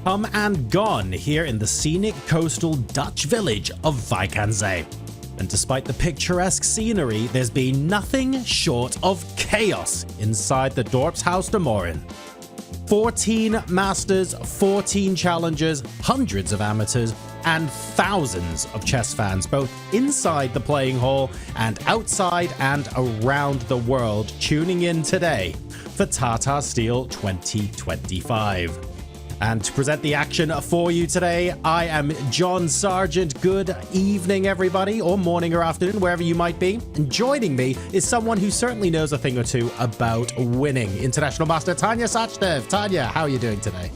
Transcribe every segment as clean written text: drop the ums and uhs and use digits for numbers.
come and gone here in the scenic coastal Dutch village of Wijk Aan Zee. And despite the picturesque scenery, there's been nothing short of chaos inside the Dorpshuis de Morin. 14 masters, 14 challengers, hundreds of amateurs, and thousands of chess fans, both inside the playing hall and outside and around the world, tuning in today for Tata Steel 2025. And to present the action for you today, I am John Sargent. Good evening, everybody, or morning or afternoon, wherever you might be. And joining me is someone who certainly knows a thing or two about winning. International Master Tanya Sachdev. Tanya, how are you doing today?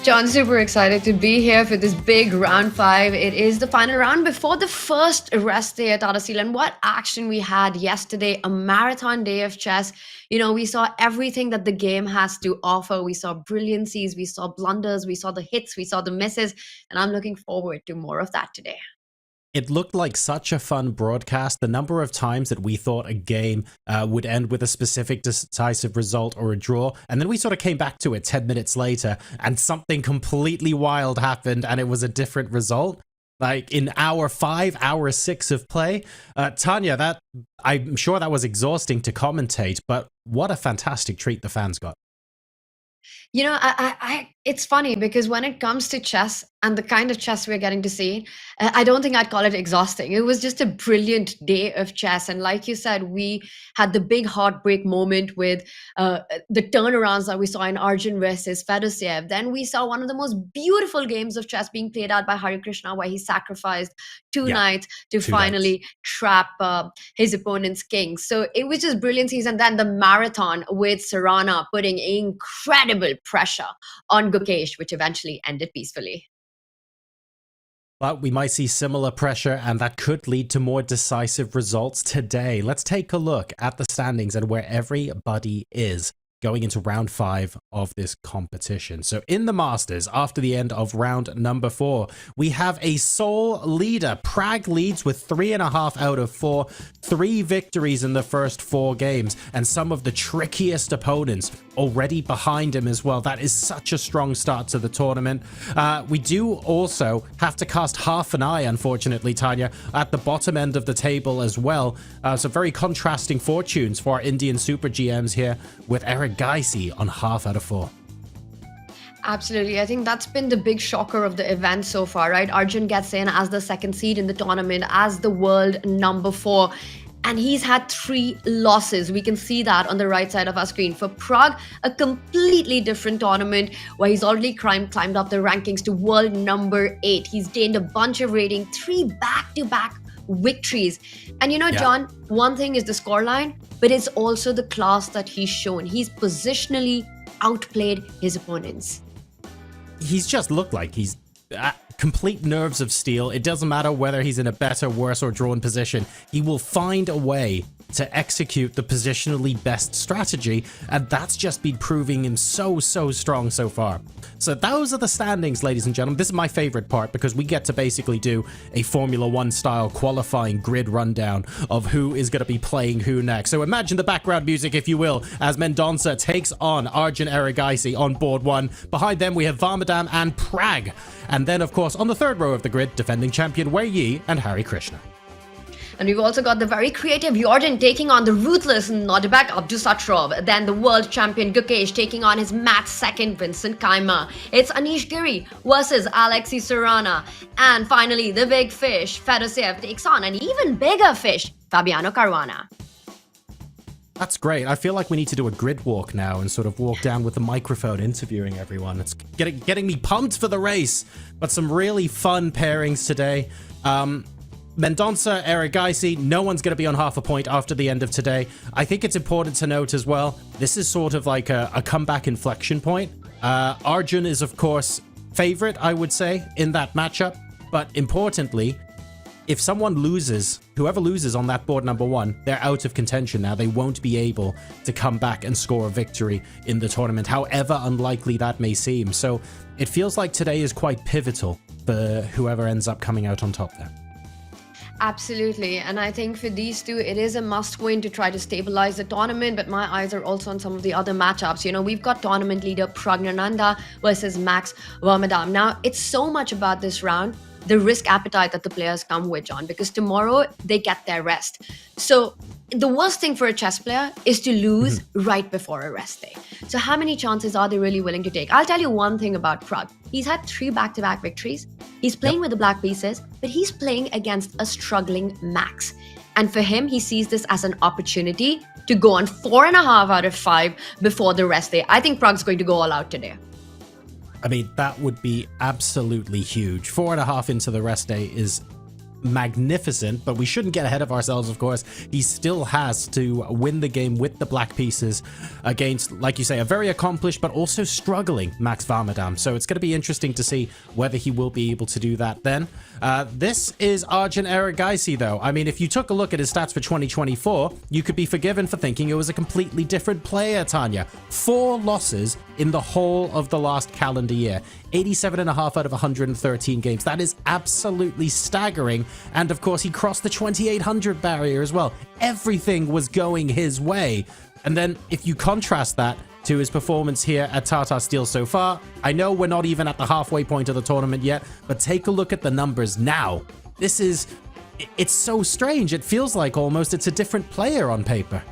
John, super excited to be here for this big round 5. It is the final round before the first rest day at Tata Steel. And what action we had yesterday, a marathon day of chess. You know, we saw everything that the game has to offer. We saw brilliancies, we saw blunders, we saw the hits, we saw the misses. And I'm looking forward to more of that today. It looked like such a fun broadcast. The number of times that we thought a game would end with a specific decisive result or a draw, and then we sort of came back to it 10 minutes later and something completely wild happened and it was a different result. Like in hour 5, hour 6 of play. Tanya, I'm sure that was exhausting to commentate, but what a fantastic treat the fans got. You know, it's funny because when it comes to chess and the kind of chess we're getting to see, I don't think I'd call it exhausting. It was just a brilliant day of chess. And like you said, we had the big heartbreak moment with the turnarounds that we saw in Arjun versus Fedosiev. Then we saw one of the most beautiful games of chess being played out by Hari Krishna, where he sacrificed two knights to finally trap his opponent's king. So it was just brilliancies. And then the marathon with Caruana putting incredible pressure on Gukesh, which eventually ended peacefully. But we might see similar pressure, and that could lead to more decisive results today. Let's take a look at the standings and where everybody is going into round 5 of this competition. So in the Masters, after the end of round number 4, we have a sole leader. Pragg leads with 3.5 out of 4, 3 victories in the first 4 games, and some of the trickiest opponents already behind him as well. That is such a strong start to the tournament. We do also have to cast half an eye, unfortunately, Tanya, at the bottom end of the table as well. So very contrasting fortunes for our Indian Super GMs here, with Erigaisi on half out of 4. Absolutely. I think that's been the big shocker of the event so far, right? Arjun gets in as the second seed in the tournament, as the world number 4. And he's had 3 losses. We can see that on the right side of our screen. For Pragg, a completely different tournament where he's already climbed up the rankings to world number 8. He's gained a bunch of rating, 3 back-to-back victories. And you know, John, one thing is the scoreline, but it's also the class that he's shown. He's positionally outplayed his opponents. He's just looked like he's complete nerves of steel. It doesn't matter whether he's in a better, worse, or drawn position. He will find a way to execute the positionally best strategy, and that's just been proving him so strong so far. So those are the standings, ladies and gentlemen. This is my favorite part because we get to basically do a Formula 1 style qualifying grid rundown of who is going to be playing who next. So imagine the background music, if you will, as Mendonça takes on Arjun Erigaisi on board 1. Behind them we have Varmadam and Pragg, and then of course on the third row of the grid, defending champion Wei Yi and Hari Krishna. And we've also got the very creative Jordan taking on the ruthless Nodirbek Abdusattorov. Then the world champion Gukesh taking on his match second Vincent Kaymer. It's Anish Giri versus Alexei Caruana. And finally, the big fish, Fedosiev, takes on an even bigger fish, Fabiano Caruana. That's great. I feel like we need to do a grid walk now and sort of walk down with the microphone interviewing everyone. It's getting me pumped for the race. But some really fun pairings today. Mendonça, Erigaisi, no one's going to be on half a point after the end of today. I think it's important to note as well, this is sort of like a comeback inflection point. Arjun is, of course, favorite, I would say, in that matchup. But importantly, if someone loses, whoever loses on that board number 1, they're out of contention now. They won't be able to come back and score a victory in the tournament, however unlikely that may seem. So it feels like today is quite pivotal for whoever ends up coming out on top there. Absolutely. And I think for these two, it is a must win to try to stabilize the tournament. But my eyes are also on some of the other matchups. You know, we've got tournament leader Praggnanandhaa versus Max Vermadam. Now, it's so much about this round, the risk appetite that the players come with, John, because tomorrow they get their rest. So, the worst thing for a chess player is to lose right before a rest day. So, how many chances are they really willing to take? I'll tell you one thing about Pragg. He's had 3 back-to-back victories. He's playing with the black pieces, but he's playing against a struggling Max. And for him, he sees this as an opportunity to go on 4.5 out of 5 before the rest day. I think Pragg's going to go all out today. I mean, that would be absolutely huge. 4.5 into the rest day is magnificent, but we shouldn't get ahead of ourselves, of course. He still has to win the game with the black pieces against, like you say, a very accomplished but also struggling Max Vermadam. So it's going to be interesting to see whether he will be able to do that then. This is Arjun Erigaisi, though. I mean, if you took a look at his stats for 2024, you could be forgiven for thinking it was a completely different player, Tanya. 4 losses in the whole of the last calendar year. 87.5 out of 113 games. That is absolutely staggering. And of course, he crossed the 2,800 barrier as well. Everything was going his way. And then if you contrast that to his performance here at Tata Steel so far, I know we're not even at the halfway point of the tournament yet, but take a look at the numbers now. It's so strange. It feels like almost it's a different player on paper.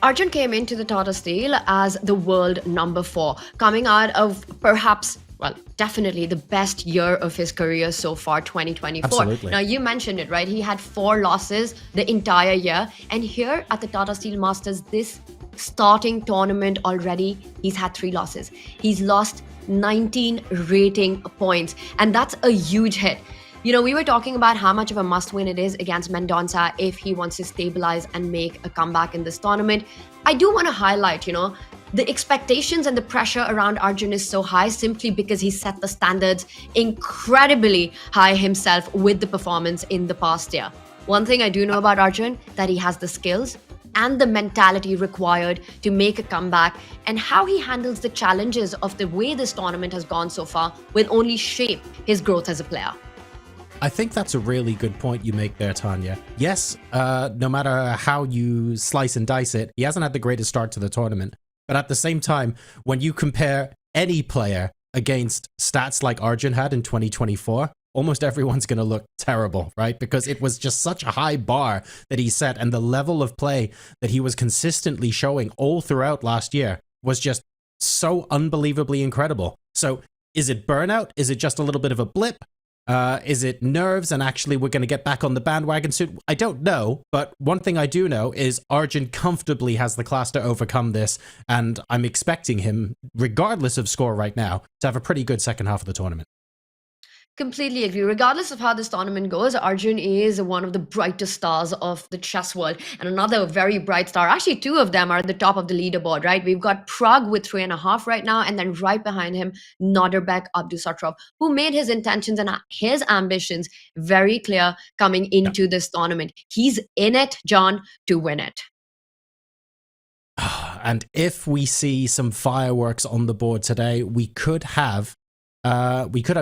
Arjun came into the Tata Steel as the world number 4, coming out of perhaps, well, definitely the best year of his career so far, 2024. Absolutely. Now, you mentioned it, right? He had 4 losses the entire year. And here at the Tata Steel Masters, this starting tournament already, he's had 3 losses. He's lost 19 rating points. And that's a huge hit. You know, we were talking about how much of a must-win it is against Mendonça if he wants to stabilize and make a comeback in this tournament. I do want to highlight, you know, the expectations and the pressure around Arjun is so high simply because he set the standards incredibly high himself with the performance in the past year. One thing I do know about Arjun, that he has the skills and the mentality required to make a comeback, and how he handles the challenges of the way this tournament has gone so far will only shape his growth as a player. I think that's a really good point you make there, Tanya. Yes, no matter how you slice and dice it, he hasn't had the greatest start to the tournament. But at the same time, when you compare any player against stats like Arjun had in 2024, almost everyone's going to look terrible, right? Because it was just such a high bar that he set, and the level of play that he was consistently showing all throughout last year was just so unbelievably incredible. So is it burnout? Is it just a little bit of a blip? Is it nerves and actually we're going to get back on the bandwagon soon? I don't know, but one thing I do know is Arjun comfortably has the class to overcome this, and I'm expecting him, regardless of score right now, to have a pretty good second half of the tournament. Completely agree. Regardless of how this tournament goes, Arjun is one of the brightest stars of the chess world. And another very bright star, actually 2 of them are at the top of the leaderboard, right? We've got Pragg with 3.5 right now, and then right behind him, Nodirbek Abdusattorov, who made his intentions and his ambitions very clear coming into this tournament. He's in it, John, to win it. And if we see some fireworks on the board today, we could have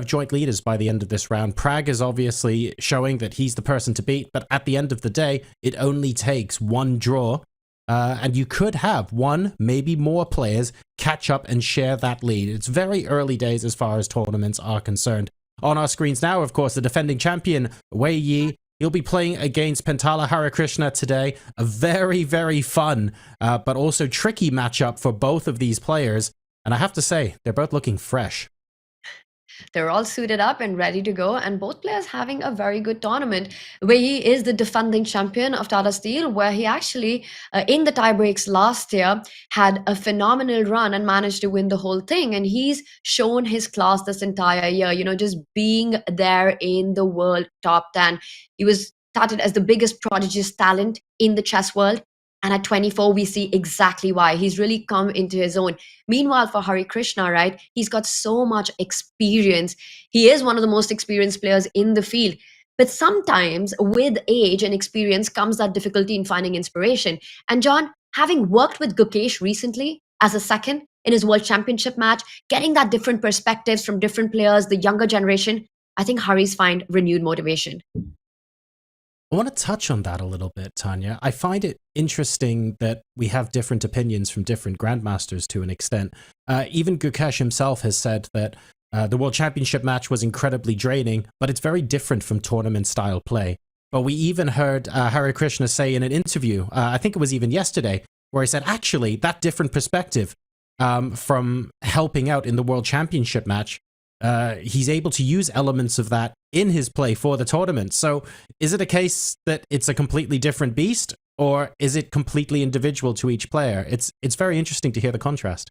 joint leaders by the end of this round. Pragg is obviously showing that he's the person to beat, but at the end of the day, it only takes 1 draw, and you could have 1, maybe more players catch up and share that lead. It's very early days as far as tournaments are concerned. On our screens now, of course, the defending champion, Wei Yi. He'll be playing against Pentala Harikrishna today. A very, very fun, but also tricky matchup for both of these players. And I have to say, they're both looking fresh. They're all suited up and ready to go, and both players having a very good tournament. Where he is the defending champion of Tata Steel, where he actually, in the tie breaks last year, had a phenomenal run and managed to win the whole thing. And he's shown his class this entire year, you know, just being there in the world top 10. He was touted as the biggest prodigious talent in the chess world. And at 24, we see exactly why. He's really come into his own. Meanwhile, for Hari Krishna, right, he's got so much experience. He is one of the most experienced players in the field. But sometimes with age and experience comes that difficulty in finding inspiration. And John, having worked with Gukesh recently as a second in his World Championship match, getting that different perspectives from different players, the younger generation, I think Hari's find renewed motivation. I want to touch on that a little bit, Tanya. I find it interesting that we have different opinions from different grandmasters to an extent. Even Gukesh himself has said that the World Championship match was incredibly draining, but it's very different from tournament-style play. But we even heard Hare Krishna say in an interview, I think it was even yesterday, where he said, actually, that different perspective from helping out in the World Championship match, he's able to use elements of that in his play for the tournament. So is it a case that it's a completely different beast, or is it completely individual to each player? It's very interesting to hear the contrast.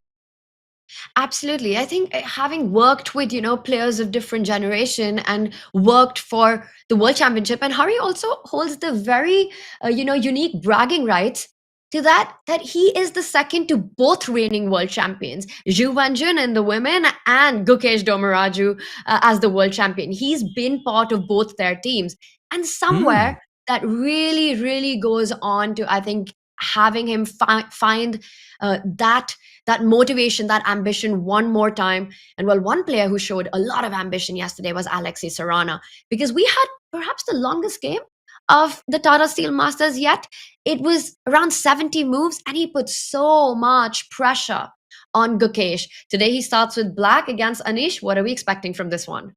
Absolutely. I think having worked with, players of different generation and worked for the World Championship, and Hari also holds the very, unique bragging rights to that he is the second to both reigning world champions, Zhu Wenjun in the women and Gukesh Domaraju as the world champion. He's been part of both their teams. And Mm. somewhere that really, really goes on to, I think, having him find that motivation, that ambition one more time. And well, one player who showed a lot of ambition yesterday was Alexei Sarana, because we had perhaps the longest game of the Tata Steel Masters yet. It was around 70 moves, and he put so much pressure on Gukesh. Today he starts with black against Anish. What are we expecting from this one?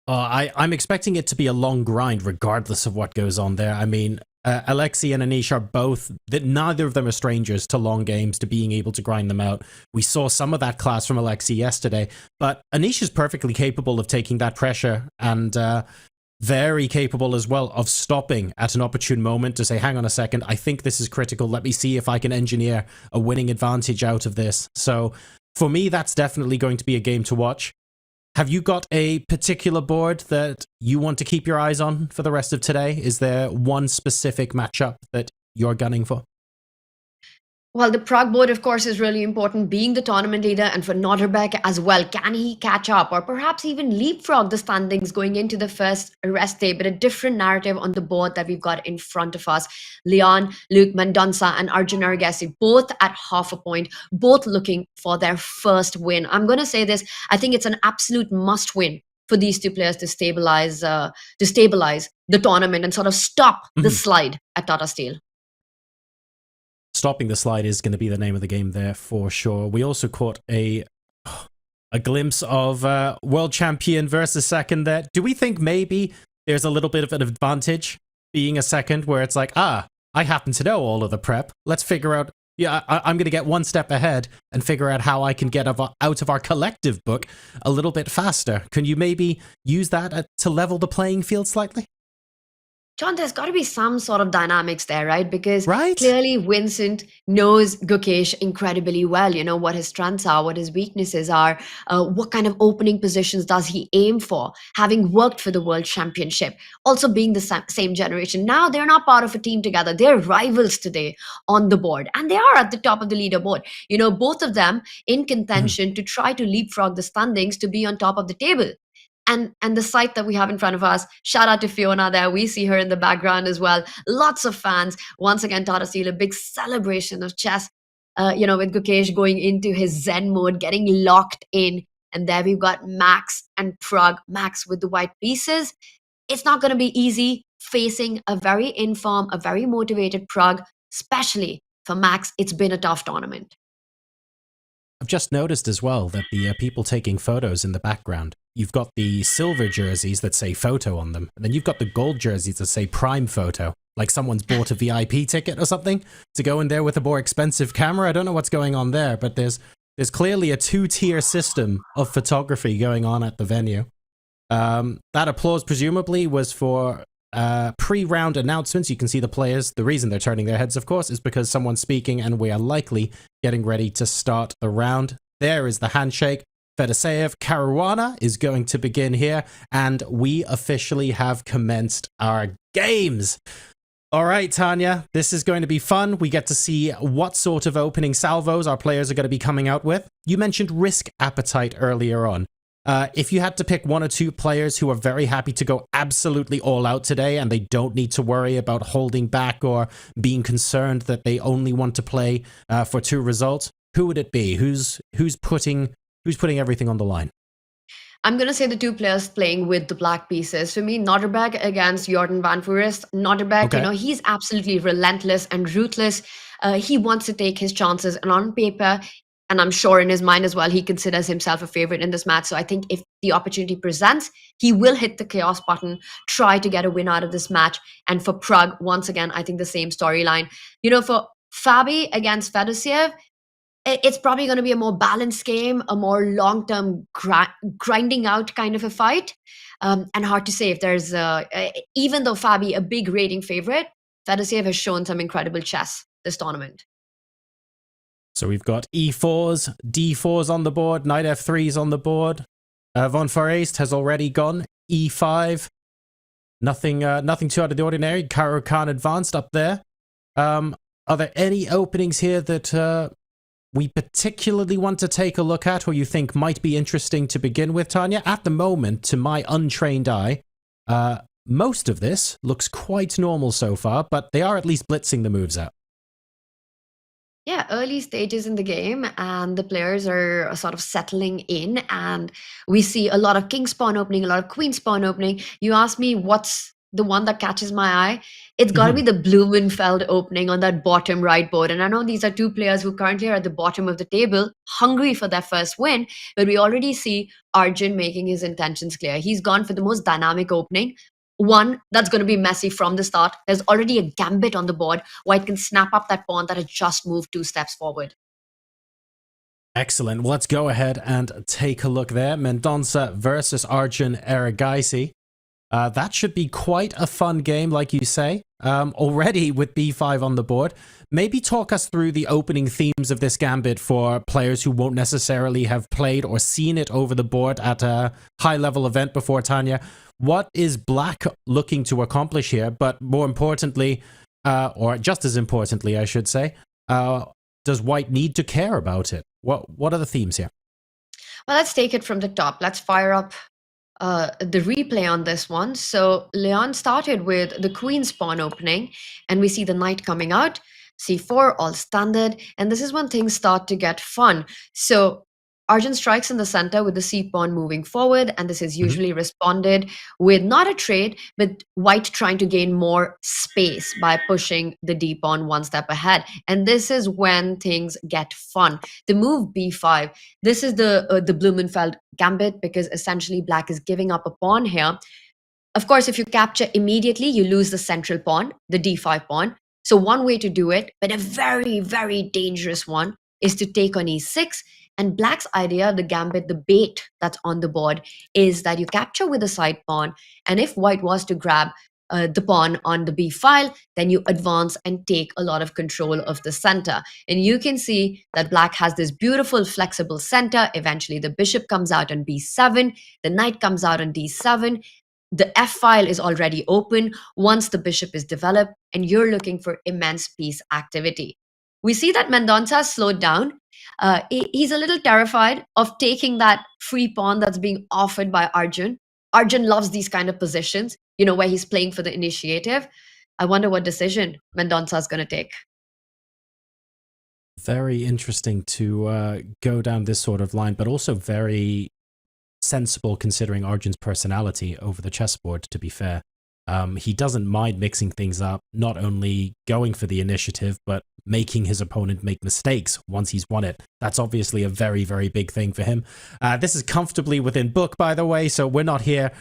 I'm expecting it to be a long grind regardless of what goes on there. I mean, Alexei and Anish are both, that neither of them are strangers to long games, to being able to grind them out. We saw some of that class from Alexei yesterday, but Anish is perfectly capable of taking that pressure and very capable as well of stopping at an opportune moment to say, hang on a second, I think this is critical. Let me see if I can engineer a winning advantage out of this. So for me, that's definitely going to be a game to watch. Have you got a particular board that you want to keep your eyes on for the rest of today? Is there one specific matchup that you're gunning for? Well, the Pragg board, of course, is really important, being the tournament leader, and for Nodirbek as well. Can he catch up or perhaps even leapfrog the standings going into the first rest day? But a different narrative on the board that we've got in front of us. Leon, Luke Mendonça, and Arjun Erigaisi, both at half a point, both looking for their first win. I'm going to say this, I think it's an absolute must win for these two players to stabilize the tournament and sort of stop the slide at Tata Steel. Stopping the slide is going to be the name of the game there for sure. We also caught a glimpse of world champion versus second there. Do we think maybe there's a little bit of an advantage being a second, where it's like, I happen to know all of the prep. Let's figure out, I'm going to get one step ahead and figure out how I can get out of our collective book a little bit faster. Can you maybe use that to level the playing field slightly? John, there's got to be some sort of dynamics there, right? Because Right? clearly Vincent knows Gukesh incredibly well. You know what his strengths are, what his weaknesses are, what kind of opening positions does he aim for, having worked for the World Championship, also being the same generation. Now they're not part of a team together. They're rivals today on the board, and they are at the top of the leaderboard. You know, both of them in contention to try to leapfrog the standings to be on top of the table. And the site that we have in front of us, shout out to Fiona there. We see her in the background as well. Lots of fans. Once again, Tata Steel, a big celebration of chess, with Gukesh going into his Zen mode, getting locked in. And there we've got Max and Pragg. Max with the white pieces. It's not going to be easy facing a very informed, a very motivated Pragg, especially for Max. It's been a tough tournament. I've just noticed as well that the people taking photos in the background, you've got the silver jerseys that say photo on them, and then you've got the gold jerseys that say prime photo, like someone's bought a VIP ticket or something to go in there with a more expensive camera. I don't know what's going on there, but there's clearly a two-tier system of photography going on at the venue. That applause presumably was for pre-round announcements. You can see the players. The reason they're turning their heads, of course, is because someone's speaking and we are likely getting ready to start the round. There is the handshake. Fedoseev Caruana is going to begin here, and we officially have commenced our games. All right, Tanya, this is going to be fun. We get to see what sort of opening salvos our players are going to be coming out with. You mentioned risk appetite earlier on. If you had to pick one or two players who are very happy to go absolutely all out today and they don't need to worry about holding back or being concerned that they only want to play for two results, who would it be? Who's putting everything on the line? I'm going to say the two players playing with the black pieces. For me, Nodirbek against Jordan van Foreest. Nodirbek, Okay. he's absolutely relentless and ruthless. He wants to take his chances. And on paper, and I'm sure in his mind as well, he considers himself a favorite in this match. So I think if the opportunity presents, he will hit the chaos button, try to get a win out of this match. And for Pragg, once again, I think the same storyline. For Fabi against Fedosiev, it's probably going to be a more balanced game, a more long-term grinding out kind of a fight, and hard to say if there's even though Fabi a big rating favorite, Fedosiev has shown some incredible chess this tournament. So we've got e4s, d4s on the board, knight f3s on the board. Van Foreest has already gone e5. Nothing too out of the ordinary. Caro-Kann advanced up there. Are there any openings here that we particularly want to take a look at, or you think might be interesting to begin with, Tanya? At the moment, to my untrained eye, most of this looks quite normal so far, but they are at least blitzing the moves out. Yeah, early stages in the game, and the players are sort of settling in, and we see a lot of king spawn opening, a lot of queen spawn opening. You ask me what's the one that catches my eye? It's got to be the Blumenfeld opening on that bottom right board. And I know these are two players who currently are at the bottom of the table, hungry for their first win, but we already see Arjun making his intentions clear. He's gone for the most dynamic opening. One that's going to be messy from the start. There's already a gambit on the board. White can snap up that pawn that has just moved 2 steps forward. Excellent. Well, let's go ahead and take a look there. Mendonça versus Arjun Erigaisi. That should be quite a fun game, like you say. Already with b5 on the board. Maybe talk us through the opening themes of this gambit for players who won't necessarily have played or seen it over the board at a high-level event before, Tanya. What is Black looking to accomplish here? But more importantly, or just as importantly, I should say, does White need to care about it? What are the themes here? Well, let's take it from the top. Let's fire up the replay on this one. So Leon started with the queen's pawn opening, and we see the knight coming out, c4, all standard, and this is when things start to get fun. So Arjun strikes in the center with the c pawn moving forward, and this is usually responded with not a trade, but White trying to gain more space by pushing the d pawn 1 step ahead. And this is when things get fun. The move b5, this is the Blumenfeld gambit, because essentially Black is giving up a pawn here. Of course, if you capture immediately, you lose the central pawn, the d5 pawn. So one way to do it, but a very, very dangerous one, is to take on e6. And Black's idea, the gambit, the bait that's on the board, is that you capture with a side pawn, and if White was to grab the pawn on the b file, then you advance and take a lot of control of the center. And you can see that Black has this beautiful flexible center. Eventually the bishop comes out on b7, the knight comes out on d7, the f file is already open once the bishop is developed, and you're looking for immense piece activity. We see that Mendonça slowed down. He's a little terrified of taking that free pawn that's being offered by Arjun. Arjun loves these kind of positions, where he's playing for the initiative. I wonder what decision Mendonça is going to take. Very interesting to go down this sort of line, but also very sensible considering Arjun's personality over the chessboard, to be fair. He doesn't mind mixing things up, not only going for the initiative, but making his opponent make mistakes once he's won it. That's obviously a very, very big thing for him. This is comfortably within book, by the way, so we're not here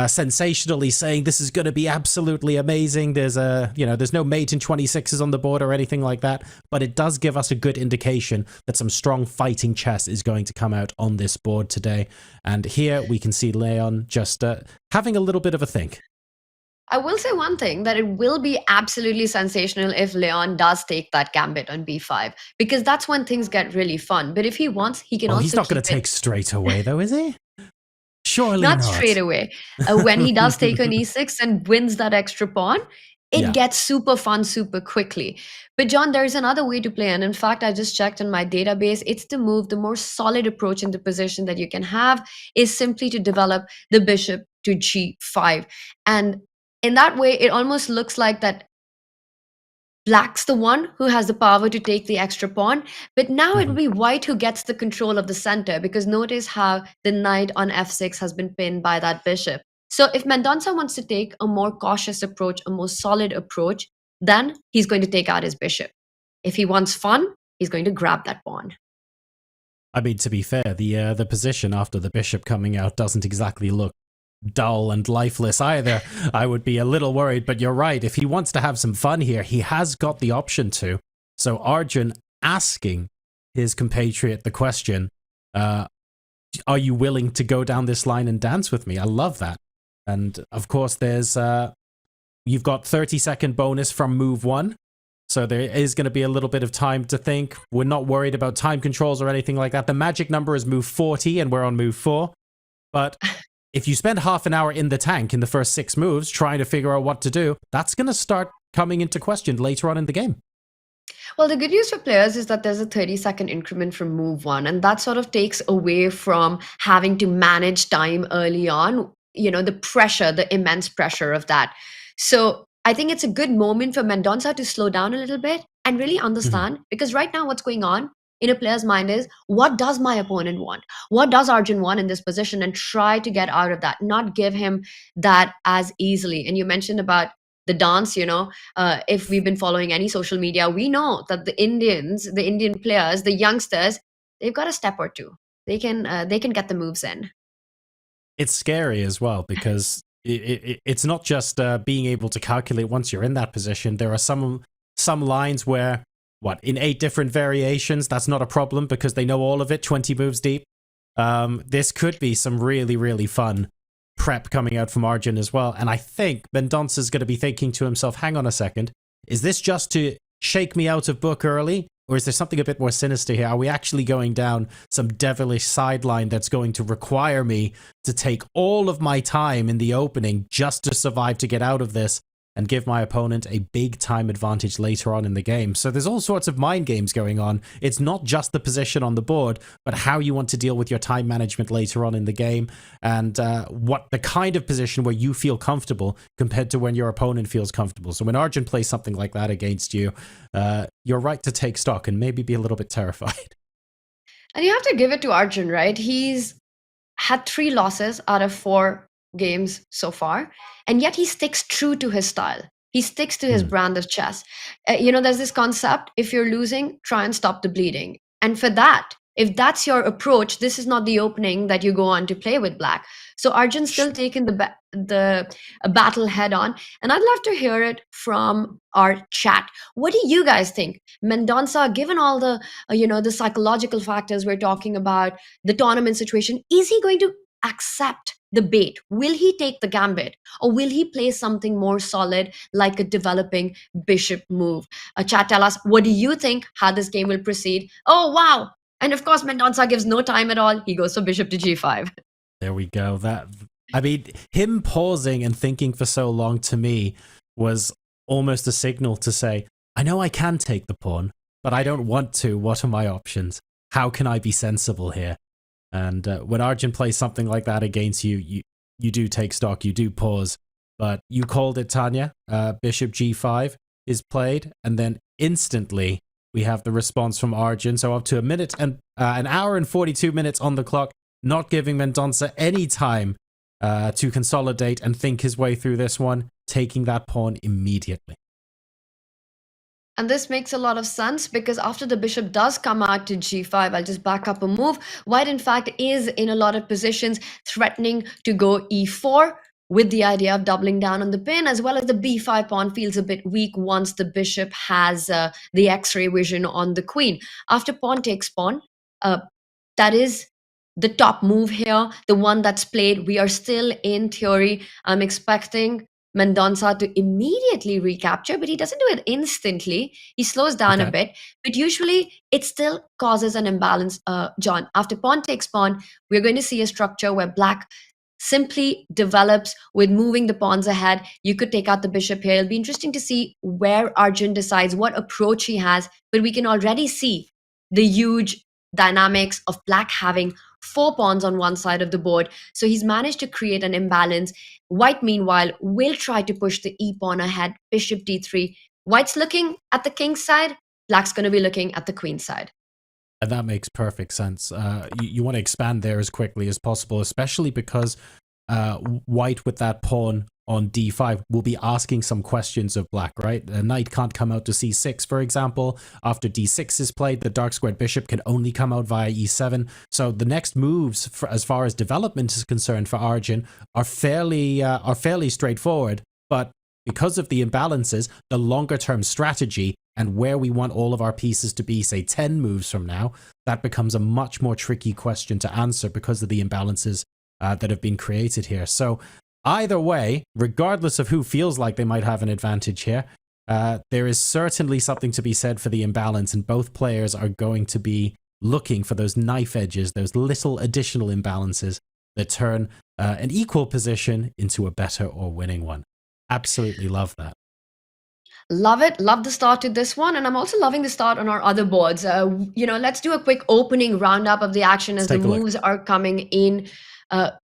sensationally saying this is going to be absolutely amazing. There's no mate in 26s on the board or anything like that, but it does give us a good indication that some strong fighting chess is going to come out on this board today. And here we can see Leon just having a little bit of a think. I will say one thing, that it will be absolutely sensational if Leon does take that gambit on b5, because that's when things get really fun. But if he wants, he can also he's not going to take straight away, though, is he? Surely not straight away. When he does take on e6 and wins that extra pawn, it gets super fun super quickly. But John, there's another way to play. And in fact, I just checked in my database. It's the move, the more solid approach in the position that you can have is simply to develop the bishop to g5. And in that way, it almost looks like that Black's the one who has the power to take the extra pawn, but now it will Mhm. be white who gets the control of the center, because notice how the knight on f6 has been pinned by that bishop. So if Mendonça wants to take a more cautious approach, a more solid approach, then he's going to take out his bishop. If he wants fun, he's going to grab that pawn. I mean, to be fair, the position after the bishop coming out doesn't exactly look dull and lifeless either. I would be a little worried, but you're right. If he wants to have some fun here, he has got the option to. So Arjun asking his compatriot the question, are you willing to go down this line and dance with me? I love that. And of course, there's you've got 30-second bonus from move 1. So there is going to be a little bit of time to think. We're not worried about time controls or anything like that. The magic number is move 40 and we're on move 4. But if you spend half an hour in the tank in the first 6 moves trying to figure out what to do, that's going to start coming into question later on in the game. Well, the good news for players is that there's a 30-second increment from move 1, and that sort of takes away from having to manage time early on, the pressure, the immense pressure of that. So I think it's a good moment for Mendonça to slow down a little bit and really understand, because right now what's going on in a player's mind is, what does my opponent want? What does Arjun want in this position? And try to get out of that, not give him that as easily. And you mentioned about the dance, if we've been following any social media, we know that the Indian players, the youngsters, they've got a step or two. They can get the moves in. It's scary as well, because it's not just being able to calculate once you're in that position. There are some lines where, in 8 different variations, that's not a problem because they know all of it 20 moves deep. This could be some really, really fun prep coming out from Arjun as well. And I think Mendonça's going to be thinking to himself, hang on a second, is this just to shake me out of book early? Or is there something a bit more sinister here? Are we actually going down some devilish sideline that's going to require me to take all of my time in the opening just to survive to get out of this and give my opponent a big time advantage later on in the game? So there's all sorts of mind games going on. It's not just the position on the board, but how you want to deal with your time management later on in the game, and what the kind of position where you feel comfortable compared to when your opponent feels comfortable. So when Arjun plays something like that against you, you're right to take stock and maybe be a little bit terrified. And you have to give it to Arjun, right? He's had 3 losses out of 4 games so far, and yet he sticks true to his style. He sticks to his brand of chess. There's this concept: if you're losing, try and stop the bleeding. And for that, if that's your approach, this is not the opening that you go on to play with Black. So Arjun's still taking the battle head on, and I'd love to hear it from our chat. What do you guys think? Mendonça, given all the the psychological factors we're talking about, the tournament situation, is he going to accept the bait? Will he take the gambit, or will he play something more solid like a developing bishop move? Chat, tell us, what do you think how this game will proceed? Oh, wow. And of course, Mendonça gives no time at all. He goes for bishop to g5. There we go. I mean, him pausing and thinking for so long, to me, was almost a signal to say, I know I can take the pawn, but I don't want to. What are my options? How can I be sensible here? And when Arjun plays something like that against you, you do take stock, you do pause. But you called it, Tanya. Bishop g5 is played, and then instantly we have the response from Arjun. So up to an hour and 42 minutes on the clock, not giving Mendonça any time to consolidate and think his way through this one, taking that pawn immediately. And this makes a lot of sense, because after the bishop does come out to g5, I'll just back up a move. White, in fact, is in a lot of positions threatening to go e4 with the idea of doubling down on the pin, as well as the b5 pawn feels a bit weak once the bishop has the x-ray vision on the queen. After pawn takes pawn, that is the top move here, the one that's played. We are still in theory. I'm expecting Mendonça to immediately recapture, but he doesn't do it instantly. He slows down a bit, but usually it still causes an imbalance, John. After pawn takes pawn, we're going to see a structure where Black simply develops with moving the pawns ahead. You could take out the bishop here. It'll be interesting to see where Arjun decides what approach he has, but we can already see the huge dynamics of Black having 4 pawns on one side of the board. So he's managed to create an imbalance. White, meanwhile, will try to push the e pawn ahead, bishop d3, White's looking at the king's side, black's going to be looking at the queen's side. And that makes perfect sense. You want to expand there as quickly as possible, especially because white with that pawn on d5 will be asking some questions of black, right? The knight can't come out to c6, for example. After d6 is played, the dark squared bishop can only come out via e7. So the next moves, as far as development is concerned for Arjun, are fairly straightforward. But because of the imbalances, the longer term strategy and where we want all of our pieces to be, say 10 moves from now, that becomes a much more tricky question to answer because of the imbalances that have been created here. So either way, regardless of who feels like they might have an advantage here, there is certainly something to be said for the imbalance, and both players are going to be looking for those knife edges, those little additional imbalances that turn an equal position into a better or winning one. Absolutely love that. Love it. Love the start to this one. And I'm also loving the start on our other boards. Let's do a quick opening roundup of the action as the moves are coming in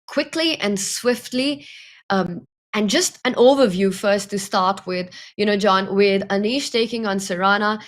quickly and swiftly. And just an overview first to start with, John, with Anish taking on Caruana,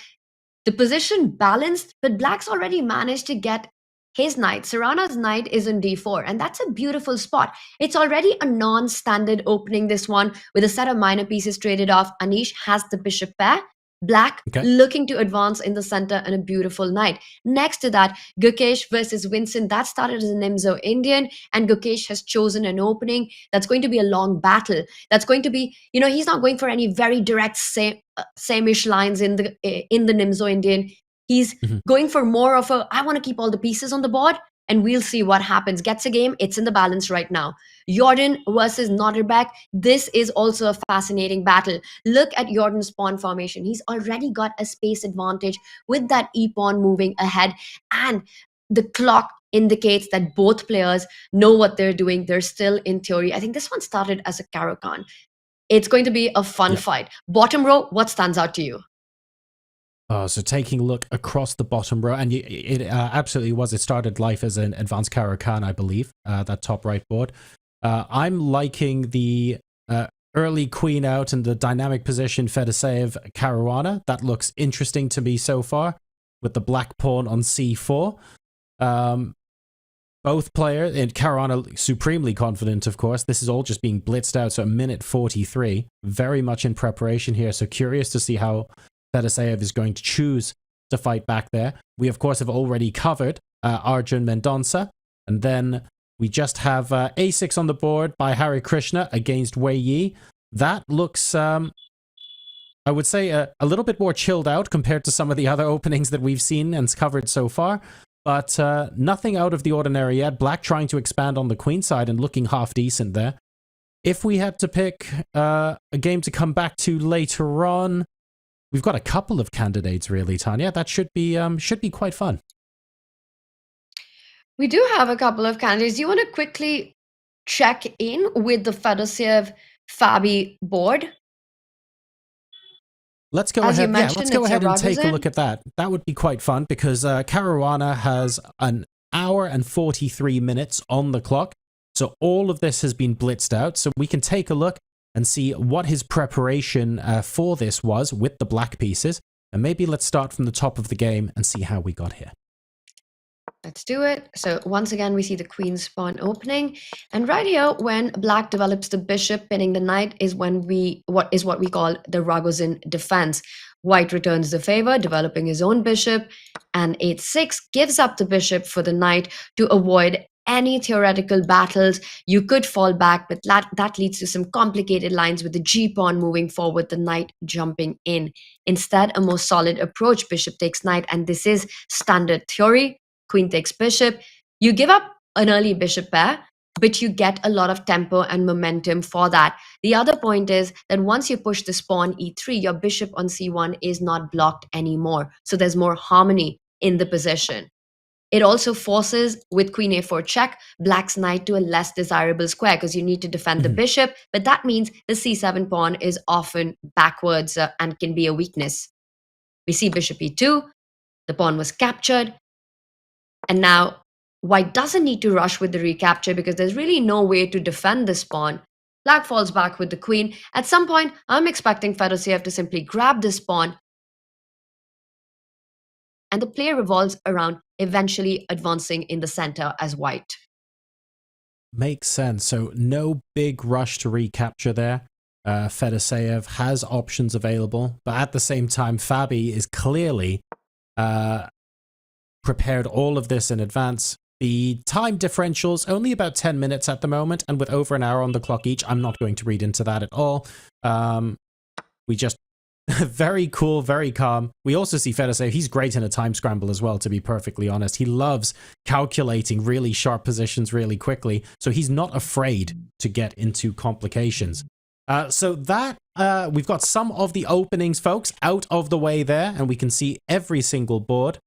the position balanced, but black's already managed to get his knight. Caruana's knight is in d4, and that's a beautiful spot. It's already a non-standard opening, this one, with a set of minor pieces traded off. Anish has the bishop pair. Black looking to advance in the center, and a beautiful knight. Next to that, Gukesh versus Vincent. That started as a Nimzo Indian, and Gukesh has chosen an opening that's going to be a long battle. That's going to be, he's not going for any very direct same-ish lines in the Nimzo Indian. He's going for more of I want to keep all the pieces on the board, and we'll see what happens. Gets a game. It's in the balance right now. Jordan versus Nodirbek. This is also a fascinating battle. Look at Jordan's pawn formation. He's already got a space advantage with that e-pawn moving ahead, and the clock indicates that both players know what they're doing. They're still in theory. I think this one started as a Caro-Kann. It's going to be a fun fight. Bottom row, what stands out to you? So taking a look across the bottom row, and it absolutely was. It started life as an advanced Caro-Kann, I believe, that top right board. I'm liking the early queen out and the dynamic position Fedoseev Caruana. That looks interesting to me so far, with the black pawn on c4. Both players, and Caruana supremely confident, of course. This is all just being blitzed out, so a minute 43. Very much in preparation here, so curious to see how Fedoseev is going to choose to fight back there. We, of course, have already covered Arjun Mendonca, and then we just have a6 on the board by Hare Krishna against Wei Yi. That looks, I would say, a little bit more chilled out compared to some of the other openings that we've seen and covered so far, but nothing out of the ordinary yet. Black trying to expand on the queen side and looking half decent there. If we had to pick a game to come back to later on, we've got a couple of candidates, really, Tanya. That should be quite fun. We do have a couple of candidates. Do you want to quickly check in with the Fedoseev Fabi board? Let's go ahead. Yeah, let's go ahead and take a look at that. That would be quite fun because Caruana has an hour and 43 minutes on the clock. So all of this has been blitzed out. So we can take a look and see what his preparation for this was with the black pieces. And maybe let's start from the top of the game and see how we got here. Let's do it. So once again, we see the queen's pawn opening. And right here, when black develops the bishop, pinning the knight, is when what we call the Ragozin defense. White returns the favor, developing his own bishop, and 8-6 gives up the bishop for the knight to avoid any theoretical battles. You could fall back, but that leads to some complicated lines with the g-pawn moving forward, the knight jumping in. Instead, a more solid approach, bishop takes knight, and this is standard theory. Queen takes bishop. You give up an early bishop pair, but you get a lot of tempo and momentum for that. The other point is that once you push this pawn e3, your bishop on c1 is not blocked anymore. So there's more harmony in the position. It also forces, with queen a4 check, black's knight to a less desirable square because you need to defend the bishop, but that means the c7 pawn is often backwards and can be a weakness. We see bishop e2, the pawn was captured, and now white doesn't need to rush with the recapture because there's really no way to defend this pawn. Black falls back with the queen. At some point, I'm expecting Fedosiev to simply grab this pawn, and the play revolves around eventually advancing in the center as white. Makes sense. So no big rush to recapture there. Fedosiev has options available, but at the same time, Fabi is clearly prepared all of this in advance. The time differential's only about 10 minutes at the moment, and with over an hour on the clock each, I'm not going to read into that at all. We just very cool, very calm. We also see Fedosiev, he's great in a time scramble as well, to be perfectly honest. He loves calculating really sharp positions really quickly, so he's not afraid to get into complications. So that, we've got some of the openings, folks, out of the way there, and we can see every single board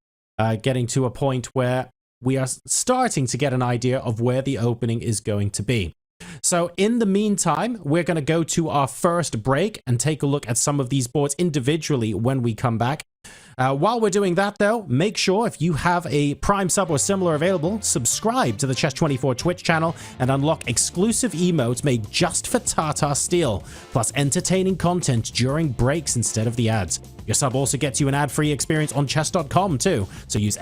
getting to a point where we are starting to get an idea of where the opening is going to be. So in the meantime, we're going to go to our first break and take a look at some of these boards individually when we come back. While we're doing that, though, make sure if you have a Prime sub or similar available, subscribe to the Chess24 Twitch channel and unlock exclusive emotes made just for Tata Steel, plus entertaining content during breaks instead of the ads. Your sub also gets you an ad-free experience on chess.com too, so use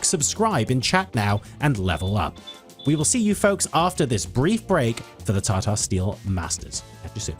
!subscribe in chat now and level up. We will see you folks after this brief break for the Tata Steel Masters. Catch you soon.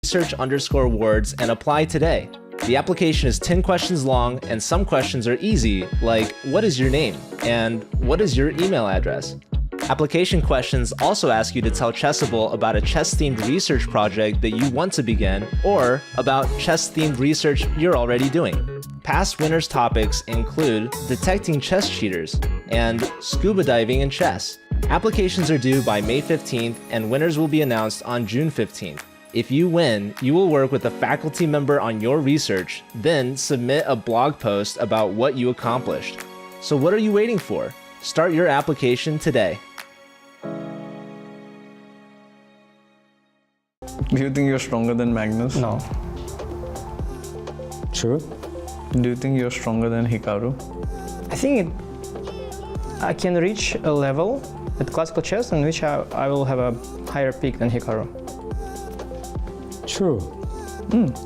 Research_words and apply today. The application is 10 questions long and some questions are easy, like what is your name and what is your email address? Application questions also ask you to tell Chessable about a chess-themed research project that you want to begin or about chess-themed research you're already doing. Past winners' topics include detecting chess cheaters and scuba diving in chess. Applications are due by May 15th and winners will be announced on June 15th. If you win, you will work with a faculty member on your research, then submit a blog post about what you accomplished. So what are you waiting for? Start your application today. Do you think you're stronger than Magnus? No. True. Do you think you're stronger than Hikaru? I think I can reach a level at classical chess in which I will have a higher peak than Hikaru. True.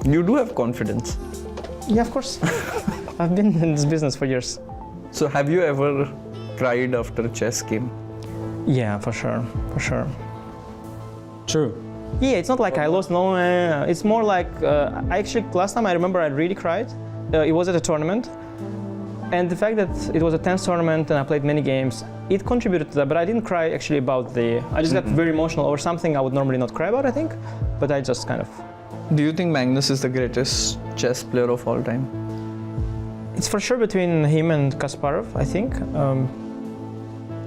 You do have confidence. Yeah, of course. I've been in this business for years. So have you ever cried after a chess game? Yeah, for sure. For sure. True. Yeah, it's not like I lost, no, it's more like, I actually, last time I remember I really cried. It was at a tournament. And the fact that it was a tense tournament and I played many games, it contributed to that, but I didn't cry actually about I just got very emotional over something I would normally not cry about, I think, but I just kind of... Do you think Magnus is the greatest chess player of all time? It's for sure between him and Kasparov, I think.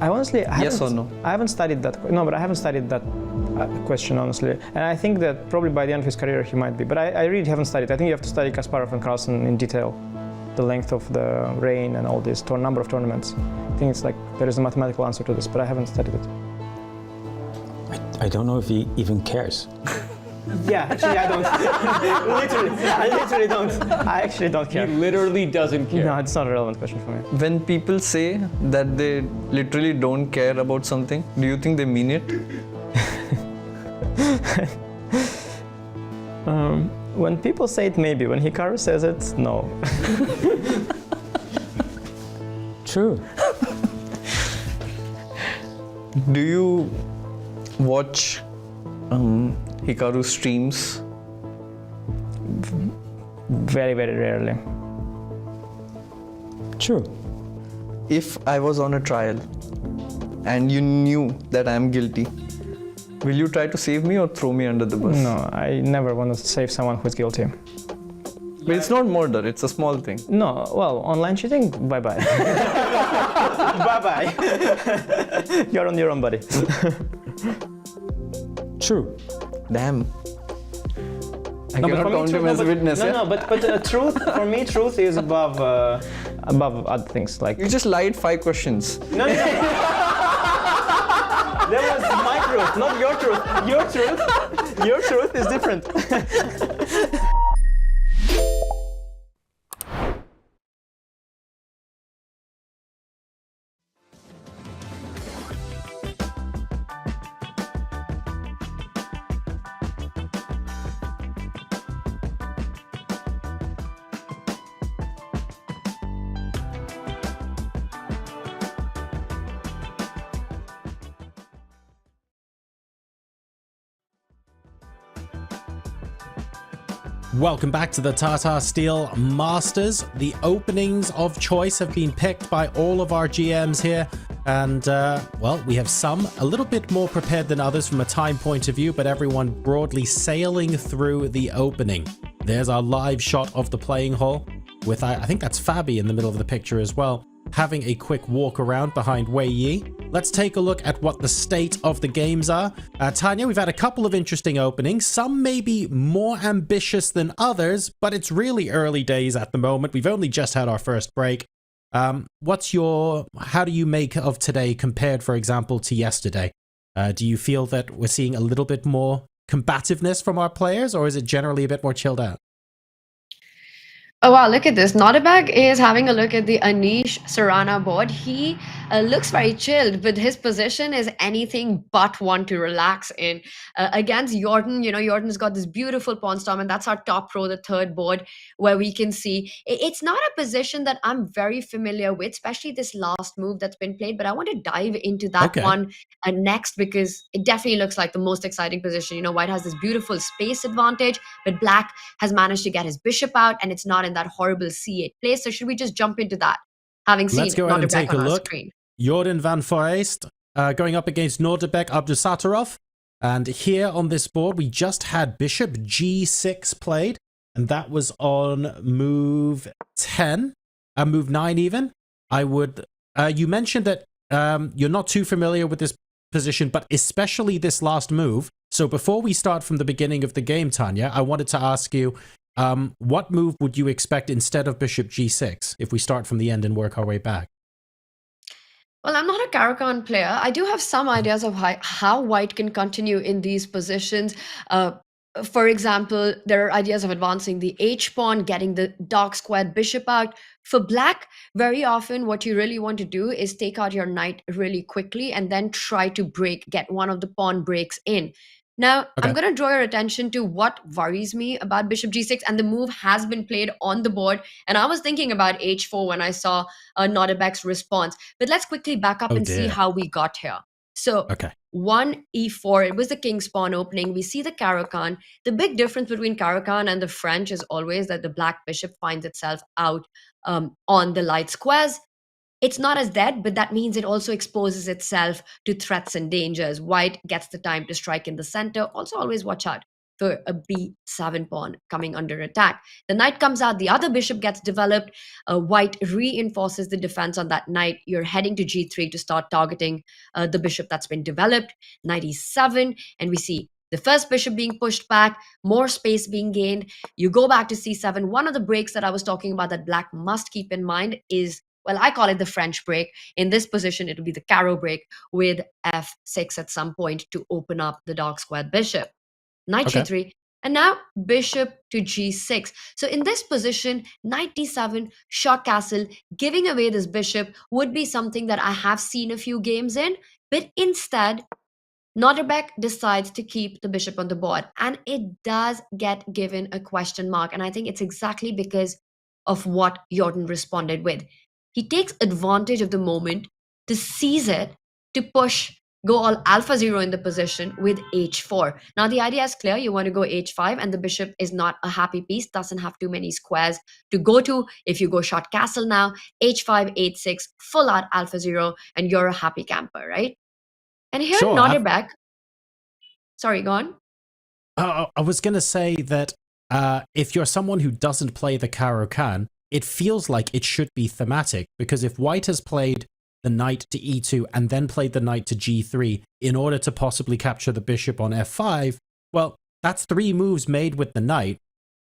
I honestly... Yes or no? I haven't studied that, no, but I haven't studied that question, honestly. And I think that probably by the end of his career he might be, but I really haven't studied. I think you have to study Kasparov and Carlsen in detail. The length of the reign and all this number of tournaments. I think it's like there is a mathematical answer to this, but I haven't studied it. I don't know if he even cares. Yeah, actually I don't. I literally don't. I actually don't care. He literally doesn't care. No, it's not a relevant question for me. When people say that they literally don't care about something, do you think they mean it? When people say it, maybe. When Hikaru says it, no. True. Do you watch Hikaru streams? Very, very rarely. True. If I was on a trial and you knew that I am guilty, will you try to save me or throw me under the bus? No, I never want to save someone who's guilty. But it's not murder, it's a small thing. No, well, online cheating, bye-bye. Bye-bye. You're on your own, buddy. True. Damn. I No, but cannot for me, count truth- him as a witness. No, yeah? no, but truth for me, truth is above other things. Like You just lied 5 questions. no. That was my truth, not your truth. Your truth is different. Welcome back to the Tata Steel Masters. The openings of choice have been picked by all of our GMs here. And, well, we have some a little bit more prepared than others from a time point of view, but everyone broadly sailing through the opening. There's our live shot of the playing hall with, I think that's Fabi in the middle of the picture as well, having a quick walk around behind Wei Yi. Let's take a look at what the state of the games are. Tanya, we've had a couple of interesting openings. Some may be more ambitious than others, but it's really early days at the moment. We've only just had our first break. How do you make of today compared, for example, to yesterday? Do you feel that we're seeing a little bit more combativeness from our players, or is it generally a bit more chilled out? Oh wow, look at this. Nodirbek is having a look at the Anish Giri board. He looks very chilled, but his position is anything but one to relax in. Against Jordan, Jordan's got this beautiful pawn storm, and that's our top row, the third board, where we can see it's not a position that I'm very familiar with, especially this last move that's been played. But I want to dive into that one next, because it definitely looks like the most exciting position. White has this beautiful space advantage, but Black has managed to get his bishop out, and it's not in that horrible C8 place. So should we just jump into that, having seen Let's go ahead and take a look. Screen? Jordan van Foreest going up against Nodirbek Abdusattorov. And here on this board, we just had bishop g6 played, and that was on move 10, move 9 even. You mentioned that you're not too familiar with this position, but especially this last move. So before we start from the beginning of the game, Tanya, I wanted to ask you, what move would you expect instead of bishop g6 if we start from the end and work our way back? Well, I'm not a Caro-Kann player. I do have some ideas of how White can continue in these positions. For example, there are ideas of advancing the H-pawn, getting the dark squared bishop out. For Black, very often what you really want to do is take out your knight really quickly and then try to get one of the pawn breaks in. Now, I'm going to draw your attention to what worries me about bishop g6, and the move has been played on the board. And I was thinking about h4 when I saw Nodirbek's response. But let's quickly back up and see how we got here. So 1 e4, it was the king's pawn opening. We see the Caro-Kann. The big difference between Caro-Kann and the French is always that the Black bishop finds itself out on the light squares. It's not as dead, but that means it also exposes itself to threats and dangers. White gets the time to strike in the center. Also, always watch out for a b7 pawn coming under attack. The knight comes out, the other bishop gets developed. White reinforces the defense on that knight. You're heading to g3 to start targeting the bishop that's been developed. Knight e7, and we see the first bishop being pushed back, more space being gained. You go back to c7. One of the breaks that I was talking about that Black must keep in mind is, well, I call it the French break. In this position, it'll be the Caro break with f6 at some point to open up the dark squared bishop. Knight g3, and now bishop to g6. So in this position, knight d7, short castle, giving away this bishop would be something that I have seen a few games in, but instead, Nodirbek decides to keep the bishop on the board, and it does get given a question mark, and I think it's exactly because of what Jordan responded with. He takes advantage of the moment to seize it, to go all alpha 0 in the position with h4. Now, the idea is clear. You want to go h5, and the bishop is not a happy piece, doesn't have too many squares to go to. If you go short castle now, h5, h6, full out alpha 0, and you're a happy camper, right? And here, Nodirbek... Sorry, go on. I was going to say that if you're someone who doesn't play the Caro-Kann, it feels like it should be thematic, because if White has played the knight to e2 and then played the knight to g3 in order to possibly capture the bishop on f5, well, that's 3 moves made with the knight.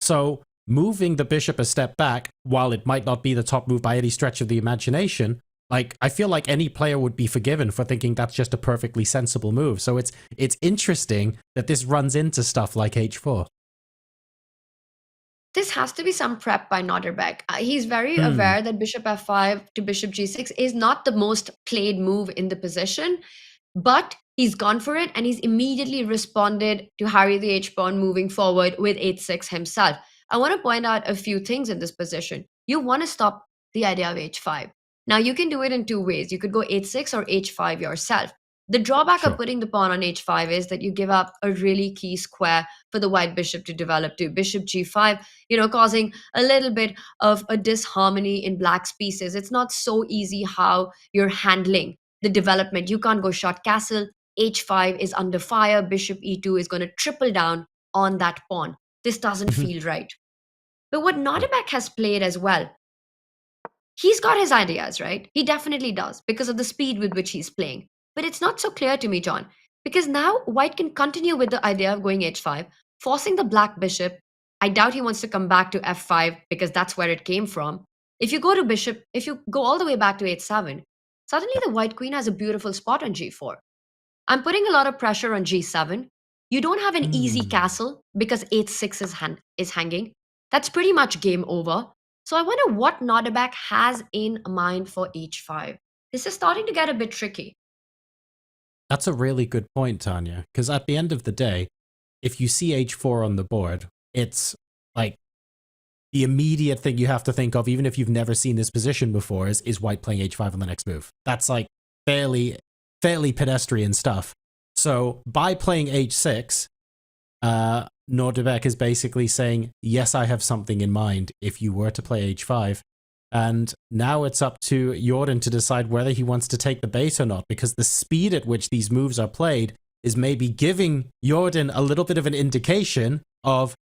So moving the bishop a step back, while it might not be the top move by any stretch of the imagination, like, I feel like any player would be forgiven for thinking that's just a perfectly sensible move. So it's interesting that this runs into stuff like h4. This has to be some prep by Nodirbek. He's very aware that bishop f5 to bishop g6 is not the most played move in the position, but he's gone for it and he's immediately responded to harry the h-pawn moving forward with h6 himself. I want to point out a few things in this position. You want to stop the idea of h5. Now, you can do it in 2 ways. You could go h6 or h5 yourself. The drawback of putting the pawn on h5 is that you give up a really key square for the white bishop to develop to. Bishop g5, causing a little bit of a disharmony in black's pieces. It's not so easy how you're handling the development. You can't go short castle. h5 is under fire. Bishop e2 is going to triple down on that pawn. This doesn't feel right. But what Nodirbek has played as well, he's got his ideas, right? He definitely does because of the speed with which he's playing. But it's not so clear to me, John, because now white can continue with the idea of going h5, forcing the black bishop. I doubt he wants to come back to f5 because that's where it came from. If you go all the way back to h7, suddenly the white queen has a beautiful spot on g4. I'm putting a lot of pressure on g7. You don't have an easy castle because h6 is hanging. That's pretty much game over. So I wonder what Nodirbek has in mind for h5. This is starting to get a bit tricky. That's a really good point, Tanya, because at the end of the day, if you see h4 on the board, it's like the immediate thing you have to think of, even if you've never seen this position before, is white playing h5 on the next move. That's like fairly pedestrian stuff. So by playing h6, Nodirbek is basically saying, yes, I have something in mind if you were to play h5. And now it's up to Jordan to decide whether he wants to take the bait or not, because the speed at which these moves are played is maybe giving Jordan a little bit of an indication of,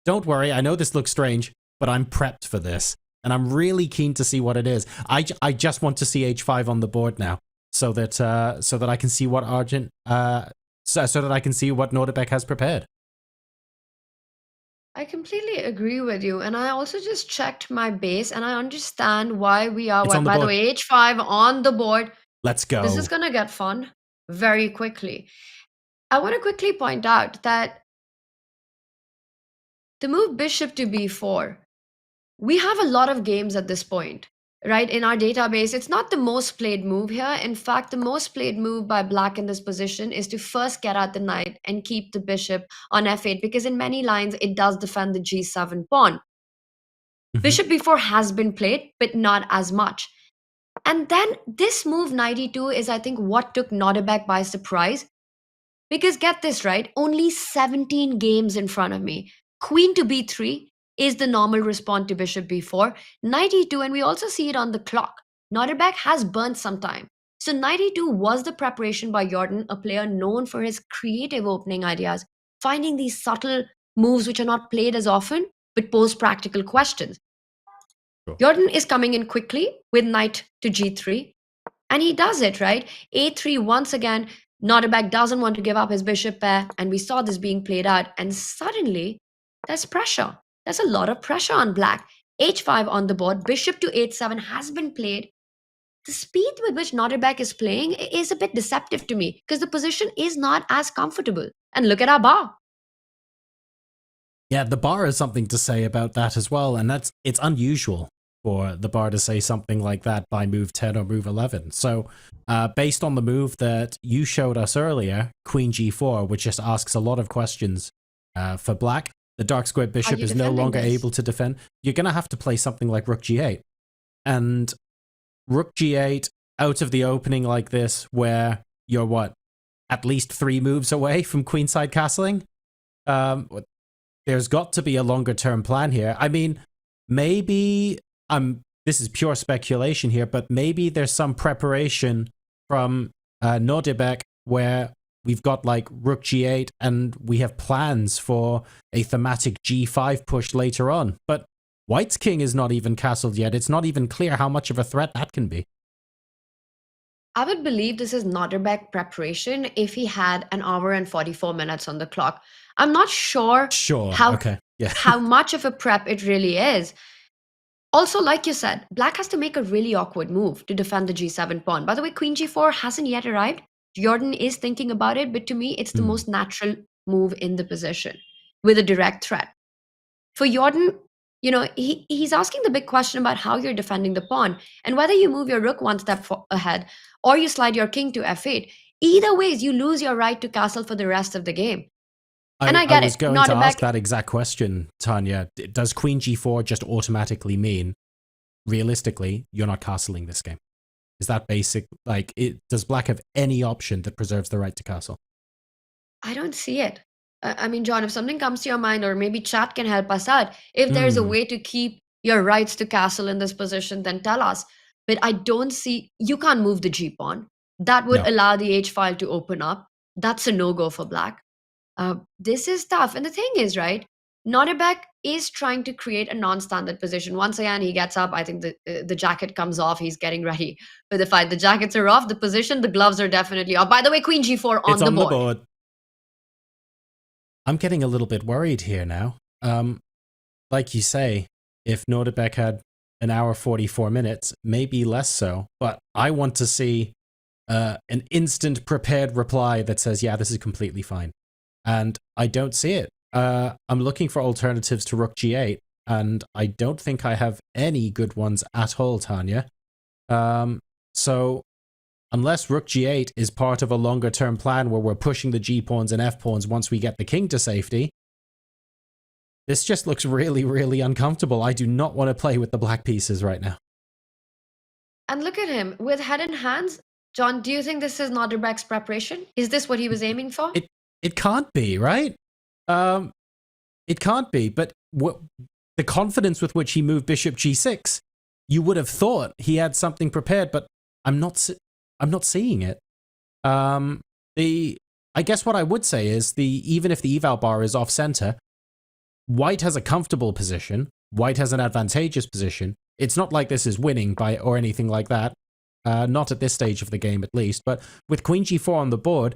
don't worry, I know this looks strange, but I'm prepped for this. And I'm really keen to see what it is. I just want to see h5 on the board now, so that I can see what so that I can see what Nodirbek has prepared. I completely agree with you. And I also just checked my base and I understand why we are, It's on the by the board. way, h5 on the board. Let's go. This is going to get fun very quickly. I want to quickly point out that the move bishop to b4, we have a lot of games at this point, right? In our database, it's not the most played move here. In fact, the most played move by black in this position is to first get out the knight and keep the bishop on f8, because in many lines, it does defend the g7 pawn. Bishop b4 has been played, but not as much. And then this move, knight e2, is, I think, what took Nodirbek by surprise. Because get this right, only 17 games in front of me. Queen to b3 is the normal response to bishop b4. Knight e2, and we also see it on the clock. Nodirbek has burnt some time. So knight e2 was the preparation by Jordan, a player known for his creative opening ideas, finding these subtle moves which are not played as often, but pose practical questions. Sure. Jordan is coming in quickly with knight to g3, and he does it, right? a3 once again. Nodirbek doesn't want to give up his bishop pair, and we saw this being played out, and suddenly there's pressure. There's a lot of pressure on black. h5 on the board, bishop to h7 has been played. The speed with which Nodirbek is playing is a bit deceptive to me because the position is not as comfortable. And look at our bar. Yeah, the bar has something to say about that as well, and it's unusual for the bar to say something like that by move 10 or move 11. So based on the move that you showed us earlier, Queen g4, which just asks a lot of questions for black, the dark squared bishop is no longer able to defend. You're going to have to play something like rook g8. And rook g8 out of the opening like this, where you're at least 3 moves away from queenside castling? There's got to be a longer term plan here. I mean, maybe this is pure speculation here, but maybe there's some preparation from Nodirbek where we've got like rook g8 and we have plans for a thematic g5 push later on. But white's king is not even castled yet. It's not even clear how much of a threat that can be. I would believe this is Nodirbek preparation if he had an hour and 44 minutes on the clock. I'm not sure Sure. how Okay. Yeah. how much of a prep it really is. Also, like you said, Black has to make a really awkward move to defend the G7 pawn. By the way, Queen G4 hasn't yet arrived. Jordan is thinking about it, but to me, it's the Hmm. most natural move in the position with a direct threat. For Jordan, he's asking the big question about how you're defending the pawn and whether you move your rook one step ahead or you slide your king to f8. Either ways, you lose your right to castle for the rest of the game. And I get was it. going Not to a ask back. that exact question, Tanya. Does Queen G4 just automatically mean, realistically, you're not castling this game? Is that basic? Like, does Black have any option that preserves the right to castle? I don't see it. I mean, John, if something comes to your mind, or maybe chat can help us out, if there's a way to keep your rights to castle in this position, then tell us. But I don't see, you can't move the G pawn. That would No. allow the H file to open up. That's a no-go for Black. This is tough. And the thing is, right, Nodirbek is trying to create a non-standard position. Once again, he gets up. I think the jacket comes off. He's getting ready for the fight. The jackets are off. The position, the gloves are definitely off. By the way, Queen G4 on It's the on board. the board. I'm getting a little bit worried here now. Like you say, if Nodirbek had an hour 44 minutes, maybe less so. But I want to see an instant prepared reply that says, yeah, this is completely fine. And I don't see it. I'm looking for alternatives to Rook G8, and I don't think I have any good ones at all, Tanya. So unless Rook G8 is part of a longer term plan where we're pushing the G pawns and F pawns once we get the king to safety, this just looks really, really uncomfortable. I do not want to play with the black pieces right now. And look at him with head in hands. John, do you think this is Nodirbek's preparation? Is this what he was aiming for? It can't be, right? It can't be. But the confidence with which he moved Bishop G6, you would have thought he had something prepared, but I'm not seeing it. I guess what I would say is even if the eval bar is off center, White has a comfortable position. White has an advantageous position. It's not like this is winning or anything like that. Not at this stage of the game, at least. But with Queen G4 on the board,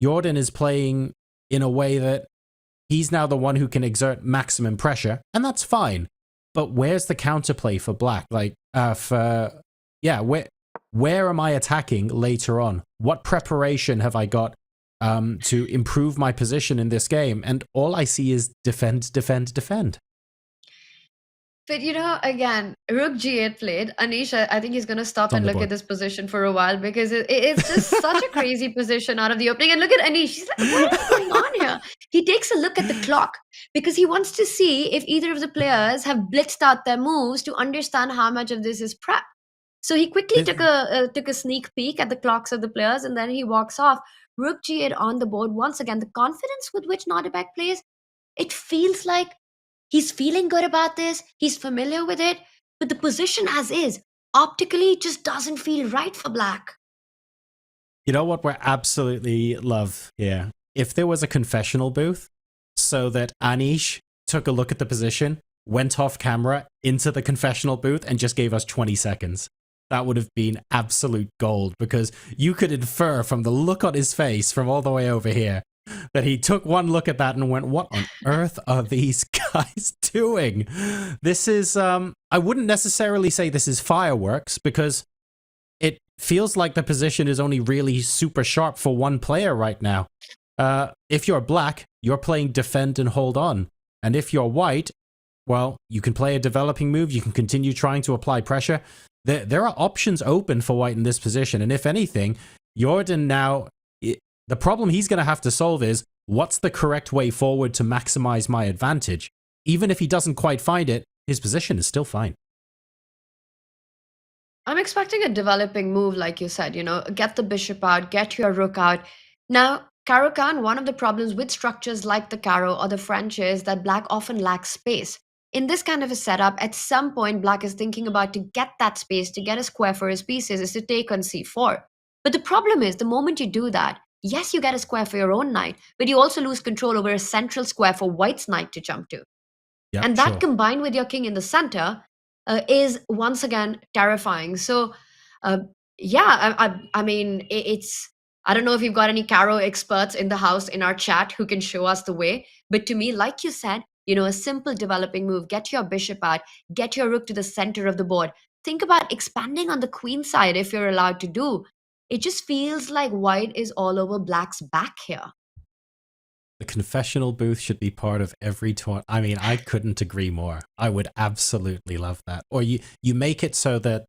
Jordan is playing in a way that he's now the one who can exert maximum pressure, and that's fine. But where's the counterplay for Black? Where am I attacking later on? What preparation have I got to improve my position in this game? And all I see is defend, defend, defend. But again, Rook G8 played. Anish, I think he's going to stop and look at this position for a while because it's just such a crazy position out of the opening. And look at Anish. He's like, what is going on here? He takes a look at the clock because he wants to see if either of the players have blitzed out their moves to understand how much of this is prep. So he quickly took a sneak peek at the clocks of the players, and then he walks off. Rook G8 on the board. Once again, the confidence with which Nodirbek plays, it feels like he's feeling good about this. He's familiar with it. But the position as is, optically, just doesn't feel right for Black. You know what we absolutely love here? If there was a confessional booth so that Anish took a look at the position, went off camera into the confessional booth and just gave us 20 seconds. That would have been absolute gold, because you could infer from the look on his face from all the way over here that he took one look at that and went, what on earth are these guys doing? This is, I wouldn't necessarily say this is fireworks, because it feels like the position is only really super sharp for one player right now. If you're Black, you're playing defend and hold on. And if you're White, well, you can play a developing move. You can continue trying to apply pressure. There are options open for White in this position. And if anything, Jordan now, the problem he's going to have to solve is, what's the correct way forward to maximize my advantage? Even if he doesn't quite find it, his position is still fine. I'm expecting a developing move, like you said, get the bishop out, get your rook out. Now, Caro-Kann, one of the problems with structures like the Caro or the French is that Black often lacks space. In this kind of a setup, at some point, Black is thinking about to get that space, to get a square for his pieces, is to take on c4. But the problem is, the moment you do that, yes, you get a square for your own knight, but you also lose control over a central square for White's knight to jump to. Yep, and that combined with your king in the center is once again terrifying. So yeah, I mean, it's, I don't know if you've got any Caro experts in the house in our chat who can show us the way. But to me, like you said, a simple developing move, get your bishop out, get your rook to the center of the board. Think about expanding on the queen side if you're allowed to do. It just feels like white is all over black's back here. The confessional booth should be part of every tournament. I mean, I couldn't agree more. I would absolutely love that. Or you make it so that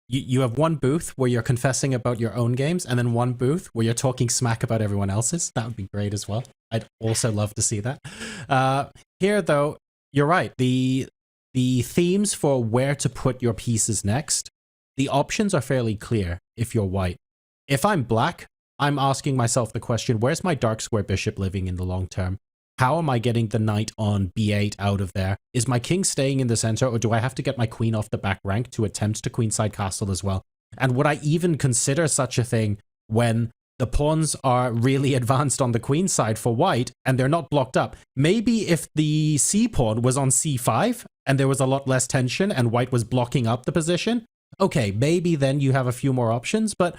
you have one booth where you're confessing about your own games, and then one booth where you're talking smack about everyone else's. That would be great as well. I'd also love to see that. Here, though, you're right. The themes for where to put your pieces next, the options are fairly clear if you're white. If I'm black, I'm asking myself the question, where's my dark square bishop living in the long term? How am I getting the knight on b8 out of there? Is my king staying in the center, or do I have to get my queen off the back rank to attempt to queenside castle as well? And would I even consider such a thing when the pawns are really advanced on the queen side for white and they're not blocked up? Maybe if the c pawn was on c5 and there was a lot less tension and white was blocking up the position, okay, maybe then you have a few more options. But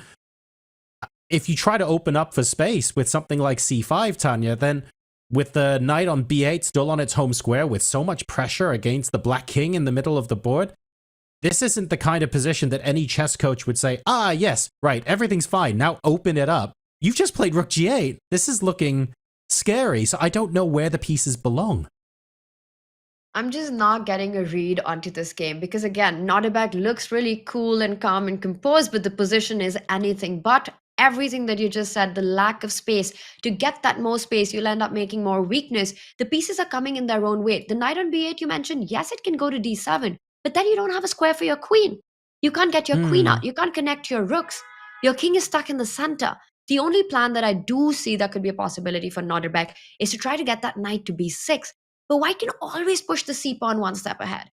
if you try to open up for space with something like c5, Tanya, then with the knight on b8 still on its home square with so much pressure against the black king in the middle of the board, this isn't the kind of position that any chess coach would say, yes, right, everything's fine, now open it up. You've just played rook g8. This is looking scary, so I don't know where the pieces belong. I'm just not getting a read onto this game because, again, Nodirbek looks really cool and calm and composed, but the position is anything but. Everything that you just said, the lack of space. To get that more space, you'll end up making more weakness. The pieces are coming in their own weight. The knight on b8 you mentioned, yes, it can go to d7, but then you don't have a square for your queen. You can't get your queen out. You can't connect your rooks. Your king is stuck in the center. The only plan that I do see that could be a possibility for Nodirbek is to try to get that knight to b6. But white can always push the c pawn one step ahead.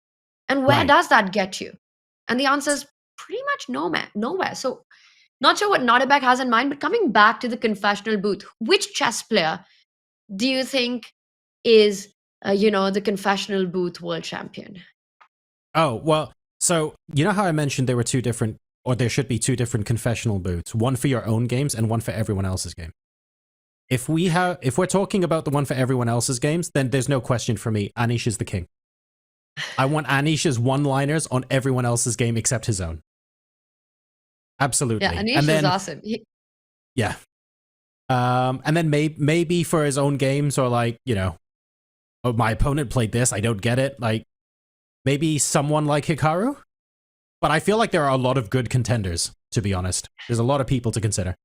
And where does that get you? And the answer is pretty much nowhere. So not sure what Nodirbek has in mind, but coming back to the confessional booth, which chess player do you think is, the confessional booth world champion? Oh, well, so you know how I mentioned there were two different, or there should be two different confessional booths, one for your own games and one for everyone else's game. If we're talking about the one for everyone else's games, then there's no question for me. Anish is the king. I want Anish's one-liners on everyone else's game except his own. Absolutely. Yeah, Anish is awesome. Yeah. And then maybe for his own games, or like, oh, my opponent played this, I don't get it. Like, maybe someone like Hikaru? But I feel like there are a lot of good contenders, to be honest. There's a lot of people to consider.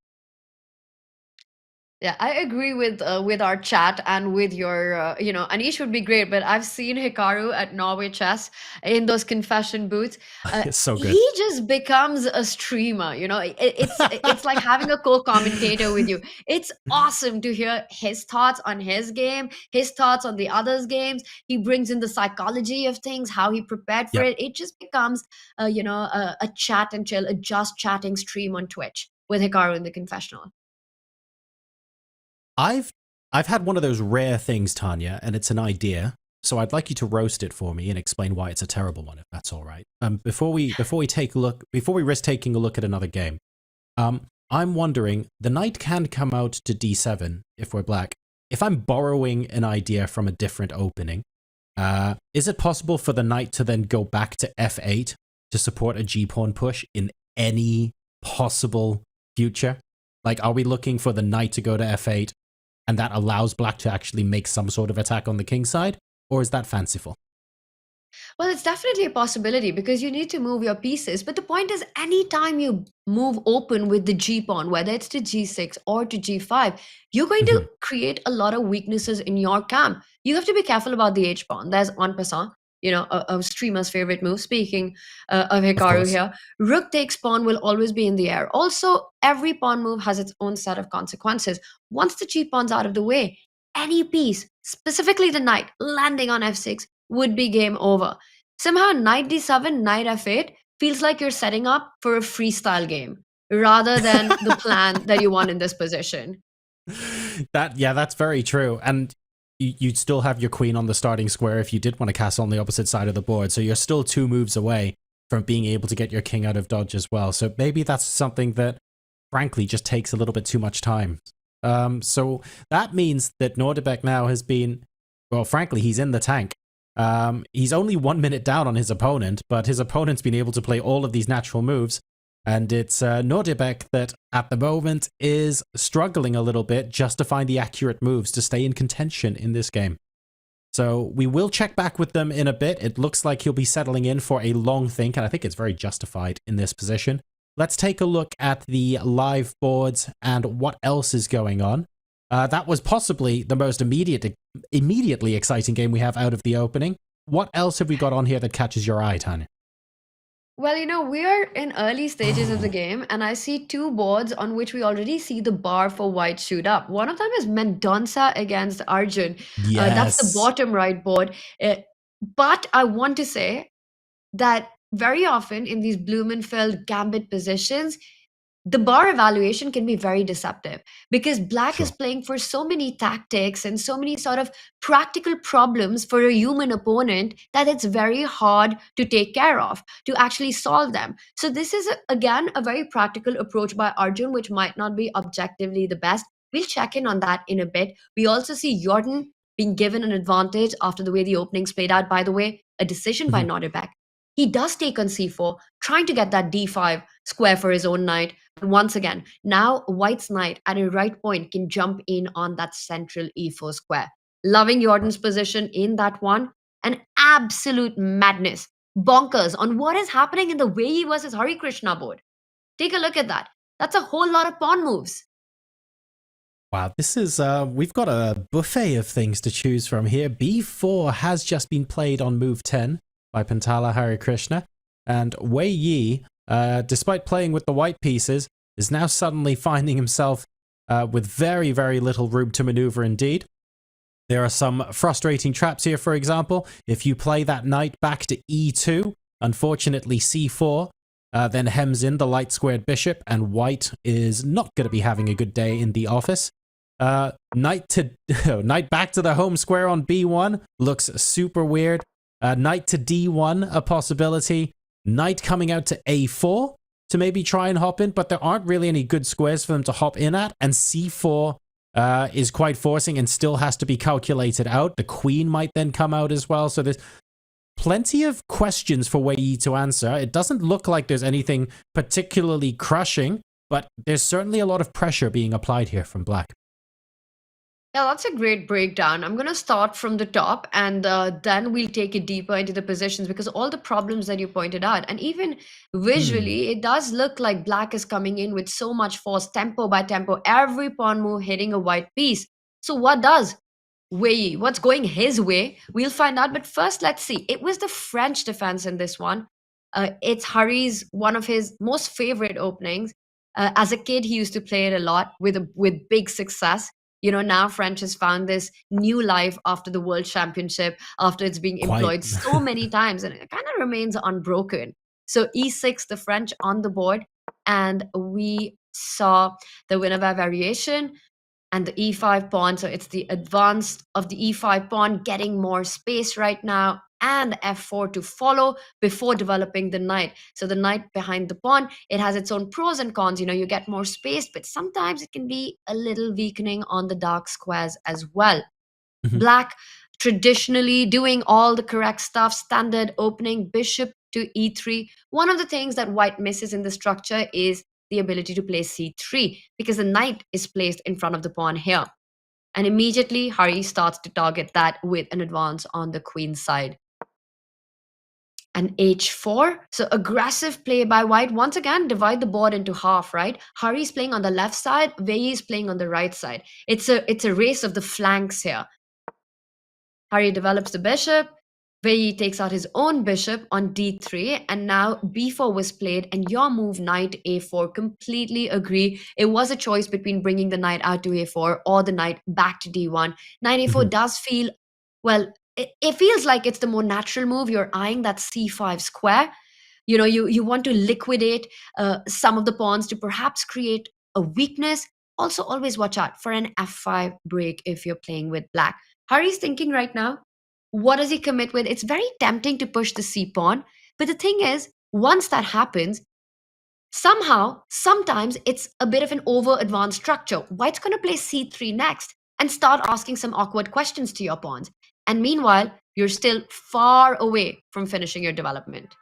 Yeah, I agree with our chat and with your, Anish would be great, but I've seen Hikaru at Norway Chess in those confession booths. It's so good. He just becomes a streamer, it's like having a co-commentator with you. It's awesome to hear his thoughts on his game, his thoughts on the others' games. He brings in the psychology of things, how he prepared for it. It just becomes, a chat and chill, a just chatting stream on Twitch with Hikaru in the confessional. I've had one of those rare things, Tanya, and it's an idea. So I'd like you to roast it for me and explain why it's a terrible one, if that's all right. Before we risk taking a look at another game, I'm wondering, the knight can come out to d7 if we're black. If I'm borrowing an idea from a different opening, is it possible for the knight to then go back to f8 to support a g-pawn push in any possible future? Like, are we looking for the knight to go to f8 and that allows black to actually make some sort of attack on the king side? Or is that fanciful? Well, it's definitely a possibility because you need to move your pieces. But the point is, anytime you move open with the G pawn, whether it's to G6 or to G5, you're going to create a lot of weaknesses in your camp. You have to be careful about the H pawn. There's en passant, a streamer's favorite move. Speaking of Hikaru here, rook takes pawn will always be in the air. Also, every pawn move has its own set of consequences. Once the G pawn's out of the way, any piece, specifically the knight, landing on f6 would be game over. Somehow, knight d7, knight f8 feels like you're setting up for a freestyle game rather than the plan that you want in this position. That's very true. And you'd still have your queen on the starting square if you did want to castle on the opposite side of the board. So you're still 2 moves away. from being able to get your king out of dodge as well. So maybe that's something that, frankly, just takes a little bit too much time. So that means that Nodirbek now has been, well, frankly, he's in the tank. He's only 1 minute down on his opponent, but his opponent's been able to play all of these natural moves. And it's Nodirbek that, at the moment, is struggling a little bit just to find the accurate moves to stay in contention in this game. So we will check back with them in a bit. It looks like he'll be settling in for a long think, and I think it's very justified in this position. Let's take a look at the live boards and what else is going on. That was possibly the most immediately exciting game we have out of the opening. What else have we got on here that catches your eye, Tanya? Well, we are in early stages of the game, and I see two boards on which we already see the bar for white shoot up. One of them is Mendonça against Arjun. That's the bottom right board. But I want to say that very often in these Blumenfeld gambit positions, the bar evaluation can be very deceptive because black is playing for so many tactics and so many sort of practical problems for a human opponent that it's very hard to take care of, to actually solve them. So this is, again, a very practical approach by Arjun, which might not be objectively the best. We'll check in on that in a bit. We also see Jordan being given an advantage after the way the openings played out. By the way, a decision by Nodirbek. He does take on c4, trying to get that d5 square for his own knight. But once again, now white's knight at a right point can jump in on that central e4 square. Loving Jordan's position in that one. An absolute madness. Bonkers on what is happening in the Wei versus Hari Krishna board. Take a look at that. That's a whole lot of pawn moves. Wow, this is, we've got a buffet of things to choose from here. b4 has just been played on move 10 by Pantala Harikrishna, and Wei Yi, despite playing with the white pieces, is now suddenly finding himself with very, very little room to maneuver indeed. There are some frustrating traps here, for example. If you play that knight back to e2, unfortunately c4 then hems in the light squared bishop, and white is not going to be having a good day in the office. Knight back to the home square on b1 looks super weird. Knight to d1, a possibility. Knight coming out to a4 to maybe try and hop in, but there aren't really any good squares for them to hop in at, and c4 is quite forcing and still has to be calculated out. The queen might then come out as well, so there's plenty of questions for Wei Yi to answer. It doesn't look like there's anything particularly crushing, but there's certainly a lot of pressure being applied here from black. Yeah, that's a great breakdown. I'm going to start from the top, and then we'll take it deeper into the positions, because all the problems that you pointed out, and even visually, it does look like black is coming in with so much force, tempo by tempo, every pawn move hitting a white piece. So what does Wei Yi, what's going his way? We'll find out. But first, let's see. It was the French defense in this one. It's Hari's, one of his most favorite openings. As a kid, he used to play it a lot with big success. Now French has found this new life after the World Championship, after it's being employed so many times, and it kind of remains unbroken. So e6, the French on the board, and we saw the winner by variation and the e5 pawn. So it's the advance of the e5 pawn, getting more space right now, and f4 to follow before developing the knight. So the knight behind the pawn, it has its own pros and cons. You get more space, but sometimes it can be a little weakening on the dark squares as well. Black traditionally doing all the correct stuff, standard opening, bishop to e3. One of the things that white misses in the structure is the ability to play c3, because the knight is placed in front of the pawn here. And immediately Hari starts to target that with an advance on the queen side. And h4, so aggressive play by white. Once again, divide the board into half, right? Hari's playing on the left side, Wei Yi is playing on the right side. It's a race of the flanks here. Hari develops the bishop, Wei Yi takes out his own bishop on d3, and now b4 was played, and your move knight a4, completely agree. It was a choice between bringing the knight out to a4 or the knight back to d1. Knight a4 does feel, well, it feels like it's the more natural move. You're eyeing that c5 square. You want to liquidate some of the pawns to perhaps create a weakness. Also, always watch out for an f5 break if you're playing with black. Hari's thinking right now, what does he commit with? It's very tempting to push the c pawn, but the thing is, once that happens, somehow, sometimes it's a bit of an over advanced structure. White's going to play c3 next and start asking some awkward questions to your pawns. And meanwhile, you're still far away from finishing your development.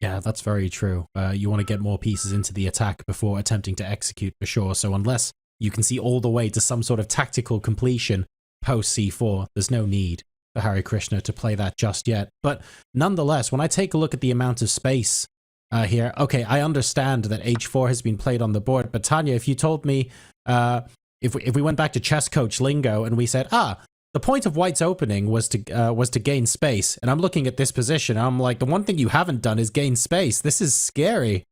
Yeah, that's very true. You want to get more pieces into the attack before attempting to execute, for sure. So unless you can see all the way to some sort of tactical completion post c4, there's no need for Hare Krishna to play that just yet. But nonetheless, when I take a look at the amount of space here, okay, I understand that h4 has been played on the board, but Tanya, if you told me, if we went back to chess coach lingo and we said, the point of White's opening was to gain space, and I'm looking at this position, and I'm like, the one thing you haven't done is gain space. This is scary.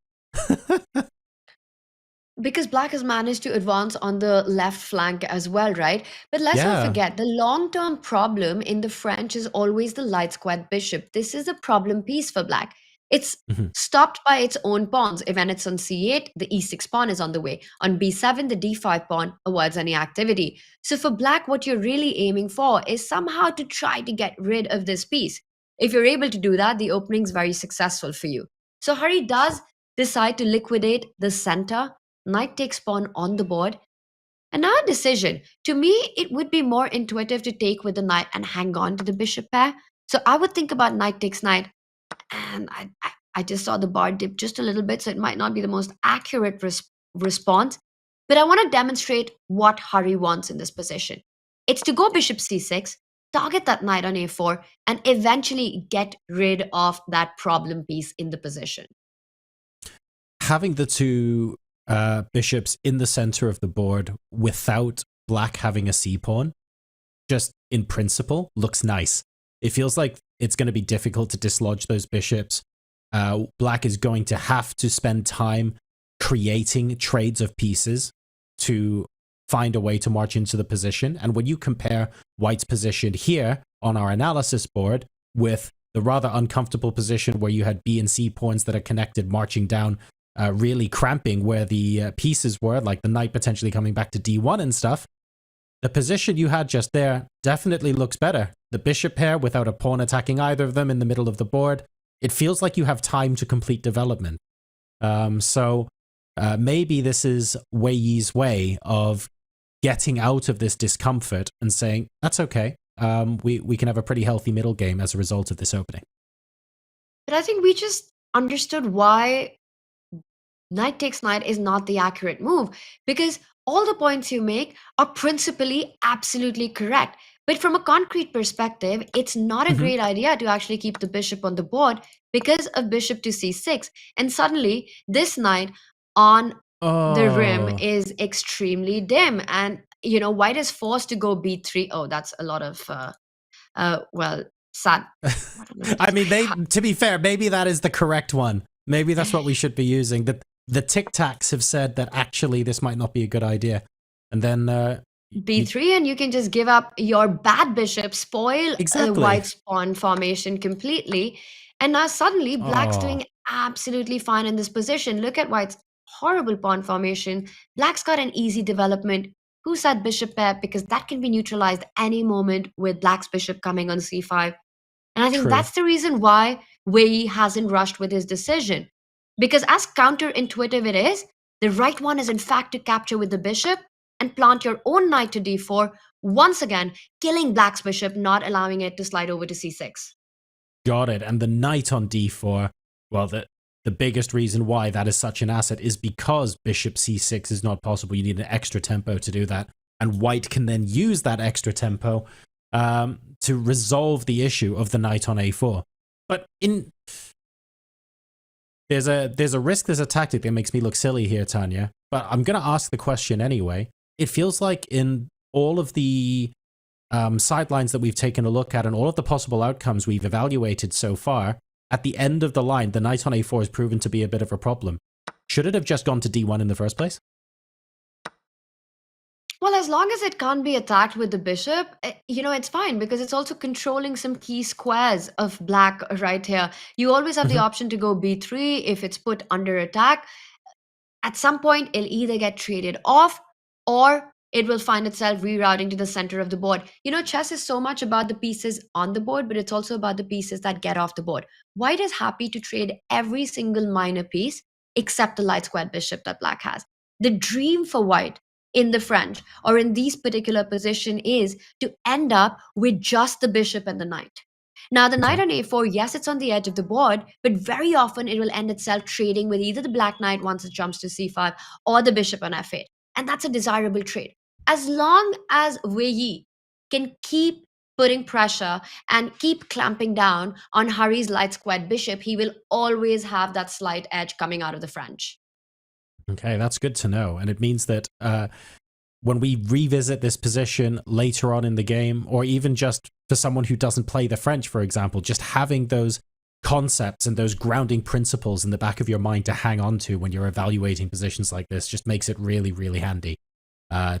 Because Black has managed to advance on the left flank as well, right? But let's not forget, the long-term problem in the French is always the light squared bishop. This is a problem piece for Black. It's stopped by its own pawns. When it's on c8, the e6 pawn is on the way. On b7, the d5 pawn avoids any activity. So for Black, what you're really aiming for is somehow to try to get rid of this piece. If you're able to do that, the opening is very successful for you. So Hari does decide to liquidate the center. Knight takes pawn on the board. And now a decision. To me, it would be more intuitive to take with the knight and hang on to the bishop pair. So I would think about knight takes knight. And I just saw the bar dip just a little bit, so it might not be the most accurate response. But I want to demonstrate what Hari wants in this position. It's to go bishop c6, target that knight on a4, and eventually get rid of that problem piece in the position. Having the two bishops in the center of the board without Black having a c-pawn, just in principle, looks nice. It feels like it's going to be difficult to dislodge those bishops. Black is going to have to spend time creating trades of pieces to find a way to march into the position. And when you compare White's position here on our analysis board with the rather uncomfortable position where you had B and C pawns that are connected marching down, really cramping where the pieces were, like the knight potentially coming back to D1 and stuff, the position you had just there definitely looks better. The bishop pair without a pawn attacking either of them in the middle of the board. It feels like you have time to complete development. So maybe this is Wei Yi's way of getting out of this discomfort and saying, that's okay. We can have a pretty healthy middle game as a result of this opening. But I think we just understood why knight takes knight is not the accurate move, because all the points you make are principally absolutely correct. But from a concrete perspective, it's not a great idea to actually keep the bishop on the board because of bishop to c6. And suddenly, this knight on the rim is extremely dim. And, you know, White is forced to go b3. Oh, that's a lot of, sad. I mean, to be fair, maybe that is the correct one. Maybe that's what we should be using. The Tic Tacs have said that actually this might not be a good idea. And then b3, and you can just give up your bad bishop, spoil White's pawn formation completely. And now suddenly Black's doing absolutely fine in this position. Look at White's horrible pawn formation. Black's got an easy development. Who said bishop pair? Because that can be neutralized any moment with Black's bishop coming on c5. And I think that's the reason why Wei hasn't rushed with his decision. Because as counterintuitive it is, the right one is in fact to capture with the bishop and plant your own knight to d4, once again killing Black's bishop, not allowing it to slide over to c6. Got it. And the knight on d4, well, the biggest reason why that is such an asset is because bishop c6 is not possible. You need an extra tempo to do that. And White can then use that extra tempo to resolve the issue of the knight on a4. But there's a risk, there's a tactic that makes me look silly here, Tanya. But I'm going to ask the question anyway. It feels like in all of the sidelines that we've taken a look at and all of the possible outcomes we've evaluated so far, at the end of the line, the knight on a4 has proven to be a bit of a problem. Should it have just gone to d1 in the first place? Well, as long as it can't be attacked with the bishop, it's fine, because it's also controlling some key squares of Black right here. You always have the option to go b3 if it's put under attack. At some point, it'll either get traded off or it will find itself rerouting to the center of the board. Chess is so much about the pieces on the board, but it's also about the pieces that get off the board. White is happy to trade every single minor piece except the light squared bishop that black has. The dream for white in the French or in these particular position is to end up with just the bishop and the knight. Now, the knight on a4, yes, it's on the edge of the board, but very often it will end itself trading with either the black knight once it jumps to c5 or the bishop on f8. And that's a desirable trade. As long as Wei Yi can keep putting pressure and keep clamping down on Hari's light squared bishop, he will always have that slight edge coming out of the French. Okay, that's good to know. And it means that when we revisit this position later on in the game, or even just for someone who doesn't play the French, for example, just having those concepts and those grounding principles in the back of your mind to hang on to when you're evaluating positions like this just makes it really, really handy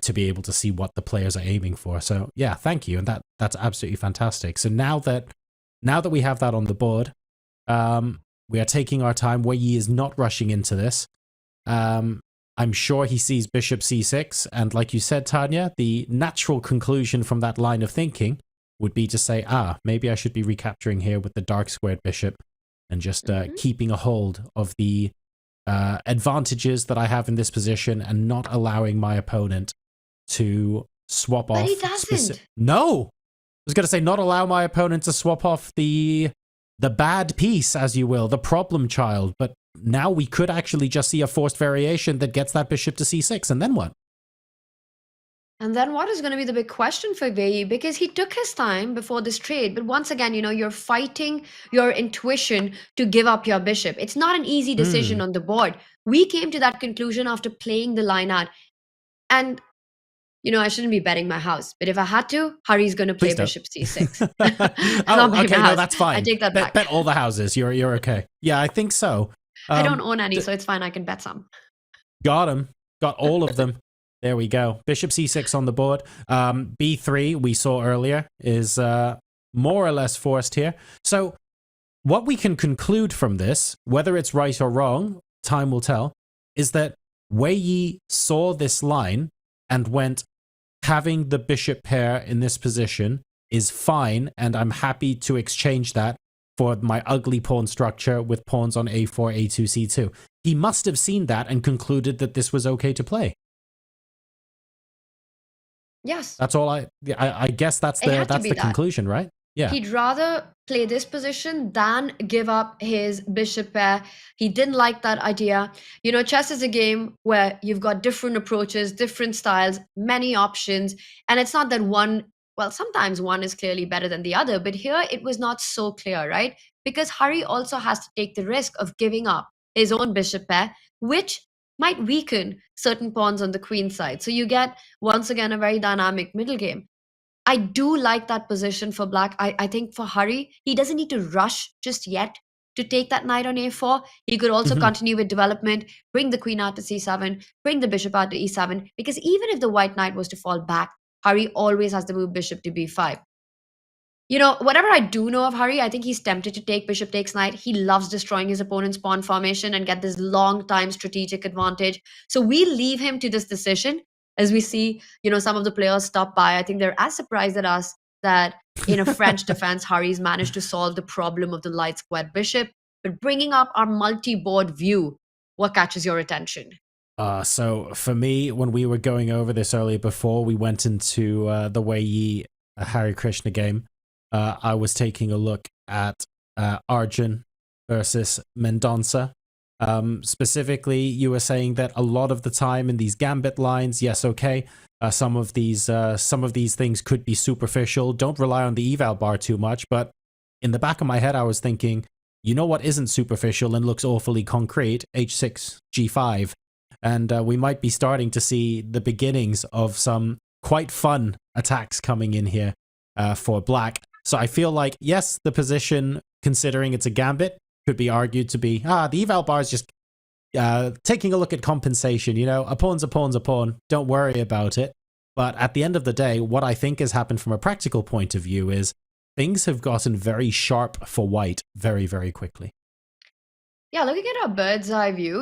to be able to see what the players are aiming for. So yeah, thank you. And that's absolutely fantastic. So now that we have that on the board, we are taking our time. Wei Yi is not rushing into this. I'm sure he sees bishop c6, and like you said, Tanya, the natural conclusion from that line of thinking would be to say, maybe I should be recapturing here with the dark squared bishop and just keeping a hold of the advantages that I have in this position and not allowing my opponent to swap off. But he doesn't. No! I was going to say not allow my opponent to swap off the bad piece, as you will, the problem child, but now we could actually just see a forced variation that gets that bishop to c6, and then what? And then what is going to be the big question for Wei Yi? Because he took his time before this trade, but once again, you're fighting your intuition to give up your bishop. It's not an easy decision on the board. We came to that conclusion after playing the line out. And, I shouldn't be betting my house, but if I had to, Hari's going to play bishop c6. Okay, no, that's fine. I take that back. Bet all the houses. You're okay. Yeah, I think so. I don't own any, so it's fine. I can bet some. Got him. Got all of them. There we go. Bishop c6 on the board. b3, we saw earlier, is more or less forced here. So what we can conclude from this, whether it's right or wrong, time will tell, is that Wei Yi saw this line and went, having the bishop pair in this position is fine, and I'm happy to exchange that for my ugly pawn structure with pawns on a4, a2, c2. He must have seen that and concluded that this was okay to play. Yes. That's all I guess that's the conclusion, right? Yeah. He'd rather play this position than give up his bishop pair. He didn't like that idea. Chess is a game where you've got different approaches, different styles, many options, and it's not that sometimes one is clearly better than the other, but here it was not so clear, right? Because Hari also has to take the risk of giving up his own bishop pair, which might weaken certain pawns on the queen side. So you get, once again, a very dynamic middle game. I do like that position for black. I think for Hari, he doesn't need to rush just yet to take that knight on a4. He could also continue with development, bring the queen out to c7, bring the bishop out to e7, because even if the white knight was to fall back, Hari always has to move bishop to b5. Whatever I do know of Hari, I think he's tempted to take bishop takes knight. He loves destroying his opponent's pawn formation and get this long time strategic advantage. So we leave him to this decision. As we see, some of the players stop by. I think they're as surprised at us that in a French defense, Hari's managed to solve the problem of the light squared bishop. But bringing up our multi-board view, what catches your attention? So for me, when we were going over this earlier before we went into the Wei Yi Hare Krishna game, I was taking a look at Arjun versus Mendonça. Specifically, you were saying that a lot of the time in these gambit lines, yes, okay, some of these things could be superficial. Don't rely on the eval bar too much. But in the back of my head, I was thinking, what isn't superficial and looks awfully concrete? H6, G5. And we might be starting to see the beginnings of some quite fun attacks coming in here for black. So I feel like, yes, the position, considering it's a gambit, could be argued to be, the eval bar is just taking a look at compensation. A pawn's a pawn's a pawn. Don't worry about it. But at the end of the day, what I think has happened from a practical point of view is things have gotten very sharp for white very, very quickly. Yeah, looking at our bird's eye view,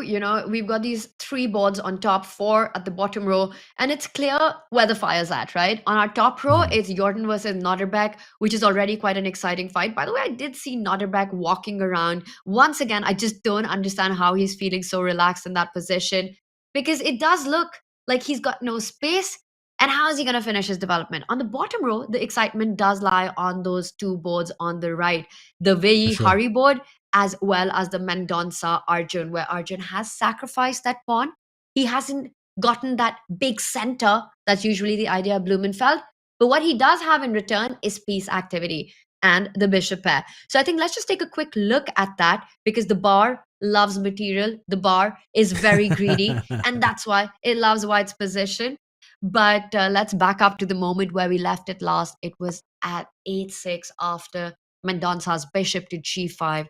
we've got these 3 boards on top, 4 at the bottom row, and it's clear where the fire's at, right? On our top row, it's Jordan versus Nodirbek, which is already quite an exciting fight. By the way, I did see Nodirbek walking around. Once again, I just don't understand how he's feeling so relaxed in that position, because it does look like he's got no space. And how is he going to finish his development? On the bottom row, the excitement does lie on those 2 boards on the right. The Wei sure. Hurry board, as well as the Mendonça Arjun, where Arjun has sacrificed that pawn. He hasn't gotten that big center. That's usually the idea of Blumenfeld. But what he does have in return is piece activity and the bishop pair. So I think let's just take a quick look at that, because the bar loves material. The bar is very greedy, and that's why it loves White's position. But let's back up to the moment where we left it last. It was at 8-6 after Mendonça's bishop to g5,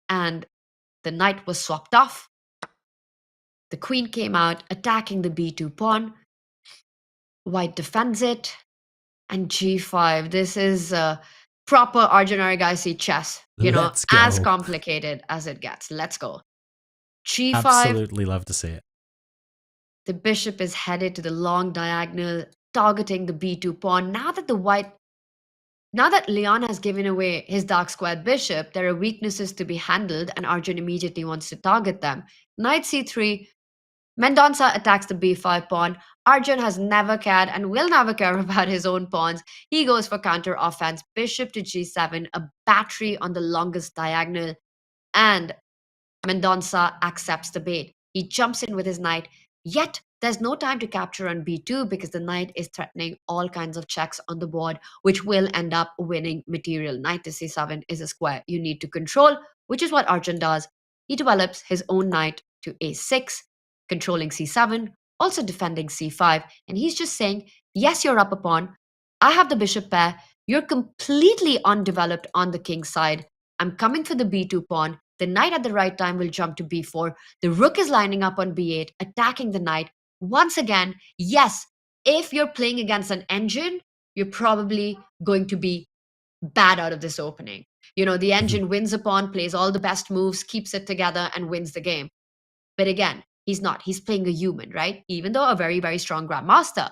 and the knight was swapped off. The queen came out, attacking the b2 pawn. White defends it, and g5. This is proper Arjun Erigaisi chess. Let's go. As complicated as it gets. Let's go. g5. Absolutely love to see it. The bishop is headed to the long diagonal, targeting the b2 pawn. Now that Leon has given away his dark squared bishop, there are weaknesses to be handled, and Arjun immediately wants to target them. Knight c3. Mendonça attacks the b5 pawn. Arjun has never cared and will never care about his own pawns. He goes for counter offense. Bishop to g7, a battery on the longest diagonal, and Mendonça accepts the bait. He jumps in with his knight, yet there's no time to capture on b2 because the knight is threatening all kinds of checks on the board, which will end up winning material. Knight to c7 is a square you need to control, which is what Arjun does. He develops his own knight to a6, controlling c7, also defending c5, and he's just saying, yes, you're up a pawn. I have the bishop pair. You're completely undeveloped on the king's side. I'm coming for the b2 pawn. The knight at the right time will jump to b4. The rook is lining up on b8, attacking the knight. Once again, yes, if you're playing against an engine, you're probably going to be bad out of this opening. The engine wins a pawn, plays all the best moves, keeps it together, and wins the game. But again, he's not. He's playing a human, right? Even though a very, very strong grandmaster.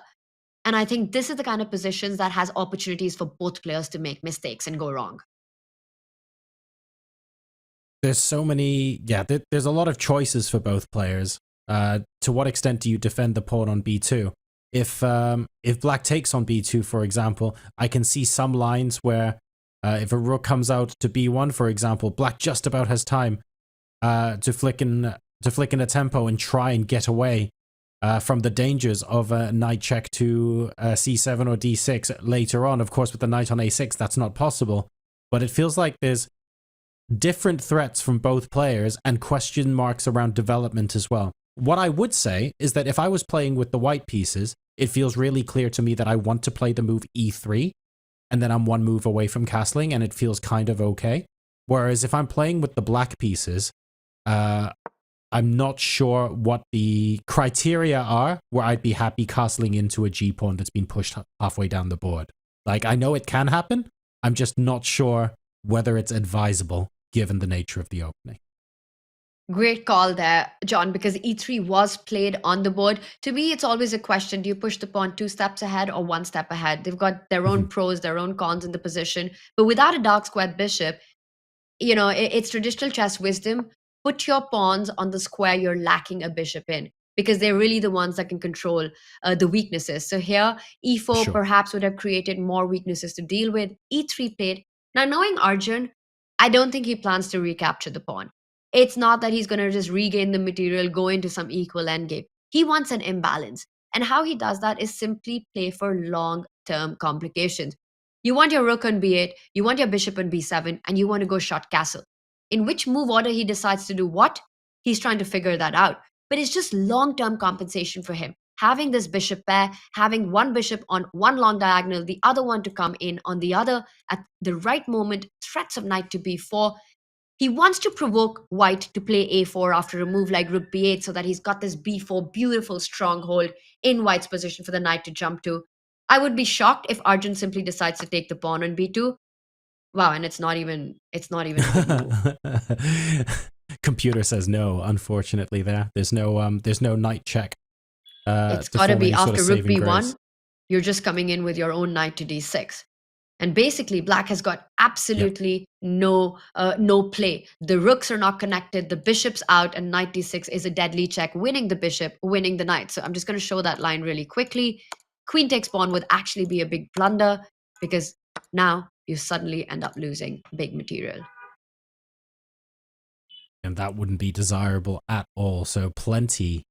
And I think this is the kind of positions that has opportunities for both players to make mistakes and go wrong. There's so many, there's a lot of choices for both players. To what extent do you defend the pawn on b2? If black takes on b2, for example, I can see some lines where if a rook comes out to b1, for example, black just about has time to flick in a tempo and try and get away from the dangers of a knight check to c7 or d6 later on. Of course, with the knight on a6, that's not possible. But it feels like there's different threats from both players and question marks around development as well. What I would say is that if I was playing with the white pieces, it feels really clear to me that I want to play the move e3, and then I'm one move away from castling, and it feels kind of okay. Whereas if I'm playing with the black pieces, I'm not sure what the criteria are where I'd be happy castling into a g-pawn that's been pushed halfway down the board. Like, I know it can happen, I'm just not sure whether it's advisable given the nature of the opening. Great call there, John, because e3 was played on the board. To me, it's always a question. Do you push the pawn 2 steps ahead or 1 step ahead? They've got their own pros, their own cons in the position. But without a dark squared bishop, it's traditional chess wisdom. Put your pawns on the square you're lacking a bishop in, because they're really the ones that can control the weaknesses. So here, e4 Sure. perhaps would have created more weaknesses to deal with. e3 played. Now, knowing Arjun, I don't think he plans to recapture the pawn. It's not that he's going to just regain the material, go into some equal endgame. He wants an imbalance. And how he does that is simply play for long-term complications. You want your rook on b8, you want your bishop on b7, and you want to go short castle. In which move order he decides to do what, he's trying to figure that out. But it's just long-term compensation for him. Having this bishop pair, having one bishop on one long diagonal, the other one to come in on the other at the right moment, threats of knight to b4. He wants to provoke white to play a4 after a move like rook b8 so that he's got this b4 beautiful stronghold in white's position for the knight to jump to. I would be shocked if Arjun simply decides to take the pawn on b2. Wow, and it's not even a good move. computer says no, unfortunately there's no knight check. It's to got to form be any sort of after rook saving b1. grace. You're just coming in with your own knight to d6. And basically, black has got absolutely no play. The rooks are not connected. The bishop's out, and knight d6 is a deadly check, winning the bishop, winning the knight. So I'm just going to show that line really quickly. Queen takes pawn would actually be a big blunder because now you suddenly end up losing big material. And that wouldn't be desirable at all. So plenty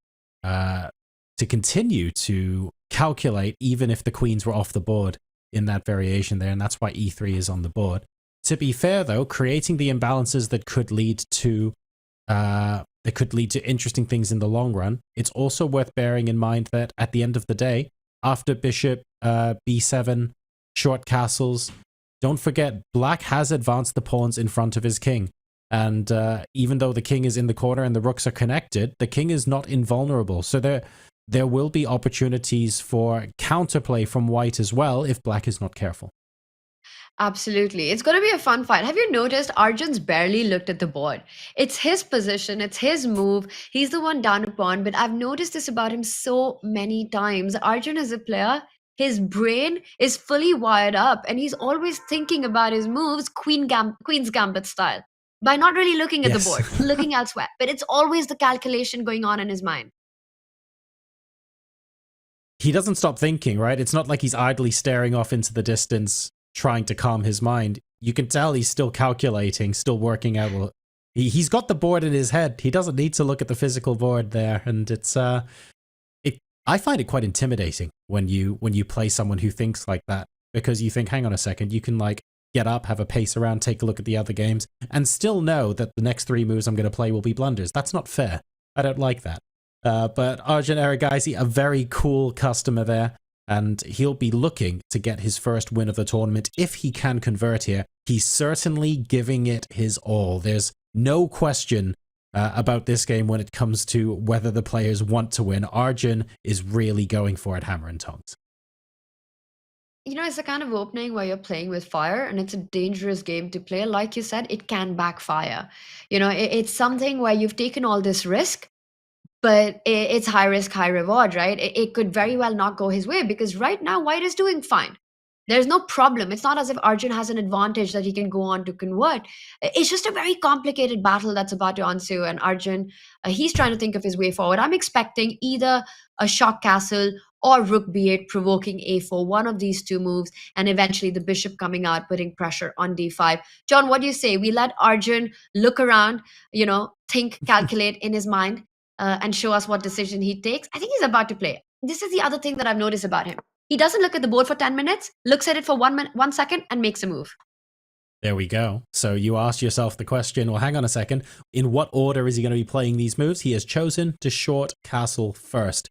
to continue to calculate, even if the queens were off the board in that variation there, and that's why e3 is on the board. To be fair, though, creating the imbalances that could lead to interesting things in the long run. It's also worth bearing in mind that at the end of the day, after bishop b7, short castles, don't forget black has advanced the pawns in front of his king. And even though the king is in the corner and the rooks are connected, the king is not invulnerable. So there will be opportunities for counterplay from white as well if black is not careful. Absolutely. It's going to be a fun fight. Have you noticed Arjun's barely looked at the board? It's his position. It's his move. He's the one down a pawn. But I've noticed this about him so many times. Arjun as a player, his brain is fully wired up and he's always thinking about his moves, Queen's Gambit style, by not really looking at the board, looking elsewhere. But it's always the calculation going on in his mind. He doesn't stop thinking, right? It's not like he's idly staring off into the distance, trying to calm his mind. You can tell he's still calculating, still working out. Well, he's got the board in his head. He doesn't need to look at the physical board there. And it's, I find it quite intimidating when you play someone who thinks like that, because you think, hang on a second, you can like get up, have a pace around, take a look at the other games, and still know that the next 3 moves I'm going to play will be blunders. That's not fair. I don't like that. But Arjun Erigaisi, a very cool customer there, and he'll be looking to get his first win of the tournament if he can convert here. He's certainly giving it his all. There's no question about this game when it comes to whether the players want to win. Arjun is really going for it hammer and tongs. You know, it's the kind of opening where you're playing with fire and it's a dangerous game to play. Like you said, it can backfire. You know, it's something where you've taken all this risk, but it's high risk, high reward, right? It could very well not go his way because right now white is doing fine. There's no problem. It's not as if Arjun has an advantage that he can go on to convert. It's just a very complicated battle that's about to ensue. And Arjun, he's trying to think of his way forward. I'm expecting either a shock castle or rook b8 provoking a4, one of these 2 moves, and eventually the bishop coming out, putting pressure on d5. John, what do you say? We let Arjun look around, you know, think, calculate in his mind, and show us what decision he takes. I think he's about to play. This is the other thing that I've noticed about him. He doesn't look at the board for 10 minutes, looks at it for 1 second, and makes a move. There we go. So you ask yourself the question, well, hang on a second. In what order is he going to be playing these moves? He has chosen to short castle first.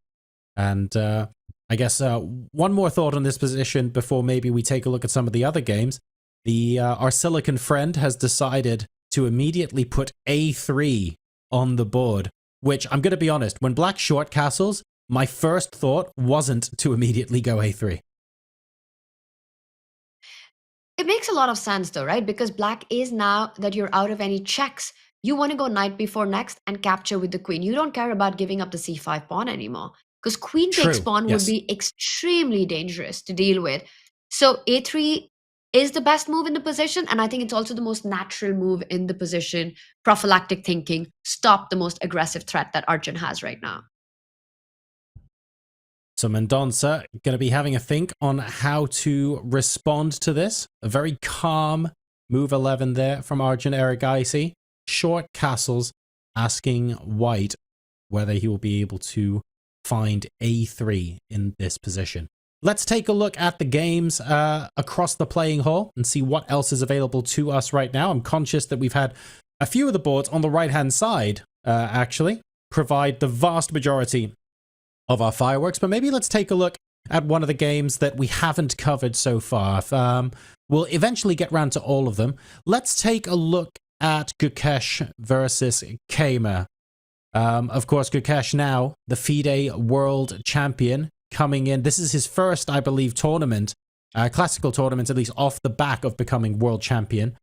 And I guess one more thought on this position before maybe we take a look at some of the other games. Our Silicon friend has decided to immediately put a3 on the board, which I'm going to be honest, when black short castles, my first thought wasn't to immediately go a3. It makes a lot of sense though, right? Because black is now that you're out of any checks. You want to go knight before next and capture with the queen. You don't care about giving up the c5 pawn anymore. Because queen takes pawn would be extremely dangerous to deal with. So a3 is the best move in the position, and I think it's also the most natural move in the position. Prophylactic thinking, stop the most aggressive threat that Arjun has right now. So Mendonça going to be having a think on how to respond to this. A very calm move 11 there from Arjun Erigaisi. Short castles, asking white whether he will be able to find a3 in this position. Let's take a look at the games across the playing hall and see what else is available to us right now. I'm conscious that we've had a few of the boards on the right-hand side actually provide the vast majority of our fireworks, but maybe let's take a look at one of the games that we haven't covered so far. We'll eventually get round to all of them. Let's take a look at Gukesh versus Kama. Of course, Gukesh now the FIDE World Champion coming in. This is his first, I believe, tournament, classical tournament, at least off the back of becoming World Champion.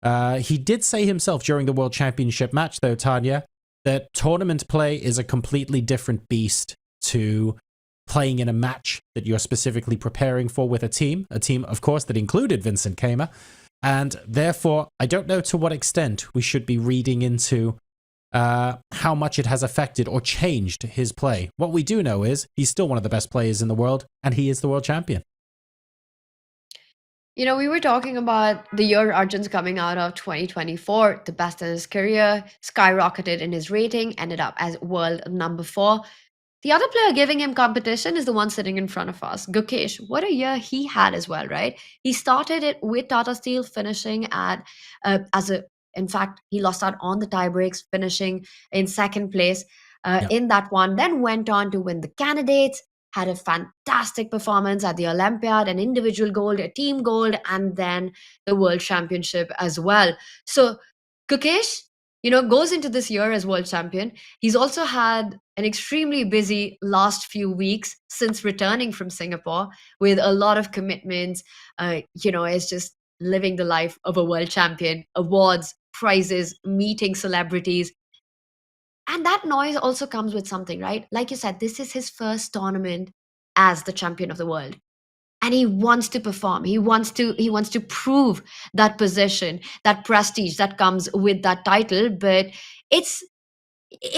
He did say himself during the World Championship match, though, Tanya, that tournament play is a completely different beast to playing in a match that you're specifically preparing for with a team, of course, that included Vincent Keymer. And therefore, I don't know to what extent we should be reading into how much it has affected or changed his play. What we do know is he's still one of the best players in the world, and he is the world champion. You know, we were talking about the year Arjun's coming out of 2024, the best in his career, skyrocketed in his rating, ended up as world number 4. The other player giving him competition is the one sitting in front of us, Gukesh. What a year he had as well, right? He started it with Tata Steel, finishing at in fact, he lost out on the tie breaks, finishing in second place in that one. Then went on to win the candidates, had a fantastic performance at the Olympiad, an individual gold, a team gold, and then the World Championship as well. So Gukesh, goes into this year as world champion. He's also had an extremely busy last few weeks since returning from Singapore with a lot of commitments. Is just living the life of a world champion, awards, prizes, meeting celebrities. And that noise also comes with something, right? Like you said, this is his first tournament as the champion of the world. And he wants to perform. He wants to prove that position, that prestige that comes with that title. But it's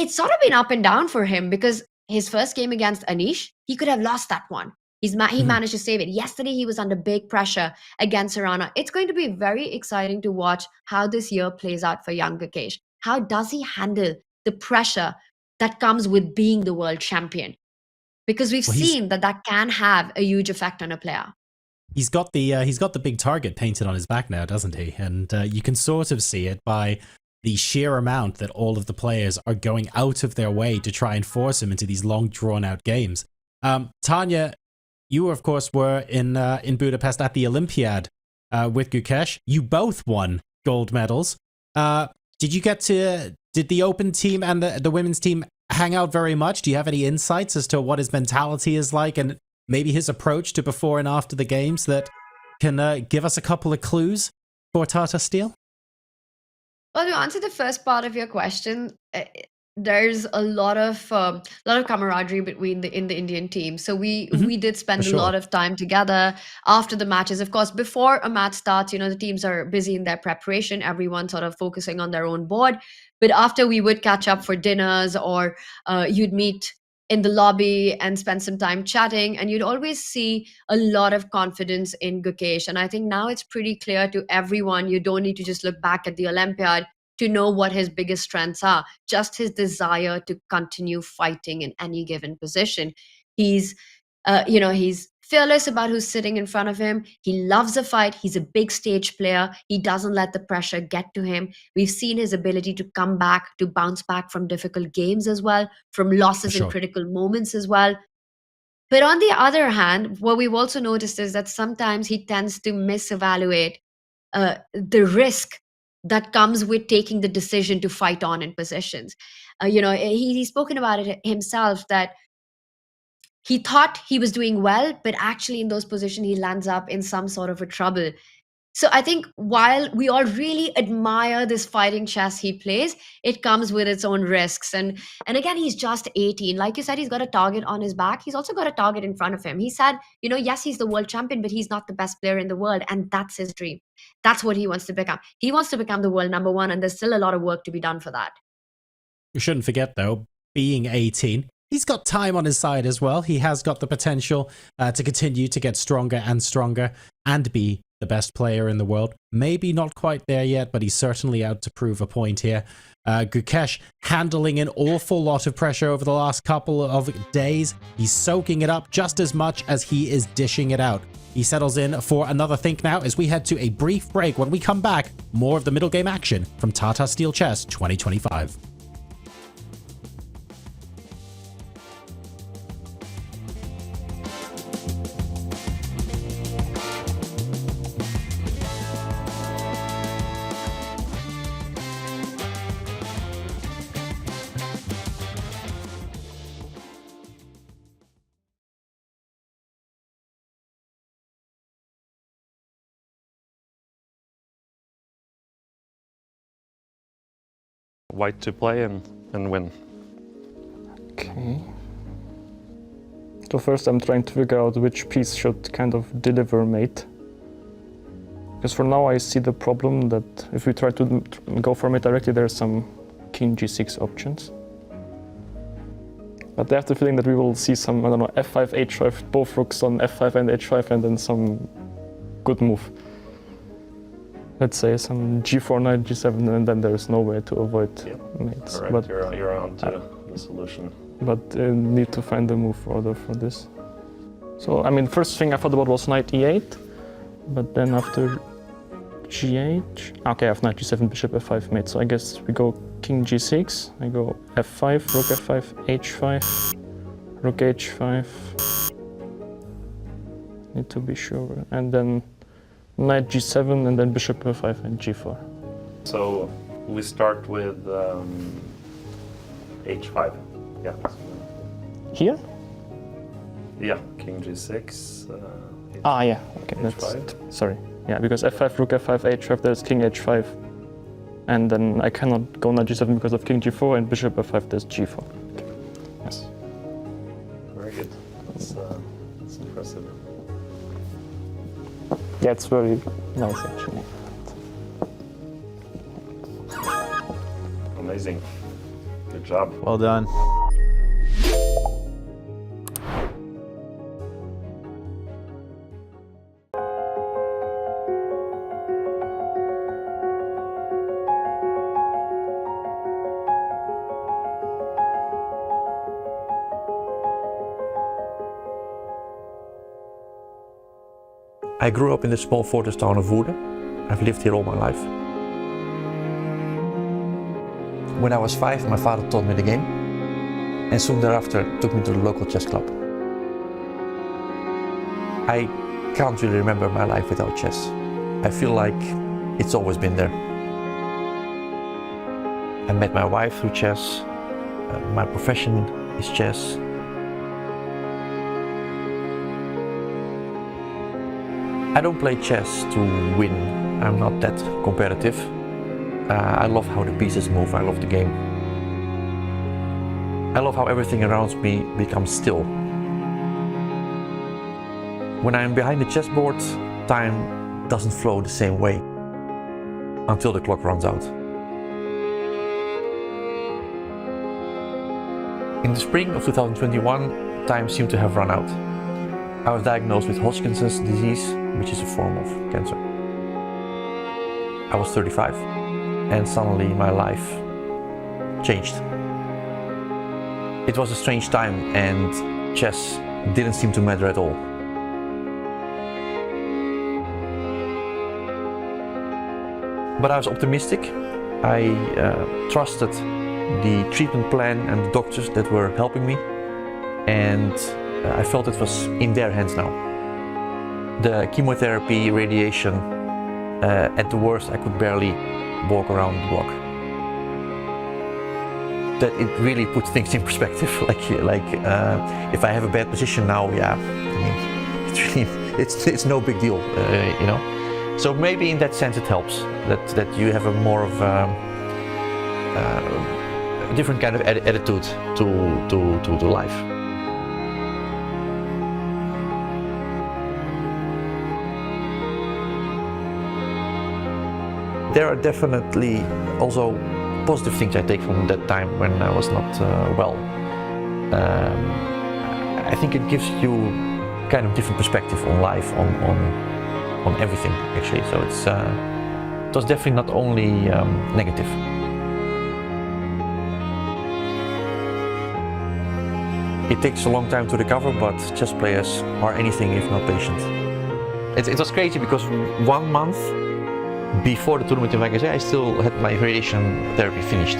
sort of been up and down for him, because his first game against Anish, he could have lost that one. He managed to save it. Yesterday, he was under big pressure against Caruana. It's going to be very exciting to watch how this year plays out for young Gukesh. How does he handle the pressure that comes with being the world champion? Because we've seen that can have a huge effect on a player. He's got the big target painted on his back now, doesn't he? And you can sort of see it by the sheer amount that all of the players are going out of their way to try and force him into these long, drawn-out games. Tanya, you, of course, were in Budapest at the Olympiad with Gukesh. You both won gold medals. Did the open team and the women's team hang out very much? Do you have any insights as to what his mentality is like, and maybe his approach to before and after the games that can give us a couple of clues for Tata Steel? Well, to answer the first part of your question, there's a lot of camaraderie in the Indian team. So we did spend a lot of time together after the matches. Of course, before a match starts, the teams are busy in their preparation. Everyone sort of focusing on their own board. But after, we would catch up for dinners, or you'd meet in the lobby and spend some time chatting, and you'd always see a lot of confidence in Gukesh. And I think now it's pretty clear to everyone, you don't need to just look back at the Olympiad to know what his biggest strengths are. Just his desire to continue fighting in any given position. He's fearless about who's sitting in front of him. He loves a fight. He's a big stage player. He doesn't let the pressure get to him. We've seen his ability to come back, to bounce back from difficult games as well, from losses in critical moments as well. But on the other hand, what we've also noticed is that sometimes he tends to misevaluate the risk that comes with taking the decision to fight on in positions. He's spoken about it himself, that he thought he was doing well, but actually in those positions, he lands up in some sort of a trouble. So I think while we all really admire this fighting chess he plays, it comes with its own risks. And again, he's just 18. Like you said, he's got a target on his back. He's also got a target in front of him. He said, yes, he's the world champion, but he's not the best player in the world. And that's his dream. That's what he wants to become. He wants to become the world number 1, and there's still a lot of work to be done for that. We shouldn't forget, though, being 18, he's got time on his side as well. He has got the potential to continue to get stronger and stronger and be the best player in the world. Maybe not quite there yet, but he's certainly out to prove a point here. Gukesh handling an awful lot of pressure over the last couple of days. He's soaking it up just as much as he is dishing it out. He settles in for another think now as we head to a brief break. When we come back, more of the middle game action from Tata Steel Chess 2025. white to play and win. Okay. So first I'm trying to figure out which piece should kind of deliver mate. Because for now I see the problem that if we try to go for mate directly, there's some king g6 options. But I have the feeling that we will see some, I don't know, f5, h5, both rooks on f5 and h5, and then some good move. Let's say some g4, knight, g7, and then there's no way to avoid mates. Correct. But you're on to the solution. But need to find the move order for this. So, I mean, first thing I thought about was knight e8, but then after g8, okay, I have knight g7, bishop f5 mate, so I guess we go king g6, I go f5, rook f5, h5, rook h5, need to be sure, and then knight g7, and then bishop f5 and g4. So we start with h5. Yeah. Here? Yeah, king g6. Yeah, okay, H5. that's, sorry. Yeah, because f5, rook f5, h5, there's king h5. And then I cannot go knight g7 because of king g4, and bishop f5, there's g4. Okay. Yes. Very good. That's impressive. Yeah, it's very nice actually. Amazing. Good job. Well done. I grew up in the small fortress town of Woerden. I've lived here all my life. When I was 5, my father taught me the game, and soon thereafter took me to the local chess club. I can't really remember my life without chess. I feel like it's always been there. I met my wife through chess. My profession is chess. I don't play chess to win. I'm not that competitive. I love how the pieces move. I love the game. I love how everything around me becomes still. When I'm behind the chessboard, time doesn't flow the same way until the clock runs out. In the spring of 2021, time seemed to have run out. I was diagnosed with Hodgkin's disease, which is a form of cancer. I was 35, and suddenly my life changed. It was a strange time, and chess didn't seem to matter at all. But I was optimistic. I trusted the treatment plan and the doctors that were helping me, and I felt it was in their hands now. The chemotherapy, radiation, at the worst I could barely walk around the block. That it really puts things in perspective. If I have a bad position now, yeah, I mean, it's no big deal, you know. So maybe in that sense it helps that you have a more of a different kind of attitude to life. There are definitely also positive things I take from that time when I was not well. I think it gives you kind of different perspective on life, on everything actually. So it was definitely not only negative. It takes a long time to recover, but chess players are anything if not patient. It was crazy because 1 month before the tournament in Wijk Aan Zee, I still had my radiation therapy finished.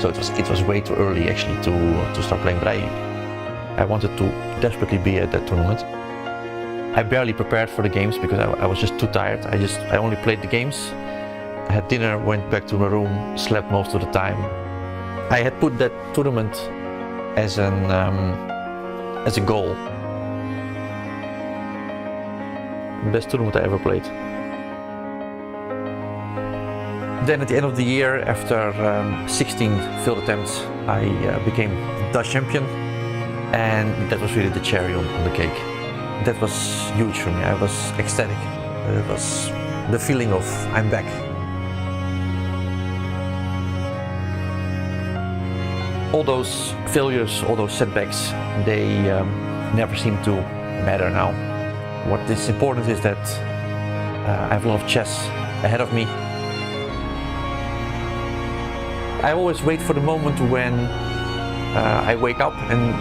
So it was way too early actually to start playing, but I wanted to desperately be at that tournament. I barely prepared for the games because I was just too tired. I only played the games. I had dinner, went back to my room, slept most of the time. I had put that tournament as a goal. Best tournament I ever played. Then at the end of the year, after 16 failed attempts, I became Dutch champion, and that was really the cherry on the cake. That was huge for me. I was ecstatic. It was the feeling of I'm back. All those failures, all those setbacks, they never seem to matter now. What is important is that I have a lot of chess ahead of me. I always wait for the moment when I wake up and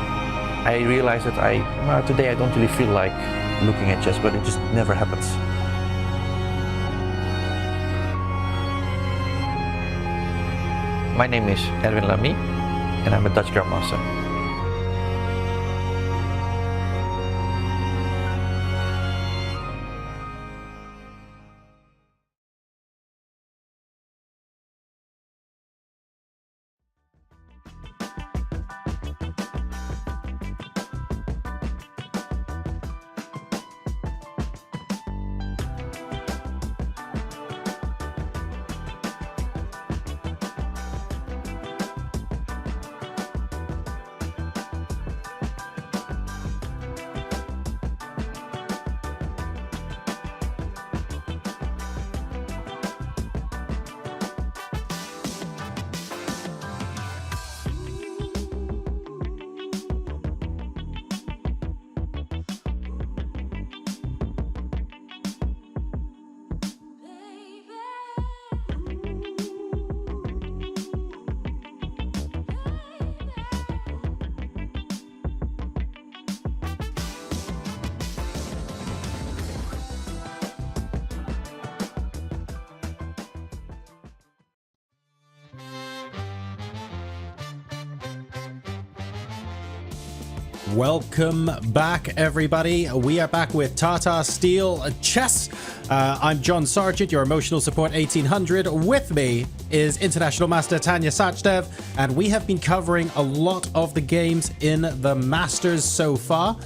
I realize that today I don't really feel like looking at chess, but it just never happens. My name is Erwin Lamy, and I'm a Dutch Grandmaster. Welcome back, everybody. We are back with Tata Steel Chess. I'm John Sargent, your emotional support 1800. With me is International Master Tanya Sachdev, and we have been covering a lot of the games in the Masters so far.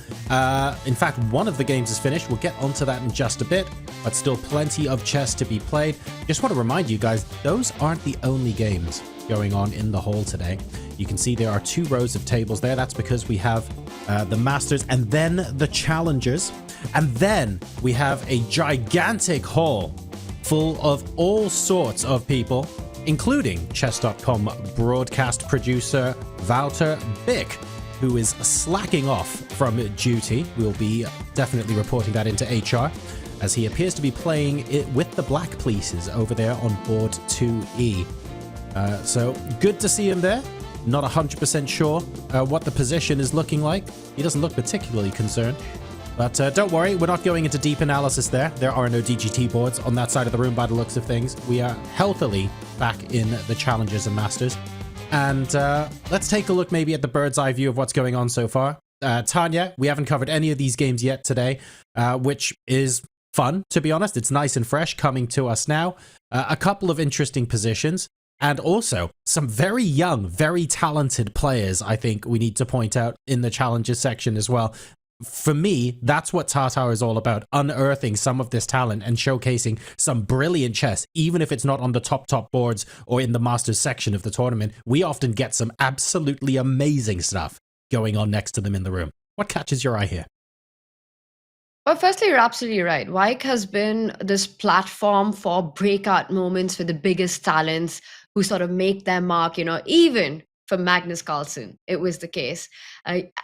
In fact, one of the games is finished. We'll get onto that in just a bit, but still plenty of chess to be played. Just want to remind you guys, those aren't the only games going on in the hall today. You can see there are 2 rows of tables there. That's because we have the Masters and then the Challengers. And then we have a gigantic hall full of all sorts of people, including Chess.com broadcast producer Wouter Bick, who is slacking off from duty. We'll be definitely reporting that into HR, as he appears to be playing it with the black pieces over there on board 2E. So good to see him there. Not 100% sure what the position is looking like. He doesn't look particularly concerned. But don't worry, we're not going into deep analysis there. There are no DGT boards on that side of the room by the looks of things. We are healthily back in the Challengers and Masters. And let's take a look maybe at the bird's eye view of what's going on so far. Tanya, we haven't covered any of these games yet today, which is fun, to be honest. It's nice and fresh coming to us now. A couple of interesting positions. And also some very young, very talented players, I think we need to point out in the challenges section as well. For me, that's what Tata is all about, unearthing some of this talent and showcasing some brilliant chess, even if it's not on the top boards or in the Masters section of the tournament. We often get some absolutely amazing stuff going on next to them in the room. What catches your eye here? Well, firstly, you're absolutely right. Wijk has been this platform for breakout moments for the biggest talents who sort of make their mark, even for Magnus Carlsen, it was the case.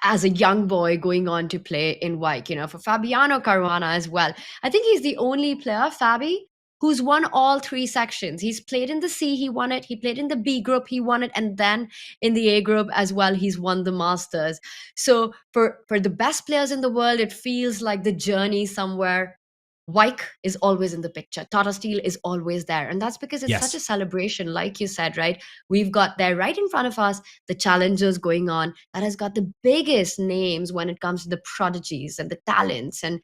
As a young boy going on to play in Wijk, for Fabiano Caruana as well. I think he's the only player, Fabi, who's won all 3 sections. He's played in the C, he won it. He played in the B group, he won it. And then in the A group as well, he's won the Masters. So for the best players in the world, it feels like the journey somewhere. Wijk is always in the picture. Tata Steel is always there. And that's because it's such a celebration, like you said, right? We've got there right in front of us, the challengers going on that has got the biggest names when it comes to the prodigies and the talents and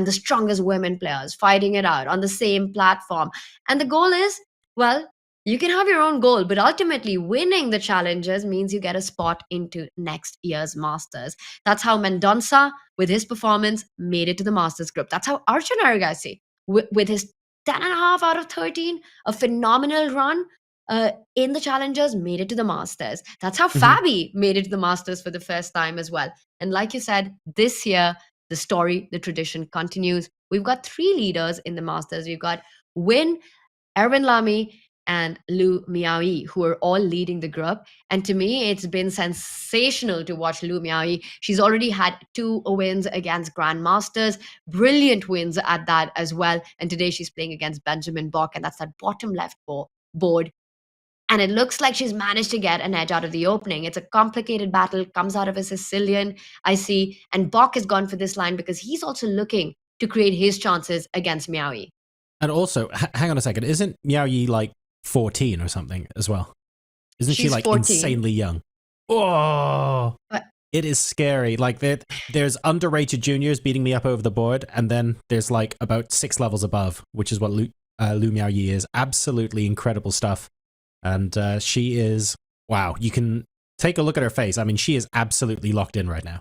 the strongest women players fighting it out on the same platform. And the goal is, well, you can have your own goal, but ultimately winning the challenges means you get a spot into next year's Masters. That's how Mendonça, with his performance, made it to the Masters group. That's how Arjun Erigaisi, with his 10.5 out of 13, a phenomenal run in the challengers, made it to the Masters. That's how Fabi made it to the Masters for the first time as well. And like you said, this year, the story, the tradition continues. We've got 3 leaders in the Masters. We've got Win, Erwin Lamy, and Lu Miaoyi, who are all leading the group. And to me, it's been sensational to watch Lu Miaoyi. She's already had 2 wins against Grandmasters, brilliant wins at that as well. And today she's playing against Benjamin Bock, and that's that bottom left board. And it looks like she's managed to get an edge out of the opening. It's a complicated battle, comes out of a Sicilian, I see. And Bock has gone for this line because he's also looking to create his chances against Miaoyi. And also, hang on a second, isn't Miaoyi like 14 or something as well? Isn't she She's like 14. insanely young? Oh, But it is scary. Like there's underrated juniors beating me up over the board, and then there's like about 6 levels above, which is what Lu Miaoyi is. Absolutely incredible stuff. And she is, wow, you can take a look at her face. I mean, she is absolutely locked in right now.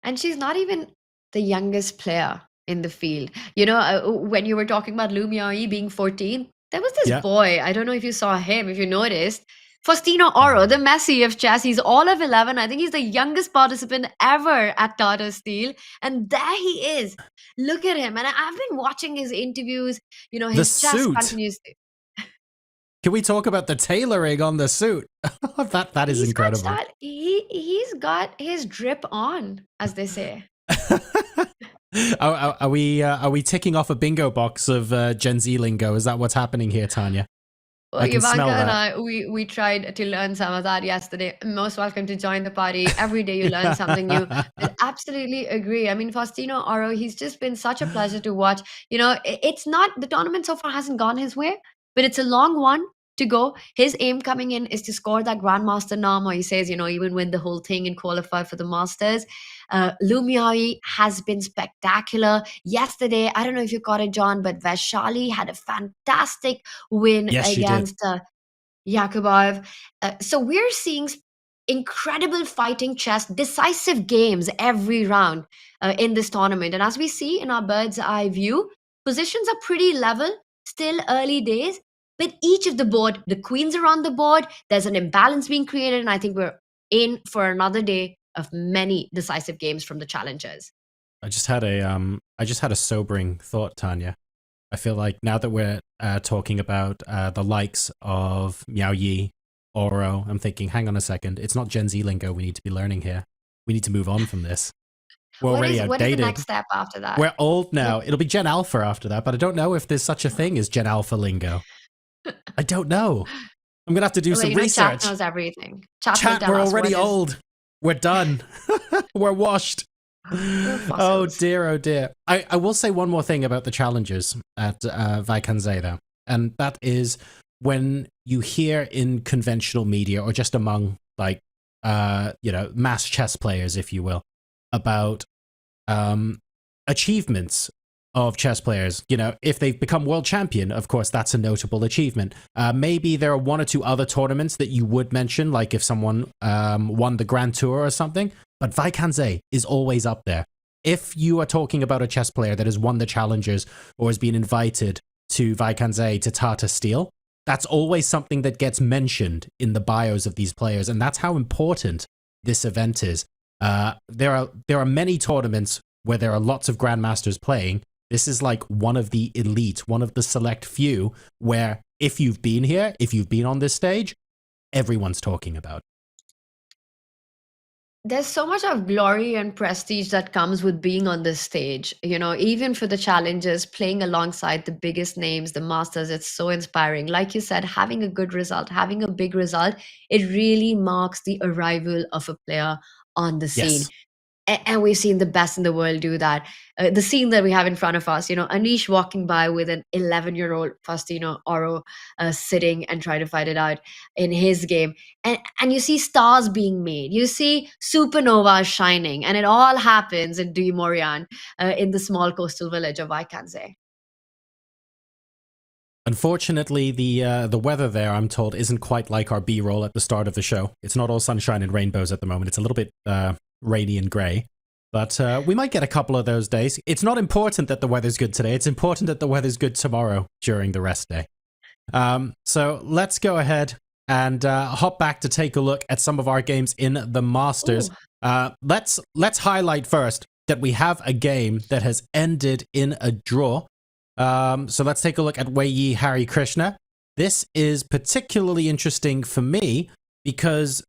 And she's not even the youngest player in the field. You know, when you were talking about Lu Miaoyi being 14, there was this boy, I don't know if you saw him, if you noticed, Faustino Oro, the Messi of chess. He's all of 11. I think he's the youngest participant ever at Tata Steel. And there he is. Look at him. And I've been watching his interviews. You know, his chess suit. continues to... Can we talk about the tailoring on the suit? that is incredible. He's got his drip on, as they say. Are we ticking off a bingo box of Gen Z lingo? Is that what's happening here, Tanya? Well, I can Ivanka smell and that. we tried to learn some of that yesterday. Most welcome to join the party. Every day you learn something new. But absolutely agree. I mean, Faustino Oro, he's just been such a pleasure to watch. You know, it's not, the tournament so far hasn't gone his way, but it's a long one to go. His aim coming in is to score that Grandmaster norm, or he says, you know, even win the whole thing and qualify for the Masters. Lu Miaoyi has been spectacular. Yesterday, I don't know if you caught it, John, but Vaishali had a fantastic win against Yakubov. So we're seeing incredible fighting chess, decisive games every round in this tournament. And as we see in our bird's eye view, positions are pretty level, still early days. But each of the board, the queens are on the board, there's an imbalance being created, and I think we're in for another day of many decisive games from the challengers. I just had a sobering thought, Tanya. I feel like now that we're talking about the likes of Miaoyi, Oro, I'm thinking, hang on a second, it's not Gen Z lingo we need to be learning here. We need to move on from this. We're already outdated. What is the next step after that? We're old now. It'll be Gen Alpha after that, but I don't know if there's such a thing as Gen Alpha lingo. I don't know. I'm going to have to do some research. Chat knows everything. Chat, we're already old. We're done. We're washed. Oh dear, oh dear. I will say one more thing about the challengers at Wijk Aan Zee, though. And that is when you hear in conventional media, or just among, like, mass chess players, if you will, about achievements of chess players. You know, if they've become world champion, of course, that's a notable achievement. Maybe there are 1 or 2 other tournaments that you would mention, like if someone won the Grand Tour or something. But Wijk Aan Zee is always up there. If you are talking about a chess player that has won the challengers or has been invited to Wijk Aan Zee, to Tata Steel, that's always something that gets mentioned in the bios of these players. And that's how important this event is. There are many tournaments where there are lots of grandmasters playing. This is like one of the elite, one of the select few where if you've been here, if you've been on this stage, everyone's talking about it. There's so much of glory and prestige that comes with being on this stage. You know, even for the challengers, playing alongside the biggest names, the masters, it's so inspiring. Like you said, having a good result, having a big result, it really marks the arrival of a player on the scene. Yes. And we've seen the best in the world do that. The scene that we have in front of us, you know, Anish walking by with an 11-year-old Faustino Oro sitting and trying to fight it out in his game. And you see stars being made. You see supernovas shining. And it all happens in Duimorian, in the small coastal village of Wijk Aan Zee. Unfortunately, the weather there, I'm told, isn't quite like our B-roll at the start of the show. It's not all sunshine and rainbows at the moment. It's a little bit rainy and grey. But we might get a couple of those days. It's not important that the weather's good today. It's important that the weather's good tomorrow during the rest day. So let's go ahead and hop back to take a look at some of our games in the Masters. Let's highlight first that we have a game that has ended in a draw. So let's take a look at Wei Yi Hare Krishna. This is particularly interesting for me because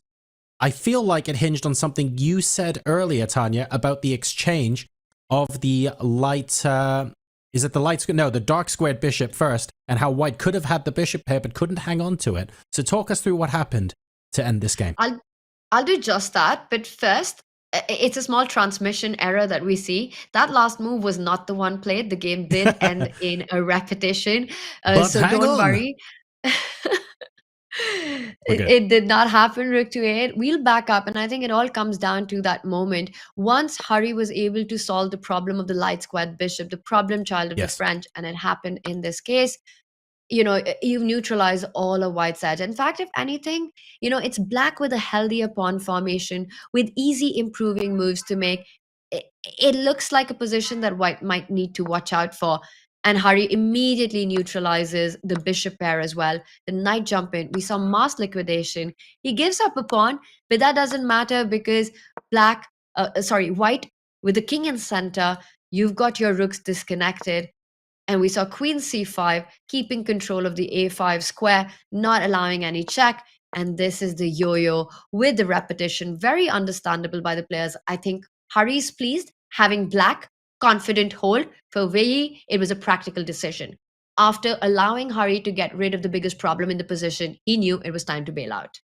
I feel like it hinged on something you said earlier, Tanya, about the exchange of the light... is it the light... No, the dark squared bishop first, and how white could have had the bishop pair but couldn't hang on to it. So talk us through what happened to end this game. I'll do just that, but first, it's a small transmission error that we see. That last move was not the one played. The game did end in a repetition, so don't worry. It did not happen. Rook to 8. We'll back up, and I think it all comes down to that moment. Once Hare was able to solve the problem of the light squared bishop, the problem child of the French, and it happened in this case, you've neutralized all of white's edge. In fact, if anything, it's black with a healthier pawn formation, with easy improving moves to make. It looks like a position that white might need to watch out for. And Hare immediately neutralizes the bishop pair as well. The knight jump in. We saw mass liquidation. He gives up a pawn, but that doesn't matter because white with the king in center, you've got your rooks disconnected. And we saw queen c5, keeping control of the a5 square, not allowing any check. And this is the yo-yo with the repetition. Very understandable by the players. I think Hare is pleased having black confident hold. For Wei Yi, it was a practical decision. After allowing Hare to get rid of the biggest problem in the position, he knew it was time to bail out.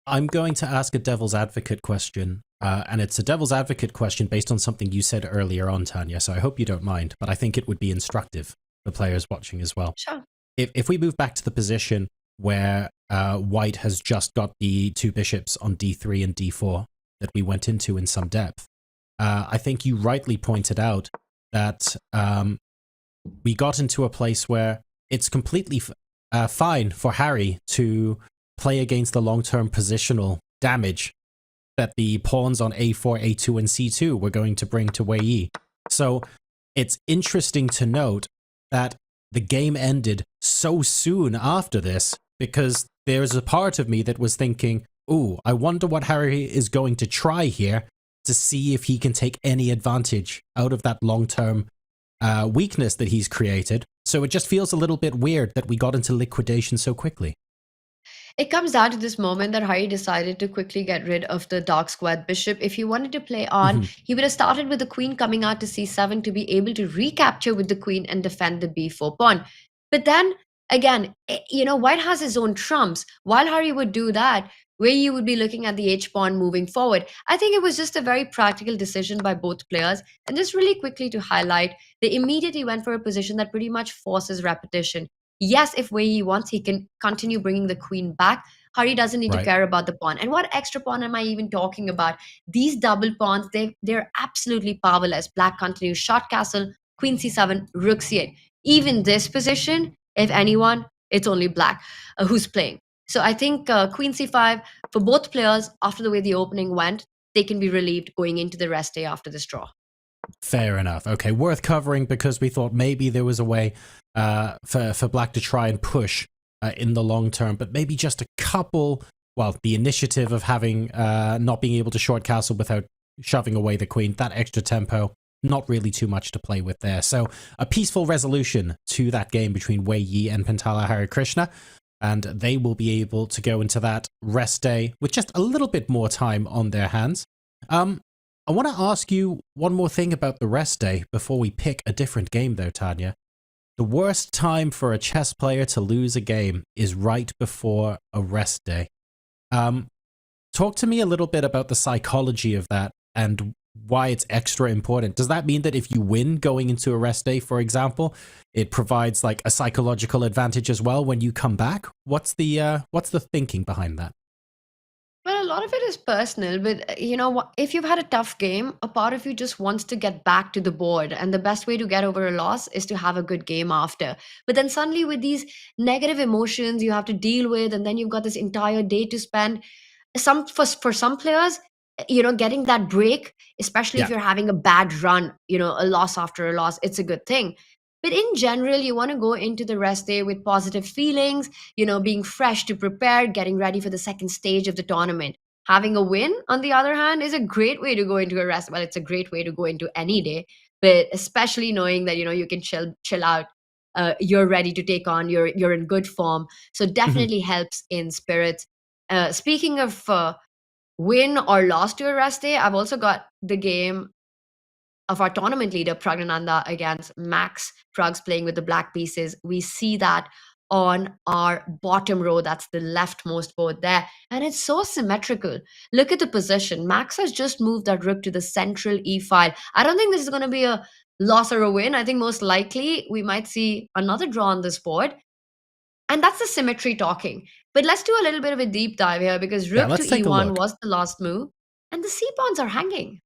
I'm going to ask a devil's advocate question, and it's a devil's advocate question based on something you said earlier on, Tanya, so I hope you don't mind, but I think it would be instructive for players watching as well. Sure. If we move back to the position where white has just got the two bishops on d3 and d4 that we went into in some depth, I think you rightly pointed out that we got into a place where it's completely fine for Hare to play against the long-term positional damage that the pawns on a4, a2, and c2 were going to bring to Wei Yi. So it's interesting to note that the game ended so soon after this because there's a part of me that was thinking, ooh, I wonder what Hare is going to try here to see if he can take any advantage out of that long-term weakness that he's created. So it just feels a little bit weird that we got into liquidation so quickly. It comes down to this moment that Hare decided to quickly get rid of the dark squared bishop. If he wanted to play on, he would have started with the queen coming out to c7 to be able to recapture with the queen and defend the b4 pawn. But then, again, white has his own trumps. While Hare would do that, where you would be looking at the h-pawn moving forward. I think it was just a very practical decision by both players. And just really quickly to highlight, they immediately went for a position that pretty much forces repetition. Yes, if Wei Yi wants, he can continue bringing the queen back. Hare doesn't need to care about the pawn. And what extra pawn am I even talking about? These double pawns, they're absolutely powerless. Black continues short castle, queen c7, rook c8. Even this position, if anyone, it's only black who's playing. So I think queen c5, for both players, after the way the opening went, they can be relieved going into the rest day after this draw. Fair enough. Okay, worth covering because we thought maybe there was a way for black to try and push in the long term, but maybe just a couple, well, the initiative of having not being able to short castle without shoving away the queen, that extra tempo, not really too much to play with there. So a peaceful resolution to that game between Wei Yi and Pantala Hare Krishna, and they will be able to go into that rest day with just a little bit more time on their hands. I want to ask you one more thing about the rest day before we pick a different game though, Tanya. The worst time for a chess player to lose a game is right before a rest day. Talk to me a little bit about the psychology of that and why it's extra important. Does that mean that if you win going into a rest day, for example, it provides like a psychological advantage as well when you come back? What's the thinking behind that? Well, a lot of it is personal, but if you've had a tough game, a part of you just wants to get back to the board. And the best way to get over a loss is to have a good game after. But then suddenly with these negative emotions you have to deal with, and then you've got this entire day to spend. For some players, getting that break, especially if Yeah. you're having a bad run, a loss after a loss, it's a good thing. But in general, you want to go into the rest day with positive feelings, being fresh to prepare, getting ready for the second stage of the tournament. Having a win, on the other hand, is a great way to go into a rest. Well, it's a great way to go into any day, but especially knowing that you can chill out. You're ready to take on. You're in good form, so Mhm. definitely helps in spirits. Speaking of win or loss to a rest day, I've also got the game of our tournament leader, Praggnanandhaa, against Max. Pragg's playing with the black pieces. We see that on our bottom row. That's the leftmost board there. And it's so symmetrical. Look at the position. Max has just moved that rook to the central e file. I don't think this is going to be a loss or a win. I think most likely we might see another draw on this board. And that's the symmetry talking. But let's do a little bit of a deep dive here, because Yeah, rook to let's take a e1 look. was the last move. And the c-pawns are hanging.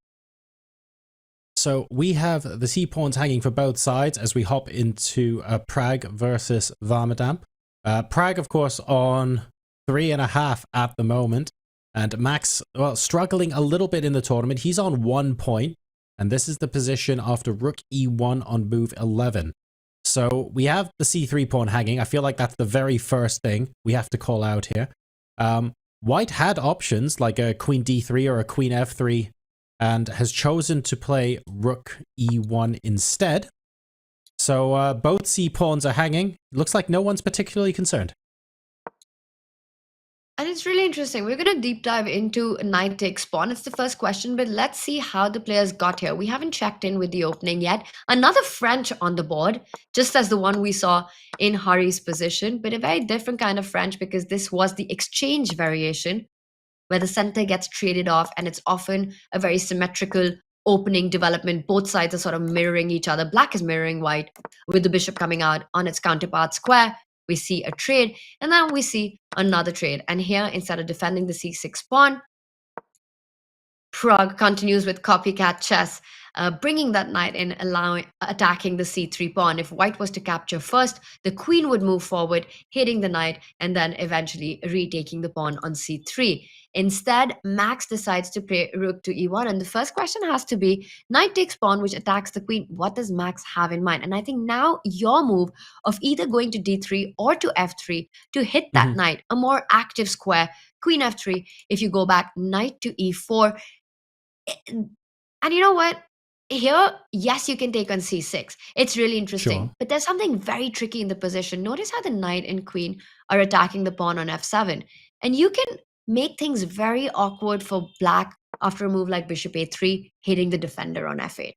So we have the c-pawns hanging for both sides as we hop into Pragg versus Varmadamp. Pragg, of course, on 3.5 at the moment. And Max, well, struggling a little bit in the tournament. He's on 1 point. And this is the position after rook e1 on move 11. So we have the c3 pawn hanging. I feel like that's the very first thing we have to call out here. White had options like a queen d3 or a queen f3 and has chosen to play rook e1 instead. So both c-pawns are hanging. Looks like no one's particularly concerned. And it's really interesting. We're going to deep dive into knight takes pawn. It's the first question, but let's see how the players got here. We haven't checked in with the opening yet. Another French on the board, just as the one we saw in Hari's position, but a very different kind of French, because this was the exchange variation where the center gets traded off, and it's often a very symmetrical opening development. Both sides are sort of mirroring each other. Black is mirroring white with the bishop coming out on its counterpart square. We see a trade, and then we see another trade. And here, instead of defending the c6 pawn, Pragg continues with copycat chess, bringing that knight in, attacking the c3 pawn. If white was to capture first, the queen would move forward, hitting the knight, and then eventually retaking the pawn on c3. Instead, Max decides to play rook to e1, and the first question has to be knight takes pawn, which attacks the queen. What does Max have in mind? And I think now your move of either going to d3 or to f3 to hit that knight, a more active square, queen f3. If you go back, knight to e4. And you know what? Here, yes, you can take on c6. It's really interesting. Sure. But there's something very tricky in the position. Notice how the knight and queen are attacking the pawn on f7. And you can make things very awkward for black after a move like bishop a3, hitting the defender on f8.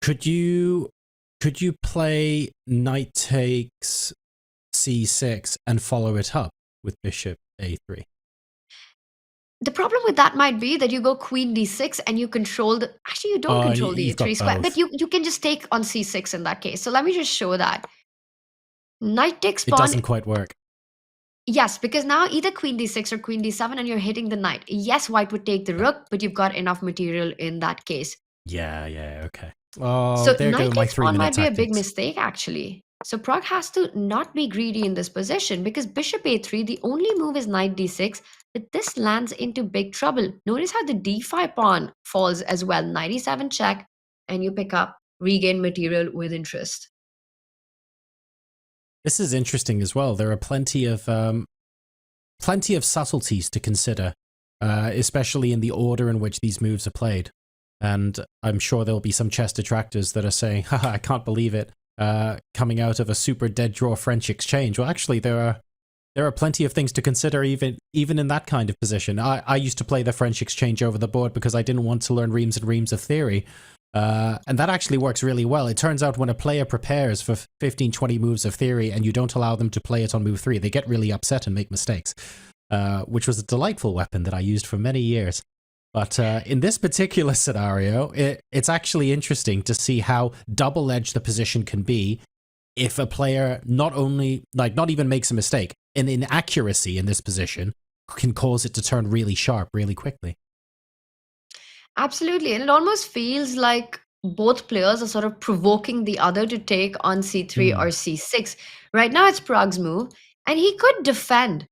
Could you play knight takes c6 and follow it up with bishop a3? The problem with that might be that you go queen d6 and you control the... Actually, you don't control the you've got a3 square, both. but you can just take on c6 in that case. So let me just show that. Knight takes pawn... It doesn't quite work. Yes, because now either queen d6 or queen d7 and you're hitting the knight. Yes, white would take the rook, but you've got enough material in that case. Yeah, okay. Oh, So there go knight my takes pawn 3-minute might be a big tactics. mistake, actually. So Pragg has to not be greedy in this position, because bishop a3, the only move is knight d6, but this lands into big trouble. Notice how the d5 pawn falls as well. Knight e7 check, and you pick up, regain material with interest. This is interesting as well. There are plenty of subtleties to consider, especially in the order in which these moves are played. And I'm sure there'll be some chess detractors that are saying, haha, I can't believe it, coming out of a super dead draw French exchange. Well, actually, there are plenty of things to consider even in that kind of position. I used to play the French exchange over the board because I didn't want to learn reams and reams of theory. And that actually works really well. It turns out when a player prepares for 15, 20 moves of theory and you don't allow them to play it on move 3, they get really upset and make mistakes, which was a delightful weapon that I used for many years. But in this particular scenario, it's actually interesting to see how double-edged the position can be if a player not even makes a mistake. An inaccuracy in this position can cause it to turn really sharp really quickly. Absolutely. And it almost feels like both players are sort of provoking the other to take on c3 or c6. Right now, it's Pragg's move, and he could defend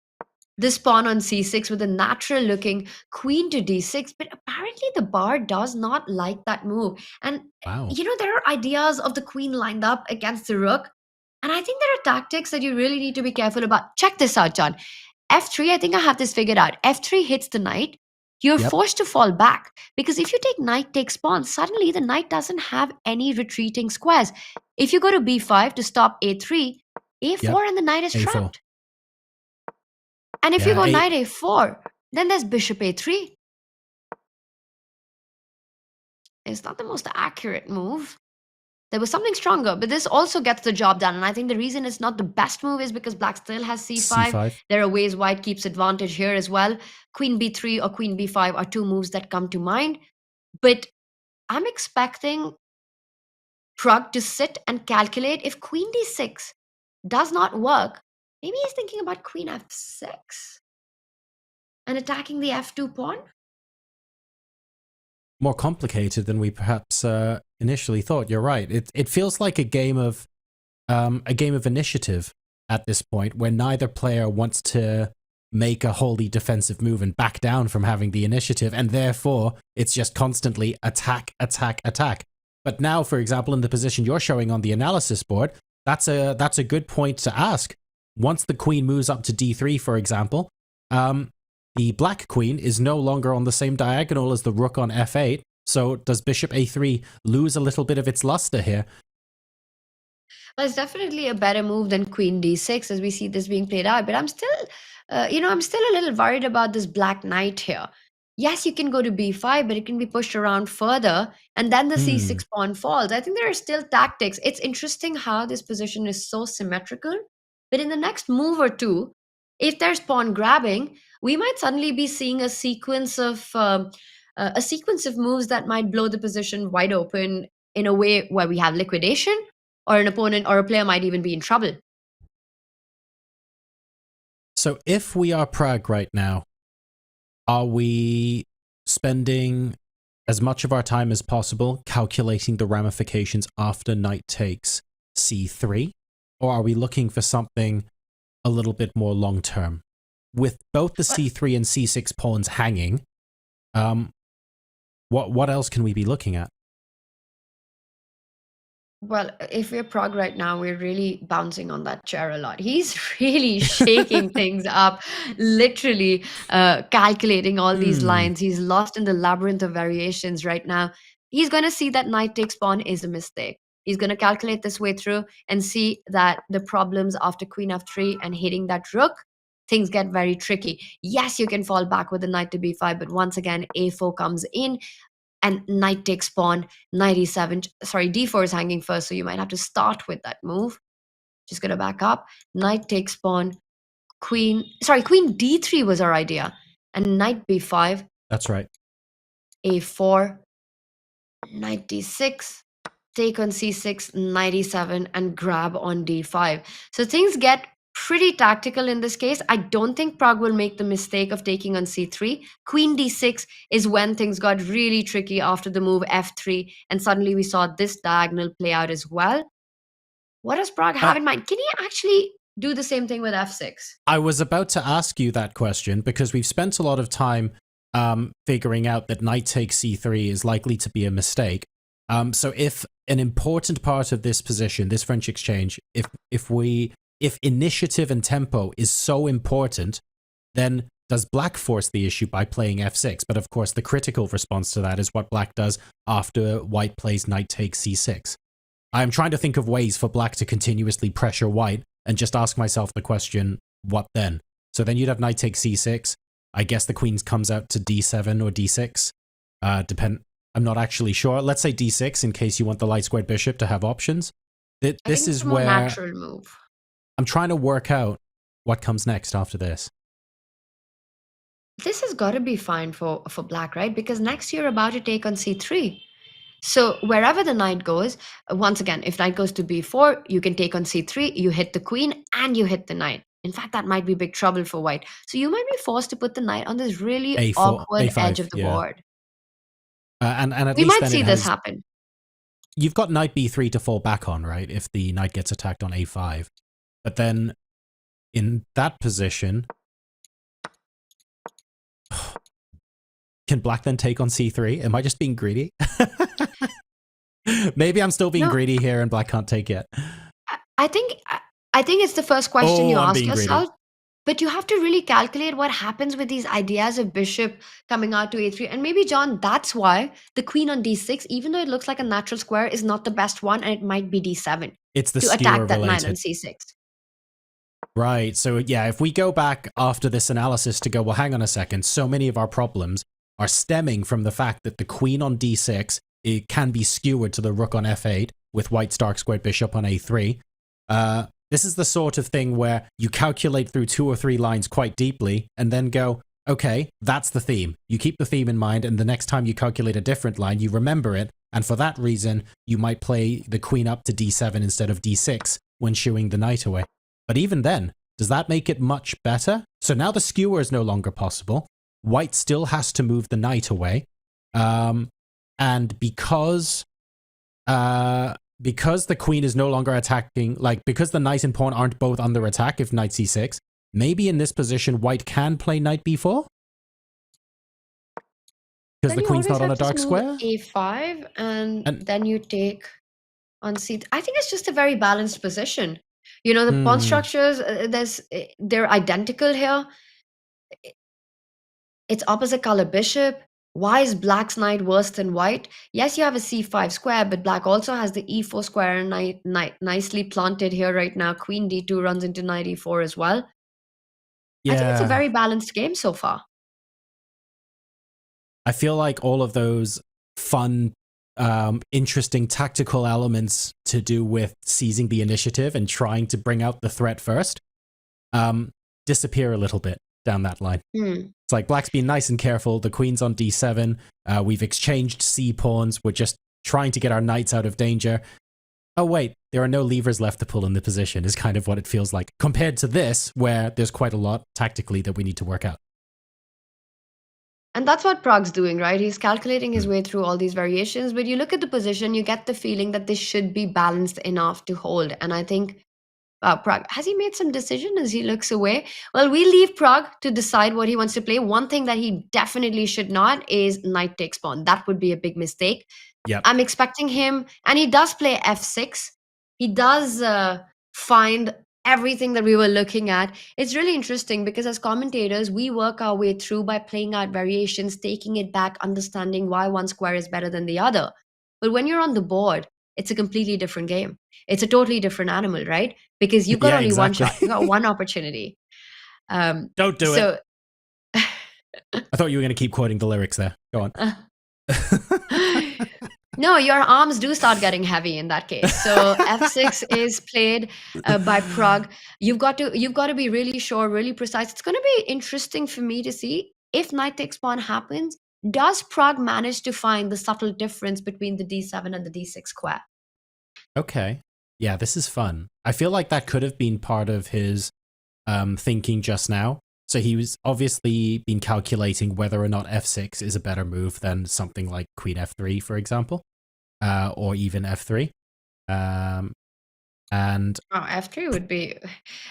this pawn on c6 with a natural looking queen to d6, but apparently the bar does not like that move. And Wow. there are ideas of the queen lined up against the rook, and I think there are tactics that you really need to be careful about. Check this out, John. f3, I think I have this figured out. f3 hits the knight. You're Yep. forced to fall back, because if you take knight takes pawn, suddenly the knight doesn't have any retreating squares. If you go to b5 to stop a3, a4 Yep. and the knight is A4. trapped. And if you Yeah, go knight a4, then there's bishop a3. It's not the most accurate move. There was something stronger, but this also gets the job done. And I think the reason it's not the best move is because black still has c5. C5. There are ways white keeps advantage here as well. Queen b3 or queen b5 are two moves that come to mind. But I'm expecting Pragg to sit and calculate. If queen d6 does not work, maybe he's thinking about queen f6 and attacking the f2 pawn. More complicated than we perhaps initially thought. You're right. It feels like a game of initiative at this point, where neither player wants to make a wholly defensive move and back down from having the initiative, and therefore it's just constantly attack, attack, attack. But now, for example, in the position you're showing on the analysis board, that's a good point to ask. Once the queen moves up to d3, for example, the black queen is no longer on the same diagonal as the rook on f8. So does bishop a3 lose a little bit of its luster here? Well, it's definitely a better move than queen d6 as we see this being played out. But I'm still, I'm still a little worried about this black knight here. Yes, you can go to b5, but it can be pushed around further, and then the c6 pawn falls. I think there are still tactics. It's interesting how this position is so symmetrical. But in the next move or two, if there's pawn grabbing, we might suddenly be seeing a sequence of moves that might blow the position wide open in a way where we have liquidation, or an opponent or a player might even be in trouble. So if we are Pragg right now, are we spending as much of our time as possible calculating the ramifications after knight takes c3? Or are we looking for something a little bit more long-term? With both the c3 and c6 pawns hanging, what else can we be looking at? Well, if we're Pragg right now, we're really bouncing on that chair a lot. He's really shaking things up, literally calculating all these lines. He's lost in the labyrinth of variations right now. He's going to see that knight takes pawn is a mistake. He's going to calculate this way through and see that the problems after queen f3 and hitting that rook, things get very tricky. Yes, you can fall back with the knight to b5, but once again, a4 comes in. And knight takes pawn, knight e7, sorry, d4 is hanging first, so you might have to start with that move. Just gonna back up. Knight takes pawn, queen d3 was our idea. And knight b5. That's right. a4, knight d6, take on c6, knight e7, and grab on d5. So things get pretty tactical in this case. I don't think Pragg will make the mistake of taking on c3. Queen d6 is when things got really tricky after the move f3, and suddenly we saw this diagonal play out as well. What does Pragg have in mind? Can he actually do the same thing with f6? I was about to ask you that question because we've spent a lot of time figuring out that knight takes c3 is likely to be a mistake. So if an important part of this position, this French exchange, if initiative and tempo is so important, then does black force the issue by playing f6? But of course, the critical response to that is what black does after white plays knight takes c6. I'm trying to think of ways for black to continuously pressure white and just ask myself the question, what then? So then you'd have knight takes c6. I guess the queen comes out to d7 or d6. I'm not actually sure. Let's say d6 in case you want the light squared bishop to have options. This is where natural move. I'm trying to work out what comes next after this. This has got to be fine for black, right? Because next you're about to take on c3. So wherever the knight goes, once again, if knight goes to b4, you can take on c3, you hit the queen and you hit the knight. In fact, that might be big trouble for white. So you might be forced to put the knight on this really A4, awkward A5, edge of the board. And at We least might then see it this has, happen. You've got knight b3 to fall back on, right? If the knight gets attacked on a5. But then in that position, can black then take on c3? Am I just being greedy? Maybe I'm still being greedy here and black can't take it. I think it's the first question you I'm ask being greedy. yourself. But you have to really calculate what happens with these ideas of bishop coming out to a3. And maybe, John, that's why the queen on d6, even though it looks like a natural square, is not the best one, and it might be d7 It's the to skewer attack that knight related. on c6. Right. So yeah, if we go back after this analysis to go, well, hang on a second. So many of our problems are stemming from the fact that the queen on d6, it can be skewered to the rook on f8 with white's dark squared bishop on a3. This is the sort of thing where you calculate through 2 or 3 lines quite deeply and then go, okay, that's the theme. You keep the theme in mind, and the next time you calculate a different line, you remember it. And for that reason, you might play the queen up to d7 instead of d6 when shooing the knight away. But even then, does that make it much better? So now the skewer is no longer possible. White still has to move the knight away. And because the queen is no longer attacking, like because the knight and pawn aren't both under attack if knight c6, maybe in this position white can play knight b4? Because the queen's not on a dark square? a5 and then you take on c. I think it's just a very balanced position. You know, the pawn structures, they're identical here. It's opposite color bishop. Why is black's knight worse than white? Yes, you have a c5 square, but black also has the e4 square and knight nicely planted here right now. Queen d2 runs into knight e4 as well. Yeah. I think it's a very balanced game so far. I feel like all of those fun, interesting tactical elements to do with seizing the initiative and trying to bring out the threat first disappear a little bit down that line. It's like black's been nice and careful. The queen's on d7. We've exchanged c pawns. We're just trying to get our knights out of danger. Oh wait, there are no levers left to pull in the position is kind of what it feels like compared to this, where there's quite a lot tactically that we need to work out. And that's what Pragg's doing, right? He's calculating his way through all these variations. But you look at the position, you get the feeling that this should be balanced enough to hold. And I think Pragg, has he made some decision as he looks away? Well, we leave Pragg to decide what he wants to play. One thing that he definitely should not is knight takes pawn. That would be a big mistake. Yep. I'm expecting him, and he does play f6. He does find everything that we were looking at. It's really interesting because as commentators, we work our way through by playing out variations, taking it back, understanding why one square is better than the other. But when you're on the board, it's a completely different game. It's a totally different animal, right? Because you've got only one shot. You've got one opportunity. Don't do it. I thought you were going to keep quoting the lyrics there. Go on. No, your arms do start getting heavy in that case. So f6 is played by Pragg. You've got to be really sure, really precise. It's going to be interesting for me to see if knight takes pawn happens. Does Pragg manage to find the subtle difference between the d7 and the d6 square? Okay. Yeah, this is fun. I feel like that could have been part of his thinking just now. So he was obviously been calculating whether or not f6 is a better move than something like queen f3, for example, or even f3. And f3 would be,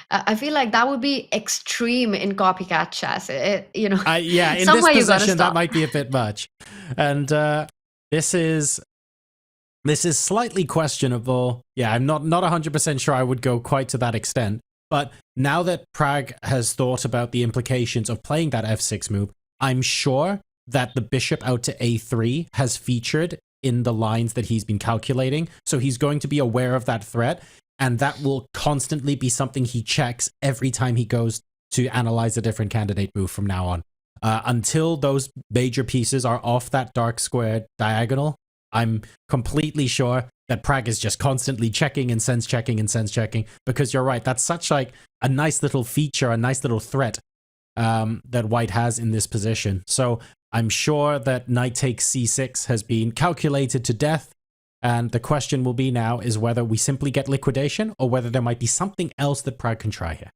I feel like that would be extreme in copycat chess. Yeah, in this position that might be a bit much. And this is slightly questionable. Yeah, I'm not 100% sure I would go quite to that extent. But now that Pragg has thought about the implications of playing that f6 move, I'm sure that the bishop out to a3 has featured in the lines that he's been calculating. So he's going to be aware of that threat, and that will constantly be something he checks every time he goes to analyze a different candidate move from now on. Until those major pieces are off that dark square diagonal, I'm completely sure that Pragg is just constantly checking and sense checking and sense checking, because you're right, that's such like a nice little feature, a nice little threat that white has in this position. So I'm sure that knight takes c6 has been calculated to death, and the question will be now is whether we simply get liquidation or whether there might be something else that Pragg can try here.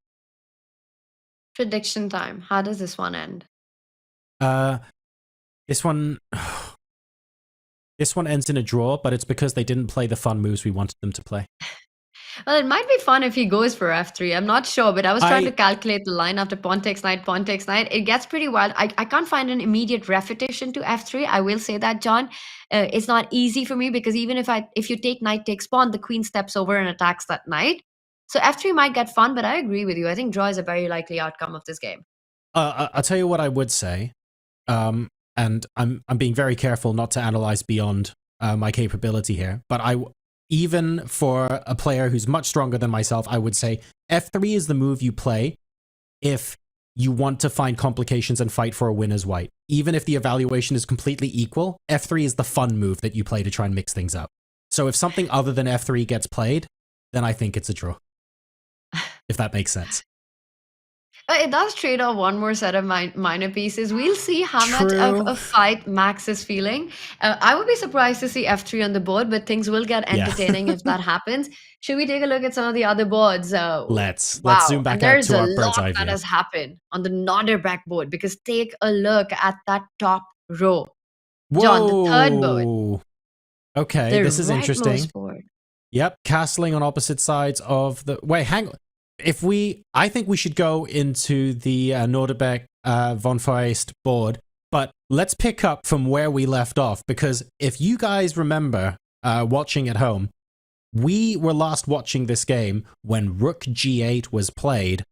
Prediction time. How does this one end? This one ends in a draw, but it's because they didn't play the fun moves we wanted them to play. Well, it might be fun if he goes for f3. I'm not sure, but I was trying I to calculate the line after pawn takes knight, pawn takes knight. It gets pretty wild. I can't find an immediate repetition to f3. I will say that, John. It's not easy for me because even if you take knight takes pawn, the queen steps over and attacks that knight. So f3 might get fun, but I agree with you. I think draw is a very likely outcome of this game. I'll tell you what I would say, and I'm being very careful not to analyze beyond my capability here, but even for a player who's much stronger than myself, I would say f3 is the move you play if you want to find complications and fight for a win as white. Even if the evaluation is completely equal, f3 is the fun move that you play to try and mix things up. So if something other than f3 gets played, then I think it's a draw. If that makes sense. It does trade off one more set of minor pieces. We'll see how much True. of a fight Max is feeling. I would be surprised to see f3 on the board, but things will get Yeah. entertaining if that happens. Should we take a look at some of the other boards? Let's Wow, zoom back and out there's to a our bird's lot eye that view. has happened on the Nodirbek board because take a look at that top row. John, the third board. Whoa. Okay, The this is interesting. rightmost board. Yep, castling on opposite sides of the... Wait, hang on. I think we should go into the Nodirbek von Feist board, but let's pick up from where we left off, because if you guys remember watching at home, we were last watching this game when Rook G8 was played,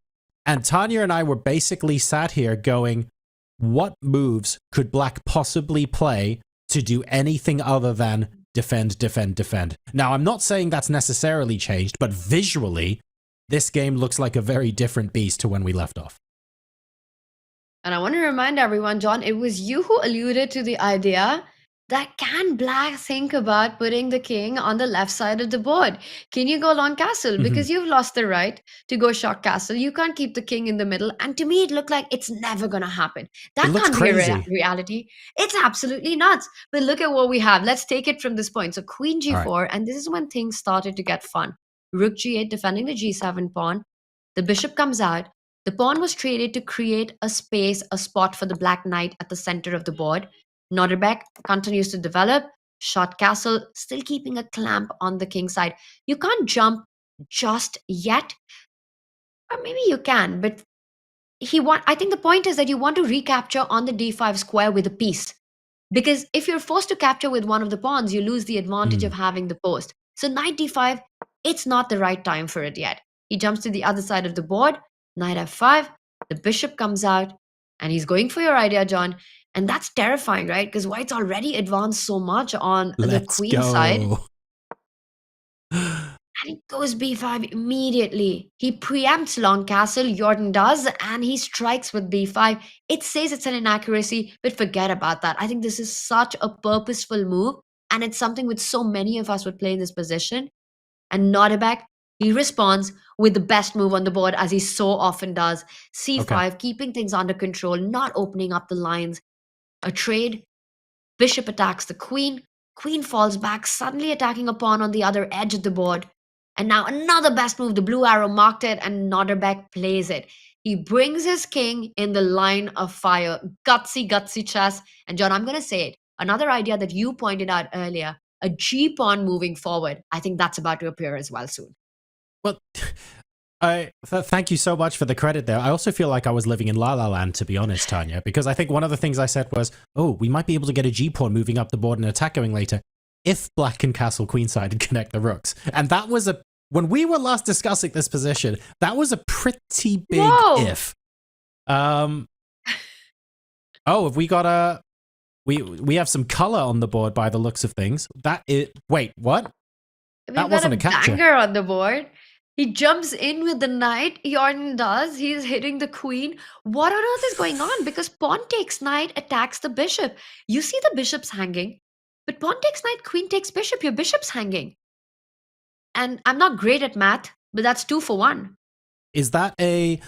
and Tanya and I were basically sat here going, what moves could Black possibly play to do anything other than defend, defend, defend? Now, I'm not saying that's necessarily changed, but visually, this game looks like a very different beast to when we left off. And I want to remind everyone, John, it was you who alluded to the idea that can Black think about putting the king on the left side of the board? Can you go long castle? Because you've lost the right to go short castle. You can't keep the king in the middle. And to me, it looked like it's never going to happen. That It looks can't be a crazy. reality. It's absolutely nuts. But look at what we have. Let's take it from this point. So queen g4, and this is when things started to get fun. Rook g8 defending the g7 pawn. The bishop comes out. The pawn was traded to create a space, a spot for the black knight at the center of the board. Nodirbek continues to develop. Short castle, still keeping a clamp on the king side. You can't jump just yet. Or maybe you can, but I think the point is that you want to recapture on the d5 square with a piece. Because if you're forced to capture with one of the pawns, you lose the advantage of having the post. So knight d5, it's not the right time for it yet. He jumps to the other side of the board. Knight f5, the bishop comes out, and he's going for your idea, John. And that's terrifying, right? Because white's already advanced so much on the queen side. And he goes b5 immediately. He preempts long castle, Jordan does, and he strikes with b5. It says it's an inaccuracy, but forget about that. I think this is such a purposeful move, and it's something which so many of us would play in this position. And Nodirbek, he responds with the best move on the board, as he so often does. c5, keeping things under control, not opening up the lines. A trade. Bishop attacks the queen. Queen falls back, suddenly attacking a pawn on the other edge of the board. And now another best move. The blue arrow marked it, and Nodirbek plays it. He brings his king in the line of fire. Gutsy, gutsy chess. And John, I'm going to say it. Another idea that you pointed out earlier, a G pawn moving forward. I think that's about to appear as well soon. Well, thank you so much for the credit there. I also feel like I was living in La La Land, to be honest, Tanya, because I think one of the things I said was, oh, we might be able to get a G-pawn moving up the board and attack going later if Black can castle queenside and connect the rooks. And that was when we were last discussing this position, that was a pretty big if. Oh, have we got we have some color on the board by the looks of things. Wait, what? That wasn't a capture. Banger on the board. He jumps in with the knight. Jordan does. He's hitting the queen. What on earth is going on? Because pawn takes knight attacks the bishop. You see the bishop's hanging. But pawn takes knight, queen takes bishop. Your bishop's hanging. And I'm not great at math, but that's 2 for 1. Is that the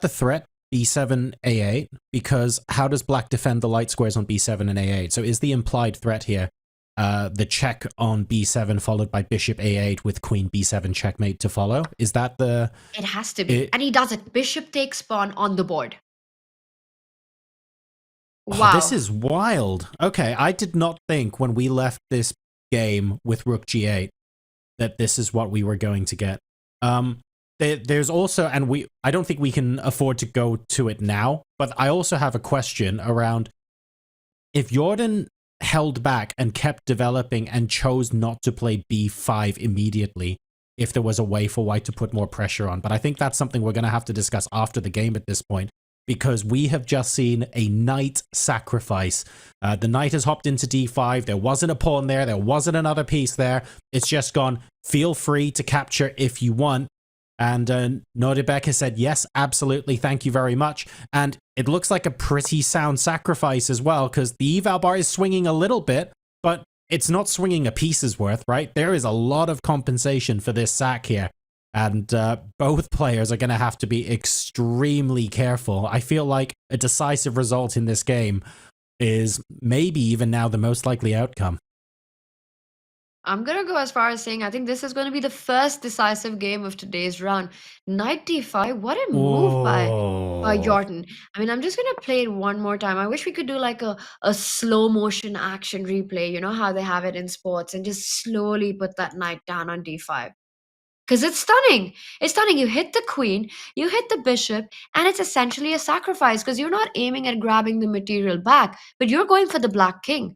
threat, b7, a8? Because how does Black defend the light squares on b7 and a8? So is the implied threat here the check on b7 followed by bishop a8 with queen b7 checkmate to follow? Is that the... It has to be. And he does it. Bishop takes pawn on the board. Wow. Oh, this is wild. Okay, I did not think when we left this game with rook g8 that this is what we were going to get. There's also, and I don't think we can afford to go to it now, but I also have a question around if Jordan held back and kept developing and chose not to play b5 immediately, if there was a way for White to put more pressure on. But I think that's something we're going to have to discuss after the game at this point, because we have just seen a knight sacrifice. The knight has hopped into d5. There wasn't a pawn there. There wasn't another piece there. It's just gone, feel free to capture if you want. And Nodirbek has said, yes, absolutely, thank you very much. And it looks like a pretty sound sacrifice as well, because the eval bar is swinging a little bit, but it's not swinging a piece's worth, right? There is a lot of compensation for this sack here. And both players are going to have to be extremely careful. I feel like a decisive result in this game is maybe even now the most likely outcome. I'm going to go as far as saying I think this is going to be the first decisive game of today's round. Knight d5, what a move by Jordan. I mean, I'm just going to play it one more time. I wish we could do like a slow motion action replay, you know how they have it in sports, and just slowly put that knight down on d5. Because it's stunning. It's stunning. You hit the queen, you hit the bishop, and it's essentially a sacrifice because you're not aiming at grabbing the material back, but you're going for the black king.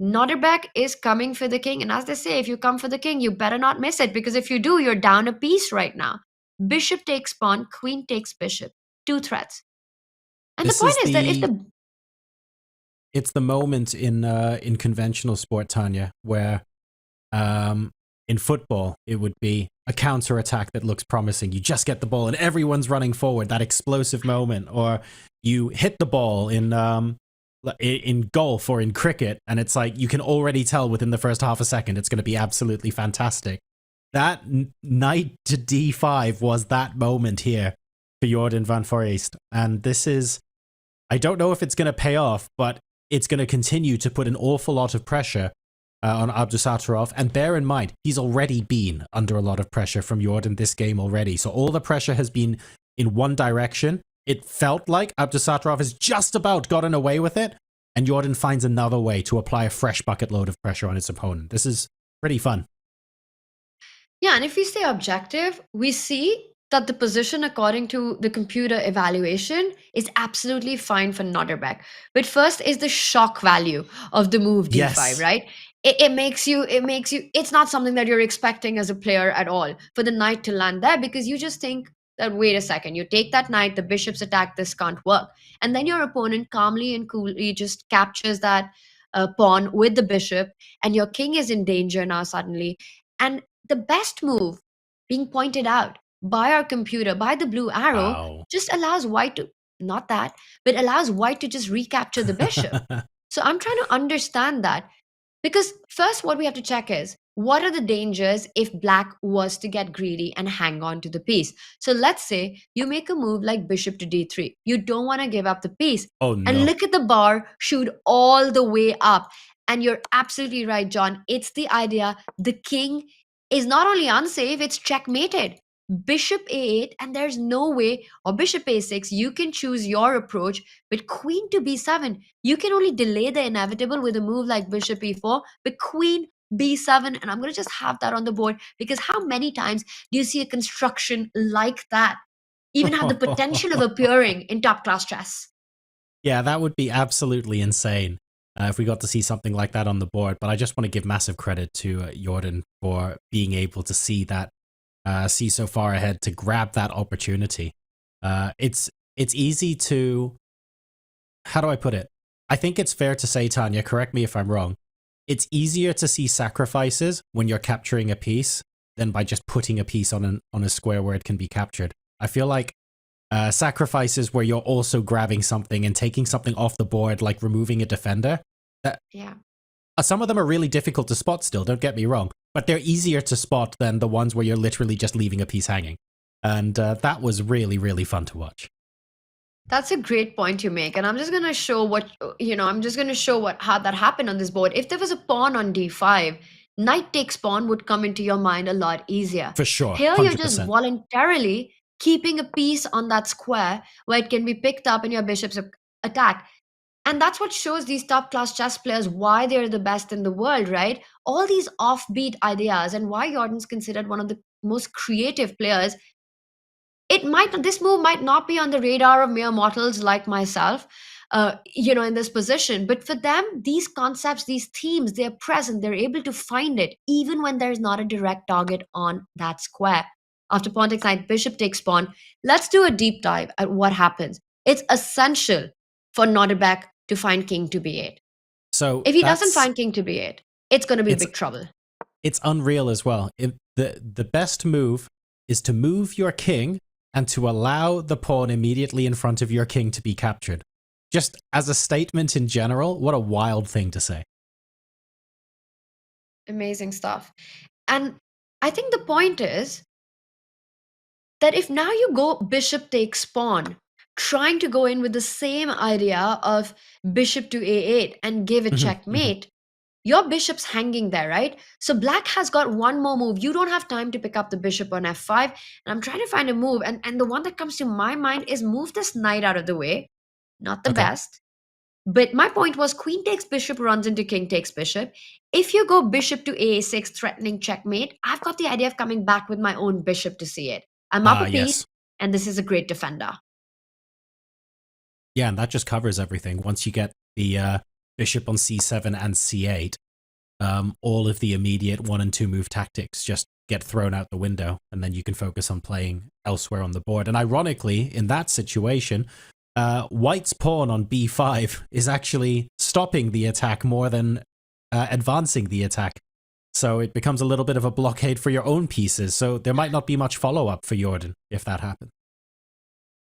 Nodirbek is coming for the king, and as they say, if you come for the king, you better not miss it, because if you do, you're down a piece right now. Bishop takes pawn, queen takes bishop. 2 threats. And This the point is is that if it's the moment in conventional sport, Tanya, where in football it would be a counter attack that looks promising. You just get the ball and everyone's running forward, that explosive moment. Or you hit the ball in golf or in cricket, and it's like you can already tell within the first half a second it's going to be absolutely fantastic. That knight to d5 was that moment here for Jordan van Foreest. And this is, I don't know if it's going to pay off, but it's going to continue to put an awful lot of pressure on Abdusattorov. And bear in mind, he's already been under a lot of pressure from Jordan this game already. So all the pressure has been in one direction. It felt like Abdusattorov has just about gotten away with it, and Jordan finds another way to apply a fresh bucket load of pressure on his opponent. This is pretty fun. Yeah, and if we stay objective, we see that the position according to the computer evaluation is absolutely fine for Nodirbek. But first is the shock value of the move d5, Yes. right? It makes you, it's not something that you're expecting as a player at all for the knight to land there, because you just think that, wait a second, you take that knight, the bishop's attack, this can't work. And then your opponent calmly and coolly just captures that pawn with the bishop, and your king is in danger now suddenly. And the best move being pointed out by our computer, by the blue arrow, Wow. just allows White to, not that, but allows White to just recapture the bishop. So I'm trying to understand that, because first what we have to check is, what are the dangers if Black was to get greedy and hang on to the piece? So let's say you make a move like bishop to d3. You don't want to give up the piece. Oh no. And look at the bar shoot all the way up. And you're absolutely right, John. It's the idea the king is not only unsafe, it's checkmated. Bishop a8, and there's no way, or bishop a6, you can choose your approach, but queen to b7, you can only delay the inevitable with a move like bishop e4, but queen b7, and I'm going to just have that on the board, because how many times do you see a construction like that even have the potential of appearing in top class chess? Yeah, that would be absolutely insane if we got to see something like that on the board. But I just want to give massive credit to Jordan for being able to see that, see so far ahead to grab that opportunity. It's easy to, how do I put it? I think it's fair to say, Tanya, correct me if I'm wrong, it's easier to see sacrifices when you're capturing a piece than by just putting a piece on a square where it can be captured. I feel like sacrifices where you're also grabbing something and taking something off the board, like removing a defender, some of them are really difficult to spot still, don't get me wrong, but they're easier to spot than the ones where you're literally just leaving a piece hanging. And that was really, really fun to watch. That's a great point you make, and I'm just going to show what, how that happened on this board. If there was a pawn on d5, knight takes pawn would come into your mind a lot easier. For sure. Here 100%. you're just voluntarily keeping a piece on that square where it can be picked up in your bishop's attack. And that's what shows these top class chess players why they're the best in the world, right? All these offbeat ideas and why Jordan's considered one of the most creative players. This move might not be on the radar of mere mortals like myself, in this position, but for them, these concepts, these themes, they're present, they're able to find it even when there's not a direct target on that square. After pawn takes knight, bishop takes pawn, let's do a deep dive at what happens. It's essential for Nodirbek to find king to b8. So if he doesn't find king to b8, it's going to be big trouble. It's unreal as well. The best move is to move your king and to allow the pawn immediately in front of your king to be captured. Just as a statement in general, what a wild thing to say. Amazing stuff. And I think the point is that if now you go bishop takes pawn, trying to go in with the same idea of bishop to a8 and give a checkmate, your bishop's hanging there, right? So black has got one more move. You don't have time to pick up the bishop on f5. And I'm trying to find a move. And the one that comes to my mind is move this knight out of the way. Not the best. But my point was queen takes bishop runs into king takes bishop. If you go bishop to a6 threatening checkmate, I've got the idea of coming back with my own bishop to c8. I'm up a piece, and this is a great defender. Yeah, and that just covers everything. Once you get the bishop on c7 and c8, all of the immediate 1 and 2 move tactics just get thrown out the window, and then you can focus on playing elsewhere on the board. And ironically, in that situation, White's pawn on b5 is actually stopping the attack more than advancing the attack. So it becomes a little bit of a blockade for your own pieces. So there might not be much follow-up for Jordan if that happens.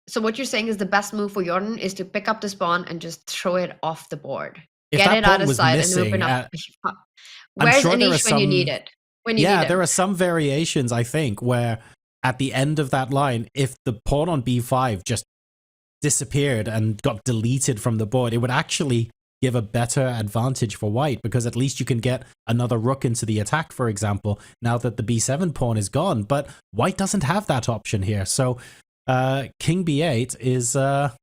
So what you're saying is the best move for Jordan is to pick up this pawn and just throw it off the board. If Get that it out pawn of was sight missing, and open up. I'm Where's sure there are Anish when you some- need it? When you need Yeah, it. there are some variations, I think, where at the end of that line, if the pawn on b5 just disappeared and got deleted from the board, it would actually give a better advantage for White, because at least you can get another rook into the attack, for example, now that the b7 pawn is gone. But White doesn't have that option here. So king b8 is wow,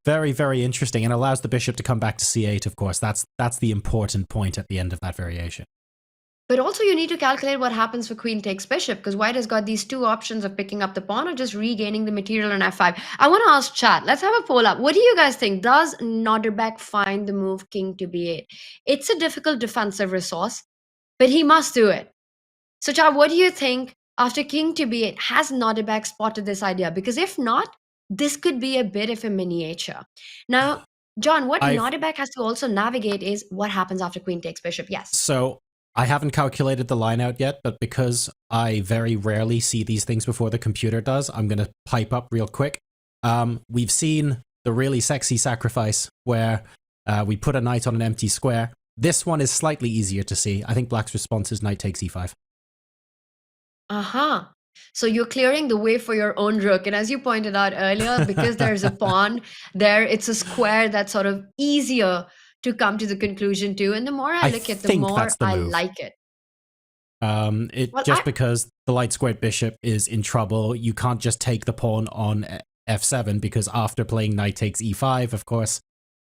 very, very interesting, and allows the bishop to come back to c8, of course. That's the important point at the end of that variation. But also you need to calculate what happens for queen takes bishop, because White has got these two options of picking up the pawn or just regaining the material on f5. I want to ask chat. Let's have a poll up. What do you guys think? Does Nodirbek find the move king to b8? It's a difficult defensive resource, but he must do it. So chat, what do you think after king to b8? Has Nodirbek spotted this idea? Because if not, this could be a bit of a miniature. Now, John, what Nodirbek has to also navigate is what happens after queen takes bishop. Yes. So I haven't calculated the line out yet, but because I very rarely see these things before the computer does, I'm going to pipe up real quick. We've seen the really sexy sacrifice where we put a knight on an empty square. This one is slightly easier to see. I think black's response is knight takes e5. Uh-huh. So you're clearing the way for your own rook. And as you pointed out earlier, because there's a pawn there, it's a square that's sort of easier to come to the conclusion to. And the more I look at it, the more I like it. Because the light squared bishop is in trouble, you can't just take the pawn on f7, because after playing knight takes e5, of course,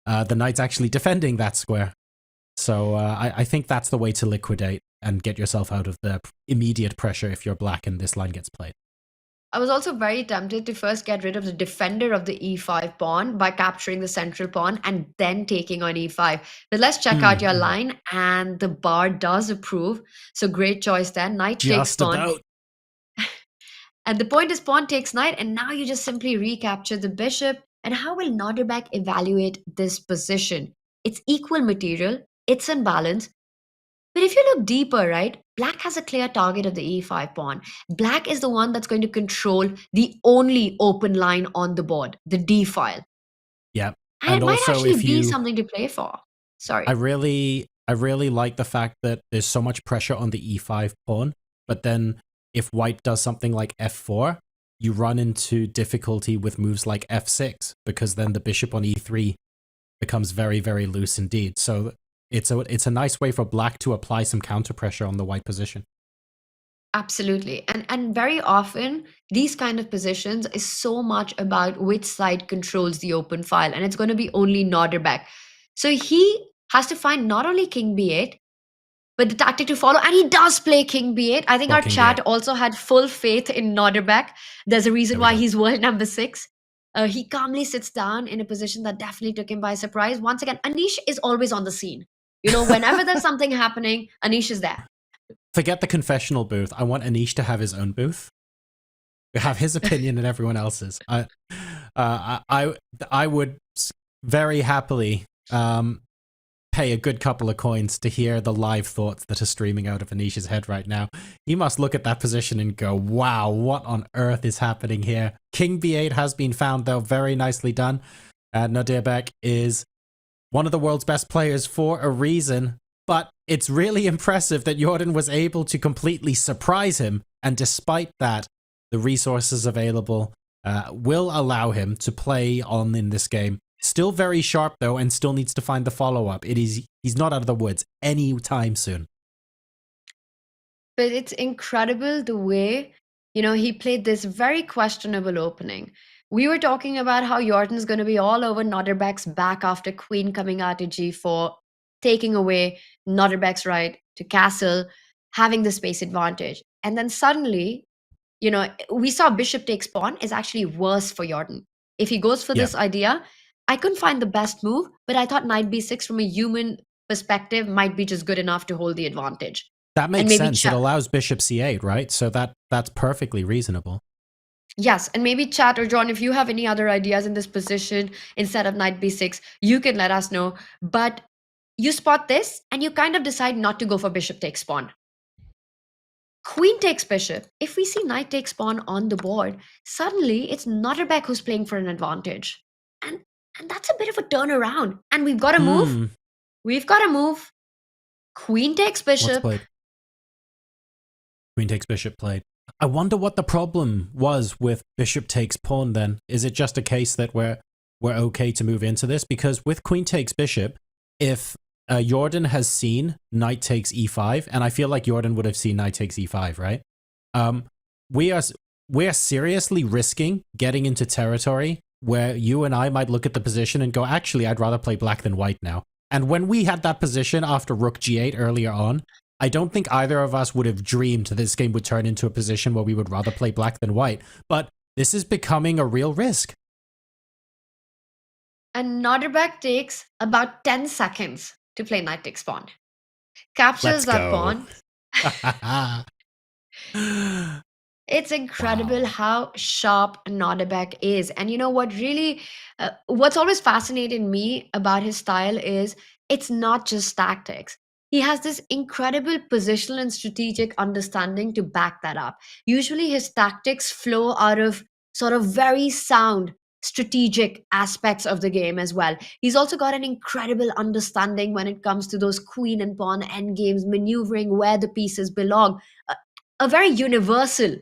the knight's actually defending that square. So I think that's the way to liquidate and get yourself out of the immediate pressure if you're black and this line gets played. I was also very tempted to first get rid of the defender of the e5 pawn by capturing the central pawn and then taking on e5. But let's check out your line, and the bar does approve. So great choice there. Knight takes pawn. And the point is pawn takes knight, and now you just simply recapture the bishop. And how will Nodirbek evaluate this position? It's equal material. It's in balance. But if you look deeper, right, black has a clear target of the e5 pawn. Black is the one that's going to control the only open line on the board, the d file. Yeah. And it might actually be something to play for. Sorry. I really like the fact that there's so much pressure on the e5 pawn, but then if white does something like f4, you run into difficulty with moves like f6, because then the bishop on e3 becomes very, very loose indeed. So it's a nice way for black to apply some counter pressure on the white position. Absolutely. And very often these kind of positions is so much about which side controls the open file, and it's going to be only Nodirbek. So he has to find not only king b8 but the tactic to follow, and he does play king b8. I think Well, our king chat b8. also had full faith in Nodirbek. There's a reason There we why go. he's world number 6. He calmly sits down in a position that definitely took him by surprise. Once again, Anish is always on the scene. You know, whenever there's something happening, Anish is there. Forget the confessional booth. I want Anish to have his own booth. We have his opinion and everyone else's. I would very happily pay a good couple of coins to hear the live thoughts that are streaming out of Anish's head right now. He must look at that position and go, wow, what on earth is happening here? King b8 has been found, though. Very nicely done. Nodirbek is one of the world's best players for a reason, but it's really impressive that Jordan was able to completely surprise him, and despite that, the resources available will allow him to play on in this game. Still very sharp, though, and still needs to find the follow-up. He's not out of the woods anytime soon. But it's incredible the way, you know, he played this very questionable opening. We were talking about how Jordan's going to be all over Nodirbek's back after queen coming out to g4, taking away Nodirbek's right to castle, having the space advantage. And then suddenly, you know, we saw bishop takes pawn is actually worse for Jordan. If he goes for this idea, I couldn't find the best move, but I thought knight b6 from a human perspective might be just good enough to hold the advantage. That makes sense. It allows bishop c8, right? So that's perfectly reasonable. Yes, and maybe chat or John, if you have any other ideas in this position instead of knight b6, you can let us know. But you spot this and you kind of decide not to go for bishop takes pawn. Queen takes bishop. If we see knight takes pawn on the board, suddenly it's Nodirbek who's playing for an advantage. And that's a bit of a turnaround. And we've got to move. We've got to move. Queen takes bishop. Queen takes bishop played. I wonder what the problem was with bishop takes pawn then. Is it just a case that we're okay to move into this? Because with queen takes bishop, if Jordan has seen knight takes e5, and I feel like Jordan would have seen knight takes e5, right? We are seriously risking getting into territory where you and I might look at the position and go, actually, I'd rather play black than white now. And when we had that position after rook g8 earlier on, I don't think either of us would have dreamed this game would turn into a position where we would rather play black than white. But this is becoming a real risk. And Nodirbek takes about 10 seconds to play knight takes pawn. Captures that pawn. It's incredible how sharp Nodirbek is. And you know what really, what's always fascinated me about his style is it's not just tactics. He has this incredible positional and strategic understanding to back that up. Usually his tactics flow out of sort of very sound strategic aspects of the game as well. He's also got an incredible understanding when it comes to those queen and pawn endgames, maneuvering where the pieces belong. A very universal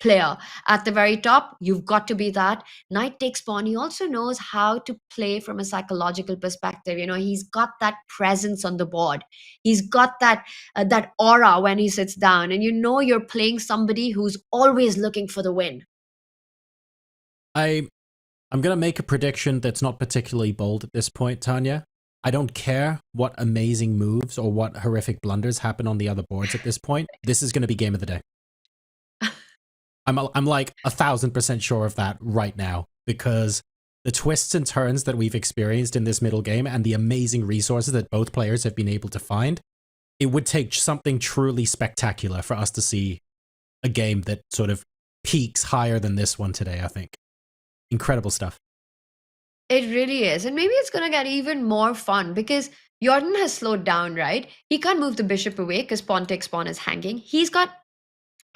player. At the very top, you've got to be that. Knight takes pawn. He also knows how to play from a psychological perspective. You know, he's got that presence on the board. He's got that that aura when he sits down, and you know you're playing somebody who's always looking for the win. I'm going to make a prediction that's not particularly bold at this point, Tanya. I don't care what amazing moves or what horrific blunders happen on the other boards at this point. This is going to be game of the day. I'm like 1,000% sure of that right now, because the twists and turns that we've experienced in this middle game and the amazing resources that both players have been able to find, it would take something truly spectacular for us to see a game that sort of peaks higher than this one today, I think. Incredible stuff. It really is. And maybe it's going to get even more fun because Jordan has slowed down, right? He can't move the bishop away because pawn takes pawn is hanging. He's got,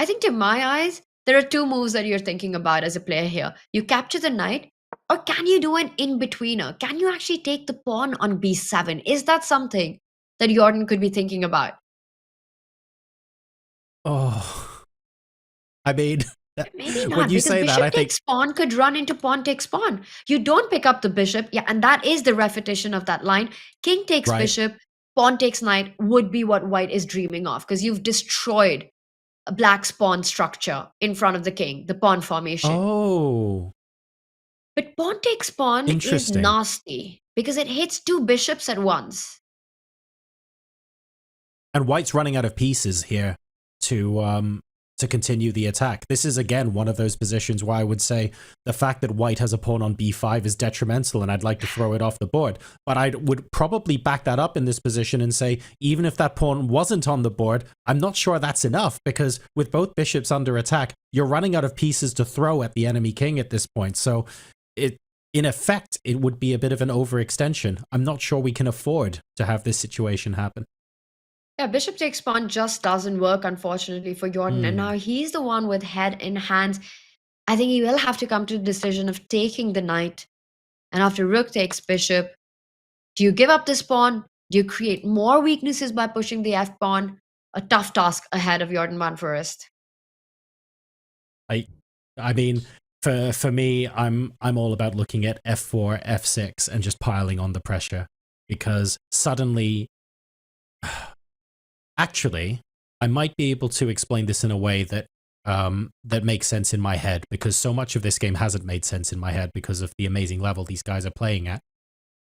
I think to my eyes, there are two moves that you're thinking about as a player here. You capture the knight, or can you do an in-betweener? Can you actually take the pawn on b7? Is that something that Jordan could be thinking about? Oh, I mean, maybe not. When you because say bishop that, I think takes pawn could run into pawn takes pawn. You don't pick up the bishop. Yeah, and that is the repetition of that line. King takes Right. bishop, pawn takes knight would be what white is dreaming of because you've destroyed black's pawn structure in front of the king, the pawn formation. Oh, But pawn takes pawn is Interesting. nasty because it hits 2 bishops at once. and white's running out of pieces here to continue the attack. This is again one of those positions where I would say the fact that white has a pawn on b5 is detrimental, and I'd like to throw it off the board. But I would probably back that up in this position and say, even if that pawn wasn't on the board, I'm not sure that's enough, because with both bishops under attack, you're running out of pieces to throw at the enemy king at this point. So in effect, it would be a bit of an overextension. I'm not sure we can afford to have this situation happen. Yeah, bishop takes pawn just doesn't work, unfortunately, for Jordan. And now he's the one with head in hands. I think he will have to come to the decision of taking the knight. And after rook takes bishop, do you give up this pawn? Do you create more weaknesses by pushing the f pawn? A tough task ahead of Jordan van Foreest. I mean, for me, I'm all about looking at f4, f6, and just piling on the pressure, because suddenly, actually, I might be able to explain this in a way that that makes sense in my head, because so much of this game hasn't made sense in my head because of the amazing level these guys are playing at.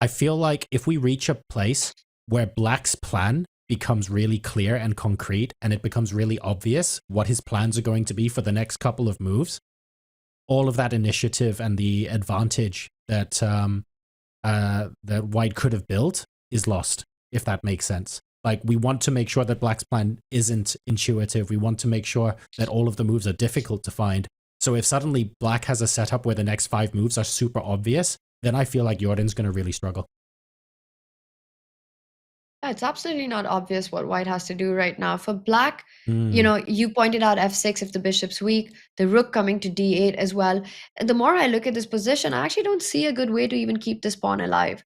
I feel like if we reach a place where black's plan becomes really clear and concrete, and it becomes really obvious what his plans are going to be for the next couple of moves, all of that initiative and the advantage that that white could have built is lost, if that makes sense. Like, we want to make sure that black's plan isn't intuitive. We want to make sure that all of the moves are difficult to find. So if suddenly black has a setup where the next 5 moves are super obvious, then I feel like Jordan's going to really struggle. It's absolutely not obvious what white has to do right now. For black, you know, you pointed out f6 if the bishop's weak, the rook coming to d8 as well. And the more I look at this position, I actually don't see a good way to even keep this pawn alive.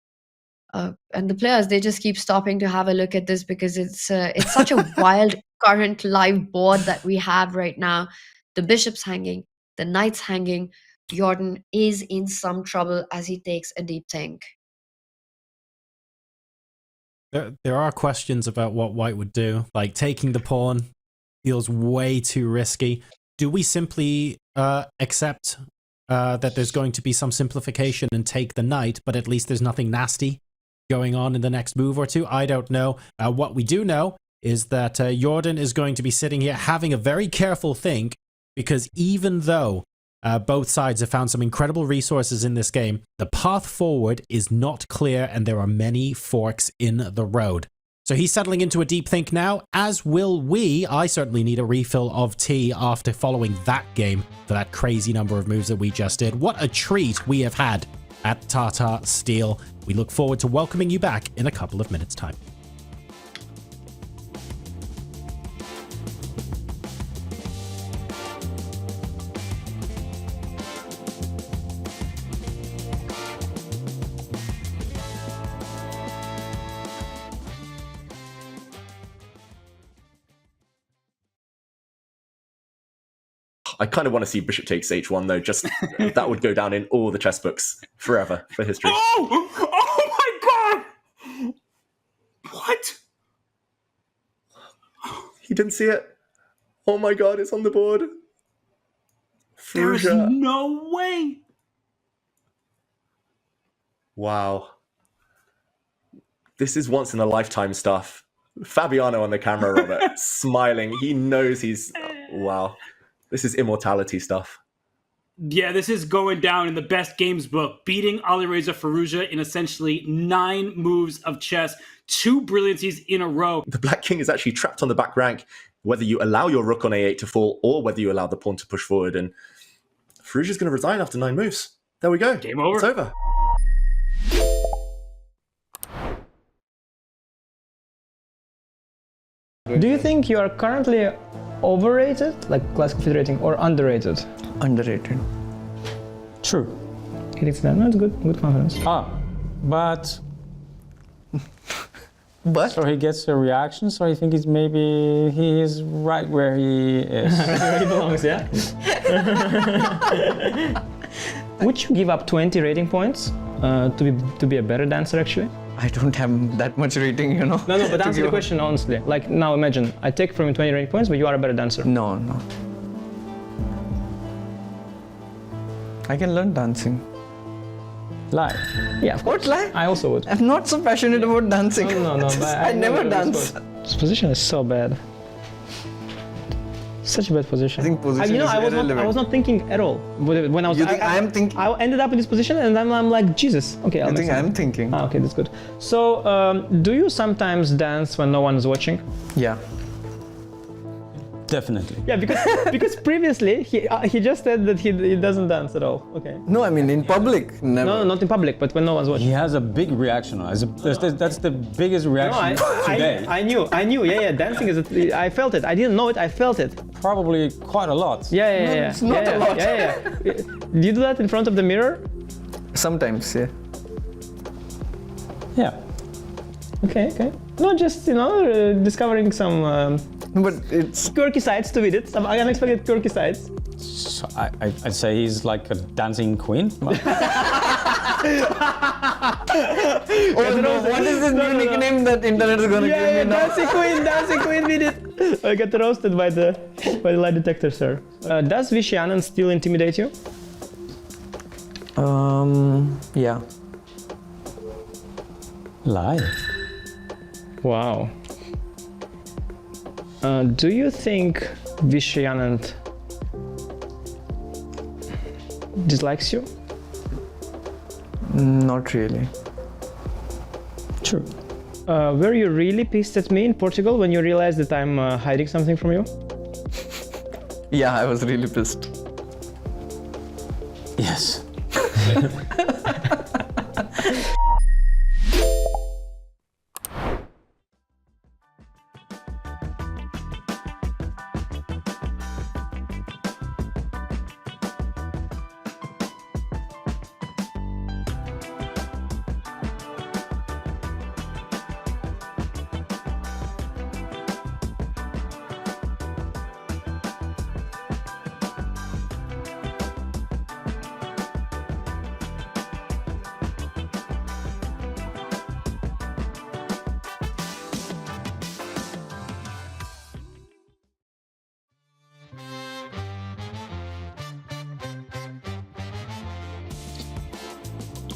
And the players, they just keep stopping to have a look at this, because it's such a wild current live board that we have right now. The bishop's hanging, the knight's hanging. Jordan is in some trouble as he takes a deep think. There are questions about what white would do. Like, taking the pawn feels way too risky. Do we simply accept that there's going to be some simplification and take the knight, but at least there's nothing nasty going on in the next move or two? I don't know. What we do know is that Jordan is going to be sitting here having a very careful think, because even though both sides have found some incredible resources in this game, the path forward is not clear, and there are many forks in the road. So he's settling into a deep think now, as will we. I certainly need a refill of tea after following that game for that crazy number of moves that we just did. What a treat we have had at Tata Steel. We look forward to welcoming you back in a couple of minutes' time. I kind of want to see bishop takes h1 though. Just that would go down in all the chess books forever for history. Oh my god! What? He didn't see it. Oh my god, it's on the board. There's Firouzja. no way. Wow. This is once in a lifetime stuff. Fabiano on the camera, Robert, smiling. He knows he's... Wow. This is immortality stuff. Yeah, this is going down in the best games book. Beating Alireza Firouzja in essentially 9 moves of chess. 2 brilliancies in a row. The black king is actually trapped on the back rank, whether you allow your rook on a8 to fall or whether you allow the pawn to push forward. And Firouzja's going to resign after 9 moves. There we go. Game over. It's over. Do you think you are currently overrated, like classical FIDE rating, or underrated? Underrated. True. It is then. That's good confidence. But But so he gets a reaction, so I think it's maybe he is right where he is. Where he belongs, yeah. Would you give up 20 rating points to be a better dancer, actually? I don't have that much rating, you know. No, but to answer the give- question honestly. Like now imagine, I take from you 20 rating points, but you are a better dancer. No. I can learn dancing. Lie. Yeah, of course. What lie? I also would. I'm not so passionate about dancing. No. But I never dance. This position is so bad. Such a bad position. I think position is I was irrelevant. not thinking at all. When I was, You think I am thinking? I ended up in this position, and then I'm like, Jesus. Okay, I'll I make think something. I'm thinking. Okay, that's good. So, do you sometimes dance when no one is watching? Yeah. Definitely. Yeah, because previously he just said that he doesn't dance at all. Okay. No, I mean in public. Never. No, not in public, but when no one's watching. He has a big reaction. That's the biggest reaction today. I knew. Yeah. Dancing is. I felt it. I didn't know it. I felt it. Probably quite a lot. Yeah. It's not a lot. Yeah. Do you do that in front of the mirror? Sometimes, yeah. Yeah. Okay. No, just discovering some But it's quirky sides to it. Some unexpected quirky sides. So I'd say he's like a dancing queen. oh no, what is this new nickname that internet is gonna give me now? Dancing queen, we did. I got roasted by the lie detector, sir. Does Wijk Aan still intimidate you? Yeah. Lie. Wow. Do you think Wijk Aan dislikes you? Not really. True. Were you really pissed at me in Portugal when you realized that I'm hiding something from you? Yeah, I was really pissed. Yes.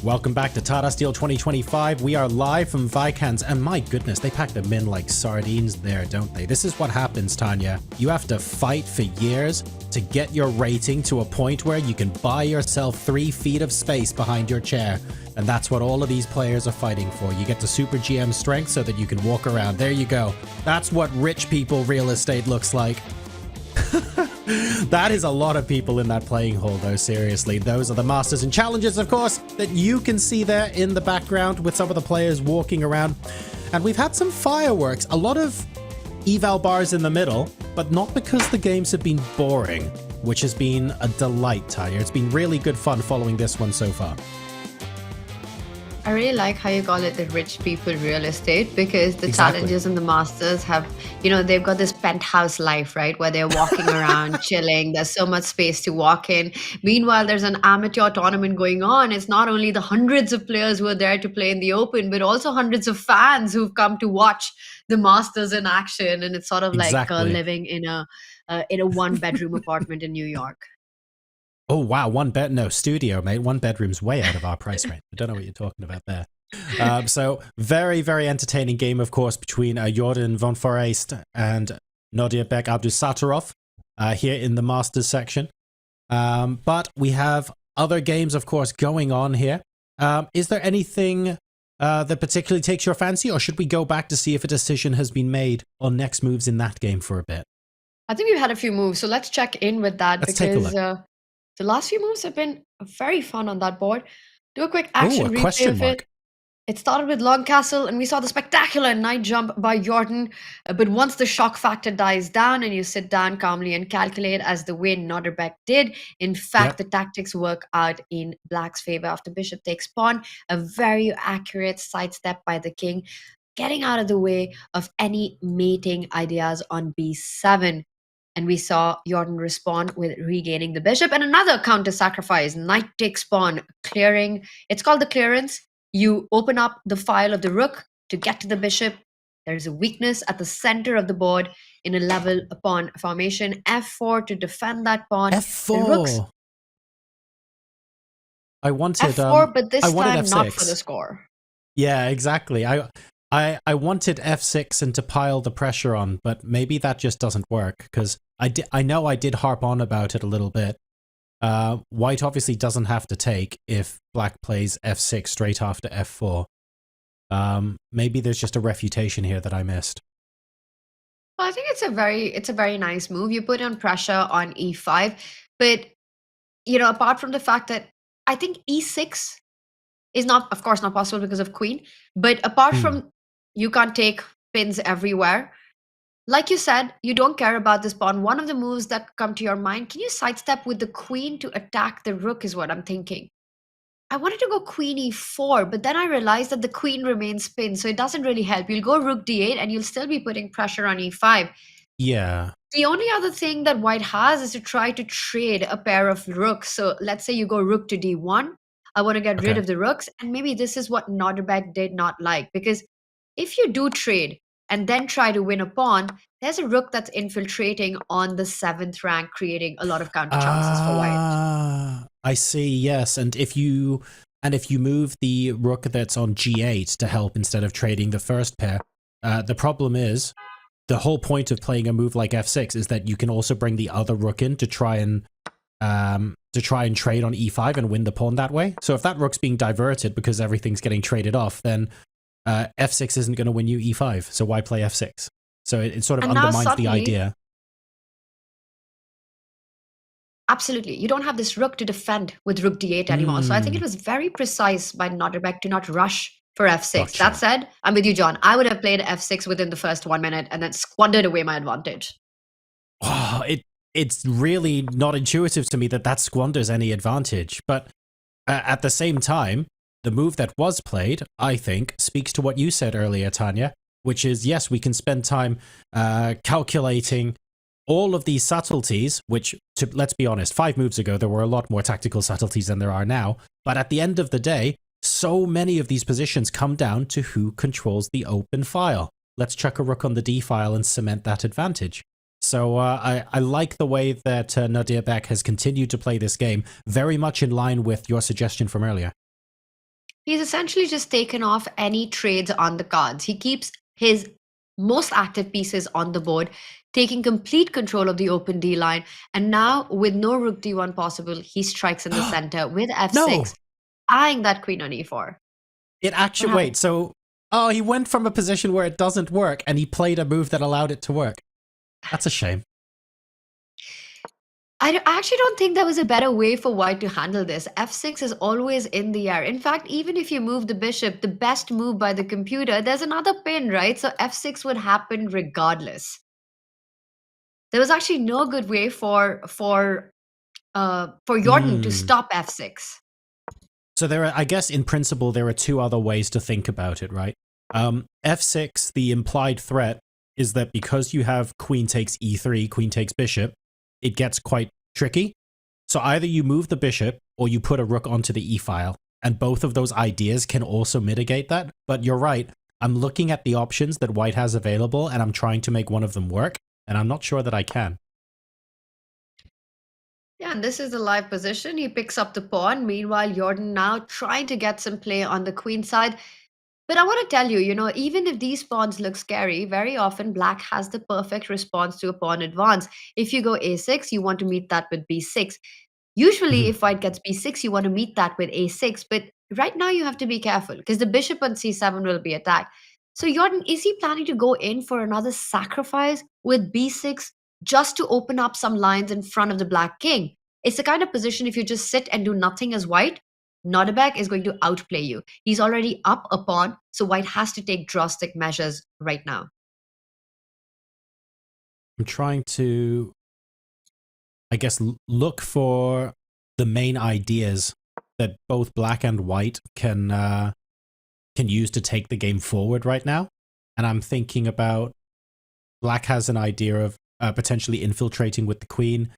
Welcome back to Tata Steel 2025. We are live from Wijk Aan Zee, and my goodness, they pack them in like sardines there, don't they? This is what happens, Tanya. You have to fight for years to get your rating to a point where you can buy yourself 3 feet of space behind your chair. And that's what all of these players are fighting for. You get the Super GM strength so that you can walk around. There you go. That's what rich people real estate looks like. That is a lot of people in that playing hall, though, seriously. Those are the Masters and Challengers, of course, that you can see there in the background with some of the players walking around. And we've had some fireworks, a lot of eval bars in the middle, but not because the games have been boring, which has been a delight, Tanya. It's been really good fun following this one so far. I really like how you call it the rich people real estate, because the Exactly. challenges and the masters have, they've got this penthouse life, right? Where they're walking around, chilling. There's so much space to walk in. Meanwhile, there's an amateur tournament going on. It's not only the hundreds of players who are there to play in the open, but also hundreds of fans who've come to watch the masters in action. And it's sort of like Exactly. living in a 1-bedroom apartment in New York. Oh, wow. Studio, mate. 1 bedroom's way out of our price range. I don't know what you're talking about there. So very, very entertaining game, of course, between Jordan van Foreest and Nodirbek Abdusattorov here in the Masters section. But we have other games, of course, going on here. Is there anything that particularly takes your fancy, or should we go back to see if a decision has been made on next moves in that game for a bit? I think we've had a few moves, so let's check in with that. Let's take a because the last few moves have been very fun on that board. Do a quick action a replay question of mark. it. It started with long castle, and we saw the spectacular knight jump by Jordan. But once the shock factor dies down and you sit down calmly and calculate, as the way Nodirbek did, in fact, the tactics work out in Black's favor after bishop takes pawn. A very accurate sidestep by the king, getting out of the way of any mating ideas on b7. And we saw Jordan respond with regaining the bishop, and another counter sacrifice. Knight takes pawn, clearing. It's called the clearance. You open up the file of the rook to get to the bishop. There's a weakness at the center of the board in a level pawn formation. F4 to defend that pawn. The rook's F4. I wanted F4, but this I wanted time F6. not for the score. Yeah, exactly. I wanted F6 and to pile the pressure on, but maybe that just doesn't work because I know I did harp on about it a little bit. White obviously doesn't have to take if black plays F6 straight after F4. Maybe there's just a refutation here that I missed. Well, I think it's a very nice move. You put on pressure on E5, but apart from the fact that I think E6 is not, of course, not possible because of queen. But apart from you can't take pins everywhere, like you said, you don't care about this pawn. One of the moves that come to your mind, can you sidestep with the queen to attack the rook is what I'm thinking. I wanted to go queen e4, but then I realized that the queen remains pinned, so it doesn't really help. You'll go rook d8 and you'll still be putting pressure on e5. Yeah. The only other thing that white has is to try to trade a pair of rooks. So let's say you go rook to d1. I want to get rid of the rooks. And maybe this is what Nodirbek did not like. Because if you do trade and then try to win a pawn, there's a rook that's infiltrating on the 7th rank, creating a lot of counter chances for white. I see, yes. And if you move the rook that's on g8 to help instead of trading the first pair, the problem is the whole point of playing a move like f6 is that you can also bring the other rook in to try and trade on e5 and win the pawn that way. So if that rook's being diverted because everything's getting traded off, then f6 isn't going to win you e5. So why play f6? So it sort of undermines the idea. Absolutely. You don't have this rook to defend with rook d8 anymore. So I think it was very precise by Nodirbek to not rush for f6. Gotcha. That said, I'm with you, John. I would have played f6 within the first 1 minute and then squandered away my advantage. Oh, it's really not intuitive to me that squanders any advantage. But at the same time, the move that was played, I think, speaks to what you said earlier, Tanya, which is, yes, we can spend time calculating all of these subtleties, which, let's be honest, 5 moves ago, there were a lot more tactical subtleties than there are now. But at the end of the day, so many of these positions come down to who controls the open file. Let's chuck a rook on the d file and cement that advantage. So I like the way that Nodirbek has continued to play this game, very much in line with your suggestion from earlier. He's essentially just taken off any trades on the cards. He keeps his most active pieces on the board, taking complete control of the open D line. And now, with no rook d1 possible, he strikes in the center with f6, eyeing that queen on e4. It actually, wait, so, he went from a position where it doesn't work and he played a move that allowed it to work. That's a shame. I actually don't think there was a better way for white to handle this. f6 is always in the air. In fact, even if you move the bishop, the best move by the computer, there's another pin, right? So f6 would happen regardless. There was actually no good way for Jordan to stop f6. So there are, I guess, in principle, there are 2 other ways to think about it, right? f6, the implied threat is that because you have queen takes e3, queen takes bishop, it gets quite tricky. So either you move the bishop or you put a rook onto the e-file, and both of those ideas can also mitigate that. But you're right, I'm looking at the options that white has available and I'm trying to make one of them work, and I'm not sure that I can. Yeah, and this is the live position. He picks up the pawn. Meanwhile, Jordan now trying to get some play on the queen side. But I want to tell you, even if these pawns look scary, very often black has the perfect response to a pawn advance. If you go a6, you want to meet that with b6. Usually, if white gets b6, you want to meet that with a6. But right now, you have to be careful because the bishop on c7 will be attacked. So Jordan, is he planning to go in for another sacrifice with b6 just to open up some lines in front of the black king? It's the kind of position if you just sit and do nothing as white, Nodirbek is going to outplay you. He's already up a pawn, so white has to take drastic measures right now. I'm trying to, I guess, look for the main ideas that both black and white can use to take the game forward right now. And I'm thinking about black has an idea of potentially infiltrating with the queen.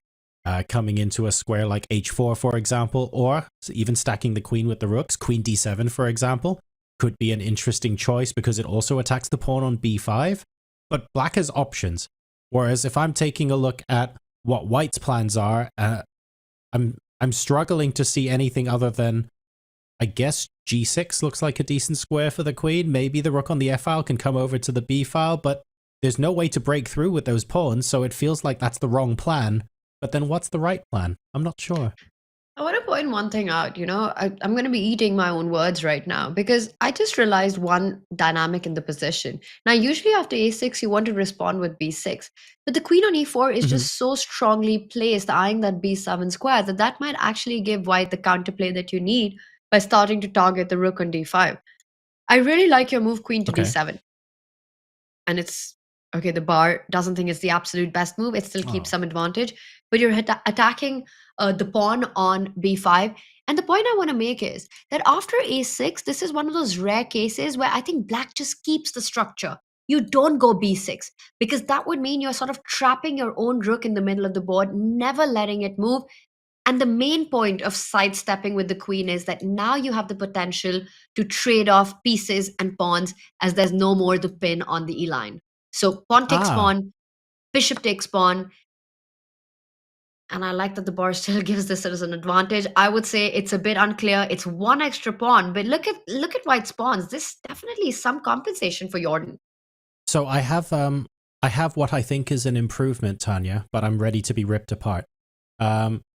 coming into a square like h4, for example, or even stacking the queen with the rooks. Queen d7, for example, could be an interesting choice because it also attacks the pawn on b5. But black has options. Whereas if I'm taking a look at what white's plans are, I'm struggling to see anything other than, I guess, g6 looks like a decent square for the queen. Maybe the rook on the f file can come over to the b file, but there's no way to break through with those pawns, so it feels like that's the wrong plan. But then what's the right plan? I'm not sure. I want to point one thing out. I'm going to be eating my own words right now because I just realized one dynamic in the position. Now, usually after a6, you want to respond with b6, but the queen on e4 is just so strongly placed, eyeing that b7 square, that might actually give white the counterplay that you need by starting to target the rook on d5. I really like your move queen to d7. And it's okay, the bar doesn't think it's the absolute best move. It still keeps some advantage, but you're attacking the pawn on b5. And the point I want to make is that after a6, this is one of those rare cases where I think black just keeps the structure. You don't go b6 because that would mean you're sort of trapping your own rook in the middle of the board, never letting it move. And the main point of sidestepping with the queen is that now you have the potential to trade off pieces and pawns as there's no more the pin on the e-line. So pawn takes pawn, bishop takes pawn. And I like that the bar still gives this as an advantage. I would say it's a bit unclear. It's one extra pawn, but look at white's pawns. This definitely is some compensation for Jordan. So I have what I think is an improvement, Tanya, but I'm ready to be ripped apart.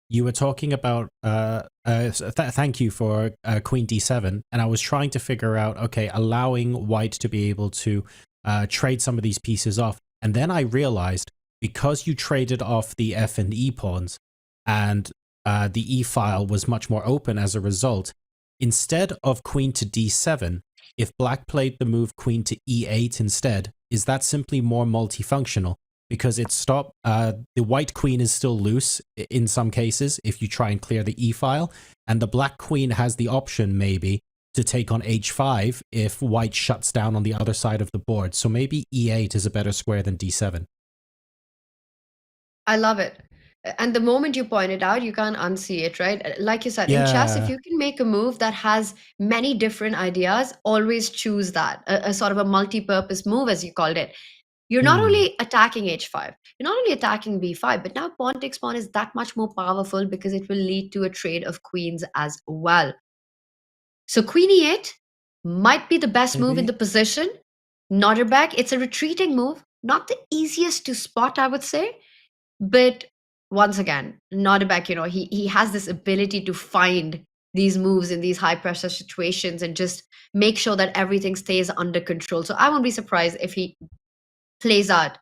You were talking about, thank you for queen d7, and I was trying to figure out, okay, allowing white to be able to trade some of these pieces off. And then I realized, because you traded off the f and e pawns, and the e file was much more open as a result, instead of queen to d7, if black played the move queen to e8 instead, is that simply more multifunctional? Because it stopped, the white queen is still loose in some cases if you try and clear the e file, and the black queen has the option maybe to take on h5 if white shuts down on the other side of the board. So maybe e8 is a better square than d7. I love it. And the moment you point it out, you can't unsee it, right? Like you said, in chess, if you can make a move that has many different ideas, always choose that, a sort of a multi-purpose move, as you called it. You're not only attacking h5, you're not only attacking b5, but now pawn takes pawn is that much more powerful because it will lead to a trade of queens as well. So queen e8 might be the best move in the position. Nodirbek, it's a retreating move, not the easiest to spot, I would say. But once again, Nodirbek, he has this ability to find these moves in these high pressure situations and just make sure that everything stays under control. So I won't be surprised if he plays out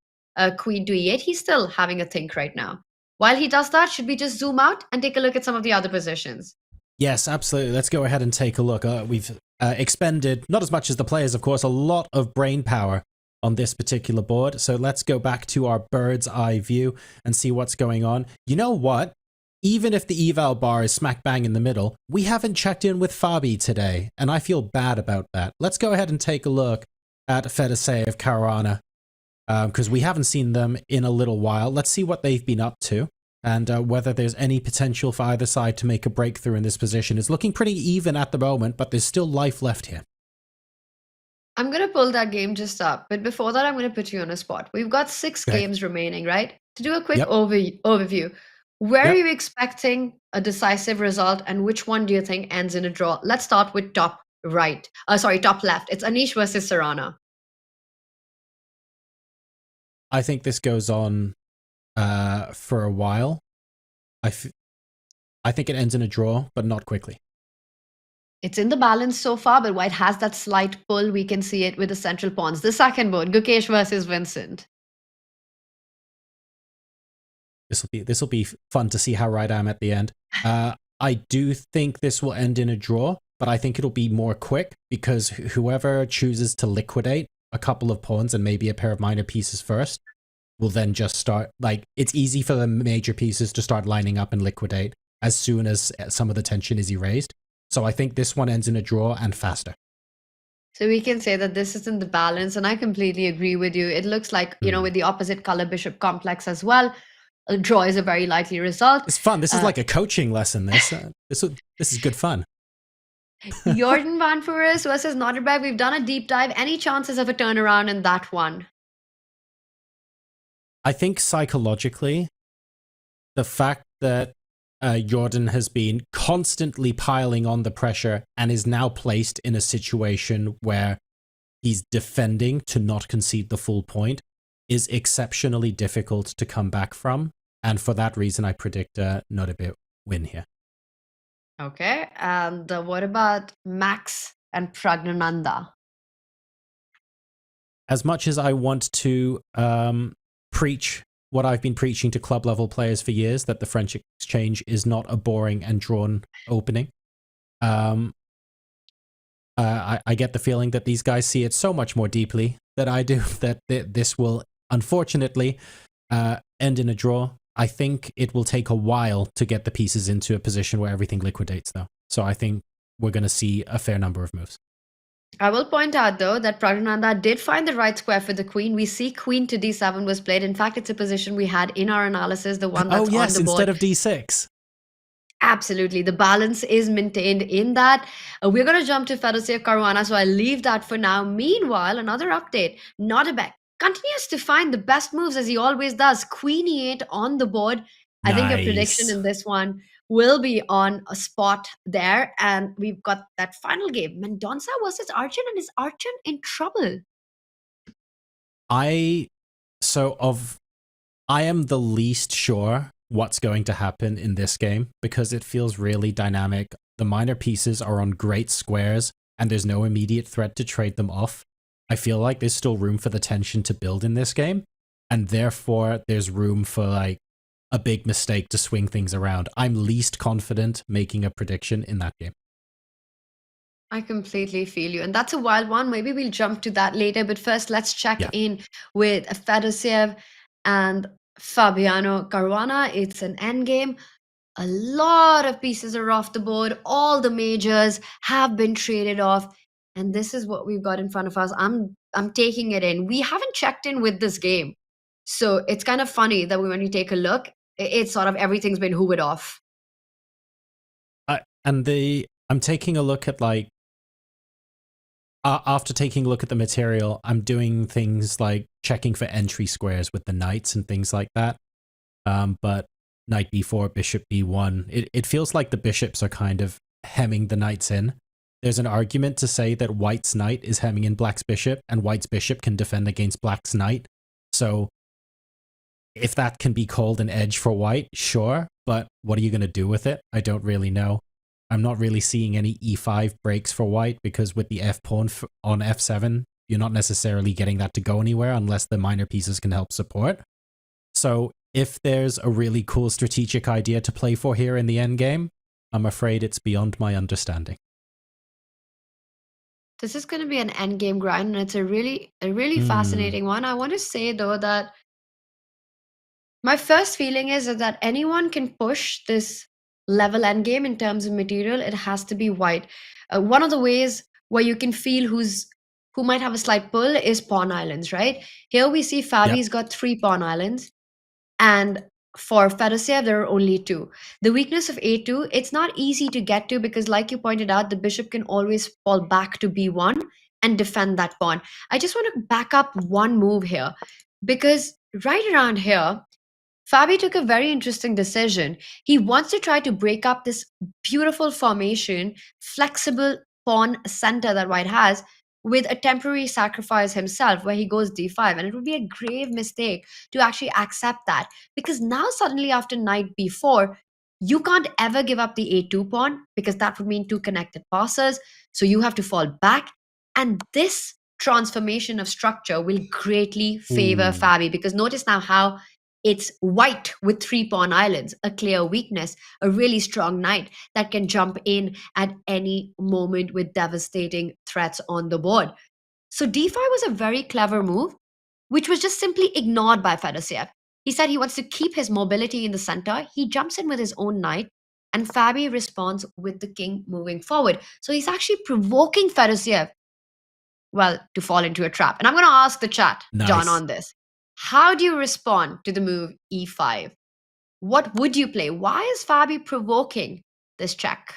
queen to e8. He's still having a think right now. While he does that, should we just zoom out and take a look at some of the other positions? Yes, absolutely. Let's go ahead and take a look. We've expended, not as much as the players, of course, a lot of brain power on this particular board. So let's go back to our bird's eye view and see what's going on. You know what? Even if the eval bar is smack bang in the middle, we haven't checked in with Fabi today, and I feel bad about that. Let's go ahead and take a look at Fabiano Caruana, because we haven't seen them in a little while. Let's see what they've been up to, and whether there's any potential for either side to make a breakthrough in this position. It's looking pretty even at the moment, but there's still life left here. I'm going to pull that game just up, but before that, I'm going to put you on a spot. We've got 6 games remaining, right? To do a quick overview, where are you expecting a decisive result, and which one do you think ends in a draw? Let's start with top left. It's Anish versus Serrano. I think this goes on for a while. I think it ends in a draw, but not quickly. It's in the balance so far, but white has that slight pull. We can see it with the central pawns. The second board, Gukesh versus Vincent. This will be fun to see how right I am at the end. I do think this will end in a draw, but I think it'll be more quick because whoever chooses to liquidate a couple of pawns and maybe a pair of minor pieces first will then just start, like, it's easy for the major pieces to start lining up and liquidate as soon as some of the tension is erased. So I think this one ends in a draw and faster. So we can say that this is in the balance, and I completely agree with you. It looks like, with the opposite color bishop complex as well. A draw is a very likely result. It's fun. This is like a coaching lesson. This is good fun. Jordan Van Foores versus Nodirbek. We've done a deep dive. Any chances of a turnaround in that one? I think psychologically, the fact that Jordan has been constantly piling on the pressure and is now placed in a situation where he's defending to not concede the full point is exceptionally difficult to come back from. And for that reason, I predict a Nodirbek win here. Okay. And what about Max and Praggnanandhaa? As much as I want to preach what I've been preaching to club level players for years, that the French Exchange is not a boring and drawn opening, I get the feeling that these guys see it so much more deeply than I do, that this will unfortunately end in a draw. I think it will take a while to get the pieces into a position where everything liquidates, though. So I think we're going to see a fair number of moves. I will point out, though, that Praggnanandhaa did find the right square for the queen. We see queen to d7 was played. In fact, it's a position we had in our analysis, the one that's on the board. Instead of d6. Absolutely. The balance is maintained in that. We're going to jump to Fabiano Caruana, so I'll leave that for now. Meanwhile, another update. Nodirbek continues to find the best moves, as he always does. Queen e8 on the board. I think a prediction in this one will be on a spot there. And we've got that final game. Mendonça versus Arjun, and is Arjun in trouble? I am the least sure what's going to happen in this game because it feels really dynamic. The minor pieces are on great squares and there's no immediate threat to trade them off. I feel like there's still room for the tension to build in this game, and therefore there's room for like a big mistake to swing things around. I'm least confident making a prediction in that game. I completely feel you. And that's a wild one. Maybe we'll jump to that later. But first, let's check in with Fedosiev and Fabiano Caruana. It's an endgame. A lot of pieces are off the board. All the majors have been traded off. And this is what we've got in front of us. I'm taking it in. We haven't checked in with this game. So it's kind of funny that when you take a look, it's sort of everything's been hoovered off. I'm taking a look at like, after taking a look at the material, I'm doing things like checking for entry squares with the knights and things like that. But knight b4, bishop b1, it feels like the bishops are kind of hemming the knights in. There's an argument to say that white's knight is hemming in black's bishop, and white's bishop can defend against black's knight. So if that can be called an edge for white, sure, but what are you going to do with it? I don't really know. I'm not really seeing any e5 breaks for white, because with the f pawn on f7, you're not necessarily getting that to go anywhere unless the minor pieces can help support. So if there's a really cool strategic idea to play for here in the endgame, I'm afraid it's beyond my understanding. This is going to be an endgame grind, and it's a really fascinating one. I want to say, though, that my first feeling is that anyone can push this level endgame in terms of material. It has to be white. One of the ways where you can feel who might have a slight pull is pawn islands, right? Here we see Fabi's got 3 pawn islands, and for Fedosiev, there are only 2. The weakness of a2, it's not easy to get to because, like you pointed out, the bishop can always fall back to b1 and defend that pawn. I just want to back up one move here, because right around here, Fabi took a very interesting decision. He wants to try to break up this beautiful formation, flexible pawn center that white has, with a temporary sacrifice himself where he goes d5. And it would be a grave mistake to actually accept that, because now suddenly after knight b4, you can't ever give up the a2 pawn, because that would mean 2 connected passes. So you have to fall back. And this transformation of structure will greatly favor Fabi, because notice now how it's white with 3 pawn islands, a clear weakness, a really strong knight that can jump in at any moment with devastating threats on the board. So d5 was a very clever move, which was just simply ignored by Fedosiev. He said he wants to keep his mobility in the center. He jumps in with his own knight, and Fabi responds with the king moving forward. So he's actually provoking Fedosiev, well, to fall into a trap. And I'm going to ask the chat, John, on this. How do you respond to the move e5? What would you play? Why is Fabi provoking this check?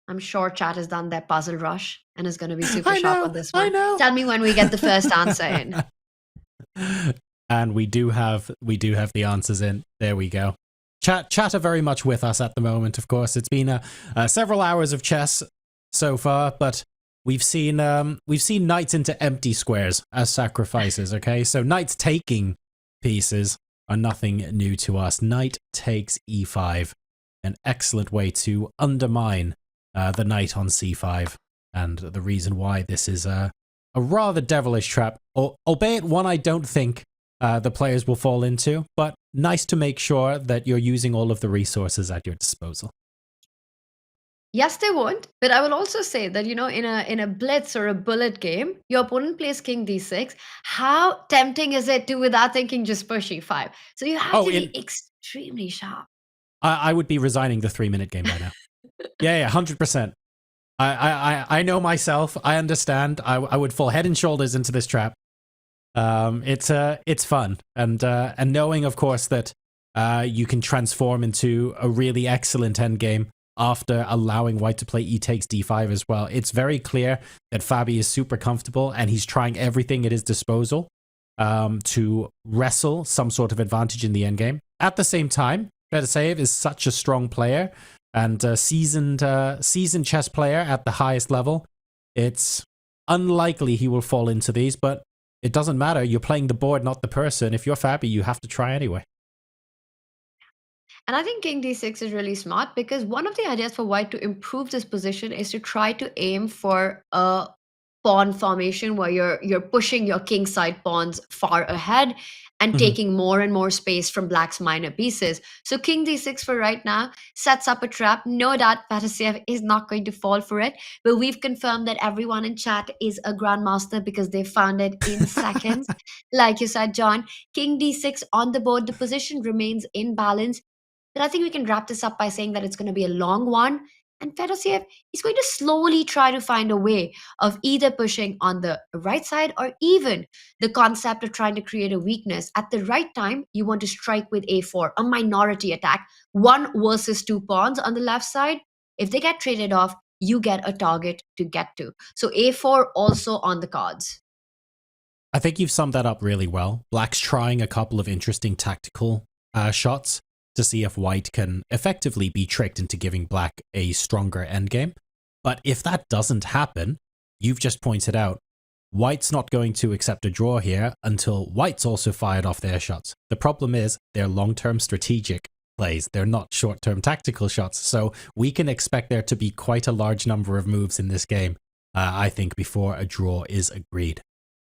I'm sure chat has done their puzzle rush and is going to be super sharp on this one. I know. Tell me when we get the first answer in. And we do have the answers in. There we go. Chat are very much with us at the moment. Of course, it's been several hours of chess so far, but we've seen knights into empty squares as sacrifices. Okay, so knights taking pieces are nothing new to us. Knight takes e5, an excellent way to undermine the knight on c5, and the reason why this is a rather devilish trap, albeit one I don't think the players will fall into, but nice to make sure that you're using all of the resources at your disposal. Yes, they won't. But I will also say that, in a blitz or a bullet game, your opponent plays king d6. How tempting is it to, without thinking, just push e5? So you have to be extremely sharp. I would be resigning the 3-minute game by now. Yeah, 100%. I know myself. I understand. I would fall head and shoulders into this trap. It's fun, and knowing, of course, that you can transform into a really excellent endgame after allowing white to play e takes d5 as well. It's very clear that Fabi is super comfortable, and he's trying everything at his disposal to wrestle some sort of advantage in the endgame. At the same time, Fedorseev is such a strong player and seasoned chess player at the highest level. It's unlikely he will fall into these, but it doesn't matter. You're playing the board, not the person. If you're Fabi, you have to try anyway. And I think king d6 is really smart, because one of the ideas for white to improve this position is to try to aim for a pawn formation where you're pushing your king side pawns far ahead and taking more and more space from black's minor pieces. So king d6 for right now sets up a trap. No doubt Fedorseev is not going to fall for it, but we've confirmed that everyone in chat is a grandmaster because they found it in seconds. Like you said, John, king d6 on the board, the position remains in balance. But I think we can wrap this up by saying that it's going to be a long one. And Fedorseev is going to slowly try to find a way of either pushing on the right side, or even the concept of trying to create a weakness. At the right time, you want to strike with a4, a minority attack, 1 versus 2 pawns on the left side. If they get traded off, you get a target to get to. So a4 also on the cards. I think you've summed that up really well. Black's trying a couple of interesting tactical shots to see if white can effectively be tricked into giving black a stronger endgame. But if that doesn't happen, you've just pointed out, white's not going to accept a draw here until white's also fired off their shots. The problem is they're long-term strategic plays. They're not short-term tactical shots. So we can expect there to be quite a large number of moves in this game, I think, before a draw is agreed.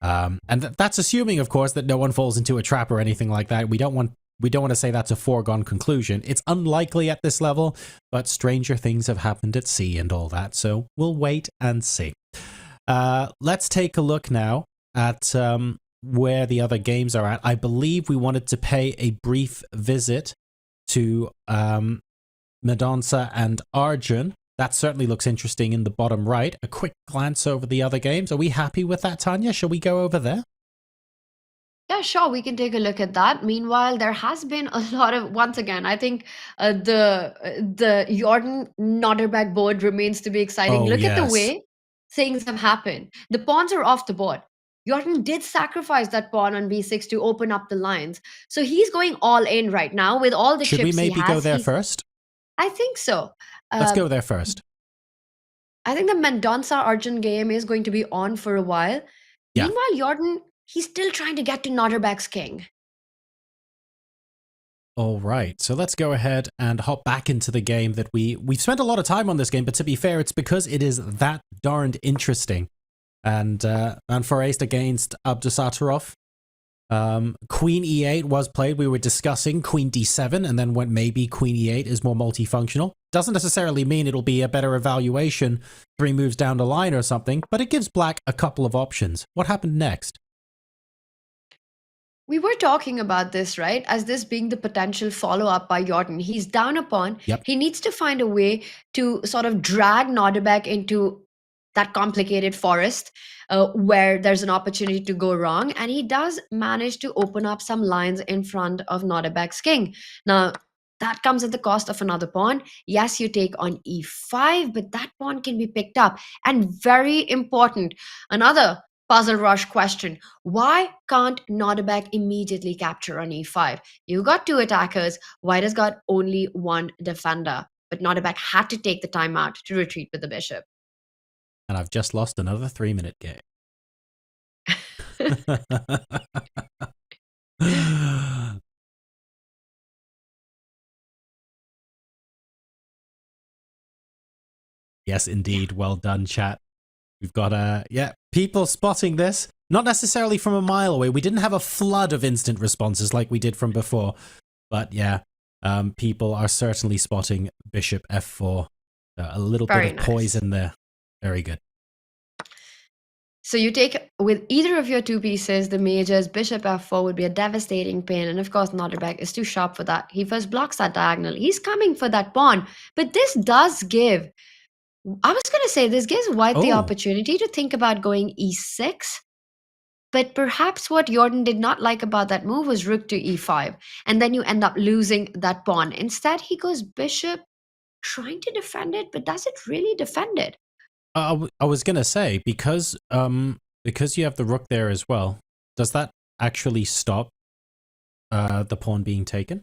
And that's assuming, of course, that no one falls into a trap or anything like that. We don't want to say that's a foregone conclusion. It's unlikely at this level, but stranger things have happened at sea and all that, so we'll wait and see. Let's take a look now at where the other games are at. I believe we wanted to pay a brief visit to Mendonça and Arjun. That certainly looks interesting in the bottom right. A quick glance over the other games. Are we happy with that, Tanya? Shall we go over there? Yeah, sure. We can take a look at that. Meanwhile, there has been a lot of, once again, I think the Jordan Nodirbek board remains to be exciting. Look at the way things have happened. The pawns are off the board. Jordan did sacrifice that pawn on b6 to open up the lines. So he's going all in right now with all the chips he has. Should we maybe go there first? I think so. Let's go there first. I think the Mendonça Arjun game is going to be on for a while. Yeah. Meanwhile, Jordan, he's still trying to get to Nodirbek's king. All right, so let's go ahead and hop back into the game that we've spent a lot of time on this game, but to be fair, it's because it is that darned interesting. And for ace against Abdusattorov, Queen e8 was played. We were discussing Queen d7, and then when maybe Queen e8 is more multifunctional. Doesn't necessarily mean it'll be a better evaluation 3 moves down the line or something, but it gives black a couple of options. What happened next? We were talking about this, right? As this being the potential follow-up by Jordan. He's down a pawn. Yep. He needs to find a way to sort of drag Nodirbek into that complicated forest where there's an opportunity to go wrong, and he does manage to open up some lines in front of Nodirbek's king. Now, that comes at the cost of another pawn. Yes, you take on e5, but that pawn can be picked up. And very important, another puzzle rush question. Why can't Nodirbek immediately capture on e5? You got two attackers. White has got only one defender. But Nodirbek had to take the time out to retreat with the bishop. And I've just lost another 3-minute game. Yes, indeed. Well done, chat. We've got people spotting this, not necessarily from a mile away. We didn't have a flood of instant responses like we did from before, but yeah, people are certainly spotting bishop f4. A little bit of poison there. Very good. So you take, with either of your two pieces, the majors, bishop f4 would be a devastating pain. And of course, Nodirbek is too sharp for that. He first blocks that diagonal. He's coming for that pawn. But this does give, I was going to say, this gives White the opportunity to think about going e6. But perhaps what Jordan did not like about that move was rook to e5. And then you end up losing that pawn. Instead, he goes bishop, trying to defend it, but does it really defend it? I was gonna say, because you have the rook there as well, does that actually stop the pawn being taken?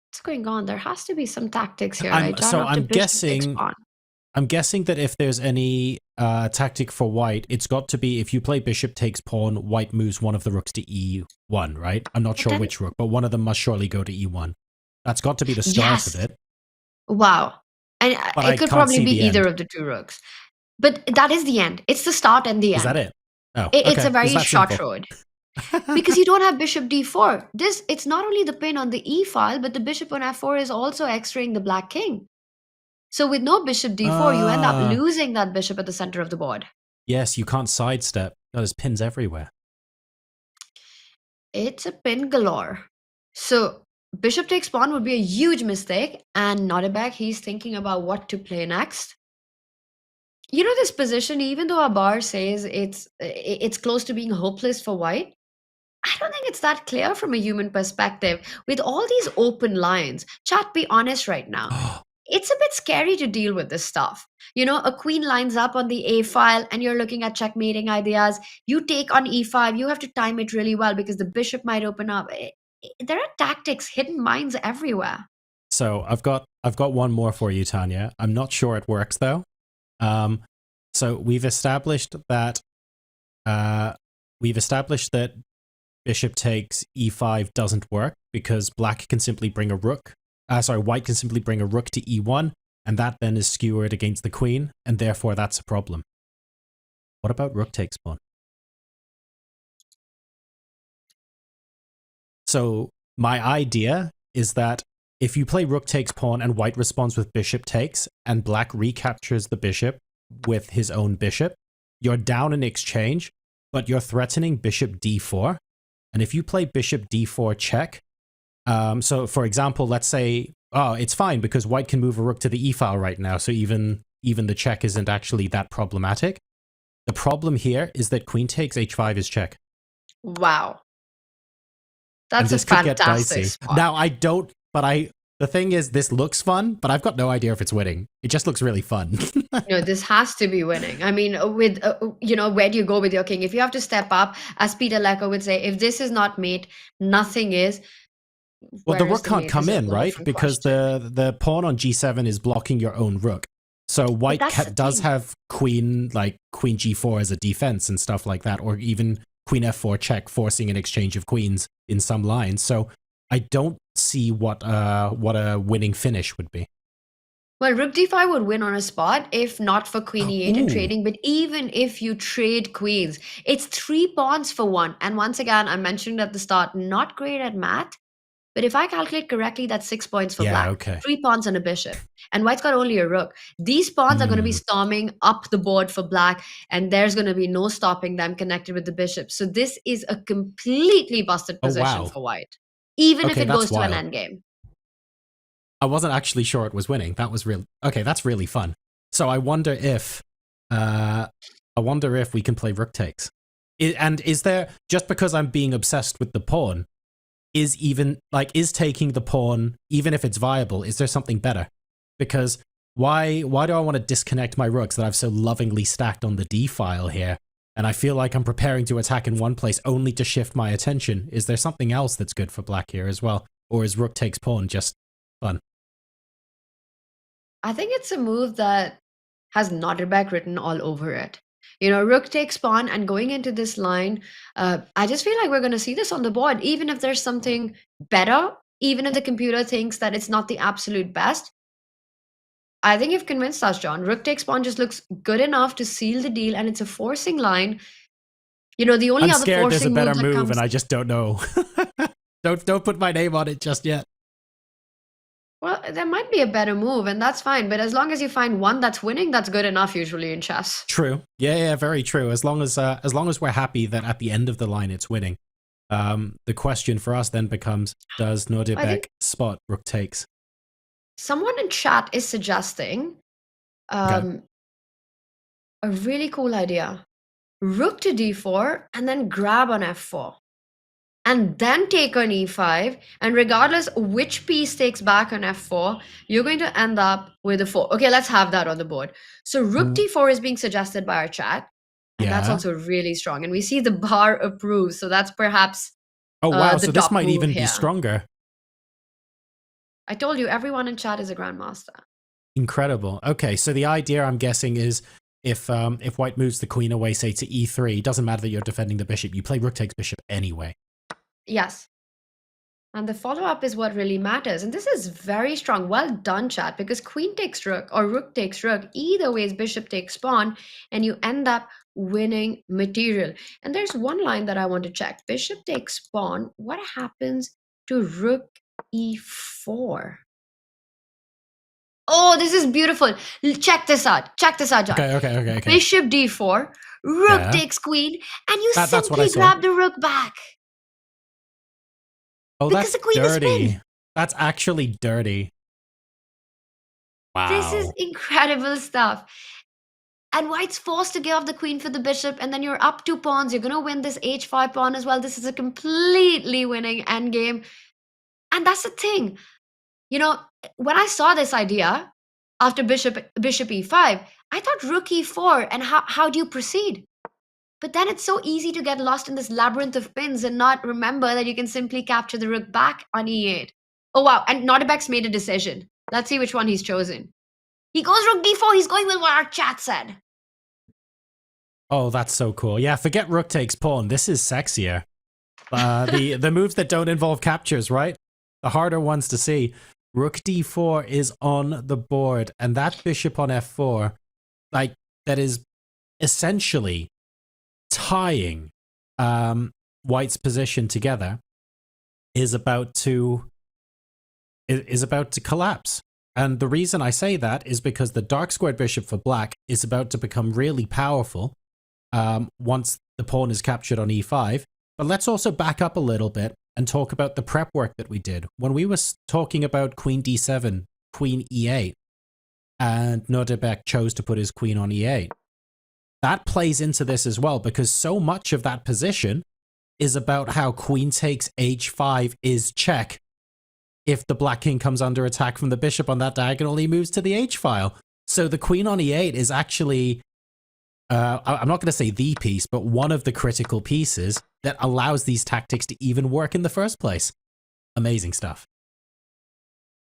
What's going on? There has to be some tactics here. I'm guessing that if there's any tactic for White, it's got to be if you play bishop takes pawn, White moves one of the rooks to e1, right? I'm not sure which rook, but one of them must surely go to e1. That's got to be the start of it. Wow. And it could probably be either of the two rooks. But that is the end. It's the start and the end. Is that it? Oh, it's a very short road. Because you don't have bishop d4. It's not only the pin on the e file, but the bishop on f4 is also x-raying the black king. So with no bishop d4, you end up losing that bishop at the center of the board. Yes, you can't sidestep. There's pins everywhere. It's a pin galore. So bishop takes pawn would be a huge mistake, and Nodirbek, he's thinking about what to play next. You know, this position, even though Abar says it's close to being hopeless for White, I don't think it's that clear from a human perspective. With all these open lines, chat, be honest right now. It's a bit scary to deal with this stuff. You know, a queen lines up on the a file and you're looking at checkmating ideas. You take on e5, you have to time it really well because the bishop might open up. There are tactics, hidden mines everywhere. So I've got one more for you, Tanya. I'm not sure it works though. So we've established that bishop takes e5 doesn't work because black can simply bring a rook. White can simply bring a rook to e1, and that then is skewered against the queen, and therefore that's a problem. What about rook takes pawn? So my idea is that if you play rook takes pawn and White responds with bishop takes, and black recaptures the bishop with his own bishop, you're down in exchange, but you're threatening bishop d4. And if you play bishop d4 check, so for example, let's say, it's fine because White can move a rook to the e-file right now, so even the check isn't actually that problematic. The problem here is that queen takes h5 is check. Wow. That's a fantastic spot. Now, the thing is, this looks fun, but I've got no idea if it's winning. It just looks really fun. No, this has to be winning. I mean, with, where do you go with your king? If you have to step up, as Peter Lecco would say, if this is not mate, nothing is. Well, the rook can't come in, right? Because the pawn on g7 is blocking your own rook. So White does have queen g4 as a defense and stuff like that, or even queen f4 check, forcing an exchange of queens in some lines. So I don't see what a winning finish would be. Well, rook d5 would win on a spot if not for queen e8 and trading. But even if you trade queens, it's 3 pawns for 1. And once again, I mentioned at the start, not great at math. But if I calculate correctly, that's 6 points for black. Okay. 3 pawns and a bishop. And White's got only a rook. These pawns are going to be storming up the board for black, and there's going to be no stopping them connected with the bishop. So this is a completely busted position for White, even if it goes to an endgame. I wasn't actually sure it was winning. That was real. Okay, that's really fun. So I wonder if we can play rook takes. And is there, just because I'm being obsessed with the pawn, is taking the pawn, even if it's viable, is there something better? Because why do I want to disconnect my rooks that I've so lovingly stacked on the D file here? And I feel like I'm preparing to attack in one place only to shift my attention. Is there something else that's good for black here as well? Or is rook takes pawn just fun? I think it's a move that has Nodirbek written all over it. You know, rook takes pawn, and going into this line, I just feel like we're going to see this on the board, even if there's something better, even if the computer thinks that it's not the absolute best. I think you've convinced us, John. Rook takes pawn just looks good enough to seal the deal, and it's a forcing line. You know, the only I'm other scared there's a forcing better move, move, and I just don't know. Don't put my name on it just yet. Well, there might be a better move, and that's fine. But as long as you find one that's winning, that's good enough usually in chess. True. Yeah, very true. As long as we're happy that at the end of the line it's winning. The question for us then becomes: does Nodirbek spot rook takes? Someone in chat is suggesting a really cool idea: rook to d4 and then grab on f4. And then take on e5, and regardless which piece takes back on f4, you're going to end up with a 4. Okay, let's have that on the board. So rook d4 is being suggested by our chat, and that's also really strong. And we see the bar approves, so that's perhaps oh wow, so this top might move even here. be stronger. I told you, everyone in chat is a grandmaster. Incredible. Okay, so the idea, I'm guessing, is if white moves the queen away, say to e3, it doesn't matter that you're defending the bishop, you play rook takes bishop anyway. Yes. And the follow-up is what really matters. And this is very strong. Well done, chat, because queen takes rook or rook takes rook. Either way is bishop takes pawn, and you end up winning material. And there's one line that I want to check. Bishop takes pawn. What happens to rook e4? Oh, this is beautiful. Check this out. Check this out, John. Okay. Bishop d4, rook takes queen, and you simply grab the rook back. Oh, because that's the queen dirty. is pinned. That's actually dirty. Wow. This is incredible stuff. And white's forced to give up the queen for the bishop, and then you're up 2 pawns. You're going to win this h5 pawn as well. This is a completely winning endgame. And that's the thing. You know, when I saw this idea after bishop e5, I thought rook e4, and how do you proceed? But then it's so easy to get lost in this labyrinth of pins and not remember that you can simply capture the rook back on e8. Oh, wow. And Nodirbek's made a decision. Let's see which one he's chosen. He goes rook d4. He's going with what our chat said. Oh, that's so cool. Yeah, forget rook takes pawn. This is sexier. The moves that don't involve captures, right? The harder ones to see. Rook d4 is on the board, and that bishop on f4, like, that is essentially tying white's position together, is about to collapse. And the reason I say that is because the dark squared bishop for black is about to become really powerful once the pawn is captured on e5. But let's also back up a little bit and talk about the prep work that we did. When we were talking about queen d7, queen e8, and Nodirbek chose to put his queen on e8, that plays into this as well, because so much of that position is about how queen takes h5 is check. If the black king comes under attack from the bishop on that diagonal, he moves to the h-file. So the queen on e8 is actually, I'm not going to say the piece, but one of the critical pieces that allows these tactics to even work in the first place. Amazing stuff.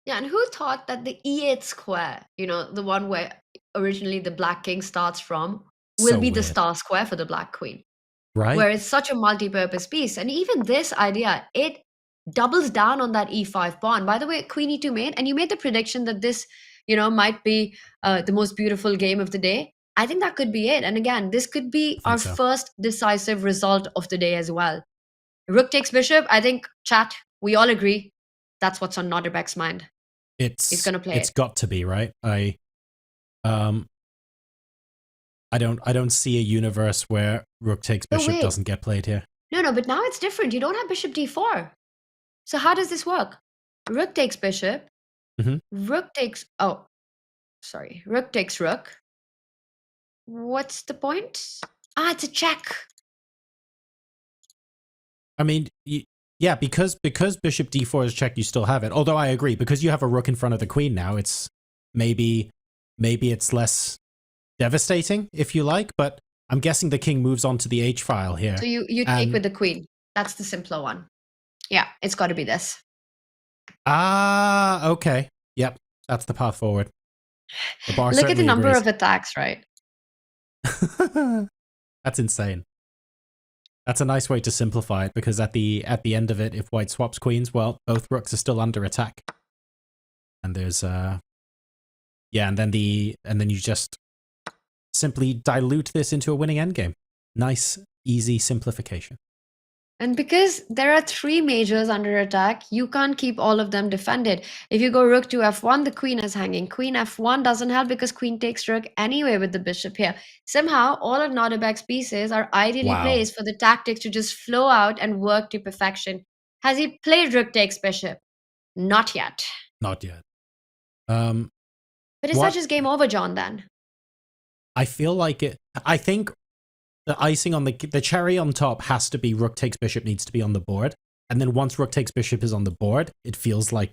Yeah, and who thought that the e8 square, you know, the one where originally the black king starts from, will be the star square for the black queen? Right. Where it's such a multi-purpose piece. And even this idea, it doubles down on that e5 pawn. By the way, queen e2 mate, and you made the prediction that this, you know, might be the most beautiful game of the day. I think that could be it. And again, this could be our first decisive result of the day as well. Rook takes bishop. I think, chat, we all agree that's what's on Nodirbek's mind. He's going to play it. It's got to be, right? I don't see a universe where rook takes bishop doesn't get played here. No, but now it's different. You don't have bishop d4. So how does this work? Rook takes bishop. Mm-hmm. Rook takes... Oh. sorry, rook takes rook. What's the point? It's a check. I mean, yeah, because bishop d4 is check, you still have it. Although I agree, because you have a rook in front of the queen now, it's maybe it's less devastating, if you like, but I'm guessing the king moves on to the h file here. So you take with the queen. That's the simpler one. Yeah, it's got to be this. Ah, okay. Yep, that's the path forward. The bar Look at the number agrees. of attacks, right? That's insane. That's a nice way to simplify it, because at the end of it, if white swaps queens, well, both rooks are still under attack. And there's yeah, and then you just simply dilute this into a winning endgame. Nice, easy simplification. And because there are 3 majors under attack, you can't keep all of them defended. If you go rook to f1, the queen is hanging. Queen f1 doesn't help because queen takes rook anyway with the bishop here. Somehow, all of Nodirbek's pieces are ideally placed for the tactics to just flow out and work to perfection. Has he played rook takes bishop? Not yet. Not yet. But is that just game over, John, then? I feel like it. I think the icing on the cherry on top has to be rook takes bishop needs to be on the board. And then once rook takes bishop is on the board, it feels like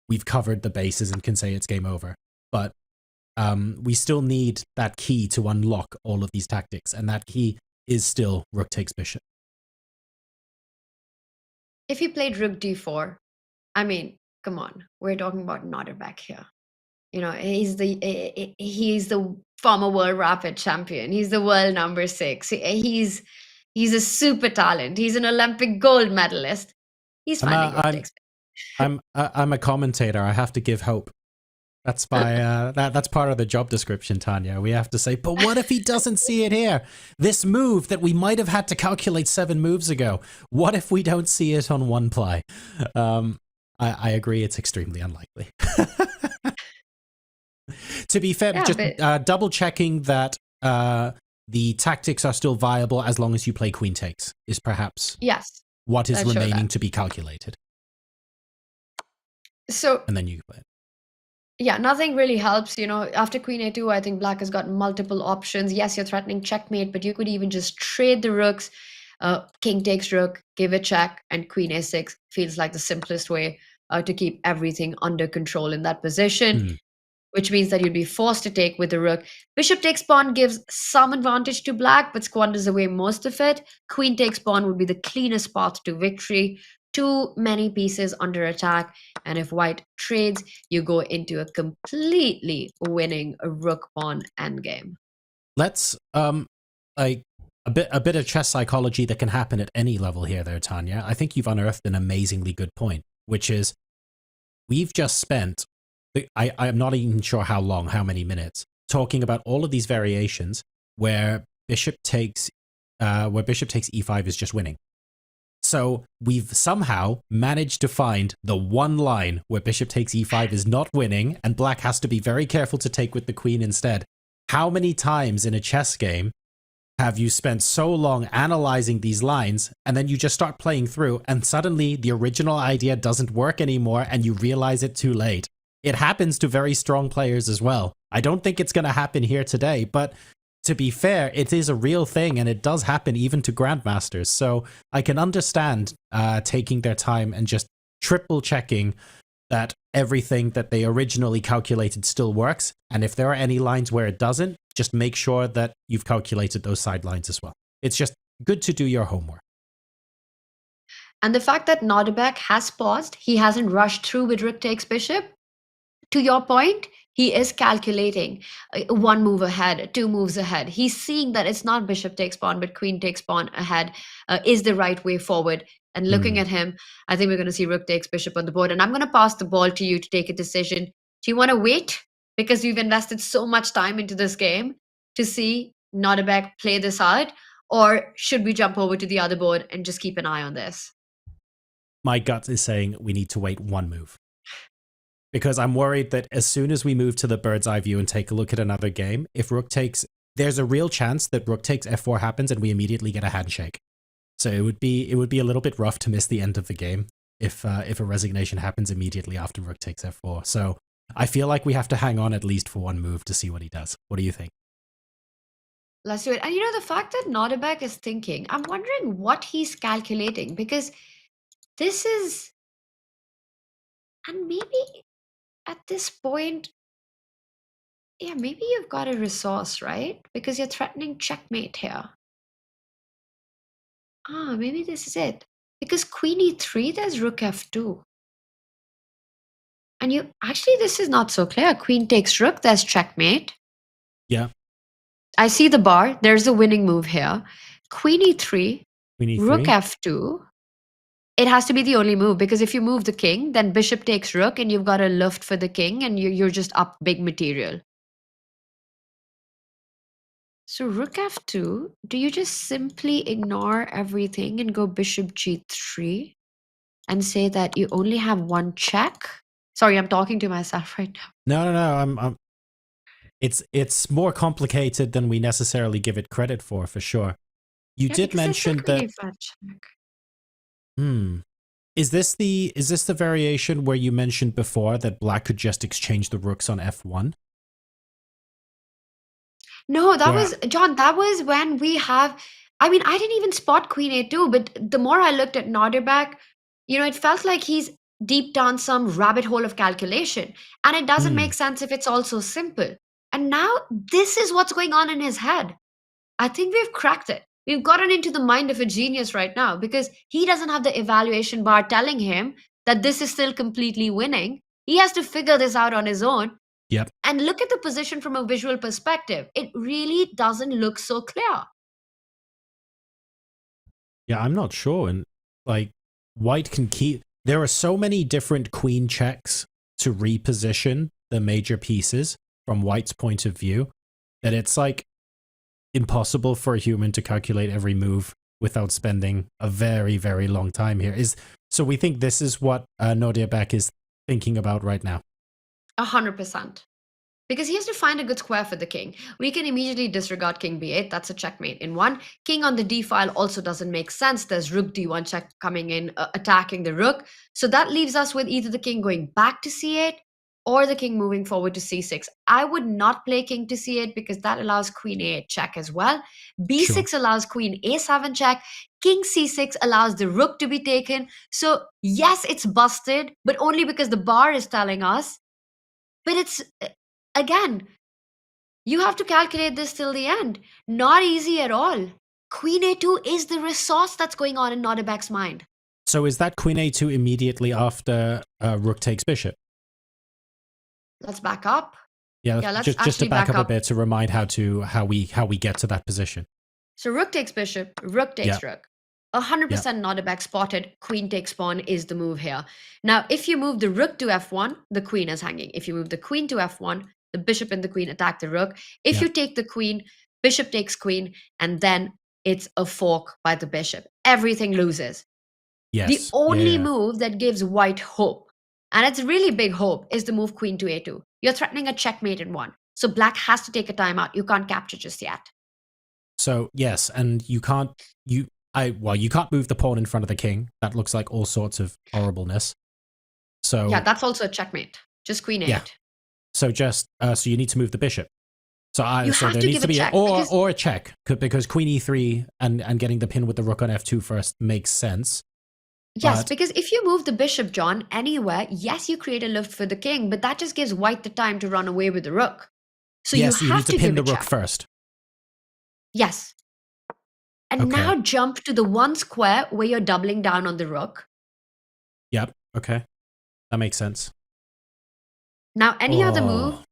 we've covered the bases and can say it's game over. But we still need that key to unlock all of these tactics. And that key is still rook takes bishop. If he played rook d4, I mean, come on. We're talking about Nodirbek here. You know, he's the former world rapid champion. He's the world number 6. He's a super talent. He's an Olympic gold medalist. He's finding I'm a commentator. I have to give hope. That's my that's part of the job description, Tanya. We have to say, but what if he doesn't see it here? This move that we might have had to calculate 7 moves ago. What if we don't see it on one ply? I agree. It's extremely unlikely. To be fair, double checking that the tactics are still viable as long as you play queen takes is perhaps what is remaining to be calculated. So, and then you play it. Yeah, nothing really helps. You know, after queen a2, I think black has got multiple options. Yes, you're threatening checkmate, but you could even just trade the rooks. King takes rook, give a check, and queen a6 feels like the simplest way to keep everything under control in that position. Which means that you'd be forced to take with the rook. Bishop takes pawn gives some advantage to black, but squanders away most of it. Queen takes pawn would be the cleanest path to victory. Too many pieces under attack, and if white trades, you go into a completely winning rook pawn endgame. Let's like a bit of chess psychology that can happen at any level here, there, Tanya. I think you've unearthed an amazingly good point, which is we've just spent. I'm not even sure how long, how many minutes, talking about all of these variations where bishop takes e5 is just winning. So we've somehow managed to find the one line where bishop takes e5 is not winning, and black has to be very careful to take with the queen instead. How many times in a chess game have you spent so long analyzing these lines, and then you just start playing through, and suddenly the original idea doesn't work anymore, and you realize it too late? It happens to very strong players as well. I don't think it's going to happen here today, but to be fair, it is a real thing, and it does happen even to grandmasters. So I can understand taking their time and just triple checking that everything that they originally calculated still works. And if there are any lines where it doesn't, just make sure that you've calculated those sidelines as well. It's just good to do your homework. And the fact that Nodirbek has paused, he hasn't rushed through with rook takes bishop. To your point, he is calculating 1 move ahead, 2 moves ahead. He's seeing that it's not bishop takes pawn, but queen takes pawn ahead is the right way forward. And looking at him, I think we're going to see rook takes bishop on the board. And I'm going to pass the ball to you to take a decision. Do you want to wait? Because you've invested so much time into this game to see Nodirbek play this out? Or should we jump over to the other board and just keep an eye on this? My gut is saying we need to wait 1 move. Because I'm worried that as soon as we move to the bird's eye view and take a look at another game, if rook takes, there's a real chance that rook takes f4 happens and we immediately get a handshake. So it would be a little bit rough to miss the end of the game if a resignation happens immediately after rook takes f4. So I feel like we have to hang on at least for one move to see what he does. What do you think? Let's do it. And the fact that Nodirbek is thinking, I'm wondering what he's calculating, because this is, and maybe at this point, yeah, maybe you've got a resource, right? Because you're threatening checkmate here. Maybe this is it. Because queen e3, there's rook f2. And actually, this is not so clear. Queen takes rook, there's checkmate. Yeah. I see the bar. There's a winning move here. Queen e3, Queen e3. rook f2. It has to be the only move, because if you move the king, then bishop takes rook and you've got a luft for the king and you're just up big material. So rook f2, do you just simply ignore everything and go bishop g3 and say that you only have one check? Sorry, I'm talking to myself right now. No. It's more complicated than we necessarily give it credit for sure. You did mention that. Is this the variation where you mentioned before that black could just exchange the rooks on f1? No, that was, John, that was when we have, I didn't even spot queen a2, but the more I looked at Nodirbek, it felt like he's deep down some rabbit hole of calculation. And it doesn't make sense if it's all so simple. And now this is what's going on in his head. I think we've cracked it. We've gotten into the mind of a genius right now, because he doesn't have the evaluation bar telling him that this is still completely winning. He has to figure this out on his own. Yep. And look at the position from a visual perspective. It really doesn't look so clear. Yeah, I'm not sure. And white can keep. There are so many different queen checks to reposition the major pieces from white's point of view that it's impossible for a human to calculate every move without spending a very, very long time here. So we think this is what Nodirbek is thinking about right now. 100%. Because he has to find a good square for the king. We can immediately disregard king b8. That's a checkmate in one. King on the d file also doesn't make sense. There's rook d1 check coming in, attacking the rook. So that leaves us with either the king going back to c8 or the king moving forward to c6. I would not play king to c8 because that allows queen a8 check as well. b6 allows queen a7 check. King c6 allows the rook to be taken. So yes, it's busted, but only because the bar is telling us. But it's, again, you have to calculate this till the end. Not easy at all. Queen a2 is the resource that's going on in Nodirbek's mind. So is that queen a2 immediately after rook takes bishop? Let's back up. Yeah, let's just to back up a bit to remind how we get to that position. So rook takes bishop, rook takes rook. 100% Nodirbek spotted. Queen takes pawn is the move here. Now, if you move the rook to f1, the queen is hanging. If you move the queen to f1, the bishop and the queen attack the rook. If you take the queen, bishop takes queen, and then it's a fork by the bishop. Everything loses. Yes. The only move that gives white hope, and it's really big hope, is the move queen to a2. You're threatening a checkmate in one. So black has to take a timeout. You can't capture just yet. So, yes, and you can't move the pawn in front of the king. That looks like all sorts of horribleness. So yeah, that's also a checkmate. Just queen 8. Yeah. So so you need to move the bishop. So there to needs to be check, or a check, because queen e3 and getting the pin with the rook on f2 first makes sense. Yes, because if you move the bishop, John, anywhere, yes, you create a lift for the king, but that just gives white the time to run away with the rook. So yes, you you have need to pin the give a rook check. first. Yes. And now jump to the one square where you're doubling down on the rook. Yep. Okay. That makes sense. Now, any other move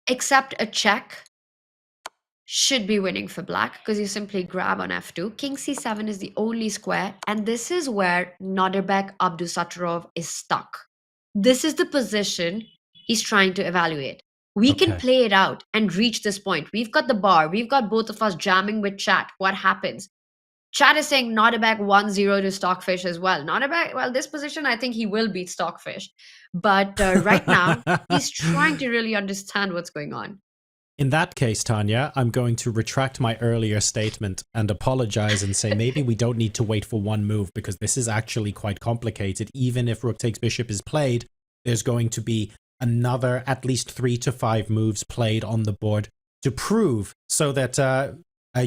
except a check should be winning for black, because you simply grab on f2. King c7 is the only square, and this is where Nodirbek Abdusattorov is stuck. This is the position he's trying to evaluate. We can play it out and reach this point. We've got the bar. We've got both of us jamming with chat. What happens? Chat is saying Nodirbek 1-0 to Stockfish as well. Nodirbek, well, this position, I think he will beat Stockfish. But right now, he's trying to really understand what's going on. In that case, Tanya, I'm going to retract my earlier statement and apologize and say maybe we don't need to wait for one move, because this is actually quite complicated. Even if rook takes bishop is played, there's going to be another at least 3 to 5 moves played on the board to prove, so that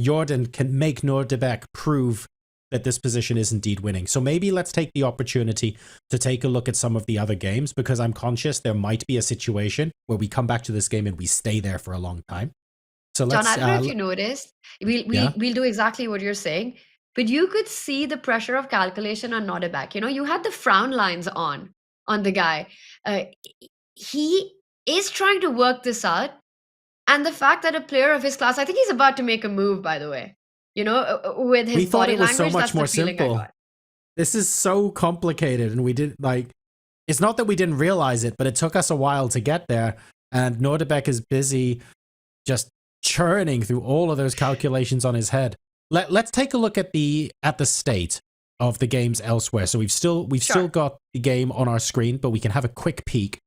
Jordan can make Nodirbek prove that this position is indeed winning. So maybe let's take the opportunity to take a look at some of the other games, because I'm conscious there might be a situation where we come back to this game and we stay there for a long time. So John, let's I don't know if you noticed. We'll do exactly what you're saying, but you could see the pressure of calculation on Nodirbek. You know, you had the frown lines on the guy. He is trying to work this out, and the fact that a player of his class, I think he's about to make a move, by the way. You know, with his we thought body it was language, so much that's more the feeling I simple. got. This is so complicated, and we didn't like. It's not that we didn't realize it, but it took us a while to get there. And Nodirbek is busy just churning through all of those calculations on his head. Let's take a look at the state of the games elsewhere. So we've still got the game on our screen, but we can have a quick peek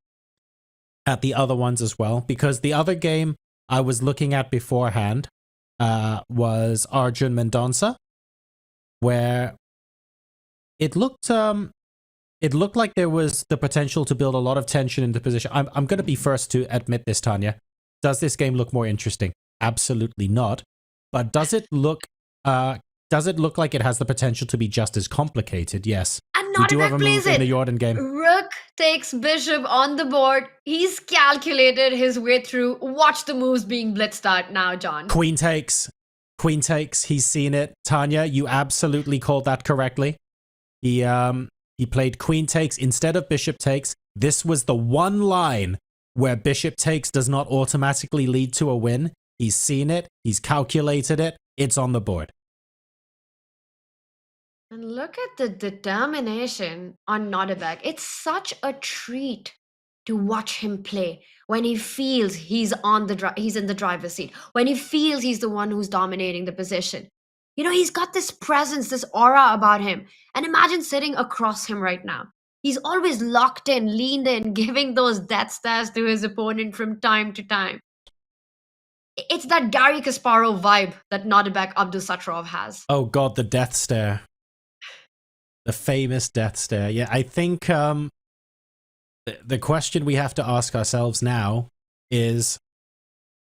at the other ones as well, because the other game I was looking at beforehand was Arjun Mendonça, where it looked like there was the potential to build a lot of tension into position. I'm going to be first to admit this, Tanya. Does this game look more interesting? Absolutely not. But does it look like it has the potential to be just as complicated? Yes. And We do have a Nodirbek plays move in it. the Jordan game. Rook takes bishop on the board. He's calculated his way through. Watch the moves being blitzed out now, John. Queen takes. Queen takes. He's seen it. Tanya, you absolutely called that correctly. He played queen takes instead of bishop takes. This was the one line where bishop takes does not automatically lead to a win. He's seen it. He's calculated it. It's on the board. And look at the determination on Nodirbek. It's such a treat to watch him play when he feels he's in the driver's seat, when he feels he's the one who's dominating the position. You know, he's got this presence, this aura about him. And imagine sitting across him right now. He's always locked in, leaned in, giving those death stares to his opponent from time to time. It's that Gary Kasparov vibe that Nodirbek Abdusattorov has. Oh God, the death stare. The famous death stare. Yeah, I think the question we have to ask ourselves now is,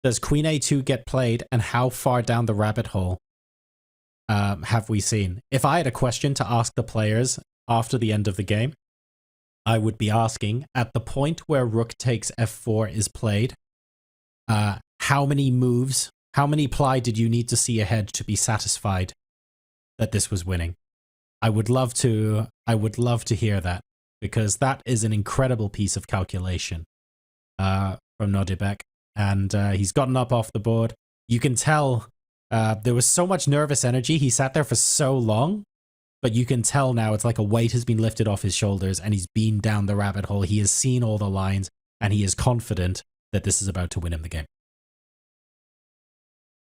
does Queen A2 get played, and how far down the rabbit hole have we seen? If I had a question to ask the players after the end of the game, I would be asking, at the point where rook takes f4 is played, how many moves, how many ply did you need to see ahead to be satisfied that this was winning? I would love to hear that, because that is an incredible piece of calculation from Nodirbek, and he's gotten up off the board. You can tell there was so much nervous energy. He sat there for so long, but you can tell now it's like a weight has been lifted off his shoulders, and he's been down the rabbit hole. He has seen all the lines, and he is confident that this is about to win him the game.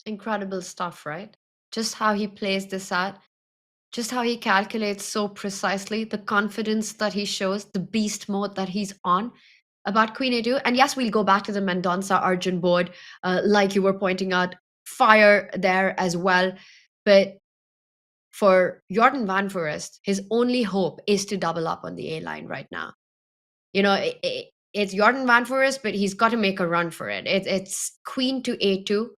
Incredible stuff, right? Just how he plays this out, just how he calculates so precisely, the confidence that he shows, the beast mode that he's on about Queen A2. And yes, we'll go back to the Mendonça Arjun board, like you were pointing out, fire there as well. But for Jordan Van Foreest, his only hope is to double up on the A line right now. You know, it's Jordan Van Foreest, but he's got to make a run for it. It's Queen to A2.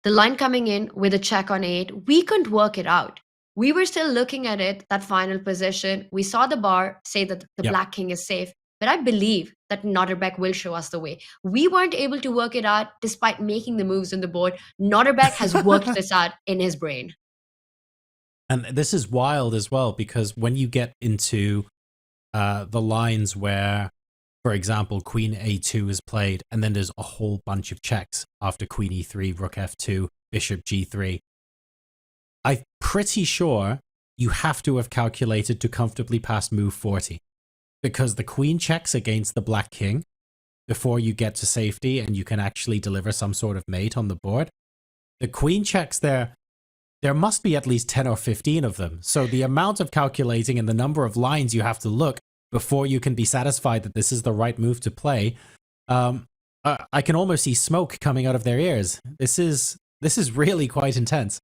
The line coming in with a check on A8, we couldn't work it out. We were still looking at it, that final position. We saw the bar say that the Black King is safe, but I believe that Nodirbek will show us the way. We weren't able to work it out despite making the moves on the board. Nodirbek has worked this out in his brain. And this is wild as well, because when you get into the lines where, for example, Queen A2 is played, and then there's a whole bunch of checks after Queen E3, Rook F2, Bishop G3, I'm pretty sure you have to have calculated to comfortably pass move 40, because the queen checks against the Black King before you get to safety and you can actually deliver some sort of mate on the board. The queen checks there must be at least 10 or 15 of them. So the amount of calculating and the number of lines you have to look before you can be satisfied that this is the right move to play, I can almost see smoke coming out of their ears. This is really quite intense.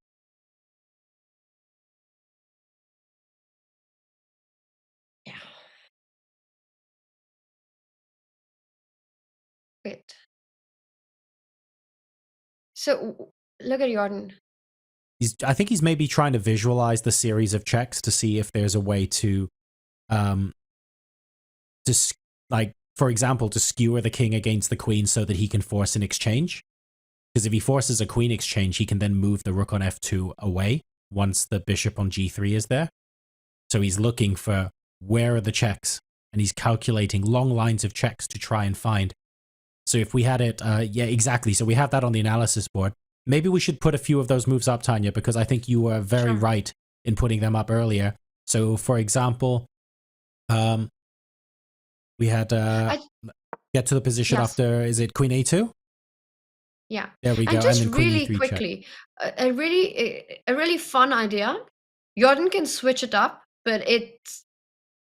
So look at Jordan. I think he's maybe trying to visualize the series of checks to see if there's a way to, like, for example, to skewer the king against the queen so that he can force an exchange. Because if he forces a queen exchange, he can then move the rook on f2 away once the bishop on g3 is there. So he's looking for where are the checks, and he's calculating long lines of checks to try and find. So if we had it, yeah, exactly. So we have that on the analysis board. Maybe we should put a few of those moves up, Tanya, because I think you were very right in putting them up earlier. So, for example, we had get to the position after, is it queen a2? Yeah. There we go. And just then queen really e3 check. quickly, a really fun idea. Jordan can switch it up, but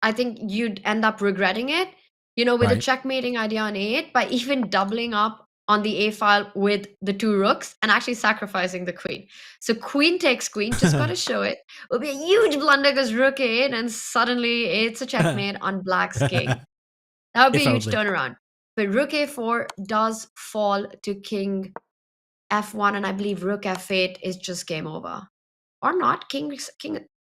I think you'd end up regretting it, with the checkmating idea on a8 by even doubling up on the a file with the two rooks and actually sacrificing the queen. So queen takes queen, just got to show it. Will be a huge blunder because rook a8 and suddenly it's a checkmate on black's king. That would be a huge turnaround. But rook a4 does fall to king f1, and I believe rook f8 is just game over. Or not, king.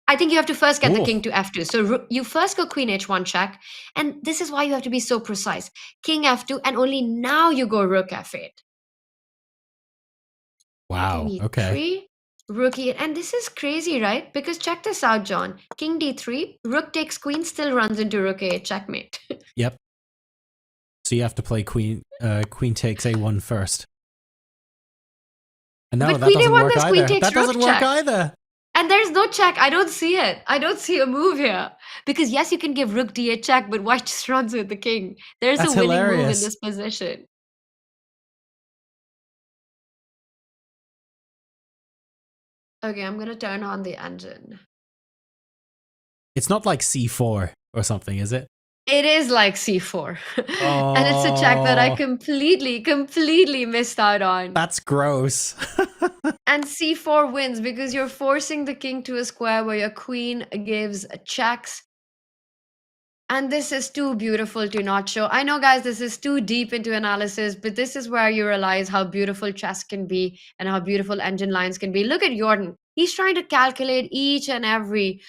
I think you have to first get the king to f2. So you first go queen h1 check, and this is why you have to be so precise. King f2, and only now you go rook f8. Wow, King okay. e3, rook e8. And this is crazy, right? Because check this out, John. King d3, rook takes queen, still runs into rook a8 checkmate. Yep. So you have to play queen takes a1 first. And no, but that queen doesn't a1, work there's either. queen takes That doesn't rook work check. either. And there's no check. I don't see it. I don't see a move here. Because yes, you can give rook d8 check, but white just runs with the king. There's That's a winning move in hilarious. this position. Okay, I'm going to turn on the engine. It's not like c4 or something, is it? It is like c4. And it's a check that I completely missed out on. That's gross. And c4 wins because you're forcing the king to a square where your queen gives checks. And this is too beautiful to not show. I know, guys, this is too deep into analysis, but this is where you realize how beautiful chess can be and how beautiful engine lines can be. Look at Jordan. He's trying to calculate each and every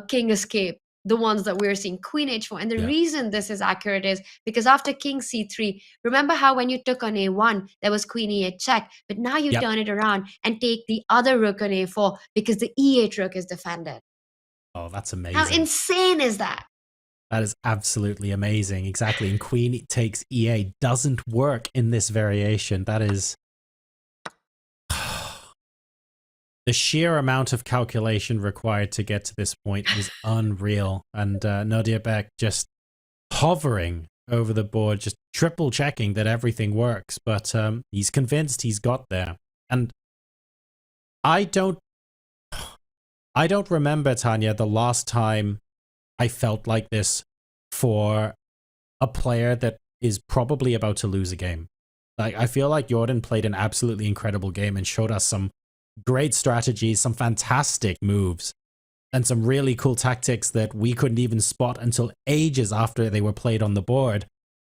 king escape, the ones that we're seeing, queen h4. And the reason this is accurate is because after king c3, remember how when you took on a1, there was queen e8 check, but now you turn it around and take the other rook on a4 because the e8 rook is defended. Oh, that's amazing. How insane is that? That is absolutely amazing. Exactly. And queen takes e8 doesn't work in this variation. That is... The sheer amount of calculation required to get to this point is unreal. And Nodirbek just hovering over the board, just triple checking that everything works. But he's convinced he's got there. And I don't remember, Tanya, the last time I felt like this for a player that is probably about to lose a game. Like, I feel like Jordan played an absolutely incredible game and showed us some great strategies, some fantastic moves, and some really cool tactics that we couldn't even spot until ages after they were played on the board.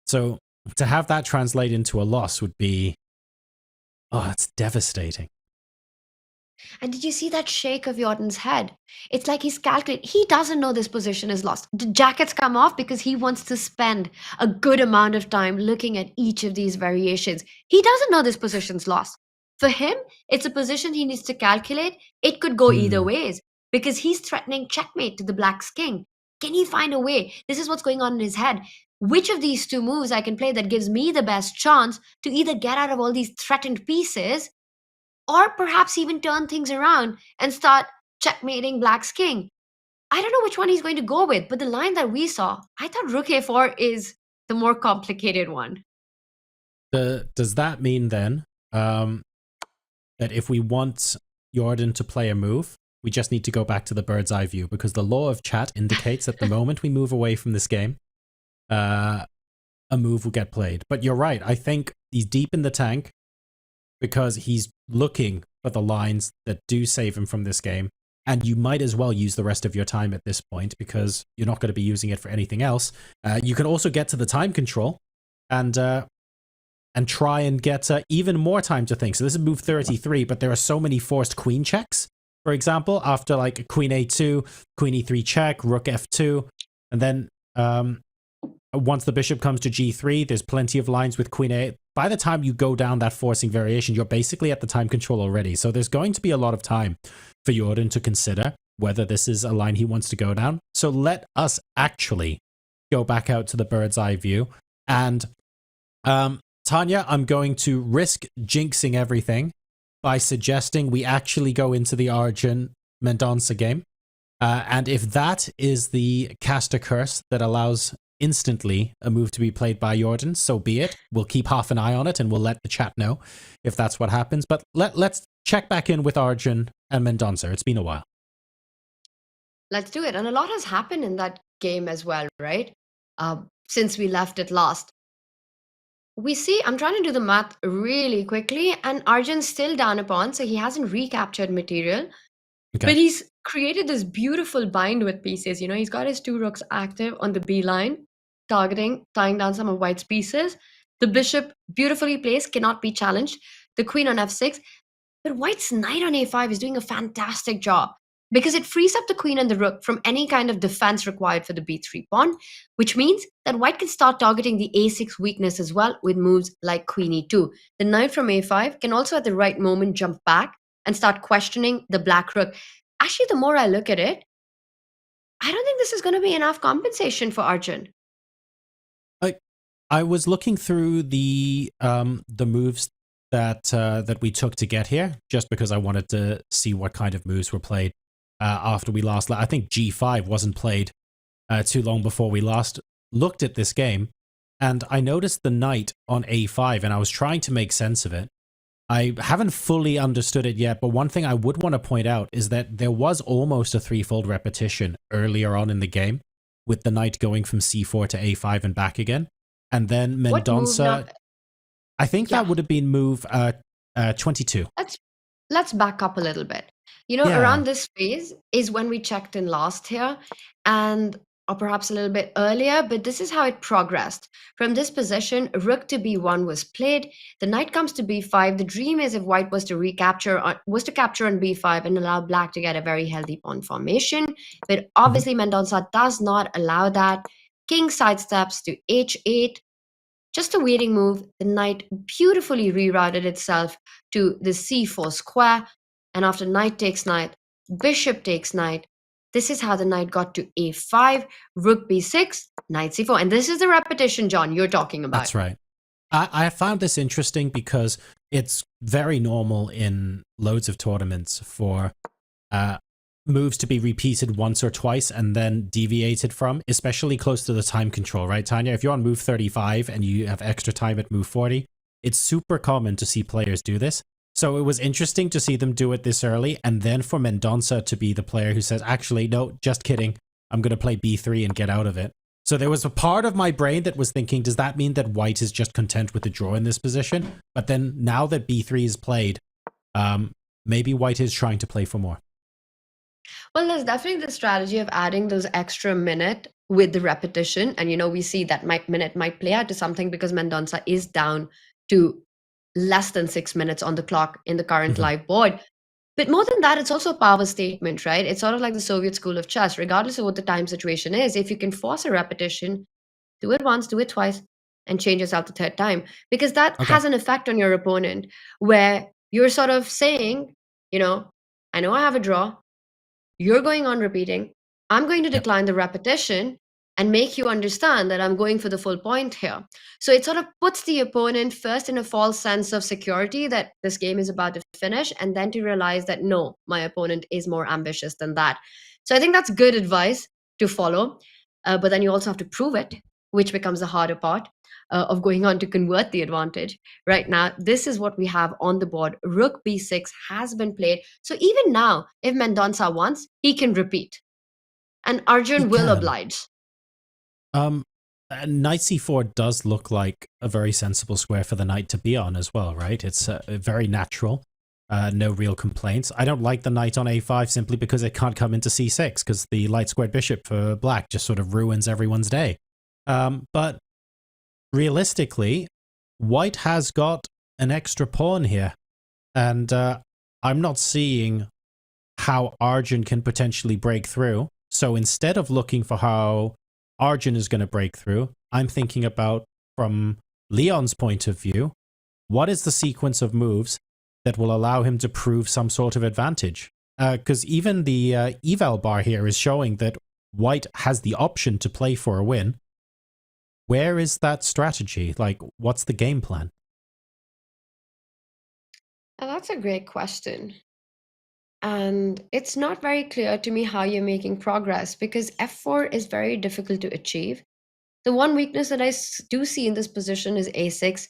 So to have that translate into a loss would be, oh, it's devastating. And did you see that shake of Jordan's head? It's like he's calculating. He doesn't know this position is lost. The jackets come off because he wants to spend a good amount of time looking at each of these variations. He doesn't know this position's lost. For him, it's a position he needs to calculate. It could go either ways because he's threatening checkmate to the black's king. Can he find a way? This is what's going on in his head. Which of these two moves I can play that gives me the best chance to either get out of all these threatened pieces or perhaps even turn things around and start checkmating black's king. I don't know which one he's going to go with, but the line that we saw, I thought rook a4 is the more complicated one. Does that mean then that if we want Jordan to play a move, we just need to go back to the bird's eye view? Because the law of chat indicates that the moment we move away from this game, a move will get played. But you're right. I think he's deep in the tank because he's looking for the lines that do save him from this game. And you might as well use the rest of your time at this point because you're not going to be using it for anything else. You can also get to the time control. And and try and get even more time to think. So this is move 33, but there are so many forced queen checks. For example, after like queen a2, queen e3 check, rook f2, and then once the bishop comes to g3, there's plenty of lines with queen a. By the time you go down that forcing variation, you're basically at the time control already. So there's going to be a lot of time for Jordan to consider whether this is a line he wants to go down. So let us actually go back out to the bird's eye view. And Tanya, I'm going to risk jinxing everything by suggesting we actually go into the Arjun Mendonça game. And if that is the caster curse that allows instantly a move to be played by Jordan, so be it. We'll keep half an eye on it and we'll let the chat know if that's what happens. But let's check back in with Arjun and Mendonça. It's been a while. Let's do it. And a lot has happened in that game as well, right? Since we left it last. We see, I'm trying to do the math really quickly, and Arjun's still down a pawn, so he hasn't recaptured material. Okay. But he's created this beautiful bind with pieces. You know, he's got his 2 rooks active on the B line, tying down some of White's pieces. The bishop, beautifully placed, cannot be challenged. The queen on f6. But White's knight on a5 is doing a fantastic job because it frees up the queen and the rook from any kind of defense required for the b3 pawn, which means that White can start targeting the a6 weakness as well with moves like queen e2. The knight from a5 can also at the right moment jump back and start questioning the black rook. Actually, the more I look at it, I don't think this is going to be enough compensation for Arjun. I was looking through the moves that we took to get here, just because I wanted to see what kind of moves were played after we last. I think G5 wasn't played too long before we last looked at this game, and I noticed the knight on A5, and I was trying to make sense of it. I haven't fully understood it yet, but one thing I would want to point out is that there was almost a threefold repetition earlier on in the game, with the knight going from C4 to A5 and back again, and then Mendonça. I think that would have been move 22. Let's back up a little bit. You know, around this phase is when we checked in last here, or perhaps a little bit earlier, but this is how it progressed. From this position, rook to b1 was played. The knight comes to b5. The dream is if White was to capture on b5 and allow black to get a very healthy pawn formation. But obviously, Mendonça does not allow that. King sidesteps to h8. Just a waiting move. The knight beautifully rerouted itself to the c4 square. And after knight takes knight, bishop takes knight. This is how the knight got to a5, rook b6, knight c4. And this is the repetition, John, you're talking about. That's right. I found this interesting because it's very normal in loads of tournaments for moves to be repeated once or twice and then deviated from, especially close to the time control, right, Tanya? If you're on move 35 and you have extra time at move 40, it's super common to see players do this. So it was interesting to see them do it this early, and then for Mendonça to be the player who says, actually, no, just kidding, I'm going to play b3 and get out of it. So there was a part of my brain that was thinking, does that mean that White is just content with the draw in this position? But then now that b3 is played, maybe White is trying to play for more. Well, there's definitely the strategy of adding those extra minute with the repetition. And, you know, we see that minute might play out to something because Mendonça is down to less than 6 minutes on the clock in the current live board. But more than that, it's also a power statement, right? It's sort of like the Soviet school of chess. Regardless of what the time situation is, if you can force a repetition, do it once, do it twice, and change yourself the third time. Because that has an effect on your opponent where you're sort of saying, you know I have a draw. You're going on repeating. I'm going to decline the repetition and make you understand that I'm going for the full point here. So it sort of puts the opponent first in a false sense of security that this game is about to finish, and then to realize that, no, my opponent is more ambitious than that. So I think that's good advice to follow. But then you also have to prove it, which becomes the harder part of going on to convert the advantage. Right now, this is what we have on the board. Rook b6 has been played. So even now, if Mendonça wants, he can repeat. And Arjun will oblige. Knight c4 does look like a very sensible square for the knight to be on as well, right? It's very natural. No real complaints. I don't like the knight on a5 simply because it can't come into c6 because the light squared bishop for black just sort of ruins everyone's day. But realistically, White has got an extra pawn here. And I'm not seeing how Arjun can potentially break through. So instead of looking for how Arjun is going to break through, I'm thinking about, from Leon's point of view, what is the sequence of moves that will allow him to prove some sort of advantage? Because even the eval bar here is showing that White has the option to play for a win. Where is that strategy? Like, what's the game plan? That's a great question. And it's not very clear to me how you're making progress, because f4 is very difficult to achieve. The one weakness that I do see in this position is a6.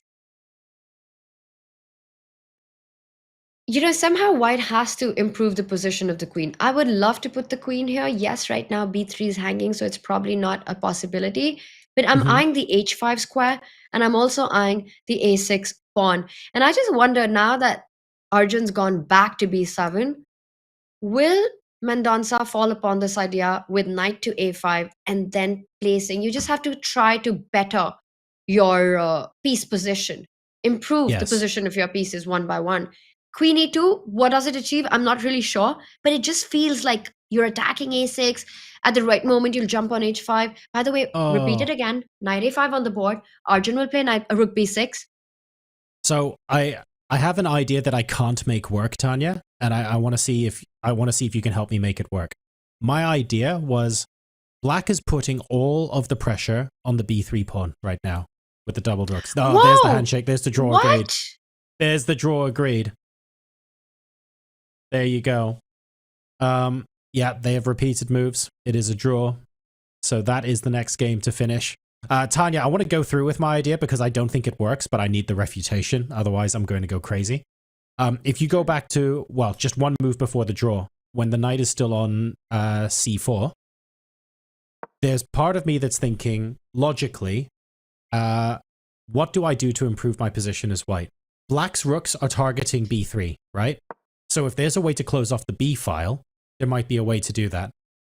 Somehow White has to improve the position of the queen. I would love to put the queen here. Yes, right now b3 is hanging, so it's probably not a possibility. But I'm eyeing the h5 square, and I'm also eyeing the a6 pawn. And I just wonder, now that Arjun's gone back to b7, will Mendonça fall upon this idea with knight to a5 and then placing? You just have to try to better your piece position, improve the position of your pieces one by one. Queen e2, what does it achieve? I'm not really sure, but it just feels like you're attacking a6. At the right moment, you'll jump on h5. By the way, repeat it again. Knight a5 on the board. Arjun will play rook b6. So I have an idea that I can't make work, Tanya, and I want to see if you can help me make it work. My idea was Black is putting all of the pressure on the b3 pawn right now with the doubled rooks. Oh, there's the handshake. There's the draw agreed. There's the draw agreed. There you go. Yeah, they have repeated moves. It is a draw. So that is the next game to finish. Tanya, I want to go through with my idea because I don't think it works, but I need the refutation. Otherwise, I'm going to go crazy. If you go back to, well, just one move before the draw, when the knight is still on c4, there's part of me that's thinking, logically, what do I do to improve my position as White? Black's rooks are targeting b3, right? So if there's a way to close off the b file, there might be a way to do that.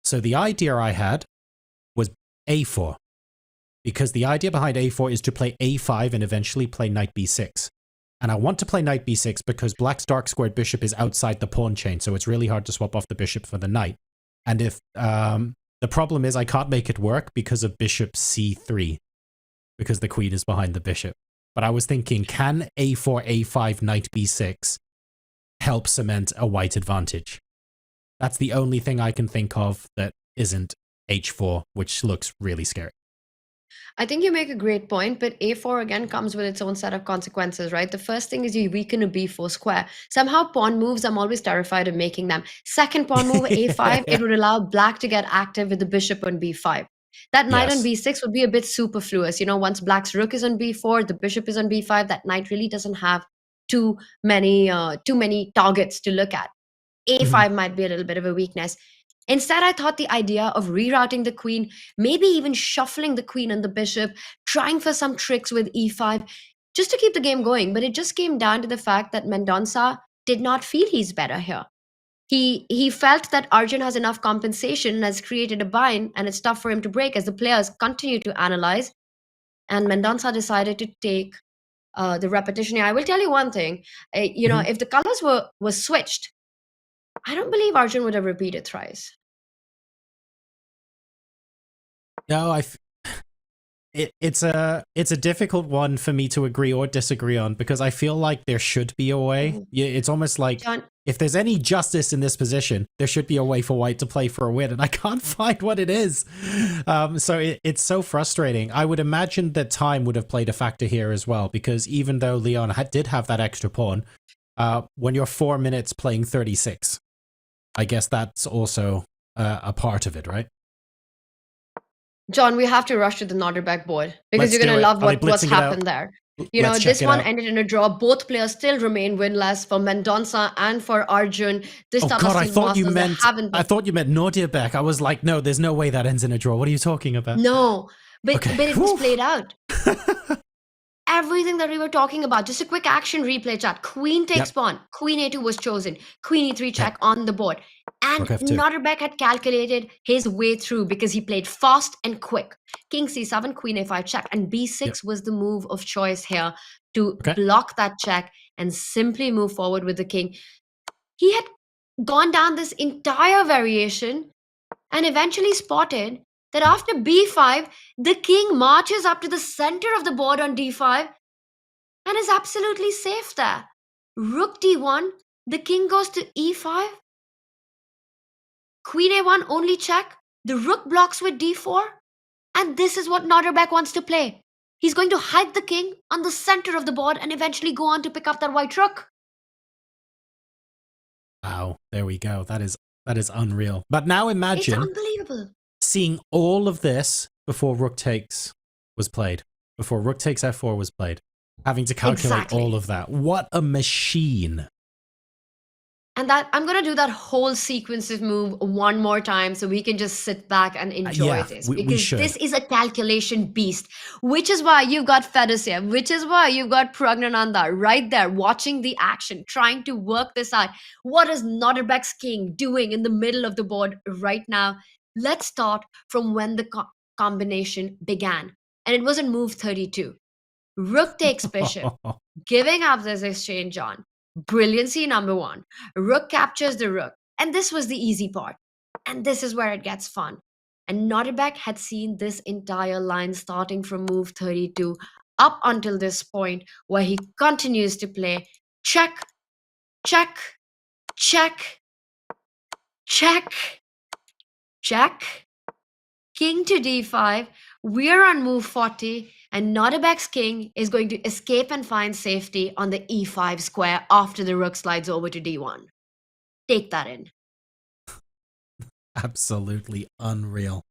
So the idea I had was a4. Because the idea behind a4 is to play a5 and eventually play knight b6. And I want to play knight b6 because Black's dark squared bishop is outside the pawn chain, so it's really hard to swap off the bishop for the knight. And if the problem is I can't make it work because of bishop c3, because the queen is behind the bishop. But I was thinking, can a4, a5, knight b6 help cement a White advantage? That's the only thing I can think of that isn't h4, which looks really scary. I think you make a great point, but a4 again comes with its own set of consequences, right? The first thing is you weaken a b4 square. Somehow pawn moves, I'm always terrified of making them. Second pawn move, a5, it would allow Black to get active with the bishop on b5. That knight on b6 would be a bit superfluous. Once Black's rook is on b4, the bishop is on b5, that knight really doesn't have too many targets to look at. a5 might be a little bit of a weakness. Instead, I thought the idea of rerouting the queen, maybe even shuffling the queen and the bishop, trying for some tricks with e5, just to keep the game going. But it just came down to the fact that Mendonça did not feel he's better here. He felt that Arjun has enough compensation and has created a bind, and it's tough for him to break as the players continue to analyze. And Mendonça decided to take the repetition here. I will tell you one thing. If the colors were switched, I don't believe Arjun would have repeated thrice. No, it's a difficult one for me to agree or disagree on, because I feel like there should be a way. It's almost like if there's any justice in this position, there should be a way for White to play for a win, and I can't find what it is. So it's so frustrating. I would imagine that time would have played a factor here as well, because even though Leon did have that extra pawn, when you're 4 minutes playing 36, I guess that's also a part of it, right? John, we have to rush to the Nodirbek board because you're going to love what's happened there. This one ended in a draw. Both players still remain winless for Mendonça and for Arjun. This Tata Steel I thought you meant Nodirbek. I was like, no, there's no way that ends in a draw. What are you talking about? No, but it was played out. Everything that we were talking about, just a quick action replay chat. Queen takes pawn. Queen a2 was chosen. Queen e3 check on the board. And Nodirbek had calculated his way through because he played fast and quick. King c7, queen a5 check, and b6 was the move of choice here. to block that check and simply move forward with the king. He had gone down this entire variation and eventually spotted that after b5, the king marches up to the center of the board on d5 and is absolutely safe there. Rook d1, the king goes to e5. Queen a1 only check. The rook blocks with d4. And this is what Nodirbek wants to play. He's going to hide the king on the center of the board and eventually go on to pick up that white rook. Wow, there we go. That is unreal. But now imagine It's unbelievable. seeing all of this before rook takes was played, before rook takes f4 was played, having to calculate all of that. What a machine. And that I'm going to do that whole sequence of move one more time so we can just sit back and enjoy this. we Because should. this is a calculation beast, which is why you've got Fedosiev, which is why you've got Praggnanandhaa right there watching the action, trying to work this out. What is Nodirbek's king doing in the middle of the board right now? Let's start from when the combination began. And it was in move 32. Rook takes bishop, giving up this exchange on. Brilliancy number one. Rook captures the rook. And this was the easy part. And this is where it gets fun. And Nodirbek had seen this entire line starting from move 32 up until this point where he continues to play check, check, check, check, check, king to d5. We're on move 40. And Nodirbek's king is going to escape and find safety on the e5 square after the rook slides over to d1. Take that in. Absolutely unreal.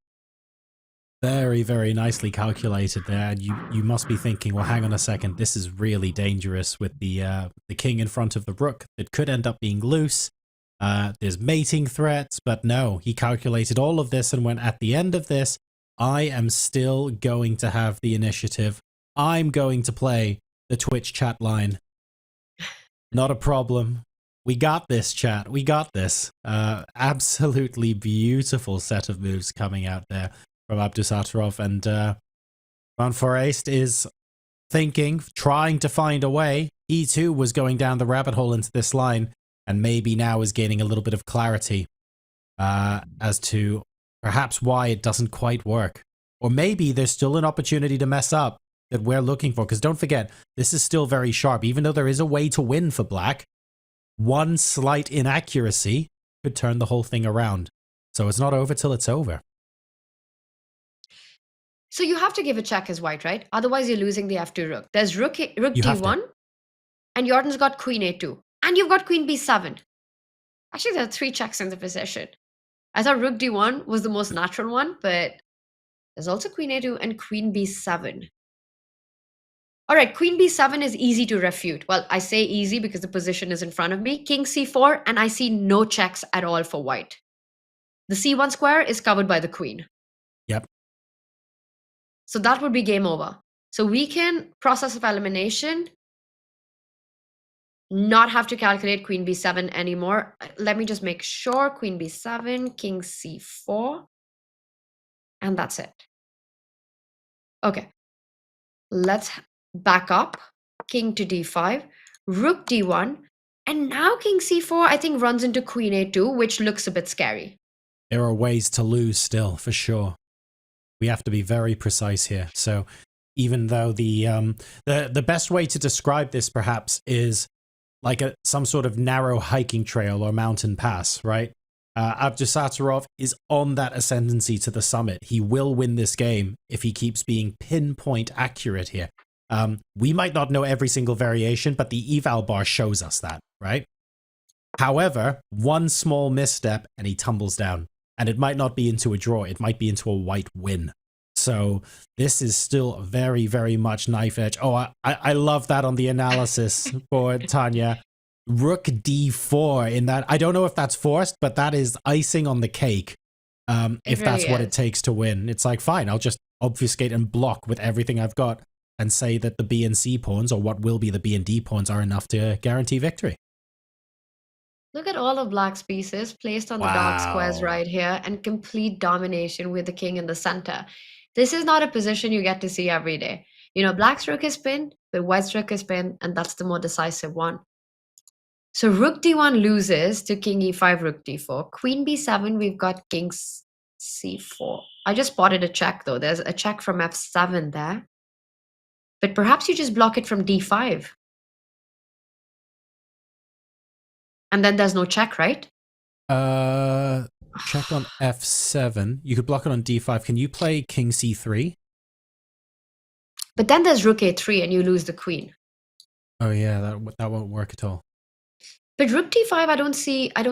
Very, very nicely calculated there. And you must be thinking, well, hang on a second, this is really dangerous with the king in front of the rook that could end up being loose. There's mating threats, but no, he calculated all of this and went, at the end of this, I am still going to have the initiative. I'm going to play the Twitch chat line. Not a problem. We got this, chat. We got this. Absolutely beautiful set of moves coming out there from Abdusattorov. And Van Foreest is thinking, trying to find a way. He too was going down the rabbit hole into this line and maybe now is gaining a little bit of clarity as to perhaps why it doesn't quite work. Or maybe there's still an opportunity to mess up that we're looking for. Because don't forget, this is still very sharp. Even though there is a way to win for black, one slight inaccuracy could turn the whole thing around. So it's not over till it's over. So you have to give a check as white, right? Otherwise you're losing the f2 rook. There's rook d1, and Jordan's got queen a2. And you've got queen b7. Actually, there are 3 checks in the position. I thought rook d1 was the most natural one, but there's also queen a2 and queen b7. All right, queen b7 is easy to refute. Well, I say easy because the position is in front of me. King c4, and I see no checks at all for white. The c1 square is covered by the queen. Yep. So that would be game over. So we can, process of elimination, not have to calculate queen b7 anymore. Let me just make sure. Queen b7, king c4, and that's it. Okay, let's back up. King to d5, rook d1, and now king c4 I think runs into queen a2, which looks a bit scary. There are ways to lose still, for sure. We have to be very precise here. So even though the best way to describe this perhaps is like some sort of narrow hiking trail or mountain pass, right? Abdusattorov is on that ascendancy to the summit. He will win this game if he keeps being pinpoint accurate here. We might not know every single variation, but the eval bar shows us that, right? However, one small misstep and he tumbles down. And it might not be into a draw. It might be into a white win. So this is still very, very much knife edge. Oh, I love that on the analysis for Tanya. Rook d4 in that. I don't know if that's forced, but that is icing on the cake. If that's what it takes to win. It's like, fine, I'll just obfuscate and block with everything I've got and say that the B and C pawns, or what will be the B and D pawns, are enough to guarantee victory. Look at all of black's pieces placed on the dark squares right here, and complete domination with the king in the center. This is not a position you get to see every day. You know, black's rook is pinned, But white's rook is pinned, and that's the more decisive one. So rook d1 loses to king e5, rook d4. Queen b7, we've got king c4. I just spotted a check, though. There's a check from f7 there. But perhaps you just block it from d5. And then there's no check, right? Check on f7. You could block it on d5. Can you play king c3? But then there's rook a3 and you lose the queen. Oh yeah, that won't work at all. But rook d5, I don't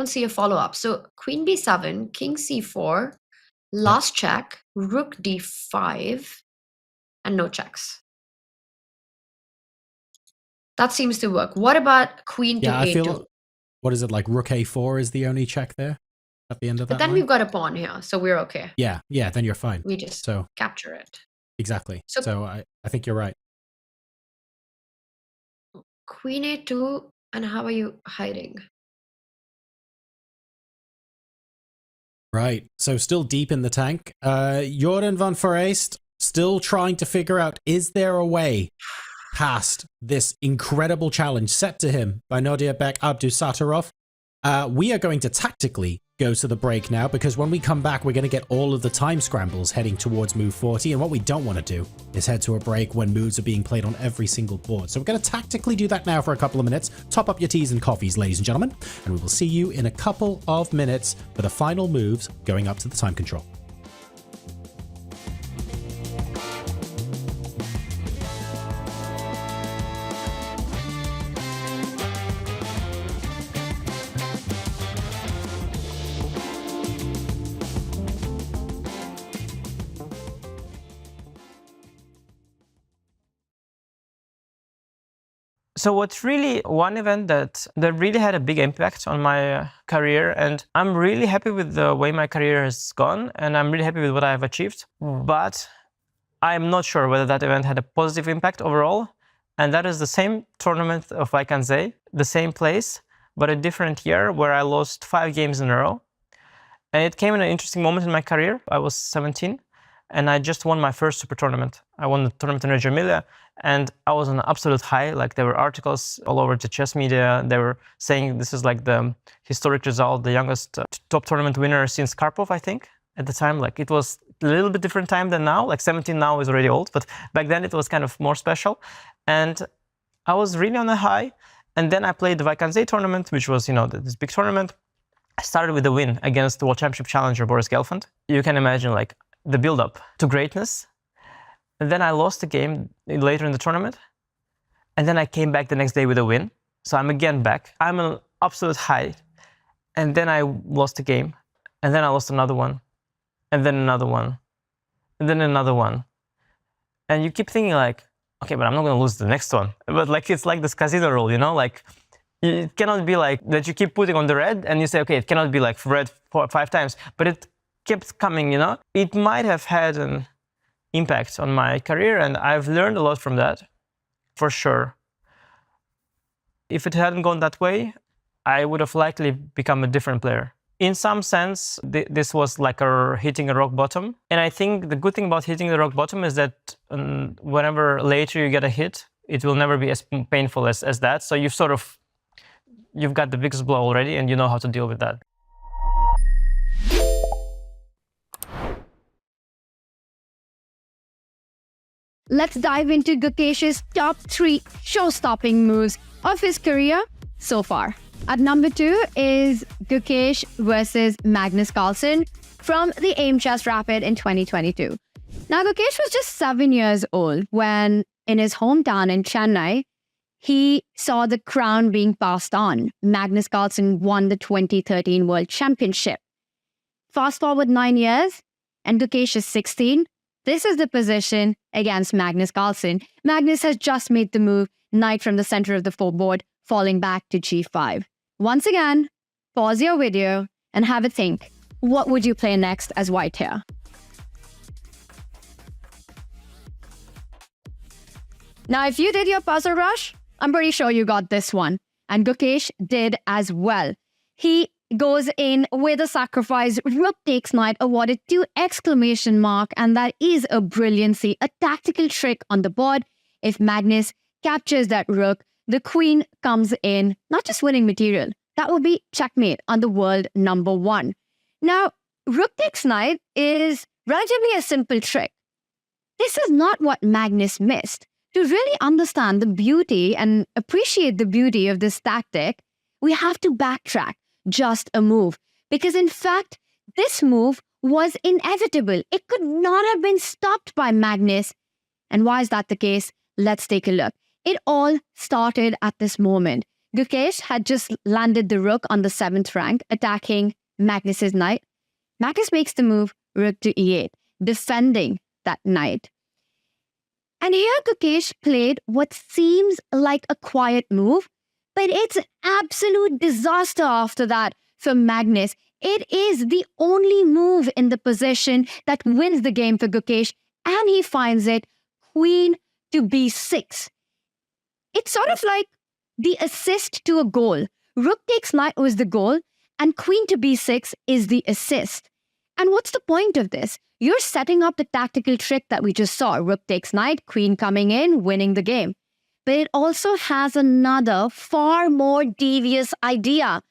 see a follow-up. So queen b7, king c4, last check, rook d5, and no checks. That seems to work. What about queen to a2? I feel, what is it, like rook a4 is the only check there at the end of that But then line? we've got a pawn here, so we're okay. Yeah, then you're fine. We just capture it. Exactly. So I think you're right. Queen a2, and how are you hiding? Right. So still deep in the tank. Jordan van Foreest still trying to figure out, is there a way past this incredible challenge set to him by Nodirbek Abdusattorov? We are going to tactically go to the break now, because when we come back, we're going to get all of the time scrambles heading towards move 40. And what we don't want to do is head to a break when moves are being played on every single board. So we're going to tactically do that now for a couple of minutes. Top up your teas and coffees, ladies and gentlemen, and we will see you in a couple of minutes for the final moves going up to the time control. So what's really one event that really had a big impact on my career, and I'm really happy with the way my career has gone, and I'm really happy with what I've achieved, but I'm not sure whether that event had a positive impact overall, and that is the same tournament of Wijk Aan Zee, the same place, but a different year where I lost 5 games in a row. And it came in an interesting moment in my career. I was 17, and I just won my first super tournament. I won the tournament in Reggio Emilia, and I was on an absolute high. Like, there were articles all over the chess media. They were saying this is like the historic result, the youngest top tournament winner since Karpov, I think, at the time. Like, it was a little bit different time than now. Like, 17 now is already old, but back then it was kind of more special. And I was really on a high. And then I played the Wijk Aan Zee tournament, which was, this big tournament. I started with a win against the World Championship challenger, Boris Gelfand. You can imagine, like, the build-up to greatness. And then I lost the game later in the tournament. And then I came back the next day with a win. So I'm again back. I'm on an absolute high. And then I lost the game. And then I lost another one. And then another one. And then another one. And you keep thinking like, okay, but I'm not going to lose the next one. But like, it's like this casino rule, like, it cannot be like that you keep putting on the red and you say, okay, it cannot be like red 5 times. But it kept coming, It might have had an impact on my career, and I've learned a lot from that, for sure. If it hadn't gone that way, I would have likely become a different player. In some sense, this was like hitting a rock bottom. And I think the good thing about hitting the rock bottom is that whenever later you get a hit, it will never be as painful as that. So you've got the biggest blow already, and you know how to deal with that. Let's dive into Gukesh's top 3 show-stopping moves of his career so far. At number 2 is Gukesh versus Magnus Carlsen from the AIM Chess Rapid in 2022. Now, Gukesh was just 7 years old when, in his hometown in Chennai, he saw the crown being passed on. Magnus Carlsen won the 2013 World Championship. Fast forward 9 years, and Gukesh is 16. This is the position against Magnus Carlsen. Magnus has just made the move, knight from the center of the foreboard, falling back to g5. Once again, pause your video and have a think. What would you play next as white here? Now, if you did your puzzle rush, I'm pretty sure you got this one. And Gukesh did as well. He goes in with a sacrifice, rook takes knight, awarded 2 exclamation mark, and that is a brilliancy, a tactical trick on the board. If Magnus captures that rook, the queen comes in, not just winning material. That would be checkmate on the world number 1. Now, rook takes knight is relatively a simple trick. This is not what Magnus missed. To really understand the beauty and appreciate the beauty of this tactic, we have to backtrack just a move. Because in fact, this move was inevitable. It could not have been stopped by Magnus. And why is that the case? Let's take a look. It all started at this moment. Gukesh had just landed the rook on the 7th rank, attacking Magnus's knight. Magnus makes the move rook to e8, defending that knight. And here Gukesh played what seems like a quiet move, but it's an absolute disaster after that for Magnus. It is the only move in the position that wins the game for Gukesh, and he finds it queen to b6. It's sort of like the assist to a goal. Rook takes knight was the goal, and queen to b6 is the assist. And what's the point of this? You're setting up the tactical trick that we just saw. Rook takes knight, queen coming in, winning the game. But it also has another far more devious idea.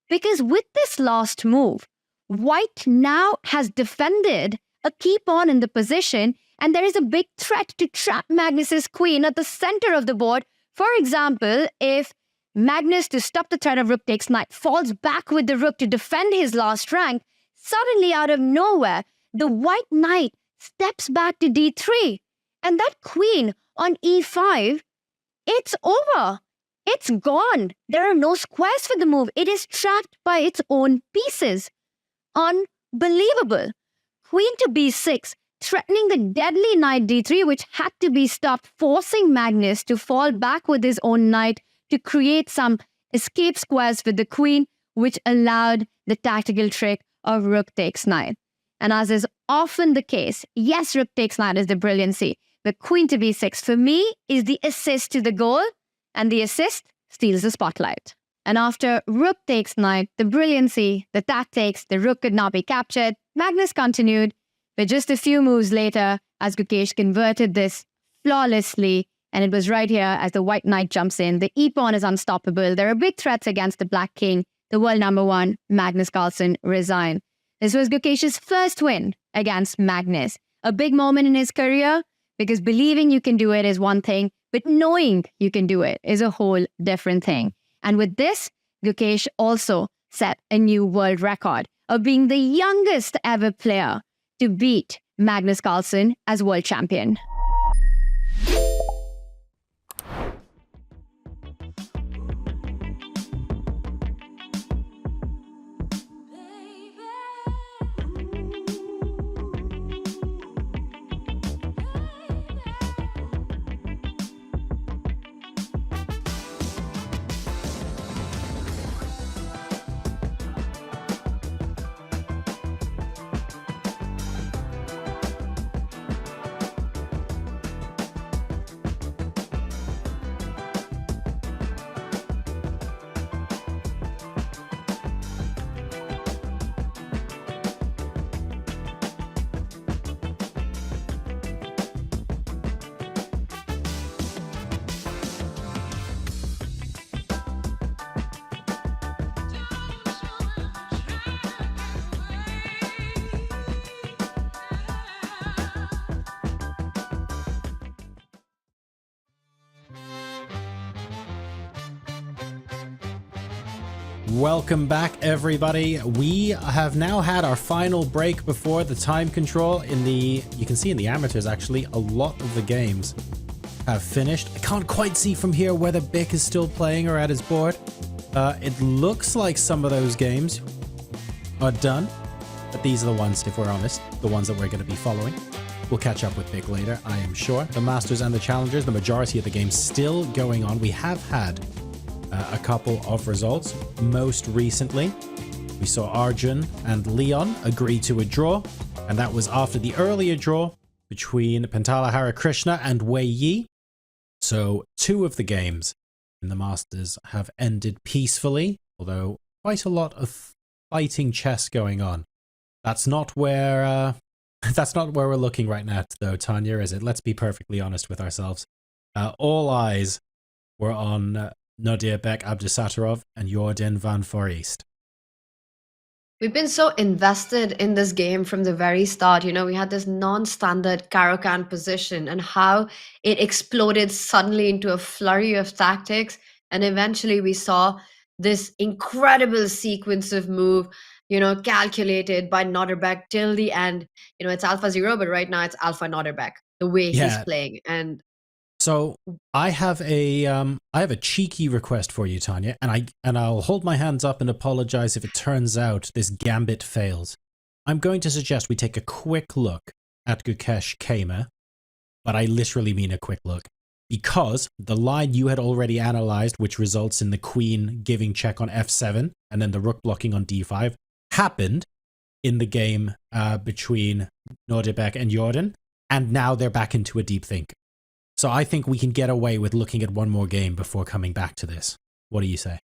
Because with this last move, white now has defended a key pawn in the position, and there is a big threat to trap Magnus's queen at the center of the board. For example, if Magnus, to stop the threat of rook takes knight, falls back with the rook to defend his last rank, suddenly out of nowhere, the white knight steps back to d3. And that queen on e5, it's over. It's gone. There are no squares for the move. It is trapped by its own pieces. Unbelievable. Queen to b6, threatening the deadly knight d3, which had to be stopped, forcing Magnus to fall back with his own knight to create some escape squares for the queen, which allowed the tactical trick of rook takes knight. And as is often the case, yes, rook takes knight is the brilliancy, but queen to b6 for me is the assist to the goal, and the assist steals the spotlight. And after rook takes knight, the brilliancy, the tactics, the rook could not be captured, Magnus continued, but just a few moves later, as Gukesh converted this flawlessly, and it was right here as the white knight jumps in. The e-pawn is unstoppable. There are big threats against the black king. The world number 1, Magnus Carlsen, resigned. This was Gukesh's first win against Magnus. A big moment in his career, because believing you can do it is one thing, but knowing you can do it is a whole different thing. And with this, Gukesh also set a new world record of being the youngest ever player to beat Magnus Carlsen as world champion. Welcome back, everybody. We have now had our final break before the time control in the, you can see in the amateurs actually, a lot of the games have finished. I can't quite see from here whether Bick is still playing or at his board. It looks like some of those games are done, but these are the ones, if we're honest, the ones that we're going to be following. We'll catch up with Bick later, I am sure. The Masters and the Challengers, the majority of the games still going on. We have had a couple of results. Most recently, we saw Arjun and Leon agree to a draw, and that was after the earlier draw between Pentala Harikrishna and Wei Yi. So 2 of the games in the Masters have ended peacefully, although quite a lot of fighting chess going on. That's not where we're looking right now, though, Tanya, is it? Let's be perfectly honest with ourselves. All eyes were on Nodirbek Abdusattorov and Jordan van Foreest. We've been so invested in this game from the very start. You know, we had this non-standard Caro-Kann position and how it exploded suddenly into a flurry of tactics. And eventually we saw this incredible sequence of move, you know, calculated by Nodirbek till the end. You know, it's Alpha Zero, but right now it's Alpha Nodirbek, the way he's playing. And so I have a cheeky request for you, Tanya, and I'll hold my hands up and apologize if it turns out this gambit fails. I'm going to suggest we take a quick look at Gukesh Kama, but I literally mean a quick look, because the line you had already analyzed, which results in the queen giving check on f7 and then the rook blocking on d5, happened in the game between Nodirbek and Jordan, and now they're back into a deep think. So I think we can get away with looking at one more game before coming back to this. What do you say?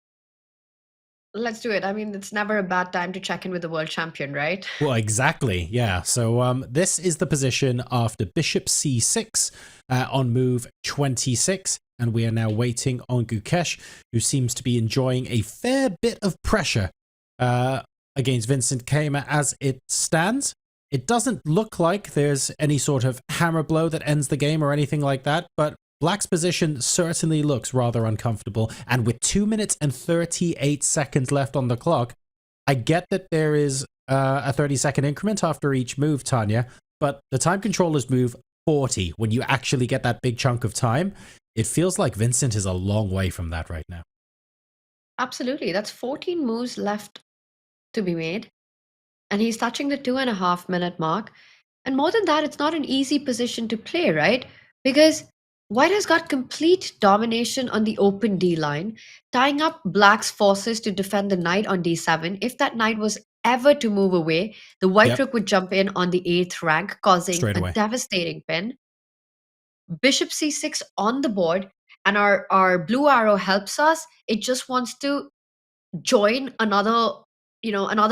let's do it. I mean, it's never a bad time to check in with the world champion, right? Well, exactly. Yeah. So this is the position after bishop c6 on move 26. And we are now waiting on Gukesh, who seems to be enjoying a fair bit of pressure against Vincent Kama as it stands. It doesn't look like there's any sort of hammer blow that ends the game or anything like that, but Black's position certainly looks rather uncomfortable. And with 2 minutes and 38 seconds left on the clock, I get that there is a 30-second increment after each move, Tanya, but the time controllers move 40 when you actually get that big chunk of time. It feels like Vincent is a long way from that right now. Absolutely. That's 14 moves left to be made. And he's touching the 2.5 minute mark. And more than that, it's not an easy position to play, right? Because White has got complete domination on the open D line, tying up Black's forces to defend the knight on D7. If that knight was ever to move away, the White rook would jump in on the 8th rank, causing a devastating pin. Bishop C6 on the board, and our blue arrow helps us. It just wants to join another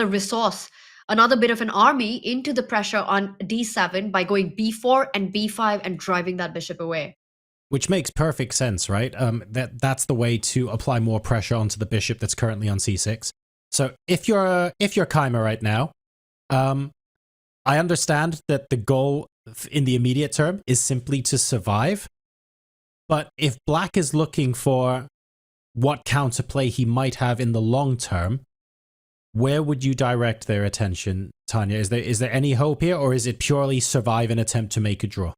resource, another bit of an army into the pressure on D7 by going B4 and B5 and driving that bishop away. Which makes perfect sense, right? That's the way to apply more pressure onto the bishop that's currently on C6. So if you're Kama right now, I understand that the goal in the immediate term is simply to survive. But if Black is looking for what counterplay he might have in the long term, where would you direct their attention, Tanya? Is there any hope here, or is it purely survive and attempt to make a draw?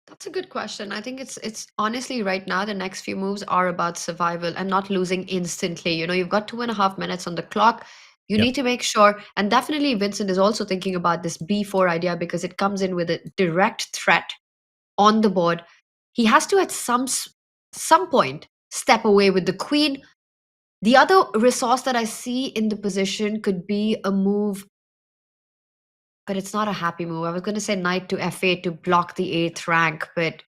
That's a good question. I think it's honestly right now the next few moves are about survival and not losing instantly. You know, you've got 2.5 minutes on the clock. You need to make sure, and definitely Vincent is also thinking about this B4 idea because it comes in with a direct threat on the board. He has to at some point step away with the queen. The other resource that I see in the position could be a move, but it's not a happy move. I was going to say knight to f8 to block the 8th rank, but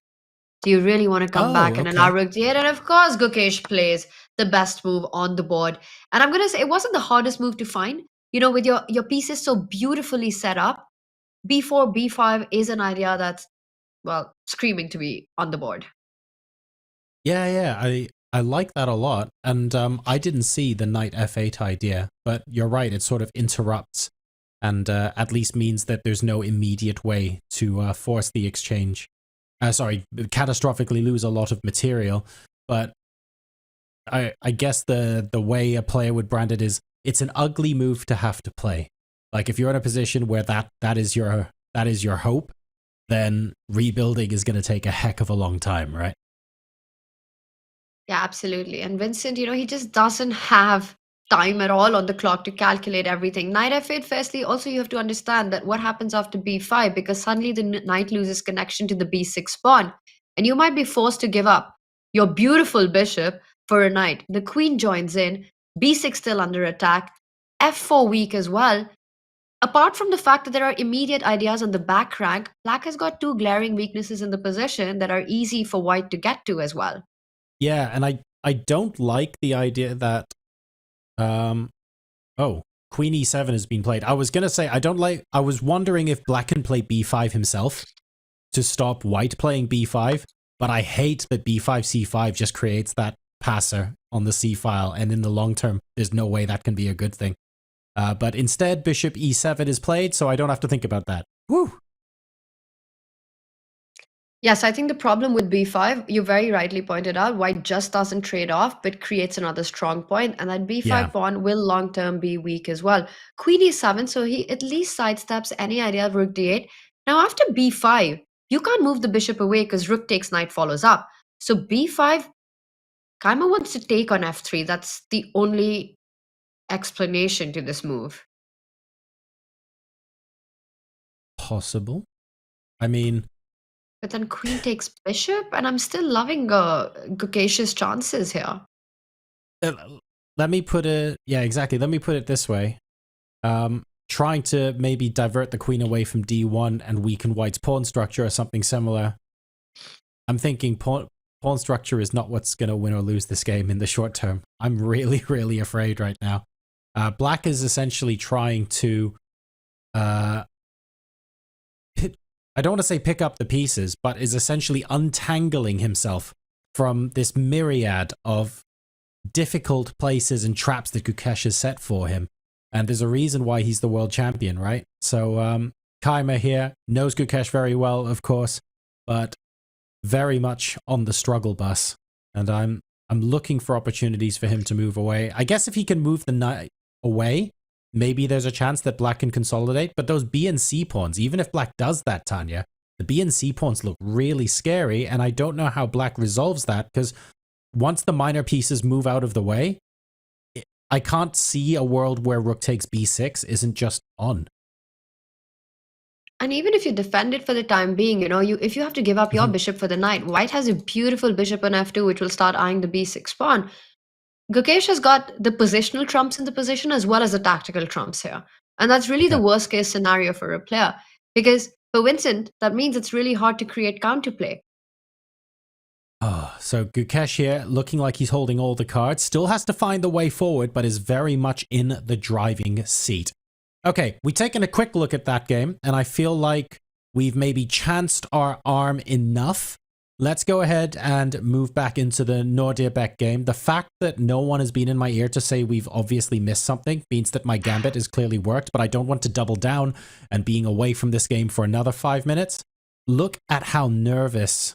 do you really want to come back and allow rook d8? And of course, Gukesh plays the best move on the board. And I'm going to say it wasn't the hardest move to find. You know, with your pieces so beautifully set up, b4, b5 is an idea that's, well, screaming to be on the board. Yeah, I like that a lot. And I didn't see the knight f8 idea, but you're right, it sort of interrupts and at least means that there's no immediate way to force the exchange. Catastrophically lose a lot of material. But I guess the way a player would brand it is it's an ugly move to have to play. Like if you're in a position where that is your hope, then rebuilding is going to take a heck of a long time, right? Yeah, absolutely. And Vincent, you know, he just doesn't have time at all on the clock to calculate everything. Knight f8, firstly, also you have to understand that what happens after b5, because suddenly the knight loses connection to the b6 pawn, and you might be forced to give up your beautiful bishop for a knight. The queen joins in, b6 still under attack, f4 weak as well. Apart from the fact that there are immediate ideas on the back rank, Black has got two glaring weaknesses in the position that are easy for White to get to as well. Yeah, and I don't like the idea that queen e7 has been played. I was going to say I was wondering if Black can play b5 himself to stop white playing b5, but I hate that b5 c5 just creates that passer on the c file, and in the long term, there's no way that can be a good thing. But instead, bishop e7 is played, so I don't have to think about that. Woo! Yes, I think the problem with b5, you very rightly pointed out, white just doesn't trade off, but creates another strong point, and that b5 pawn will long-term be weak as well. Queen e7, so he at least sidesteps any idea of rook d8. Now after b5, you can't move the bishop away because rook takes, knight follows up. So b5, Kaymer wants to take on f3. That's the only explanation to this move. Possible. I mean... But then queen takes bishop, and I'm still loving Gukesh's chances here. Let me put it... Yeah, exactly. Let me put it this way. Trying to maybe divert the queen away from d1 and weaken white's pawn structure or something similar. I'm thinking pawn structure is not what's going to win or lose this game in the short term. I'm really, really afraid right now. Black is essentially trying to... I don't want to say pick up the pieces, but is essentially untangling himself from this myriad of difficult places and traps that Gukesh has set for him. And there's a reason why he's the world champion, right? So Kaymer here knows Gukesh very well, of course, but very much on the struggle bus. And I'm looking for opportunities for him to move away. I guess if he can move the knight away, maybe there's a chance that black can consolidate, but those B and C pawns, even if black does that, Tanya, the B and C pawns look really scary, and I don't know how black resolves that, because once the minor pieces move out of the way, I can't see a world where rook takes b6 isn't just on. And even if you defend it for the time being, if you have to give up your bishop for the knight, white has a beautiful bishop on f2, which will start eyeing the b6 pawn. Gukesh has got the positional trumps in the position as well as the tactical trumps here. And that's really the worst case scenario for a player. Because for Vincent, that means it's really hard to create counterplay. Oh, so Gukesh here, looking like he's holding all the cards, still has to find the way forward, but is very much in the driving seat. Okay, we've taken a quick look at that game, and I feel like we've maybe chanced our arm enough. Let's go ahead and move back into the Nodirbek game. The fact that no one has been in my ear to say we've obviously missed something means that my gambit has clearly worked, but I don't want to double down and being away from this game for another 5 minutes. Look at how nervous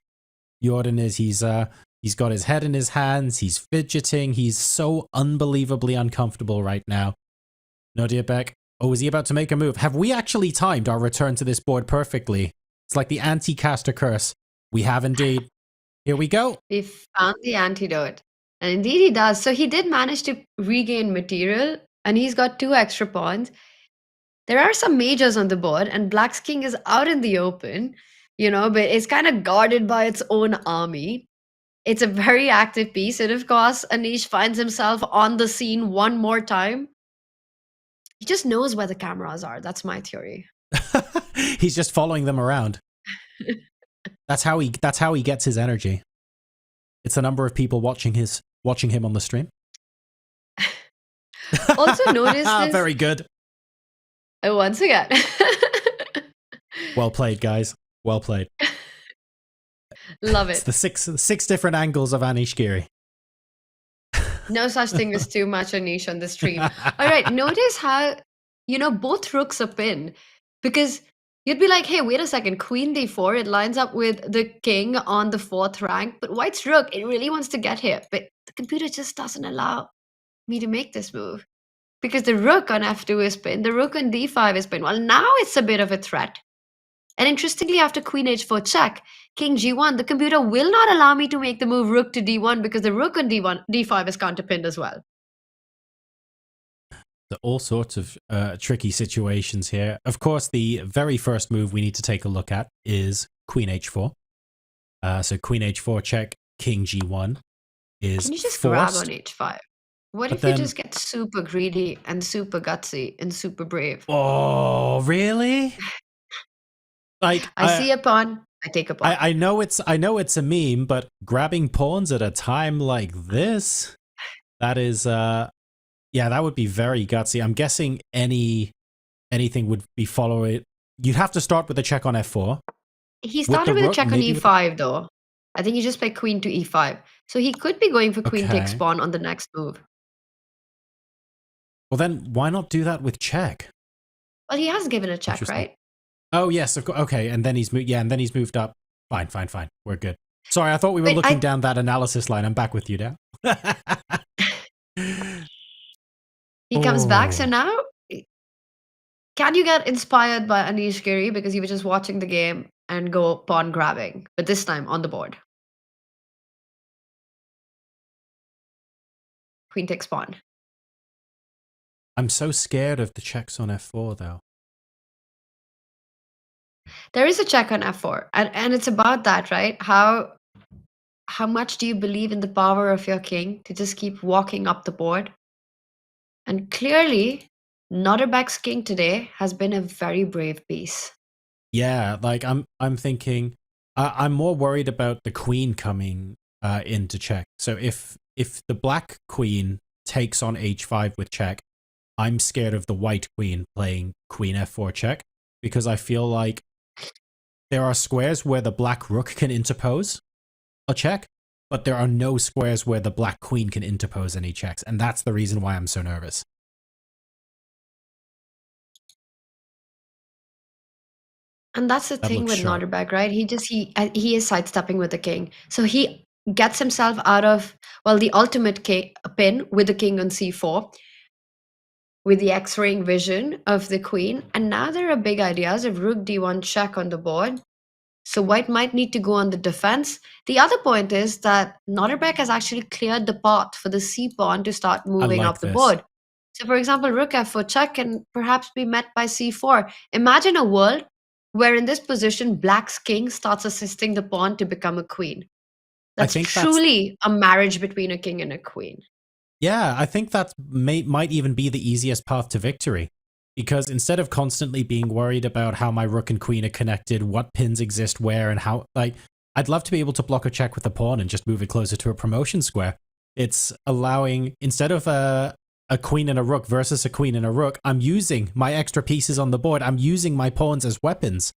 Jordan is. He's got his head in his hands. He's fidgeting. He's so unbelievably uncomfortable right now. Nodirbek. Oh, is he about to make a move? Have we actually timed our return to this board perfectly? It's like the anti-caster curse. We have indeed. Here we go. We found the antidote. And indeed he does. So he did manage to regain material, and he's got 2 extra pawns. There are some majors on the board, and Black's king is out in the open, but it's kind of guarded by its own army. It's a very active piece, and of course, Anish finds himself on the scene one more time. He just knows where the cameras are. That's my theory. He's just following them around. That's how he gets his energy. It's a number of people watching him on the stream. Also notice this. Very good. Once again. Well played, guys. Well played. Love it. It's the six different angles of Anish Giri. No such thing as too much Anish on the stream. All right, notice how, both rooks are pinned. Because you'd be like, hey, wait a second, queen d4, it lines up with the king on the 4th rank, but white's rook, it really wants to get here. But the computer just doesn't allow me to make this move. Because the rook on f2 is pinned, the rook on d5 is pinned. Well, now it's a bit of a threat. And interestingly, after queen h4 check, king g1, the computer will not allow me to make the move rook to d1 because the rook on d5 is counterpinned as well. All sorts of tricky situations here. Of course, the very first move we need to take a look at is queen h4. So queen h4 check, king g1 is Can you just forced. grab on h5? What But if then- you just get super greedy and super gutsy and super brave? Oh, really? Like I see a pawn, I take a pawn. I know it's a meme, but grabbing pawns at a time like this, that is that would be very gutsy. I'm guessing anything would be following. You'd have to start with a check on f4. He the started with a rook, check on maybe with e5 though. I think he just played queen to e5. So he could be going for queen takes Okay. pawn on the next move. Well, then why not do that with check? Well, he has given a check, Interesting. right? Oh yes, of course. Okay, and then he's moved. Yeah, and then he's moved up. Fine. We're good. Sorry, I thought we were Wait, looking down that analysis line. I'm back with you now. He comes back. So Oh. now, can you get inspired by Anish Giri because you were just watching the game and go pawn grabbing, but this time on the board? Queen takes pawn. I'm so scared of the checks on f4 though. There is a check on f4, and it's about that, right? How much do you believe in the power of your king to just keep walking up the board? And clearly, Nodirbek's king today has been a very brave piece. Yeah, like I'm thinking, I'm more worried about the queen coming into check. So if the black queen takes on h5 with check, I'm scared of the white queen playing queen f4 check, because I feel like there are squares where the black rook can interpose a check, but there are no squares where the black queen can interpose any checks, and that's the reason why I'm so nervous. And that's the That thing looks with sharp. Nodirbek, right? He is sidestepping with the king. So he gets himself out of, well, the ultimate pin with the king on c4, with the X-raying vision of the queen. And now there are big ideas of rook d1 check on the board. So white might need to go on the defense. The other point is that Nodirbek has actually cleared the path for the c pawn to start moving like up the this. board. So for example, rook f4 check can perhaps be met by c4. Imagine a world where in this position, black's king starts assisting the pawn to become a queen. That's think truly a marriage between a king and a queen. Yeah, I think that might even be the easiest path to victory. Because instead of constantly being worried about how my rook and queen are connected, what pins exist where, and how, like, I'd love to be able to block a check with a pawn and just move it closer to a promotion square. It's allowing, instead of a queen and a rook versus a queen and a rook, I'm using my extra pieces on the board. I'm using my pawns as weapons.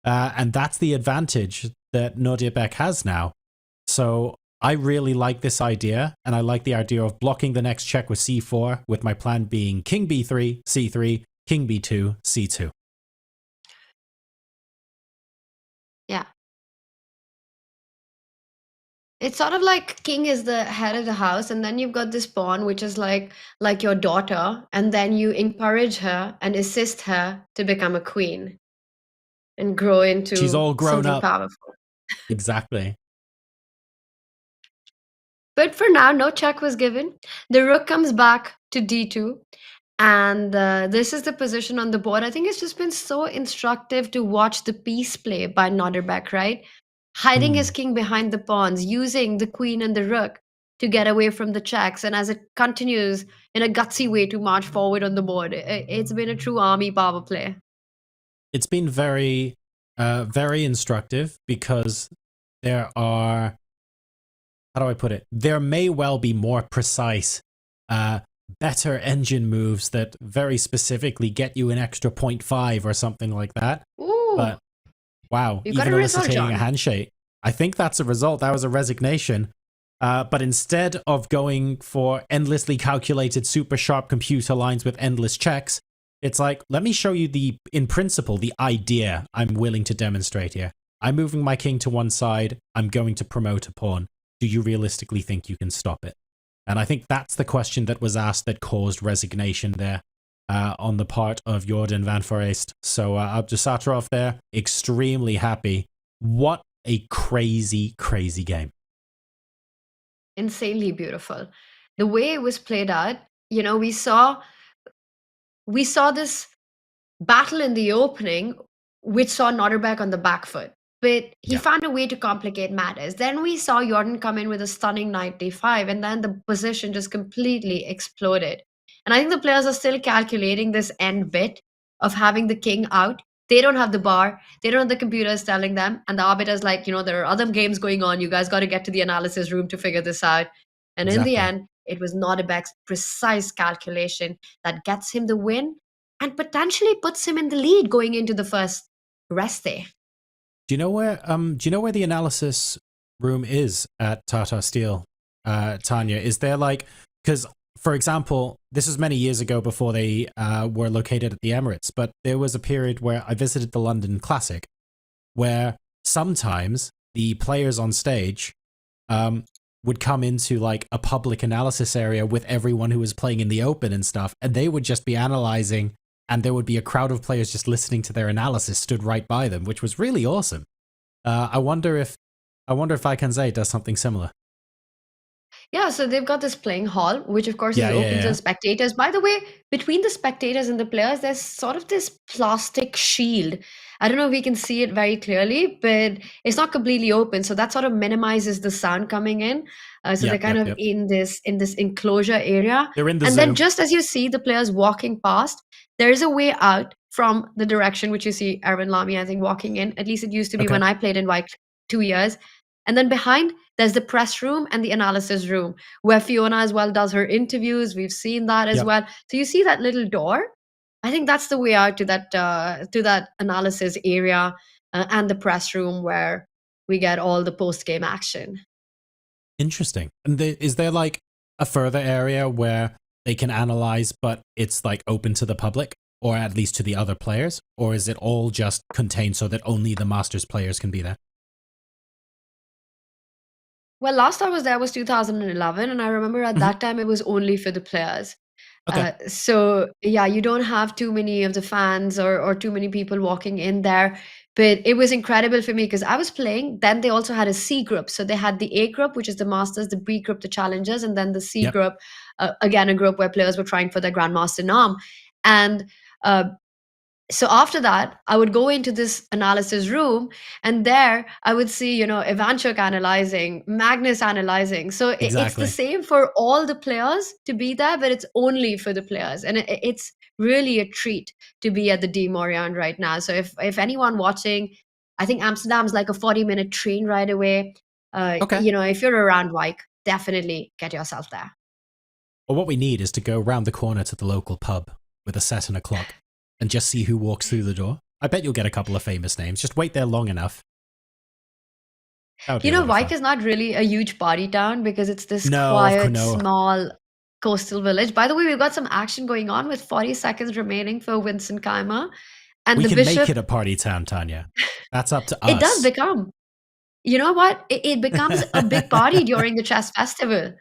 And that's the advantage that Nodirbek has now. So I really like this idea, and I like the idea of blocking the next check with c4, with my plan being king b3, c3, king b2, c2. Yeah. It's sort of like king is the head of the house, and then you've got this pawn, which is like your daughter, and then you encourage her and assist her to become a queen and grow into She's all grown something up. powerful. Exactly. But for now, no check was given. The rook comes back to d2. And this is the position on the board. I think it's just been so instructive to watch the piece play by Nodirbek, right? Hiding his king behind the pawns, using the queen and the rook to get away from the checks. And as it continues in a gutsy way to march forward on the board, it's been a true army power play. It's been very, very instructive, because there are, how do I put it? There may well be more precise, better engine moves that very specifically get you an extra 0.5 or something like that. Ooh. But wow, You got even a result, eliciting John. a handshake. I think that's a result. That was a resignation. But instead of going for endlessly calculated, super sharp computer lines with endless checks, it's like, let me show you in principle, the idea I'm willing to demonstrate here. I'm moving my king to one side. I'm going to promote a pawn. Do you realistically think you can stop it? And I think that's the question that was asked that caused resignation there on the part of Jordan van Foreest. So Abdusattorov there, extremely happy. What a crazy, crazy game. Insanely beautiful. The way it was played out, we saw this battle in the opening, which saw Nodirbek on the back foot. But he found a way to complicate matters. Then we saw Jordan come in with a stunning knight d5, and then the position just completely exploded. And I think the players are still calculating this end bit of having the king out. They don't have the bar. They don't have the computers telling them. And the arbiter's like, there are other games going on. You guys got to get to the analysis room to figure this out. And in the end, it was Nodirbek's precise calculation that gets him the win and potentially puts him in the lead going into the first rest day. Do you know where the analysis room is at Tata Steel, Tanya? Is there like, because for example, this was many years ago before they were located at the Emirates, but there was a period where I visited the London Classic, where sometimes the players on stage would come into like a public analysis area with everyone who was playing in the Open and stuff, and they would just be analyzing, and there would be a crowd of players just listening to their analysis stood right by them, which was really awesome. I wonder if Wijk Aan Zee does something similar. Yeah, so they've got this playing hall, which of course is open to the spectators. By the way, between the spectators and the players, there's sort of this plastic shield. I don't know if we can see it very clearly, but it's not completely open, so that sort of minimizes the sound coming in. So they're kind of in this enclosure area. They're in the and zone. Then just as you see the players walking past, there is a way out from the direction which you see Erwin Lamy, I think, walking in. At least it used to be when I played in Wijk 2 years. And then behind, there's the press room and the analysis room, where Fiona as well does her interviews. We've seen that as well. So you see that little door? I think that's the way out to that analysis area and the press room where we get all the post-game action. Interesting. And is there like a further area where they can analyze, but it's like open to the public, or at least to the other players? Or is it all just contained so that only the Masters players can be there? Well, last I was there was 2011, and I remember at that time it was only for the players. So yeah, you don't have too many of the fans or too many people walking in there. But it was incredible for me because I was playing. Then they also had a C group. So they had the A group, which is the Masters, the B group, the Challengers, and then the C group, again, a group where players were trying for their Grandmaster norm. And so after that, I would go into this analysis room, and there I would see, Ivanchuk analyzing, Magnus analyzing. So it's the same for all the players to be there, but it's only for the players. And it's really a treat to be at the De Moriaan right now. So if anyone watching, I think Amsterdam's like a 40-minute train ride away. If you're around Wijk, definitely get yourself there. Well, what we need is to go round the corner to the local pub with a set and a clock and just see who walks through the door. I bet you'll get a couple of famous names. Just wait there long enough. Wijk is not really a huge party town because it's this quiet, small coastal village. By the way, we've got some action going on with 40 seconds remaining for Vincent Keymer. And we the can bishop, make it a party town, Tanya. That's up to us. It does become. You know what? It becomes a big party during the chess festival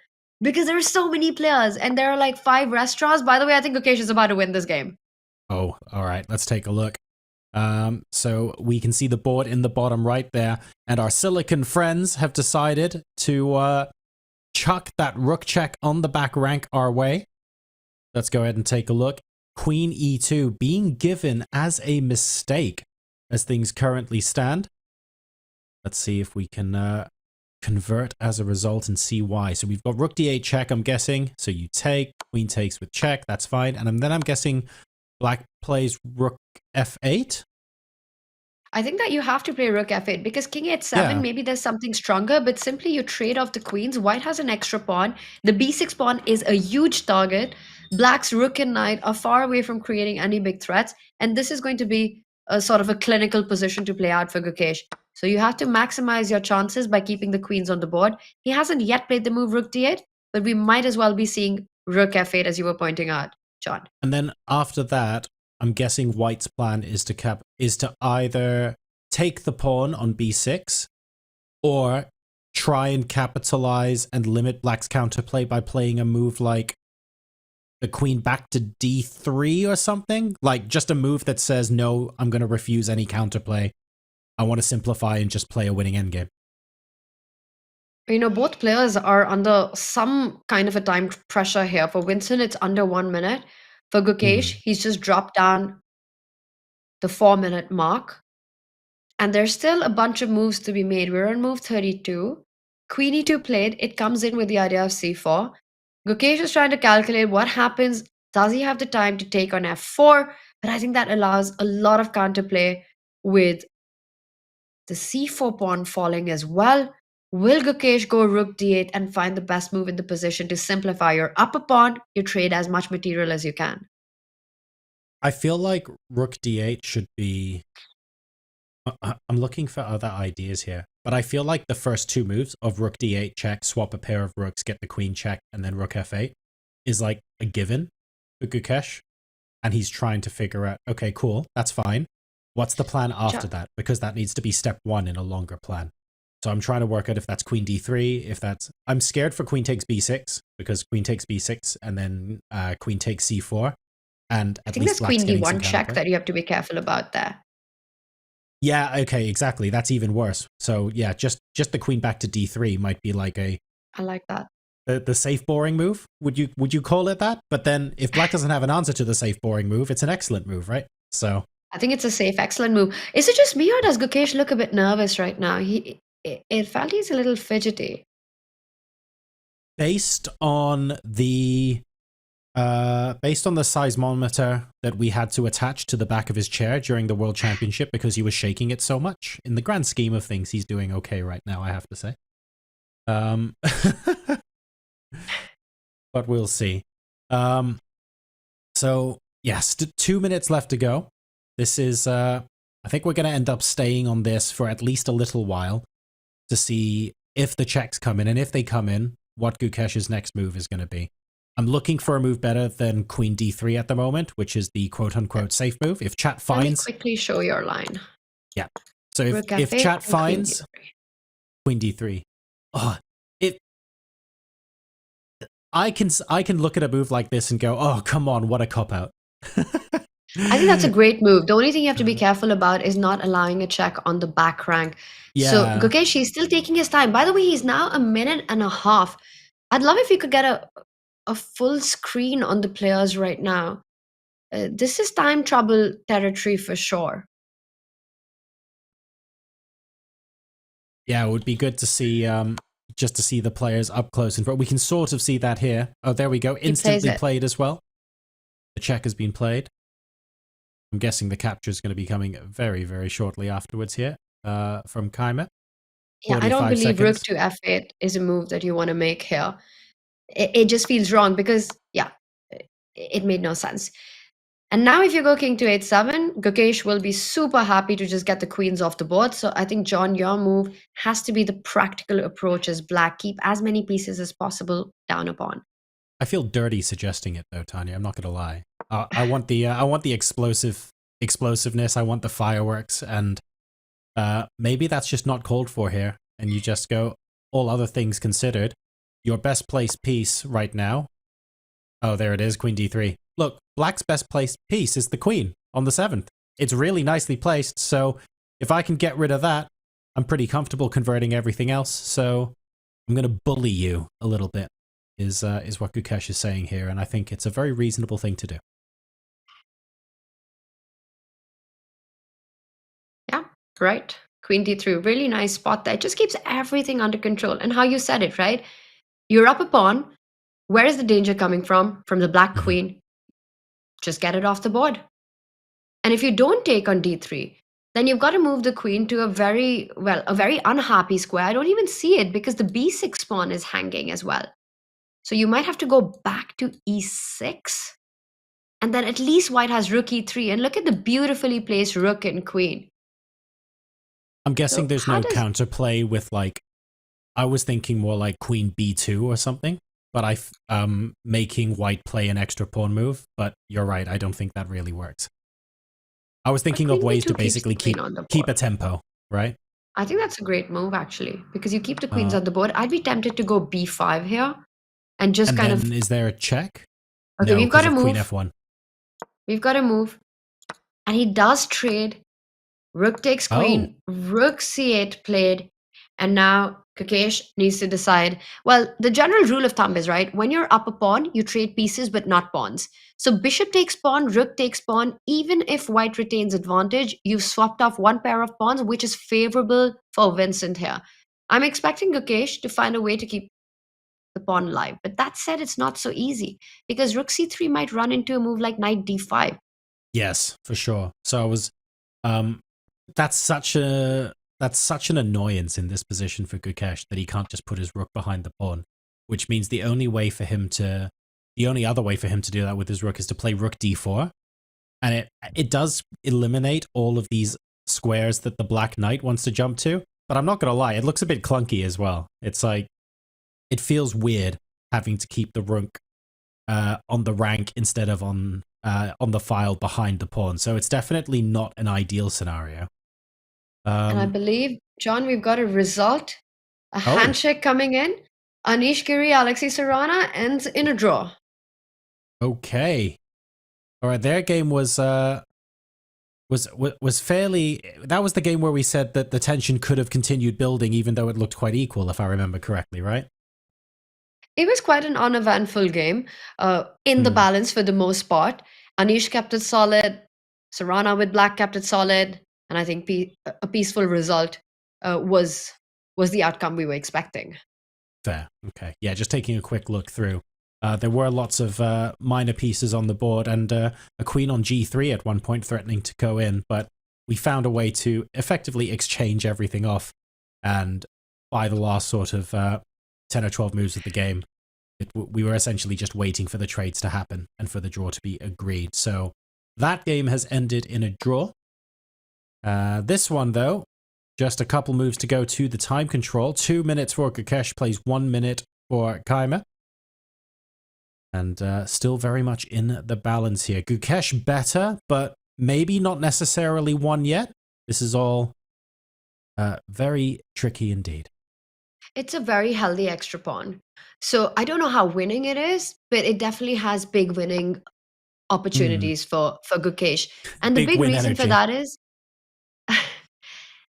because there are so many players and there are like 5 restaurants. By the way, I think Gukesh is about to win this game. Oh, all right. Let's take a look. So we can see the board in the bottom right there, and our Silicon friends have decided to chuck that rook check on the back rank our way. Let's go ahead and take a look. Queen e2 being given as a mistake as things currently stand. Let's see if we can convert as a result and see why. So we've got rook d8 check, I'm guessing. So you take, queen takes with check, that's fine. And then I'm guessing Black plays rook f8. I think that you have to play rook f8 because king h7, maybe there's something stronger, but simply you trade off the queens. White has an extra pawn. The b6 pawn is a huge target. Black's rook and knight are far away from creating any big threats. And this is going to be a sort of a clinical position to play out for Gukesh. So you have to maximize your chances by keeping the queens on the board. He hasn't yet played the move rook d8, but we might as well be seeing rook f8 as you were pointing out, John. And then after that, I'm guessing White's plan is to either take the pawn on b6 or try and capitalize and limit Black's counterplay by playing a move like the queen back to d3 or something. Like just a move that says, no, I'm going to refuse any counterplay. I want to simplify and just play a winning endgame. Both players are under some kind of a time pressure here. For Vincent, it's under 1 minute. For Gukesh, he's just dropped down the 4-minute mark. And there's still a bunch of moves to be made. We're on move 32. Queen e2 played. It comes in with the idea of c4. Gukesh is trying to calculate what happens. Does he have the time to take on f4? But I think that allows a lot of counterplay with the c4 pawn falling as well. Will Gukesh go rook d8 and find the best move in the position to simplify your upper pawn? You trade as much material as you can. I feel like rook d8 should be I'm looking for other ideas here, but I feel like the first two moves of rook d8 check, swap a pair of rooks, get the queen check, and then rook f8 is like a given for Gukesh, and he's trying to figure out, okay, cool, that's fine. What's the plan after that? Because that needs to be step one in a longer plan. So I'm trying to work out if that's queen d3, if that's... I'm scared for queen takes b6, because queen takes b6, and then queen takes c4, and I think there's queen d1 check that you have to be careful about there. Yeah, okay, exactly. That's even worse. So yeah, just the queen back to d3 might be like I like that. The safe boring move. Would you call it that? But then if black doesn't have an answer to the safe boring move, it's an excellent move, right? So I think it's a safe, excellent move. Is it just me or does Gukesh look a bit nervous right now? It felt he's a little fidgety. Based on the seismometer that we had to attach to the back of his chair during the World Championship because he was shaking it so much, in the grand scheme of things, he's doing okay right now, I have to say. But we'll see. So, yes, 2 minutes left to go. This is, I think we're going to end up staying on this for at least a little while to see if the checks come in, and if they come in, what Gukesh's next move is going to be. I'm looking for a move better than queen d3 at the moment, which is the quote-unquote safe move. If chat finds... Let me quickly show your line. Yeah. So if chat finds queen d3, oh, I can look at a move like this and go, oh, come on, what a cop-out. I think that's a great move. The only thing you have to be careful about is not allowing a check on the back rank. Yeah. So Gukesh, he's still taking his time. By the way, he's now 1.5 minutes. I'd love if you could get a full screen on the players right now. This is time trouble territory for sure. Yeah, it would be good to see just to see the players up close. And we can sort of see that here. Oh, there we go. Instantly played as well. The check has been played. I'm guessing the capture is going to be coming very, very shortly afterwards here from Kaimer. Yeah, I don't believe rook to f8 is a move that you want to make here. It just feels wrong because, yeah, it made no sense. And now if you go king to h7, Gukesh will be super happy to just get the queens off the board. So I think, John, your move has to be the practical approach as black. Keep as many pieces as possible down a pawn. I feel dirty suggesting it though, Tanya. I'm not going to lie. I want the explosiveness. I want the fireworks, and maybe that's just not called for here. And you just go, all other things considered, your best placed piece right now. Oh, there it is, queen d3. Look, black's best placed piece is the queen on the 7th. It's really nicely placed, so if I can get rid of that, I'm pretty comfortable converting everything else. So I'm going to bully you a little bit, is what Gukesh is saying here, and I think it's a very reasonable thing to do. Yeah, right. Queen d3, really nice spot there. It just keeps everything under control. And how you said it, right? You're up a pawn. Where is the danger coming from? From the black queen. Just get it off the board. And if you don't take on d3, then you've got to move the queen to a very unhappy square. I don't even see it because the b6 pawn is hanging as well. So you might have to go back to e6. And then at least white has rook e3. And look at the beautifully placed rook and queen. I'm guessing there's no counterplay with, like, I was thinking more like queen b2 or something, but making white play an extra pawn move, but you're right, I don't think that really works. I was thinking of ways to basically keep a tempo, right? I think that's a great move, actually, because you keep the queens on the board. I'd be tempted to go b5 here and just is there a check? Okay, no, we've got to move. Queen f1. We've got to move. And he does trade. Rook takes queen, rook c8 played, and now Gukesh needs to decide. Well, the general rule of thumb is, right, when you're up a pawn, you trade pieces but not pawns. So bishop takes pawn, rook takes pawn. Even if white retains advantage, you've swapped off one pair of pawns, which is favorable for Vincent here. I'm expecting Gukesh to find a way to keep the pawn alive. But that said, it's not so easy because rook c3 might run into a move like knight d5. Yes, for sure. So I was... That's such an annoyance in this position for Gukesh that he can't just put his rook behind the pawn, which means the only other way for him to do that with his rook is to play rook d4, and it does eliminate all of these squares that the black knight wants to jump to. But I'm not going to lie, it looks a bit clunky as well. It's like, it feels weird having to keep the rook on the rank instead of on the file behind the pawn. So it's definitely not an ideal scenario. And I believe, John, we've got a result. A handshake coming in. Anish Giri, Alexei Caruana ends in a draw. Okay. All right, their game was fairly... That was the game where we said that the tension could have continued building even though it looked quite equal, if I remember correctly, right? It was quite an uneventful game, in the balance for the most part. Anish kept it solid. Caruana with black kept it solid. And I think a peaceful result was the outcome we were expecting. Fair. Okay. Yeah, just taking a quick look through. There were lots of minor pieces on the board and a queen on g3 at one point threatening to go in, but we found a way to effectively exchange everything off. And by the last sort of 10 or 12 moves of the game, we were essentially just waiting for the trades to happen and for the draw to be agreed. So that game has ended in a draw. This one, though, just a couple moves to go to the time control. 2 minutes for Gukesh, plays 1 minute for Kaymer. And still very much in the balance here. Gukesh better, but maybe not necessarily won yet. This is all very tricky indeed. It's a very healthy extra pawn. So I don't know how winning it is, but it definitely has big winning opportunities for Gukesh. And the big reason for that is...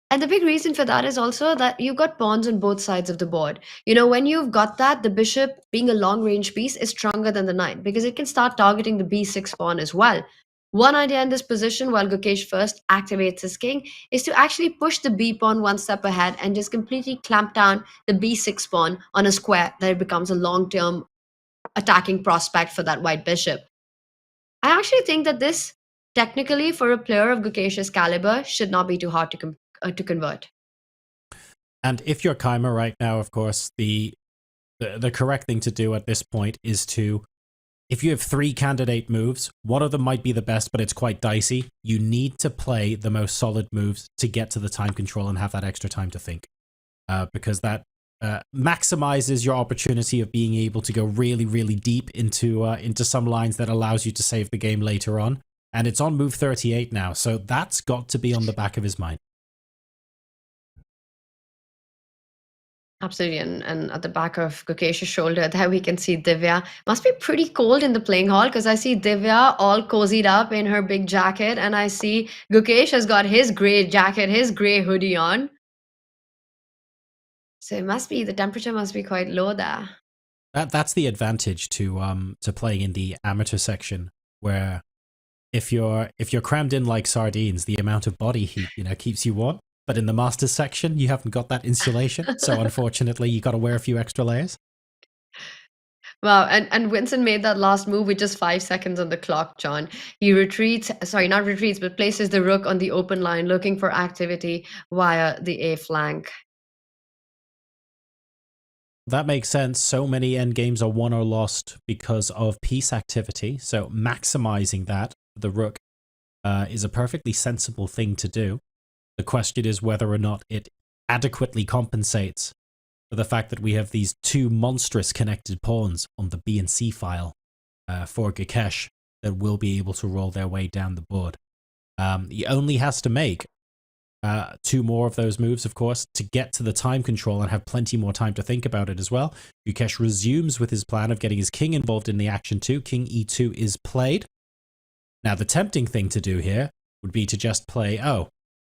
And the big reason for that is also that you've got pawns on both sides of the board. You know, when you've got that, the bishop, being a long-range piece, is stronger than the knight because it can start targeting the b6 pawn as well. One idea in this position, while Gukesh first activates his king, is to actually push the b pawn one step ahead and just completely clamp down the b6 pawn on a square that it becomes a long-term attacking prospect for that white bishop. I actually think that this, technically, for a player of Gukesh's caliber, should not be too hard to convert. And if you're Kaymer right now, of course, the correct thing to do at this point is to, if you have 3 candidate moves, one of them might be the best, but it's quite dicey. You need to play the most solid moves to get to the time control and have that extra time to think. Because that maximizes your opportunity of being able to go really, really deep into some lines that allows you to save the game later on. And it's on move 38 now, so that's got to be on the back of his mind. Absolutely, and at the back of Gukesh's shoulder there we can see Divya. Must be pretty cold in the playing hall because I see Divya all cozied up in her big jacket and I see Gukesh has got his grey jacket, his grey hoodie on. So it must be, the temperature must be quite low there. That's the advantage to playing in the amateur section, where if you're crammed in like sardines, the amount of body heat, keeps you warm. But in the Masters section, you haven't got that insulation. So unfortunately, you got to wear a few extra layers. Wow, and Vincent made that last move with just 5 seconds on the clock, John. He not retreats, but places the rook on the open line, looking for activity via the A flank. That makes sense. So many endgames are won or lost because of piece activity. So maximizing that, the rook, is a perfectly sensible thing to do. The question is whether or not it adequately compensates for the fact that we have these 2 monstrous connected pawns on the B and C file for Gukesh that will be able to roll their way down the board. He only has to make 2 more of those moves, of course, to get to the time control and have plenty more time to think about it as well. Gukesh resumes with his plan of getting his king involved in the action too. King E2 is played. Now, the tempting thing to do here would be to just play,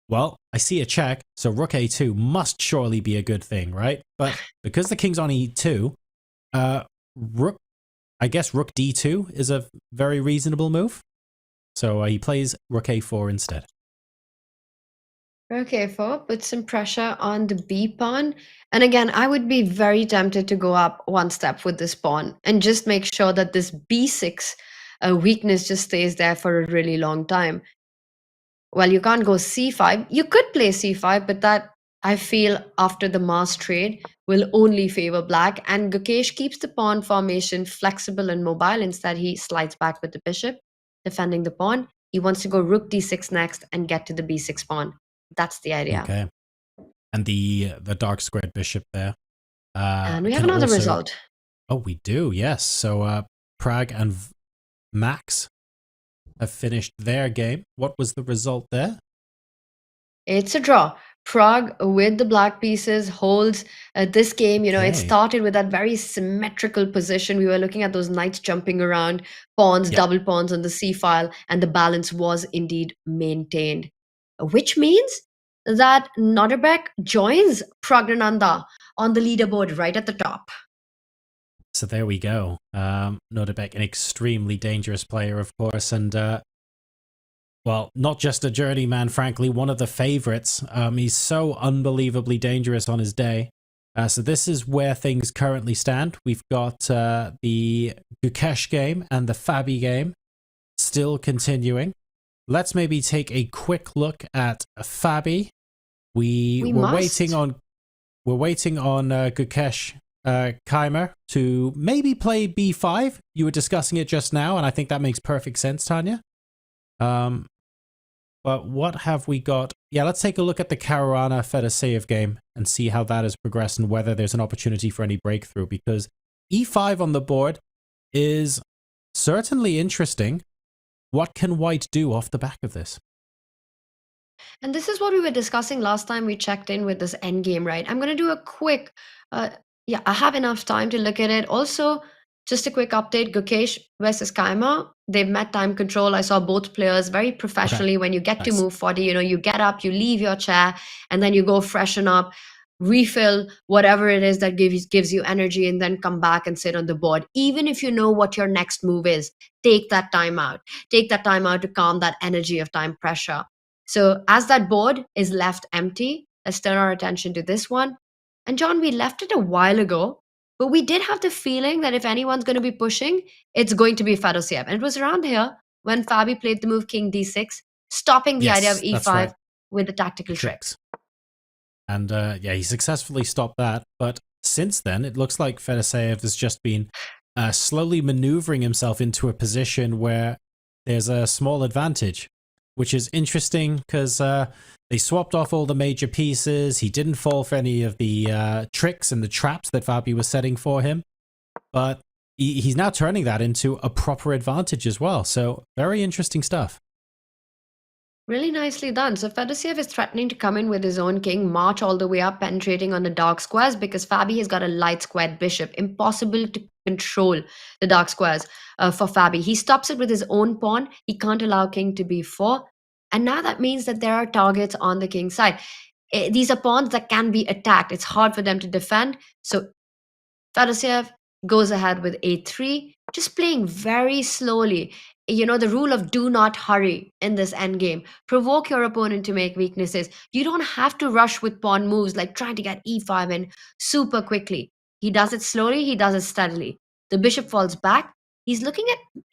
well, I see a check, so rook a2 must surely be a good thing, right? But because the king's on e2, rook d2 is a very reasonable move. So he plays rook a4 instead. Rook a4 puts some pressure on the b pawn. And again, I would be very tempted to go up 1 step with this pawn and just make sure that this b6 weakness just stays there for a really long time. Well, you can't go c5. You could play c5, but that, I feel, after the mass trade, will only favor black. And Gukesh keeps the pawn formation flexible and mobile. Instead, he slides back with the bishop, defending the pawn. He wants to go rook d6 next and get to the b6 pawn. That's the idea. Okay. And the dark squared bishop there. And we have can another also- result. Oh, we do, yes. So Pragg and Max have finished their game. What was the result there? It's a draw. Pragg with the black pieces holds this game. You know, it Okay. started with that very symmetrical position. We were looking at those knights jumping around, pawns, Yeah. double pawns on the c file, and the balance was indeed maintained, which means that Nodirbek joins Praggnanandhaa on the leaderboard right at the top. So there we go. Nodirbek, an extremely dangerous player, of course, and well, not just a journeyman, frankly, one of the favorites. He's so unbelievably dangerous on his day. So this is where things currently stand. We've got the Gukesh game and the Fabi game still continuing. Let's maybe take a quick look at Fabi. We're waiting on Gukesh Keimer to maybe play b5. You were discussing it just now, and I think that makes perfect sense, Tanya. But what have we got? Yeah, let's take a look at the Caruana Fedoseev game and see how that has progressed and whether there's an opportunity for any breakthrough, because e5 on the board is certainly interesting. What can white do off the back of this? And this is what we were discussing last time we checked in with this endgame, right? I'm going to do a quick, yeah, I have enough time to look at it. Also, just a quick update, Gukesh versus Keimer. They've met time control. I saw both players very professionally. When you get to Nice. move 40, you know, you get up, you leave your chair, and then you go freshen up, refill whatever it is that gives you energy, and then come back and sit on the board. Even if you know what your next move is, take that time out. Take that time out to calm that energy of time pressure. So as that board is left empty, let's turn our attention to this one. And John, we left it a while ago, but we did have the feeling that if anyone's going to be pushing, it's going to be Fedoseev. And it was around here when Fabi played the move King D6, stopping the idea of Yes, E5 that's right. with the tactical tricks. And yeah, he successfully stopped that. But since then, it looks like Fedoseev has just been slowly maneuvering himself into a position where there's a small advantage, which is interesting because they swapped off all the major pieces. He didn't fall for any of the tricks and the traps that Fabi was setting for him. But he's now turning that into a proper advantage as well. So very interesting stuff. Really nicely done. So Fedoseev is threatening to come in with his own king, march all the way up, penetrating on the dark squares because Fabi has got a light squared bishop. Impossible to control the dark squares for Fabi. He stops it with his own pawn. He can't allow king to b4. And now that means that there are targets on the king side. These are pawns that can be attacked. It's hard for them to defend. So Fedoseev goes ahead with a3, just playing very slowly. You know, the rule of do not hurry in this endgame. Provoke your opponent to make weaknesses. You don't have to rush with pawn moves like trying to get e5 in super quickly. He does it slowly, he does it steadily. The bishop falls back. He's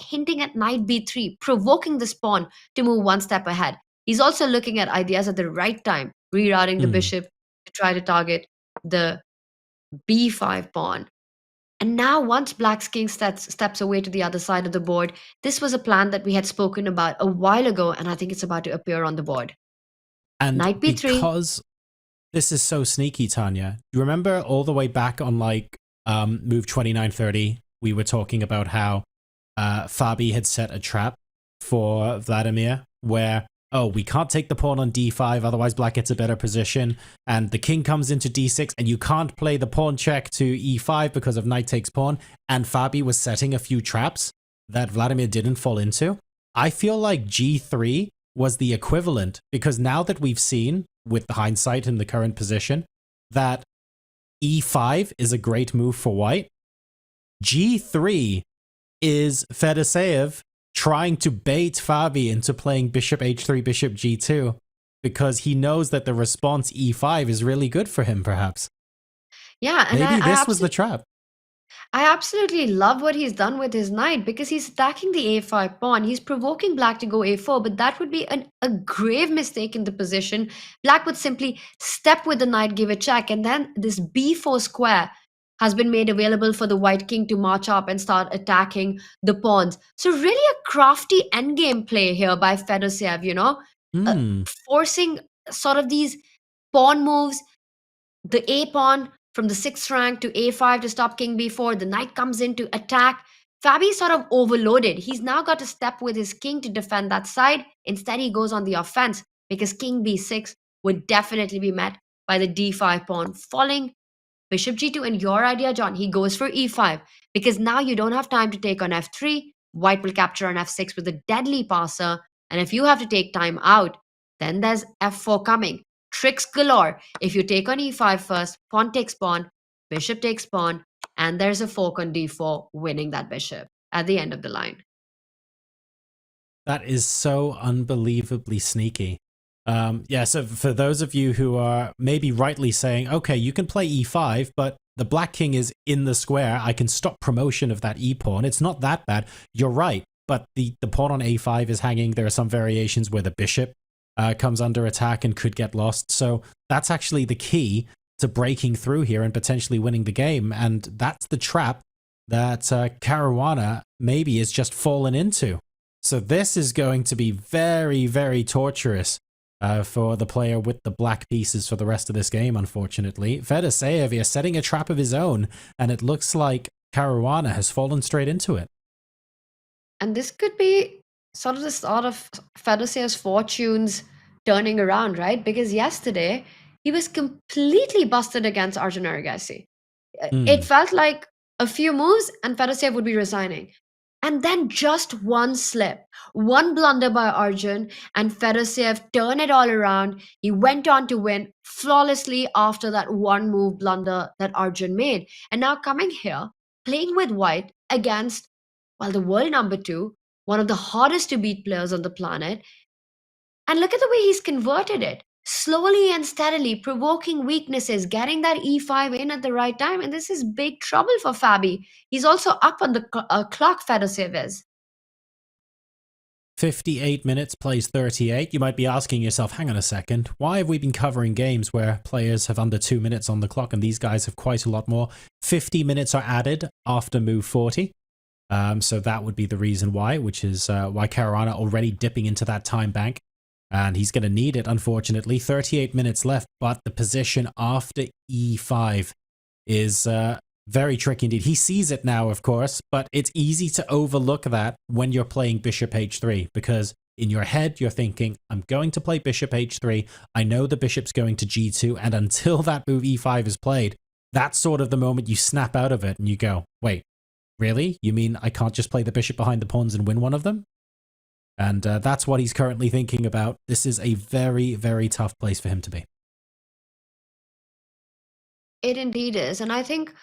hinting at knight b3, provoking this pawn to move one step ahead. He's also looking at ideas at the right time, rerouting the bishop to try to target the b5 pawn. And now once Black's king steps away to the other side of the board, this was a plan that we had spoken about a while ago, and I think it's about to appear on the board. And Knight b3. because this is so sneaky, Tanya, you remember all the way back on like move 2930, we were talking about how Fabi had set a trap for Vladimir where, oh, we can't take the pawn on d5, otherwise black gets a better position, and the king comes into d6, and you can't play the pawn check to e5 because of knight takes pawn, and Fabi was setting a few traps that Vladimir didn't fall into. I feel like g3 was the equivalent, because now that we've seen, with the hindsight in the current position, that e5 is a great move for white, g3 is Fedoseev trying to bait Fabi into playing bishop h3, bishop g2, because he knows that the response e5 is really good for him, perhaps. Yeah, and Maybe this was the trap. I absolutely love what he's done with his knight because he's attacking the a5 pawn. He's provoking black to go a4, but that would be a grave mistake in the position. Black would simply step with the knight, give a check, and then this b4 square has been made available for the white king to march up and start attacking the pawns. So really a crafty endgame play here by Fedoseev, you know, forcing sort of these pawn moves, the A pawn from the 6th rank to A5 to stop king B4, the knight comes in to attack. Fabi sort of overloaded. He's now got to step with his king to defend that side. Instead, he goes on the offense because king B6 would definitely be met by the D5 pawn falling. Bishop G2, and your idea, John, he goes for E5 because now you don't have time to take on F3. White will capture on F6 with a deadly passer. And if you have to take time out, then there's F4 coming. Tricks galore. If you take on E5 first, pawn takes pawn, bishop takes pawn, and there's a fork on D4, winning that bishop at the end of the line. That is so unbelievably sneaky. Yeah, so for those of you who are maybe rightly saying, okay, you can play E5, but the black king is in the square, I can stop promotion of that E pawn. It's not that bad. You're right, but the pawn on A5 is hanging. There are some variations where the bishop comes under attack and could get lost. So that's actually the key to breaking through here and potentially winning the game. And that's the trap that Caruana maybe has just fallen into. So this is going to be very, very torturous for the player with the black pieces for the rest of this game, unfortunately. Fedoseev is setting a trap of his own, and it looks like Caruana has fallen straight into it. And this could be sort of the start of Fedoseev's fortunes turning around, right? Because yesterday, he was completely busted against Arjun Erigaisi. It felt like a few moves and Fedoseev would be resigning. And then just one slip, one blunder by Arjun, and Fedoseev turned it all around. He went on to win flawlessly after that one move blunder that Arjun made. And now coming here, playing with white against, well, the world number 2, one of the hardest to beat players on the planet. And look at the way he's converted it. Slowly and steadily, provoking weaknesses, getting that E5 in at the right time. And this is big trouble for Fabi. He's also up on the clock, Fedoseev is. 58 minutes, plays 38. You might be asking yourself, hang on a second, why have we been covering games where players have under 2 minutes on the clock and these guys have quite a lot more? 50 minutes are added after move 40. So that would be the reason why, which is why Caruana already dipping into that time bank. And he's going to need it, unfortunately. 38 minutes left, but the position after E5 is very tricky indeed. He sees it now, of course, but it's easy to overlook that when you're playing Bishop H3, because in your head, you're thinking, I'm going to play Bishop H3. I know the bishop's going to G2, and until that move E5 is played, that's sort of the moment you snap out of it and you go, wait, really? You mean I can't just play the bishop behind the pawns and win one of them? And that's what he's currently thinking about. This is a very, very tough place for him to be. It indeed is. And I think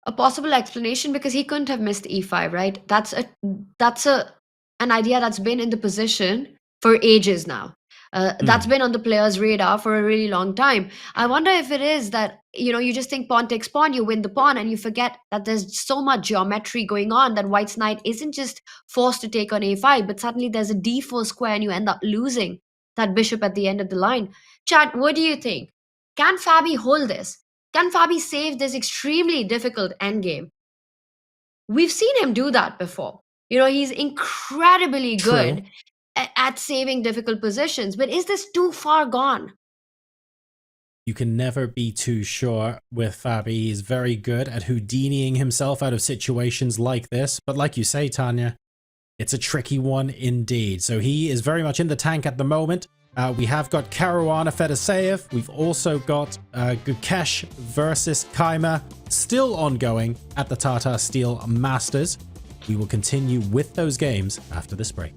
a possible explanation, because he couldn't have missed E5, right? That's an idea that's been in the position for ages now. That's been on the player's radar for a really long time. I wonder if it is that, you just think pawn takes pawn, you win the pawn, and you forget that there's so much geometry going on that White's knight isn't just forced to take on A5, but suddenly there's a D4 square and you end up losing that bishop at the end of the line. Chad, what do you think? Can Fabi hold this? Can Fabi save this extremely difficult endgame? We've seen him do that before. He's incredibly good at saving difficult positions, but is this too far gone? You can never be too sure with Fabi. He's very good at Houdiniing himself out of situations like this. But like you say, Tanya, it's a tricky one indeed. So he is very much in the tank at the moment. We have got Caruana Fedoseev. We've also got Gukesh versus Kaima still ongoing at the Tata Steel Masters. We will continue with those games after this break.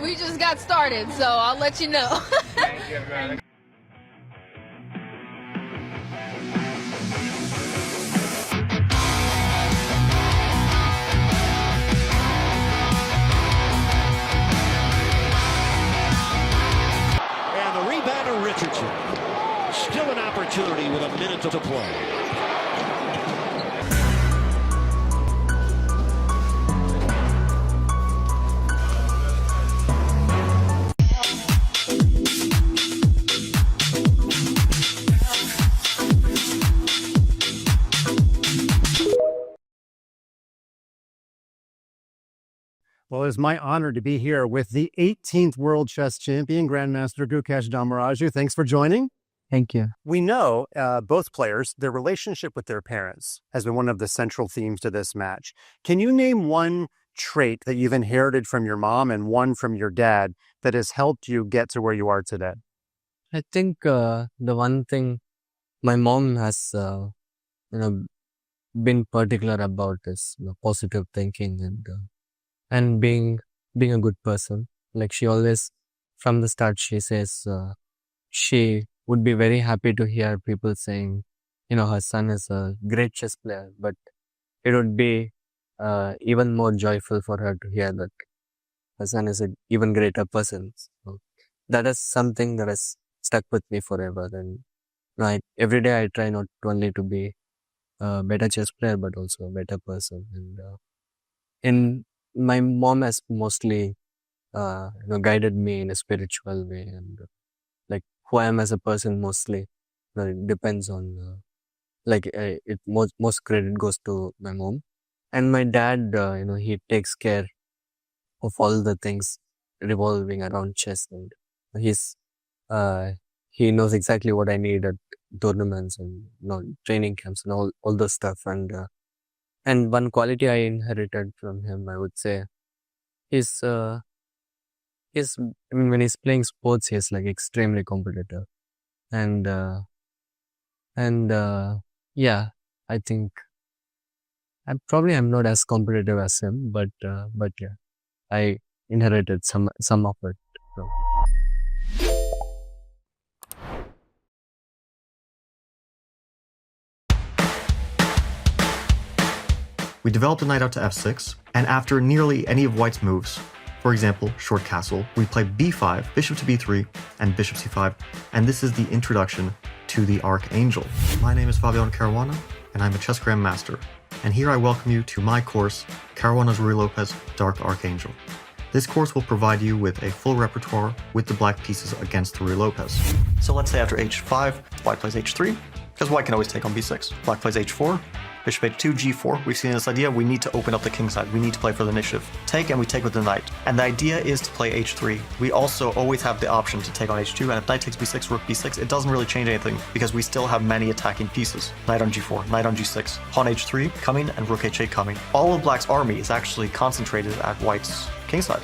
We just got started, so I'll let you know. Thank you, everybody. to play. Well, it's my honor to be here with the 18th World Chess Champion, Grandmaster Gukesh Damaraju. Thanks for joining. Thank you. We know both players, their relationship with their parents has been one of the central themes to this match. Can you name one trait that you've inherited from your mom and one from your dad that has helped you get to where you are today? I think the one thing my mom has, been particular about is positive thinking and being a good person. Like she always, from the start, she says she would be very happy to hear people saying, her son is a great chess player, but it would be even more joyful for her to hear that her son is an even greater person. So that is something that has stuck with me forever. And every day I try not only to be a better chess player, but also a better person. And my mom has mostly guided me in a spiritual way, and like who I am as a person mostly it depends on most credit goes to my mom. And my dad, he takes care of all the things revolving around chess, and he knows exactly what I need at tournaments and training camps and all those stuff. And one quality I inherited from him, I would say, is when he's playing sports, he's like extremely competitive. And yeah, I think I'm not as competitive as him, but yeah, I inherited some of it. So. We developed a knight out to f6, and after nearly any of white's moves, for example, short castle, we play b5, bishop to b3, and bishop c5, and this is the introduction to the Archangel. My name is Fabiano Caruana, and I'm a chess grandmaster, and here I welcome you to my course, Caruana's Ruy Lopez Dark Archangel. This course will provide you with a full repertoire with the black pieces against Ruy Lopez. So let's say after h5, white plays h3, because white can always take on b6. Black plays h4, bishop h2, g4. We've seen this idea, we need to open up the king side. We need to play for the initiative. Take, and we take with the knight. And the idea is to play h3. We also always have the option to take on h2, and if knight takes b6, rook b6, it doesn't really change anything because we still have many attacking pieces. Knight on g4, knight on g6, pawn h3 coming, and rook h8 coming. All of black's army is actually concentrated at white's king side.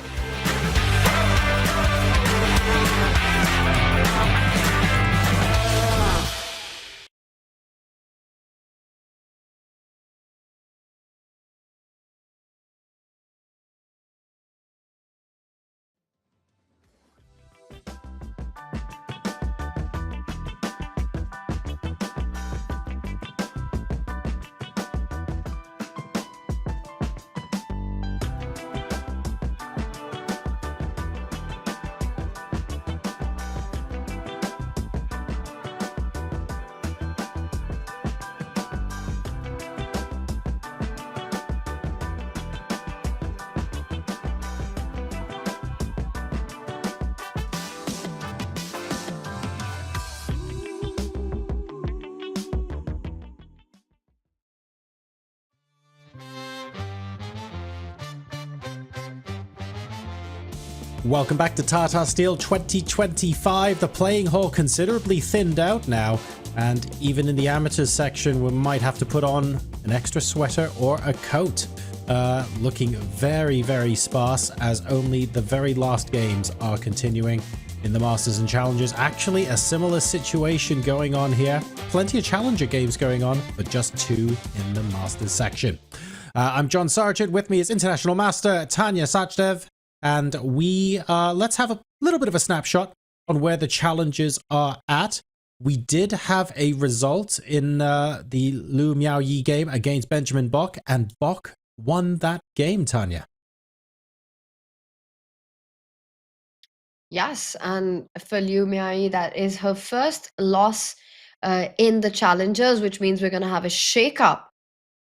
Welcome back to Tata Steel 2025. The playing hall considerably thinned out now, and even in the amateurs section we might have to put on an extra sweater or a coat. Looking very, very sparse as only the very last games are continuing in the Masters and Challengers. Actually, a similar situation going on here. Plenty of Challenger games going on, but just 2 in the Masters section. I'm John Sargent. With me is International Master Tanya Sachdev. And let's have a little bit of a snapshot on where the Challengers are at. We did have a result in the Liu Miaoyi game against Benjamin Bock, and Bock won that game, Tanya. Yes, and for Liu Miaoyi, that is her first loss in the challengers, which means we're going to have a shake-up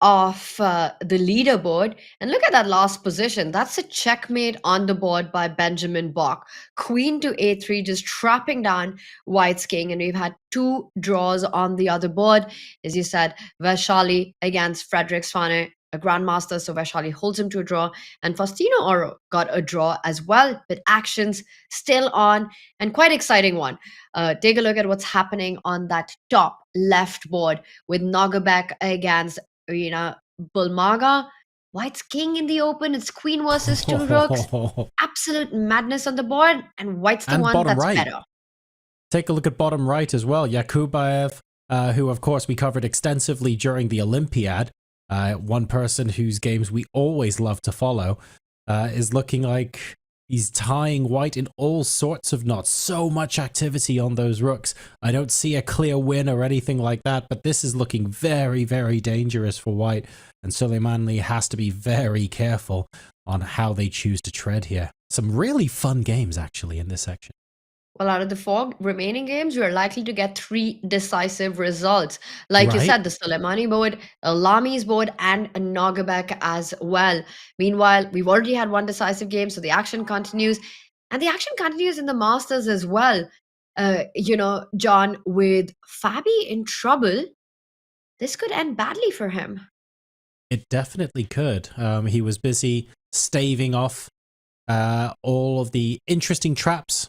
of the leaderboard. And look at that last position. That's a checkmate on the board by Benjamin Bach. Queen to a3, just trapping down White's king. And we've had 2 draws on the other board. As you said, Vaishali against Frederick Svane, a grandmaster. So Vaishali holds him to a draw. And Faustino Oro got a draw as well. But actions still on, and quite exciting one. Take a look at what's happening on that top left board with Nodirbek against Bulmaga. White's king in the open. It's queen versus 2 rooks. Absolute madness on the board, and White's the And one bottom that's right. better. Take a look at bottom right as well. Yakubaev, who of course we covered extensively during the Olympiad, one person whose games we always love to follow, is looking like he's tying White in all sorts of knots. So much activity on those rooks. I don't see a clear win or anything like that, but this is looking very, very dangerous for White. And Suleimanli has to be very careful on how they choose to tread here. Some really fun games, actually, in this section. Well, out of the 4 remaining games, we are likely to get 3 decisive results. Like you Right. said, the Soleimani board, Lami's board, and Nodirbek as well. Meanwhile, we've already had 1 decisive game, so the action continues. And the action continues in the Masters as well. John, with Fabi in trouble, this could end badly for him. It definitely could. He was busy staving off all of the interesting traps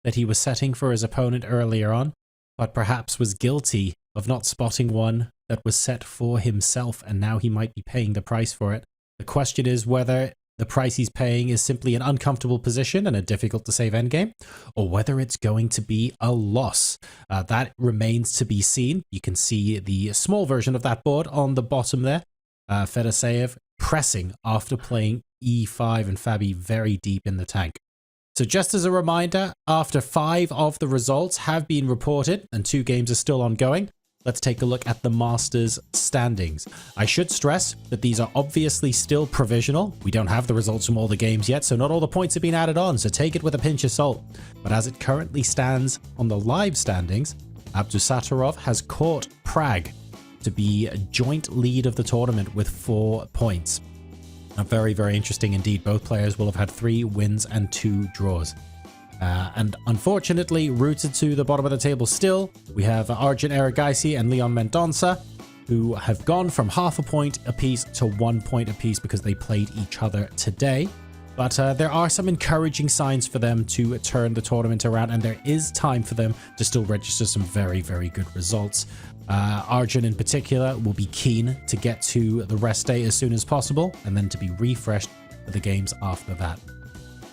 that he was setting for his opponent earlier on, but perhaps was guilty of not spotting one that was set for himself, and now he might be paying the price for it. The question is whether the price he's paying is simply an uncomfortable position and a difficult to save endgame, or whether it's going to be a loss. That remains to be seen. You can see the small version of that board on the bottom there. Fedoseev pressing after playing e5 and Fabi very deep in the tank. So just as a reminder, after 5 of the results have been reported and 2 games are still ongoing, let's take a look at the Masters standings. I should stress that these are obviously still provisional. We don't have the results from all the games yet, so not all the points have been added on, so take it with a pinch of salt. But as it currently stands on the live standings, Abdusattorov has caught Pragg to be a joint lead of the tournament with 4 points. Very, very interesting indeed. Both players will have had 3 wins and 2 draws. And unfortunately, rooted to the bottom of the table still, we have Arjun Erigaisi and Leon Mendonça, who have gone from half a point apiece to 1 point apiece because they played each other today. But there are some encouraging signs for them to turn the tournament around, and there is time for them to still register some very, very good results. Arjun in particular will be keen to get to the rest day as soon as possible, and then to be refreshed for the games after that.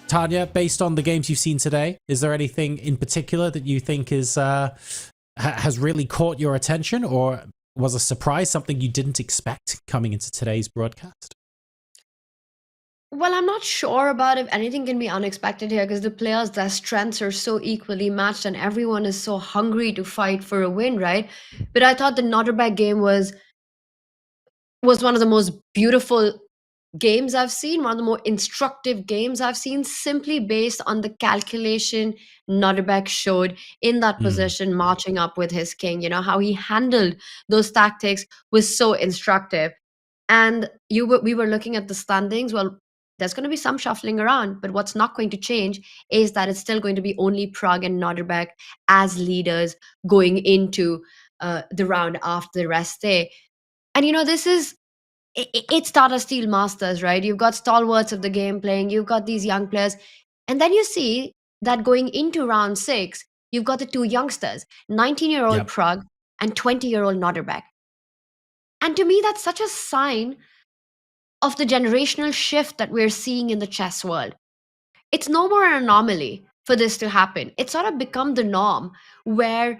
Tanya, based on the games you've seen today, is there anything in particular that you think is has really caught your attention, or was a surprise, something you didn't expect coming into today's broadcast? Well, I'm not sure about if anything can be unexpected here, because the players, their strengths are so equally matched and everyone is so hungry to fight for a win, right? But I thought the Nodirbek game was one of the most beautiful games I've seen, one of the more instructive games I've seen, simply based on the calculation Nodirbek showed in that position, marching up with his king. You know, how he handled those tactics was so instructive. And we were looking at the standings. Well, there's going to be some shuffling around, but what's not going to change is that it's still going to be only Pragg and Nodirbek as leaders going into the round after the rest day. And it's Tata Steel Masters, right? You've got stalwarts of the game playing, you've got these young players, and then you see that going into round 6, you've got the 2 youngsters, 19-year-old Pragg and 20-year-old Nodirbek. And to me, that's such a sign of the generational shift that we're seeing in the chess world. It's no more an anomaly for this to happen. It's sort of become the norm where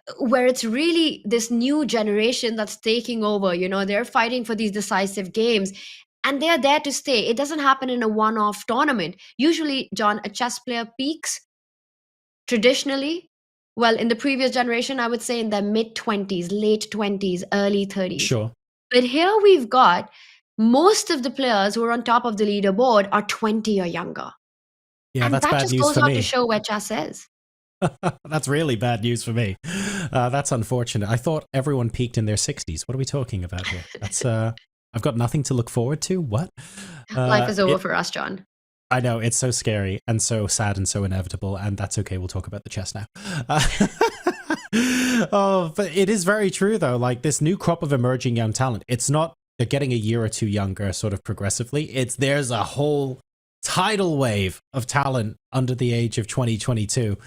it's really this new generation that's taking over. You know, they're fighting for these decisive games and they're there to stay. It doesn't happen in a one-off tournament. Usually, John, a chess player peaks traditionally, well, in the previous generation, I would say in their mid-20s, late 20s, early 30s. Sure. But here we've got most of the players who are on top of the leaderboard are 20 or younger. Yeah, and that's that bad just news goes for on me. to show where chess is. That's really bad news for me. That's unfortunate. I thought everyone peaked in their 60s. What are we talking about here? That's I've got nothing to look forward to. What? Life is over for us, John. I know, it's so scary and so sad and so inevitable, and that's okay. We'll talk about the chess now. Oh, but it is very true, though. Like, this new crop of emerging young talent, it's not they're getting a year or two younger sort of progressively. There's a whole tidal wave of talent under the age of 2022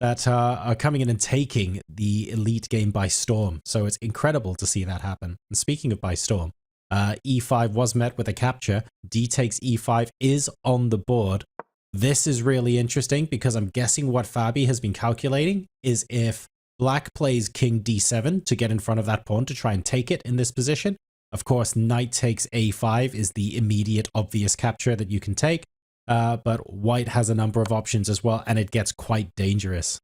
that are coming in and taking the elite game by storm. So it's incredible to see that happen. And speaking of by storm, E5 was met with a capture. D takes E5 is on the board. This is really interesting because I'm guessing what Fabi has been calculating is if Black plays King D7 to get in front of that pawn to try and take it in this position. Of course, Knight takes A5 is the immediate obvious capture that you can take. But White has a number of options as well, and it gets quite dangerous.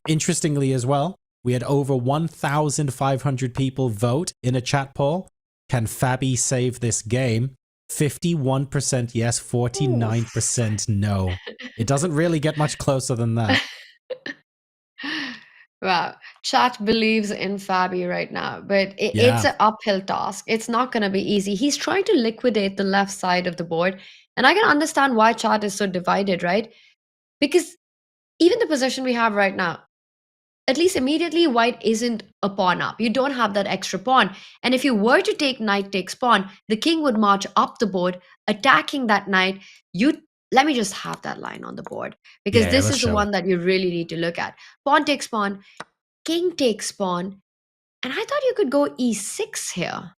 Interestingly as well, we had over 1,500 people vote in a chat poll. Can Fabi save this game? 51% yes, 49% no. It doesn't really get much closer than that. Wow. Chat believes in Fabi right now, but Yeah. it's an uphill task. It's not going to be easy. He's trying to liquidate the left side of the board. And I can understand why chat is so divided, right? Because even the position we have right now, at least immediately, White isn't a pawn up. You don't have that extra pawn. And if you were to take knight takes pawn, the king would march up the board, attacking that knight. Let me just have that line on the board, because Yeah, this let's is the show one it. that you really need to look at. Pawn takes pawn, king takes pawn, and I thought you could go e6 here.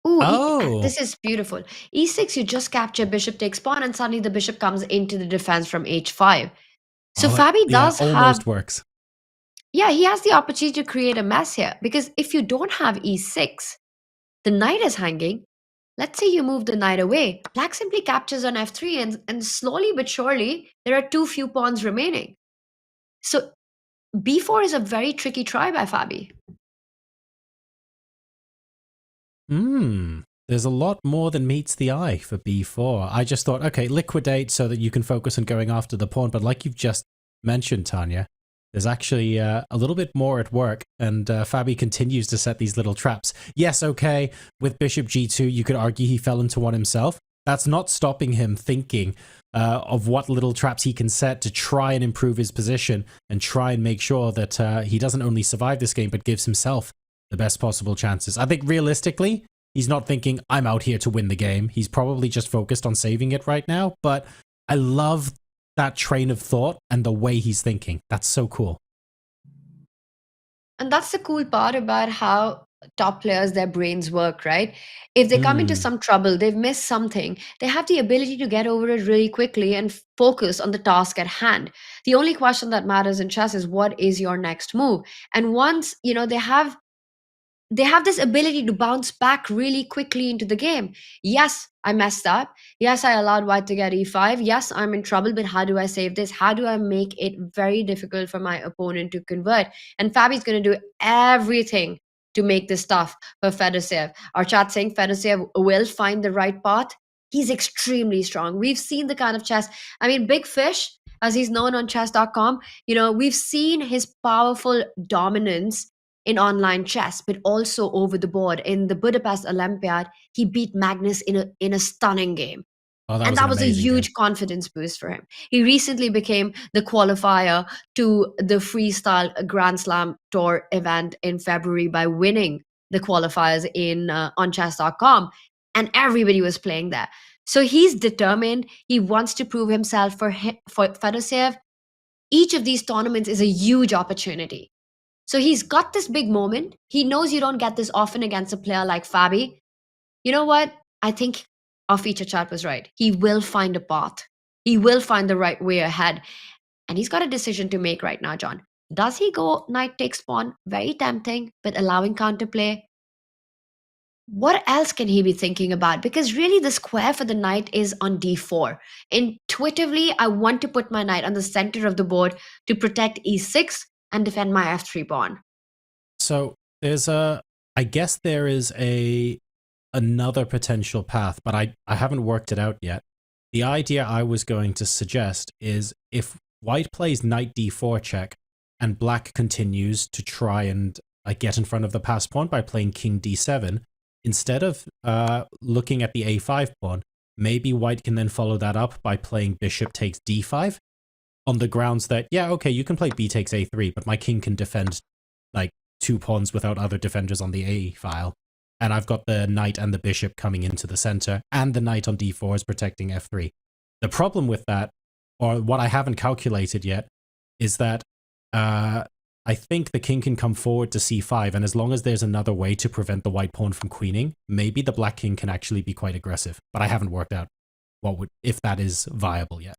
Ooh, Oh. this is beautiful. E6, you just capture bishop takes pawn, and suddenly the bishop comes into the defense from h5. So Oh, Fabi yeah, does have, almost works. yeah, he has the opportunity to create a mess here, because if you don't have e6, the knight is hanging. Let's say you move the knight away. Black simply captures on f3, and slowly but surely, there are too few pawns remaining. So b4 is a very tricky try by Fabi. There's a lot more than meets the eye for b4. I just thought, okay, liquidate so that you can focus on going after the pawn. But like you've just mentioned, Tanya, there's actually a little bit more at work, and Fabi continues to set these little traps. Yes, okay, with bishop g2, you could argue he fell into one himself. That's not stopping him thinking of what little traps he can set to try and improve his position and try and make sure that he doesn't only survive this game, but gives himself the best possible chances. I think realistically, he's not thinking, I'm out here to win the game. He's probably just focused on saving it right now, but I love that train of thought and the way he's thinking. That's so cool. And that's the cool part about how top players, their brains work, right? If they come into some trouble, they've missed something, they have the ability to get over it really quickly and focus on the task at hand. The only question that matters in chess is, what is your next move? And once, they have this ability to bounce back really quickly into the game. Yes, I messed up. Yes, I allowed White to get e5. Yes, I'm in trouble, but how do I save this? How do I make it very difficult for my opponent to convert? And Fabi's going to do everything to make this tough for Fedoseev. Our chat saying Fedoseev will find the right path. He's extremely strong. We've seen the kind of chess. I mean, Big Fish, as he's known on chess.com, we've seen his powerful dominance in online chess, but also over the board. In the Budapest Olympiad, he beat Magnus in a stunning game. Oh, and that was a huge confidence boost for him. He recently became the qualifier to the Freestyle Grand Slam Tour event in February by winning the qualifiers on chess.com, and everybody was playing there. So he's determined. He wants to prove himself for Fedoseev. Each of these tournaments is a huge opportunity. So he's got this big moment. He knows you don't get this often against a player like Fabi. You know what? I think our feature chat was right. He will find a path. He will find the right way ahead. And he's got a decision to make right now, John. Does he go knight takes pawn? Very tempting, but allowing counterplay. What else can he be thinking about? Because really the square for the knight is on d4. Intuitively, I want to put my knight on the center of the board to protect e6 and defend my f3 pawn. So I guess there is another potential path, but I haven't worked it out yet. The idea I was going to suggest is if White plays knight d4 check and black continues to try and get in front of the passed pawn by playing king d7, instead of looking at the a5 pawn, maybe white can then follow that up by playing bishop takes d5 on the grounds that, yeah, okay, you can play b takes a3, but my king can defend like 2 pawns without other defenders on the a file. And I've got the knight and the bishop coming into the center, and the knight on d4 is protecting f3. The problem with that, or what I haven't calculated yet, is that I think the king can come forward to c5, and as long as there's another way to prevent the white pawn from queening, maybe the black king can actually be quite aggressive. But I haven't worked out if that is viable yet.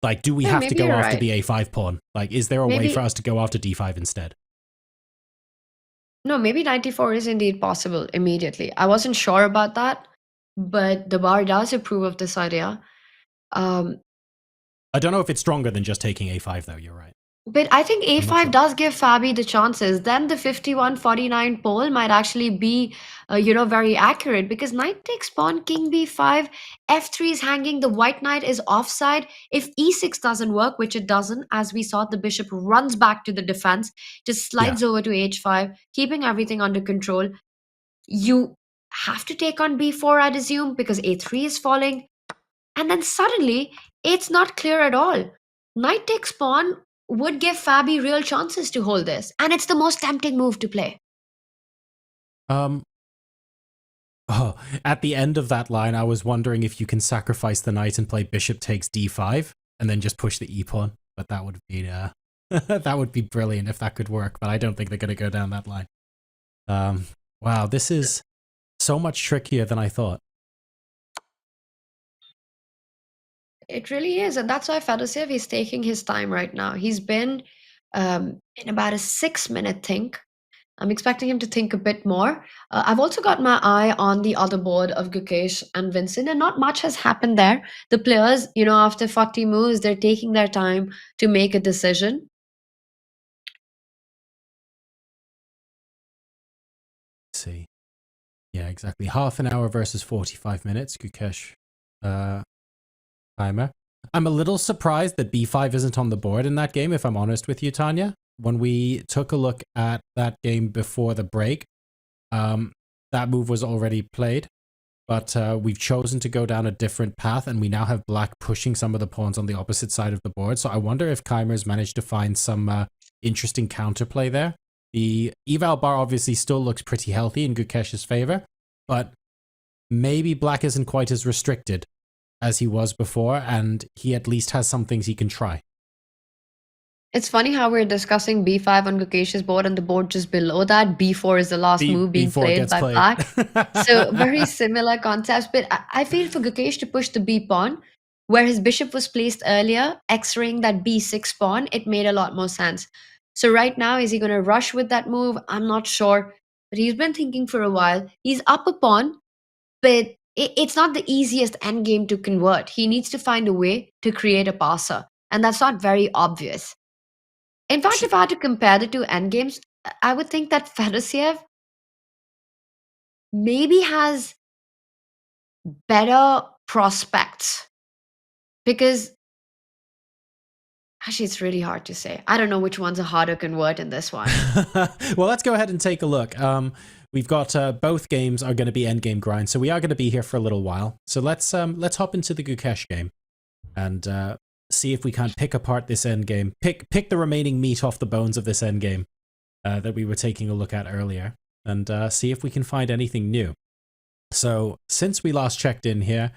Like, do we have to go after the a5 pawn? Like, is there a way for us to go after d5 instead? No, maybe knight d4 is indeed possible immediately. I wasn't sure about that, but the bar does approve of this idea. I don't know if it's stronger than just taking a5, though. You're right. But I think a5 does give Fabi the chances. Then the 51-49 pole might actually be, very accurate, because knight takes pawn, king b5, f3 is hanging, the white knight is offside. If e6 doesn't work, which it doesn't, as we saw, the bishop runs back to the defense, just slides over to h5, keeping everything under control. You have to take on b4, I'd assume, because a3 is falling. And then suddenly, it's not clear at all. Knight takes pawn would give Fabi real chances to hold this. And it's the most tempting move to play. At the end of that line, I was wondering if you can sacrifice the knight and play bishop takes d5 and then just push the e-pawn. But that would be that would be brilliant if that could work. But I don't think they're going to go down that line. Wow, this is so much trickier than I thought. It really is. And that's why Fedosiev is taking his time right now. He's been in about a 6-minute think. I'm expecting him to think a bit more. I've also got my eye on the other board of Gukesh and Vincent, and not much has happened there. The players, after 40 moves, they're taking their time to make a decision. Let's see. Yeah, exactly. Half an hour versus 45 minutes. Gukesh timer. I'm a little surprised that b5 isn't on the board in that game, if I'm honest with you, Tanya. When we took a look at that game before the break, that move was already played, but we've chosen to go down a different path, and we now have black pushing some of the pawns on the opposite side of the board. So I wonder if Keimer's managed to find some interesting counterplay there. The eval bar obviously still looks pretty healthy in Gukesh's favor, but maybe black isn't quite as restricted as he was before, and he at least has some things he can try. It's funny how we're discussing b5 on Gukesh's board, and the board just below that, b4 is the last move being played by black. So very similar concepts, but I feel for Gukesh to push the b pawn, where his bishop was placed earlier, x-raying that b6 pawn, it made a lot more sense. So right now, is he going to rush with that move? I'm not sure, but he's been thinking for a while. He's up a pawn, but it's not the easiest endgame to convert. He needs to find a way to create a passer, and that's not very obvious. In fact, if I had to compare the two endgames, I would think that Fedosiev maybe has better prospects, because actually it's really hard to say. I don't know which one's a harder convert in this one. Well, let's go ahead and take a look. We've got both games are going to be endgame grind, so we are going to be here for a little while. So let's hop into the Gukesh game and see if we can't pick apart this endgame, pick the remaining meat off the bones of this endgame that we were taking a look at earlier, and see if we can find anything new. So since we last checked in here,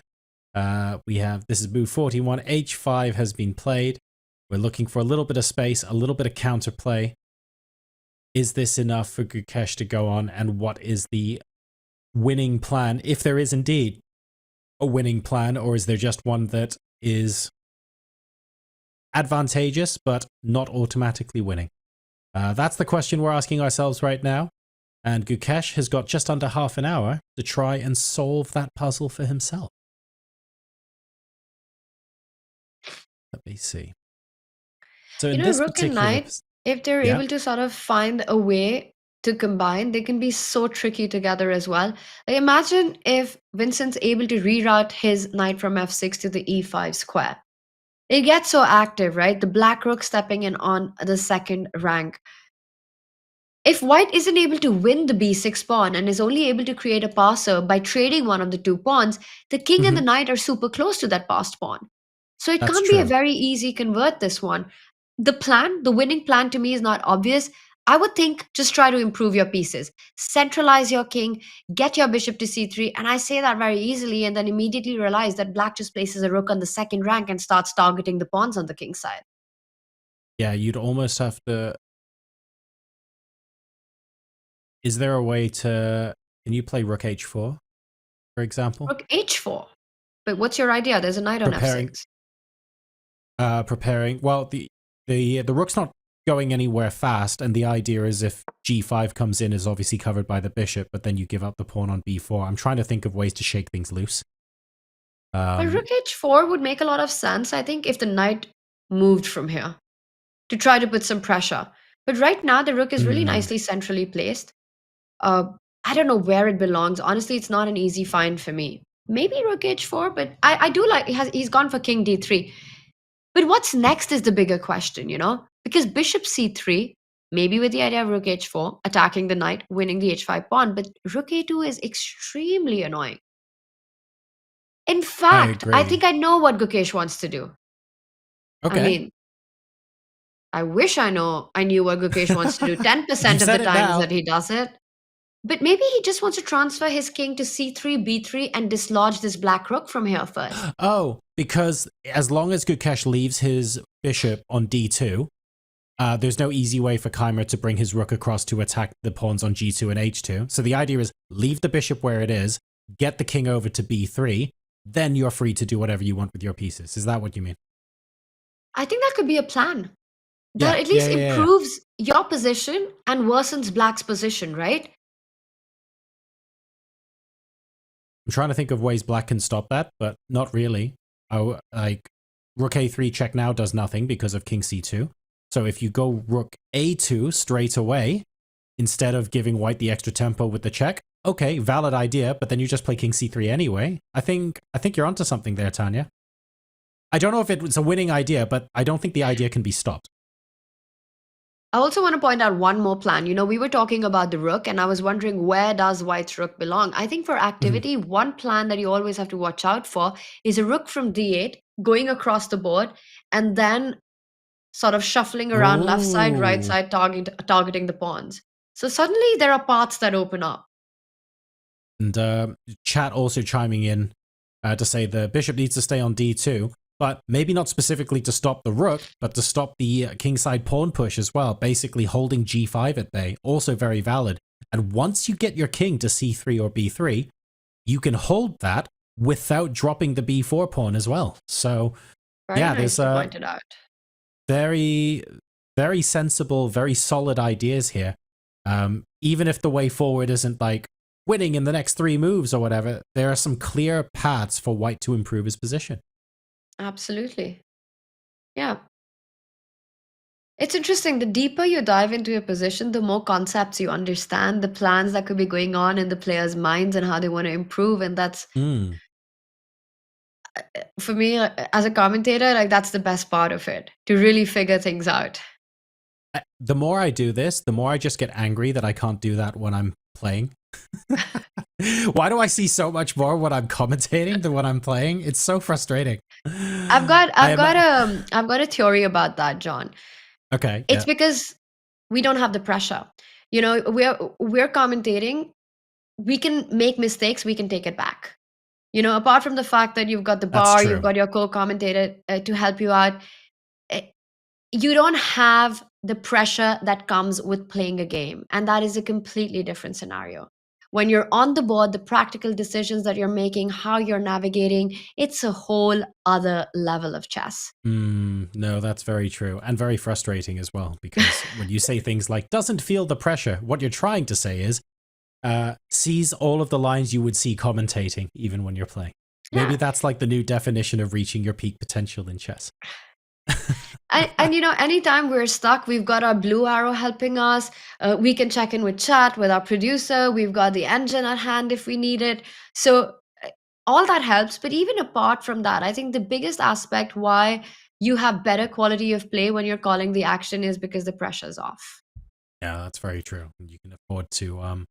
this is move 41. H5 has been played. We're looking for a little bit of space, a little bit of counterplay. Is this enough for Gukesh to go on? And what is the winning plan, if there is indeed a winning plan, or is there just one that is advantageous but not automatically winning? That's the question we're asking ourselves right now. And Gukesh has got just under half an hour to try and solve that puzzle for himself. Let me see. So in this Rook and particular... Knight, if they're able to sort of find a way to combine, they can be so tricky together as well. Like, imagine if Vincent's able to reroute his knight from f6 to the e5 square. It gets so active, right? The black rook stepping in on the second rank. If white isn't able to win the b6 pawn and is only able to create a passer by trading one of the two pawns, the king and the knight are super close to that passed pawn. So it That's can't be a true. very easy convert, this one. The winning plan to me is not obvious. I would think just try to improve your pieces. Centralize your king, get your bishop to c3, and I say that very easily and then immediately realize that black just places a rook on the second rank and starts targeting the pawns on the king's side. Yeah, you'd almost have to... Is there a way to... Can you play rook h4, for example? Rook h4? But what's your idea? There's a knight on f6. Preparing... Well, the rook's not going anywhere fast, and the idea is if g5 comes in is obviously covered by the bishop, but then you give up the pawn on b4. I'm trying to think of ways to shake things loose. But rook h4 would make a lot of sense, I think, if the knight moved from here to try to put some pressure. But right now, the rook is really nicely centrally placed. I don't know where it belongs. Honestly, it's not an easy find for me. Maybe rook h4, but I do like he's gone for king d3. But what's next is the bigger question, you know? Because bishop c3, maybe with the idea of rook h4, attacking the knight, winning the h5 pawn, but rook a2 is extremely annoying. In fact, I think I know what Gukesh wants to do. Okay. I mean, I wish I knew what Gukesh wants to do 10% of the times that he does it. But maybe he just wants to transfer his king to c3, b3, and dislodge this black rook from here first. Oh, because as long as Gukesh leaves his bishop on d2, there's no easy way for Keimer to bring his rook across to attack the pawns on g2 and h2. So the idea is leave the bishop where it is, get the king over to b3, then you're free to do whatever you want with your pieces. Is that what you mean? I think that could be a plan. That at least improves your position and worsens black's position, right? I'm trying to think of ways black can stop that, but not really. Oh, like rook a3 check now does nothing because of king c2. So if you go rook a2 straight away, instead of giving white the extra tempo with the check, okay, valid idea, but then you just play king c3 anyway. I think you're onto something there, Tanya. I don't know if it's a winning idea, but I don't think the idea can be stopped. I also want to point out one more plan. You know, we were talking about the rook, and I was wondering where does white's rook belong? I think for activity, one plan that you always have to watch out for is a rook from d8 going across the board and then sort of shuffling around left side, right side, targeting the pawns. So suddenly there are paths that open up. And chat also chiming in to say the bishop needs to stay on d2. But maybe not specifically to stop the rook, but to stop the kingside pawn push as well, basically holding g5 at bay, also very valid. And once you get your king to c3 or b3, you can hold that without dropping the b4 pawn as well. So very yeah, nice there's pointed out. very, very sensible, very solid ideas here. Even if the way forward isn't like winning in the next 3 moves or whatever, there are some clear paths for white to improve his position. Absolutely. Yeah. It's interesting. The deeper you dive into your position, the more concepts you understand, the plans that could be going on in the players' minds and how they want to improve. And that's, for me, as a commentator, like that's the best part of it, to really figure things out. The more I do this, the more I just get angry that I can't do that when I'm playing. Why do I see so much more when I'm commentating than when I'm playing? It's so frustrating. I've got a theory about that, John. Okay. It's because we don't have the pressure. You know, we're commentating. We can make mistakes. We can take it back. You know, apart from the fact that you've got the bar, you've got your co-commentator to help you out. You don't have the pressure that comes with playing a game, and that is a completely different scenario. When you're on the board, the practical decisions that you're making, how you're navigating, it's a whole other level of chess. No, that's very true. And very frustrating as well, because when you say things like, doesn't feel the pressure, what you're trying to say is, sees all of the lines you would see commentating, even when you're playing. Yeah. Maybe that's like the new definition of reaching your peak potential in chess. And you know, anytime we're stuck, we've got our blue arrow helping us. We can check in with chat, with our producer. We've got the engine at hand if we need it. So all that helps. But even apart from that, I think the biggest aspect why you have better quality of play when you're calling the action is because the pressure's off. Yeah, that's very true. You can afford to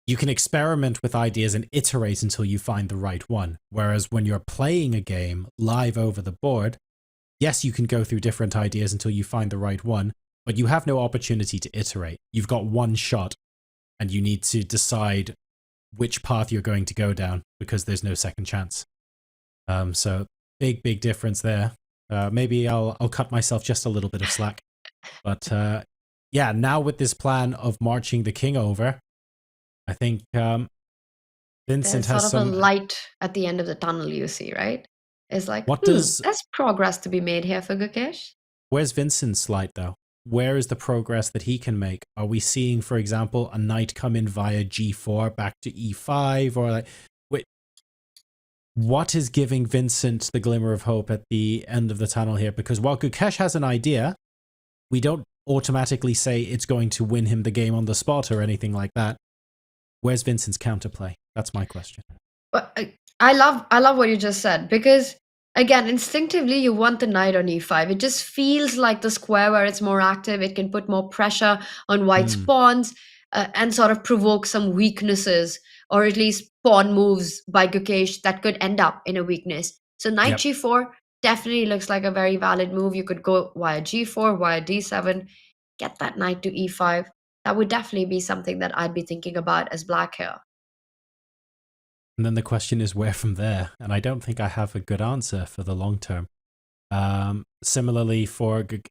you can experiment with ideas and iterate until you find the right one. Whereas when you're playing a game live over the board, yes, you can go through different ideas until you find the right one, but you have no opportunity to iterate. You've got one shot and you need to decide which path you're going to go down because there's no second chance. So big difference there. Maybe I'll cut myself just a little bit of slack. But yeah, now with this plan of marching the king over, I think Vincent There's has sort of some a light at the end of the tunnel, you see, right? It's like, What does- there's progress to be made here for Gukesh. Where's Vincent's light, though? Where is the progress that he can make? Are we seeing, for example, a knight come in via g4 back to e5? Or like, wait, what is giving Vincent the glimmer of hope at the end of the tunnel here? Because while Gukesh has an idea, we don't automatically say it's going to win him the game on the spot or anything like that. Where's Vincent's counterplay? That's my question. But I love what you just said, because again, instinctively you want the knight on e5. It just feels like the square where it's more active. It can put more pressure on white's pawns and sort of provoke some weaknesses, or at least pawn moves by Gukesh that could end up in a weakness. So knight Yep. g4 definitely looks like a very valid move. You could go via g4, via d7, get that knight to e5. That would definitely be something that I'd be thinking about as black here. And then the question is where from there? And I don't think I have a good answer for the long term. Similarly,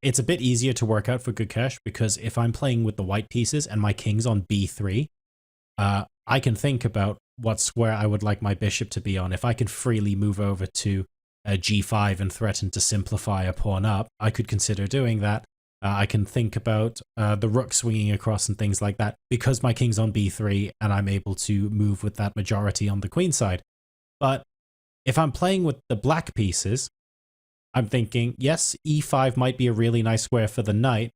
it's a bit easier to work out for Gukesh because if I'm playing with the white pieces and my king's on b3, I can think about what square I would like my bishop to be on. If I can freely move over to g5 and threaten to simplify a pawn up, I could consider doing that. I can think about the rook swinging across and things like that because my king's on b3 and I'm able to move with that majority on the queen side. But if I'm playing with the black pieces, I'm thinking, yes, e5 might be a really nice square for the knight.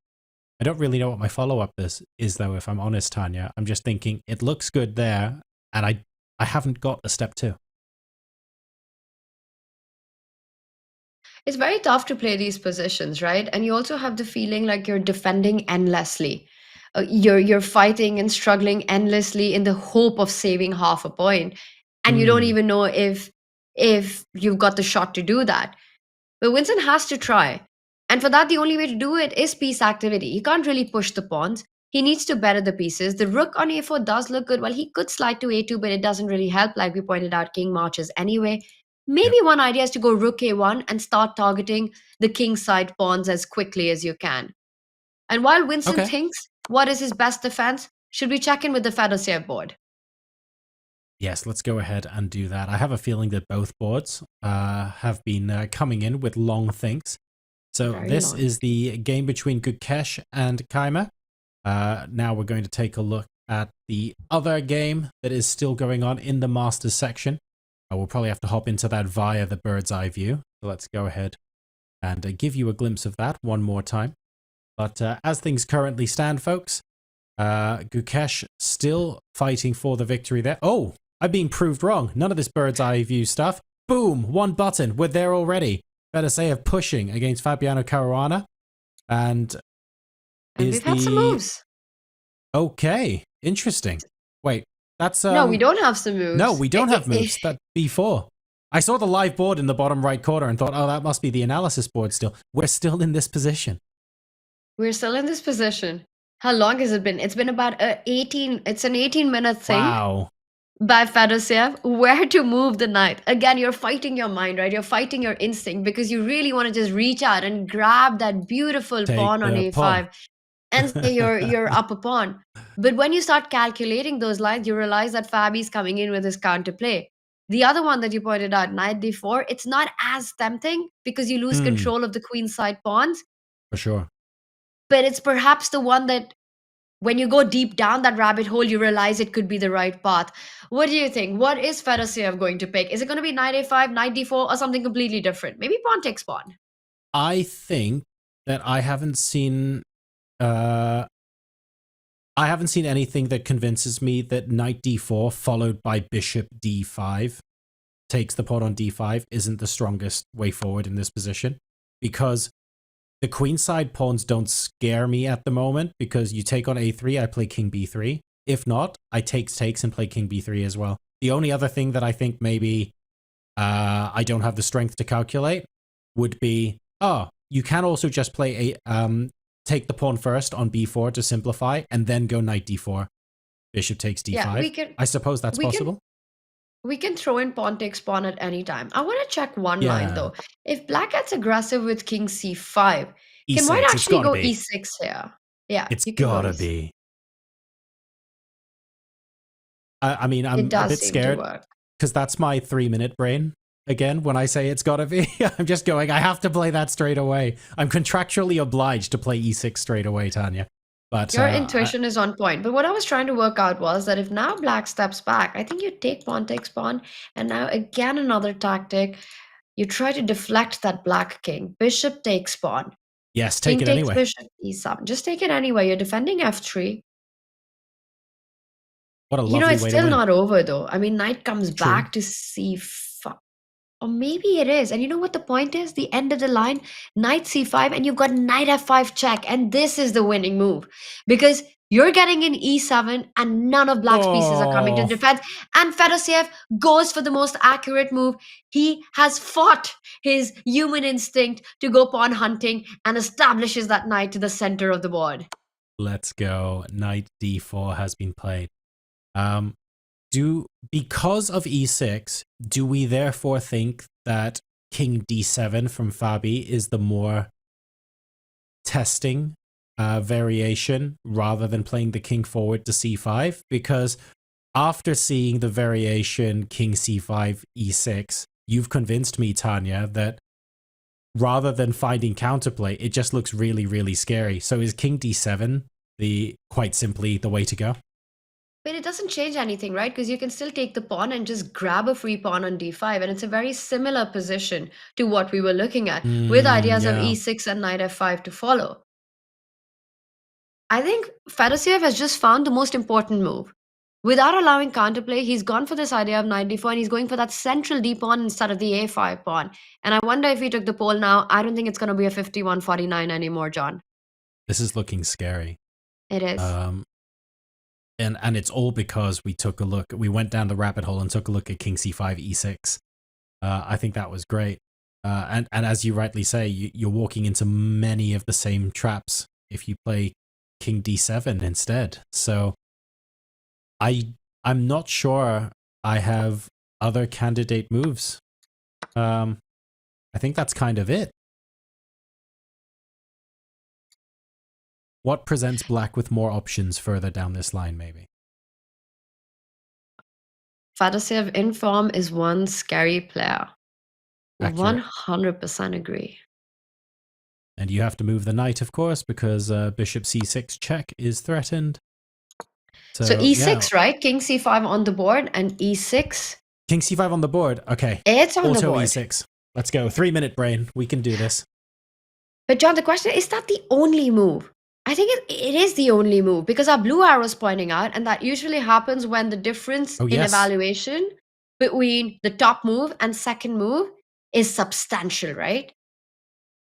I don't really know what my follow-up is though, if I'm honest, Tanya. I'm just thinking it looks good there and I haven't got a step 2. It's very tough to play these positions, right? And you also have the feeling like you're defending endlessly. You're fighting and struggling endlessly in the hope of saving half a point, and you don't even know if you've got the shot to do that. But Vincent has to try, and for that, the only way to do it is piece activity. He can't really push the pawns. He needs to better the pieces. The rook on a4 does look good. Well, he could slide to a2, but it doesn't really help. Like we pointed out, king marches anyway. Maybe one idea is to go rook a1 and start targeting the king side pawns as quickly as you can. And while Winston thinks what is his best defense, should we check in with the Fedosiev board? Yes, let's go ahead and do that. I have a feeling that both boards have been coming in with long thinks. So Very this long. is the game between Gukesh and Kaima. Now we're going to take a look at the other game that is still going on in the Masters section. We'll probably have to hop into that via the bird's eye view. So let's go ahead and give you a glimpse of that one more time. But as things currently stand, folks, Gukesh still fighting for the victory there. Oh, I'm being proved wrong. None of this bird's eye view stuff. Boom, one button. We're there already. Fedosiev pushing against Fabiano Caruana. And we've had some moves. Okay, interesting. Wait, that's... No, we don't have some moves. No, we don't have moves. That's B4. I saw the live board in the bottom right corner and thought, oh, that must be the analysis board still. We're still in this position. We're still in this position. How long has it been? It's been about 18... It's an 18-minute thing. Wow. By Fedosiev, where to move the knight. Again, you're fighting your mind, right? You're fighting your instinct because you really want to just reach out and grab that beautiful pawn on a5 pawn. and say you're up a pawn. But when you start calculating those lines, you realize that Fabi's coming in with his counterplay. The other one that you pointed out, knight d4, it's not as tempting because you lose control of the queen side pawns. For sure. But it's perhaps the one that when you go deep down that rabbit hole, you realize it could be the right path. What do you think? What is Fedosiev going to pick? Is it going to be knight a5, knight d4, or something completely different? Maybe pawn takes pawn. I think that I haven't seen anything that convinces me that knight d4 followed by bishop d5 takes the pawn on d5 isn't the strongest way forward in this position. because the queenside pawns don't scare me at the moment, because you take on a3, I play king b3. If not, I takes and play king b3 as well. The only other thing that I think maybe I don't have the strength to calculate would be, you can also just play take the pawn first on b4 to simplify, and then go knight d4. Bishop takes d5. Yeah, I suppose that's possible. We can throw in pawn takes pawn at any time. I want to check one line though. If black gets aggressive with king c5, can E6, white it's actually gotta go be. e6 here? Yeah, It's you can go gotta E6. be. I mean, I'm It a does bit seem to scared work. because that's my 3-minute brain. Again, when I say it's gotta be, I'm just going, I have to play that straight away. I'm contractually obliged to play e6 straight away, Tanya. But Your intuition is on point. But what I was trying to work out was that if now black steps back, I think you take pawn takes pawn. And now again, another tactic. You try to deflect that black king. Bishop takes pawn. yes, King take it takes anyway. bishop e7. Just take it anyway. You're defending f3. What a You know, lovely it's way to still win. not over though. I mean, knight comes True. back to c5. Or maybe it is. And you know what the point is? The end of the line, knight c5, and you've got knight f5 check. And this is the winning move. Because you're getting in e7, and none of black's pieces are coming to Oh. defense. And Fedosiev goes for the most accurate move. He has fought his human instinct to go pawn hunting and establishes that knight to the center of the board. Let's go. Knight d4 has been played. Because of e6, do we therefore think that king d7 from Fabi is the more testing variation rather than playing the king forward to c5? Because after seeing the variation king c5 e6, you've convinced me, Tanya, that rather than finding counterplay, it just looks really, really scary. So is king d7 quite simply the way to go? But it doesn't change anything, right? Because you can still take the pawn and just grab a free pawn on d5. And it's a very similar position to what we were looking at, with ideas of yeah. e6 and knight f5 to follow. I think Fedosiev has just found the most important move. Without allowing counterplay, he's gone for this idea of knight d4, and he's going for that central d pawn instead of the a5 pawn. And I wonder if he took the poll now, I don't think it's going to be a 51-49 anymore, John. This is looking scary. It is. And it's all because we went down the rabbit hole and took a look at king c5 e6. I think that was great. And as you rightly say, you're walking into many of the same traps if you play king d7 instead. So I'm not sure I have other candidate moves. I think that's kind of it. What presents black with more options further down this line, maybe? Fedosiev in form is one scary player. Accurate. 100% agree. And you have to move the knight, of course, because bishop c6 check is threatened. So e6, yeah. right? King c5 on the board and e6. King c5 on the board. Okay. It's on the Auto board. e6. Let's go. 3-minute brain. We can do this. But John, the question is that the only move? I think it is the only move, because our blue arrow is pointing out, and that usually happens when the difference in yes. evaluation between the top move and second move is substantial, right?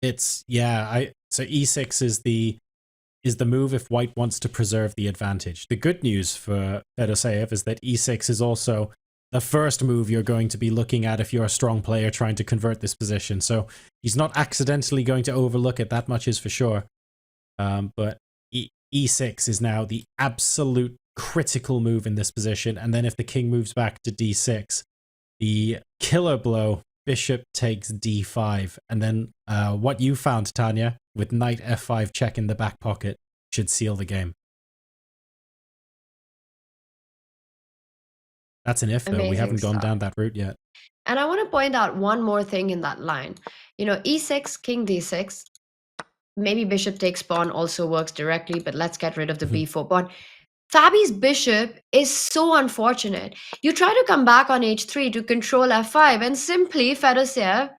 So e6 is the move if white wants to preserve the advantage. The good news for Fedosiev is that e6 is also the first move you're going to be looking at if you're a strong player trying to convert this position. So he's not accidentally going to overlook it. That much is for sure. But e6 is now the absolute critical move in this position. And then if the king moves back to d6, the killer blow, bishop takes d5. And then what you found, Tanya, with knight f5 check in the back pocket should seal the game. That's an if, though. Amazing We haven't gone stuff. down that route yet. And I want to point out one more thing in that line. You know, e6, king d6. Maybe bishop takes pawn also works directly, but let's get rid of the b4 pawn. Fabi's bishop is so unfortunate. You try to come back on h3 to control f5, and simply Fedosiev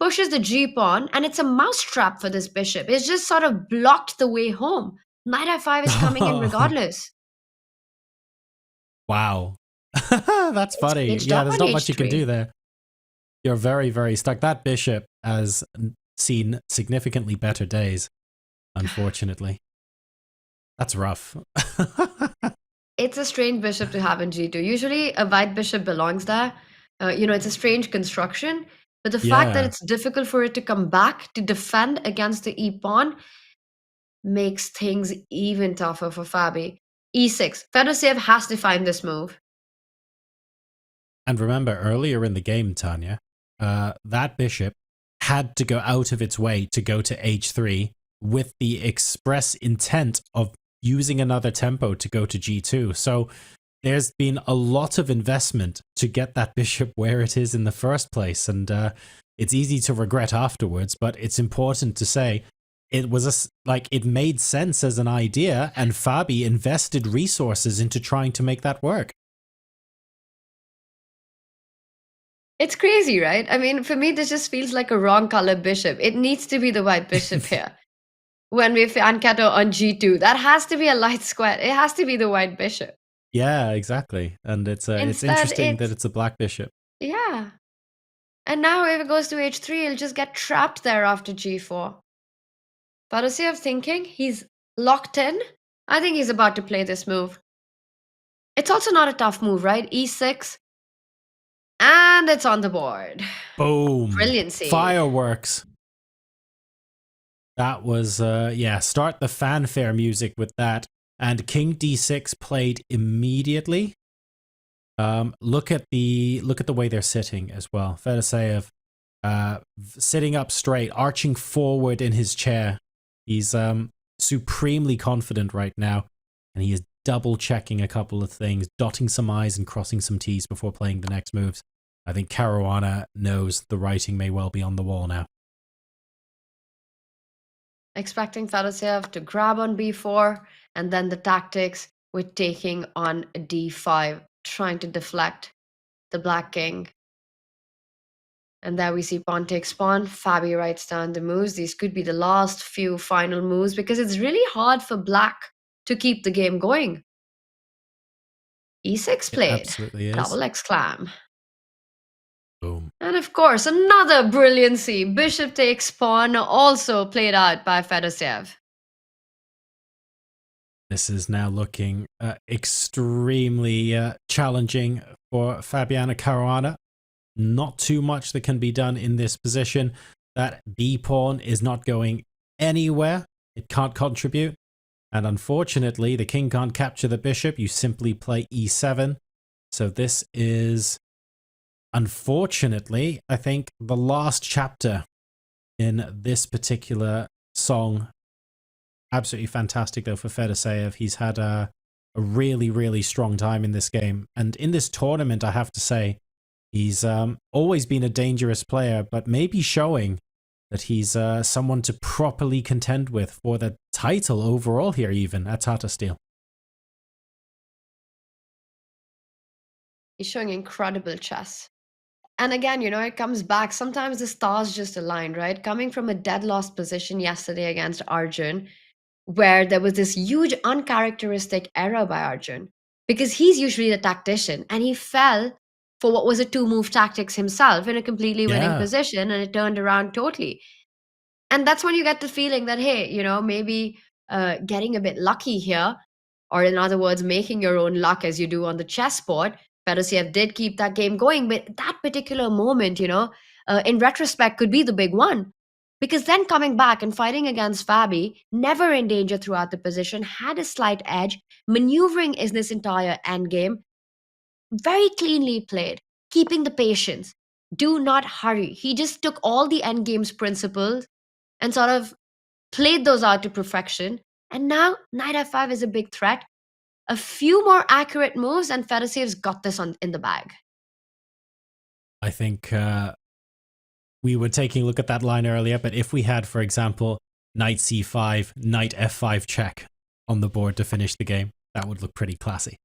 pushes the g pawn, and it's a mousetrap for this bishop. It's just sort of blocked the way home. Knight f5 is coming in regardless. Wow. That's funny. caged Yeah, up there's on not much you can h3. do there. You're very, very stuck. That bishop, as seen significantly better days, unfortunately. That's rough. It's a strange bishop to have in G2. Usually a white bishop belongs there. It's a strange construction. But the fact that Yeah. it's difficult for it to come back to defend against the e-pawn makes things even tougher for Fabi. E6. Fedosiev has to find this move. And remember, earlier in the game, Tanya, that bishop had to go out of its way to go to h3 with the express intent of using another tempo to go to g2. So there's been a lot of investment to get that bishop where it is in the first place. And it's easy to regret afterwards, but it's important to say it was it made sense as an idea, and Fabi invested resources into trying to make that work. It's crazy, right? I mean, for me, this just feels like a wrong color bishop. It needs to be the white bishop here. When we Fianchetto on g2, that has to be a light square. It has to be the white bishop. Yeah, exactly. And it's interesting that it's a black bishop. Yeah. And now if it goes to h3, he'll just get trapped there after g4. Fedosiev thinking he's locked in. I think he's about to play this move. It's also not a tough move, right? e6. And it's on the board. Boom. Brilliancy. Fireworks. That was, start the fanfare music with that. And King d6 played immediately. Look at the way they're sitting as well. Fedosiev sitting up straight, arching forward in his chair. He's supremely confident right now, and he is double checking a couple of things, dotting some I's and crossing some T's before playing the next moves. I think Caruana knows the writing may well be on the wall now. Expecting Fedosiev to grab on b4, and then the tactics with taking on d5, trying to deflect the black king. And there we see pawn takes pawn. Fabi writes down the moves. These could be the last few final moves, because it's really hard for black to keep the game going. e6 played. It absolutely is. Double exclam. Boom. And of course, another brilliancy. Bishop takes pawn, also played out by Fedosiev. This is now looking extremely challenging for Fabiano Caruana. Not too much that can be done in this position. That B pawn is not going anywhere. It can't contribute. And unfortunately, the king can't capture the bishop. You simply play e7. So this is, unfortunately, I think, the last chapter in this particular song. Absolutely fantastic, though, for Fedosiev. He's had a really, really strong time in this game. And in this tournament, I have to say, he's always been a dangerous player, but maybe showing that he's someone to properly contend with for the title overall here, even at Tata Steel. He's showing incredible chess. And again, it comes back. Sometimes the stars just align, right? Coming from a dead lost position yesterday against Arjun, where there was this huge uncharacteristic error by Arjun, because he's usually the tactician, and he fell for what was a two-move tactics himself in a completely winning position, and it turned around totally. And that's when you get the feeling that, hey, maybe getting a bit lucky here, or in other words, making your own luck as you do on the chessboard. Fedosiev did keep that game going, but that particular moment, in retrospect, could be the big one. Because then coming back and fighting against Fabi, never in danger throughout the position, had a slight edge, maneuvering in this entire endgame, very cleanly played, keeping the patience. Do not hurry. He just took all the endgame's principles and sort of played those out to perfection. And now knight f5 is a big threat. A few more accurate moves and Fedosiev's got this in the bag. I think we were taking a look at that line earlier, but if we had, for example, knight c5, knight f5 check on the board to finish the game, that would look pretty classy.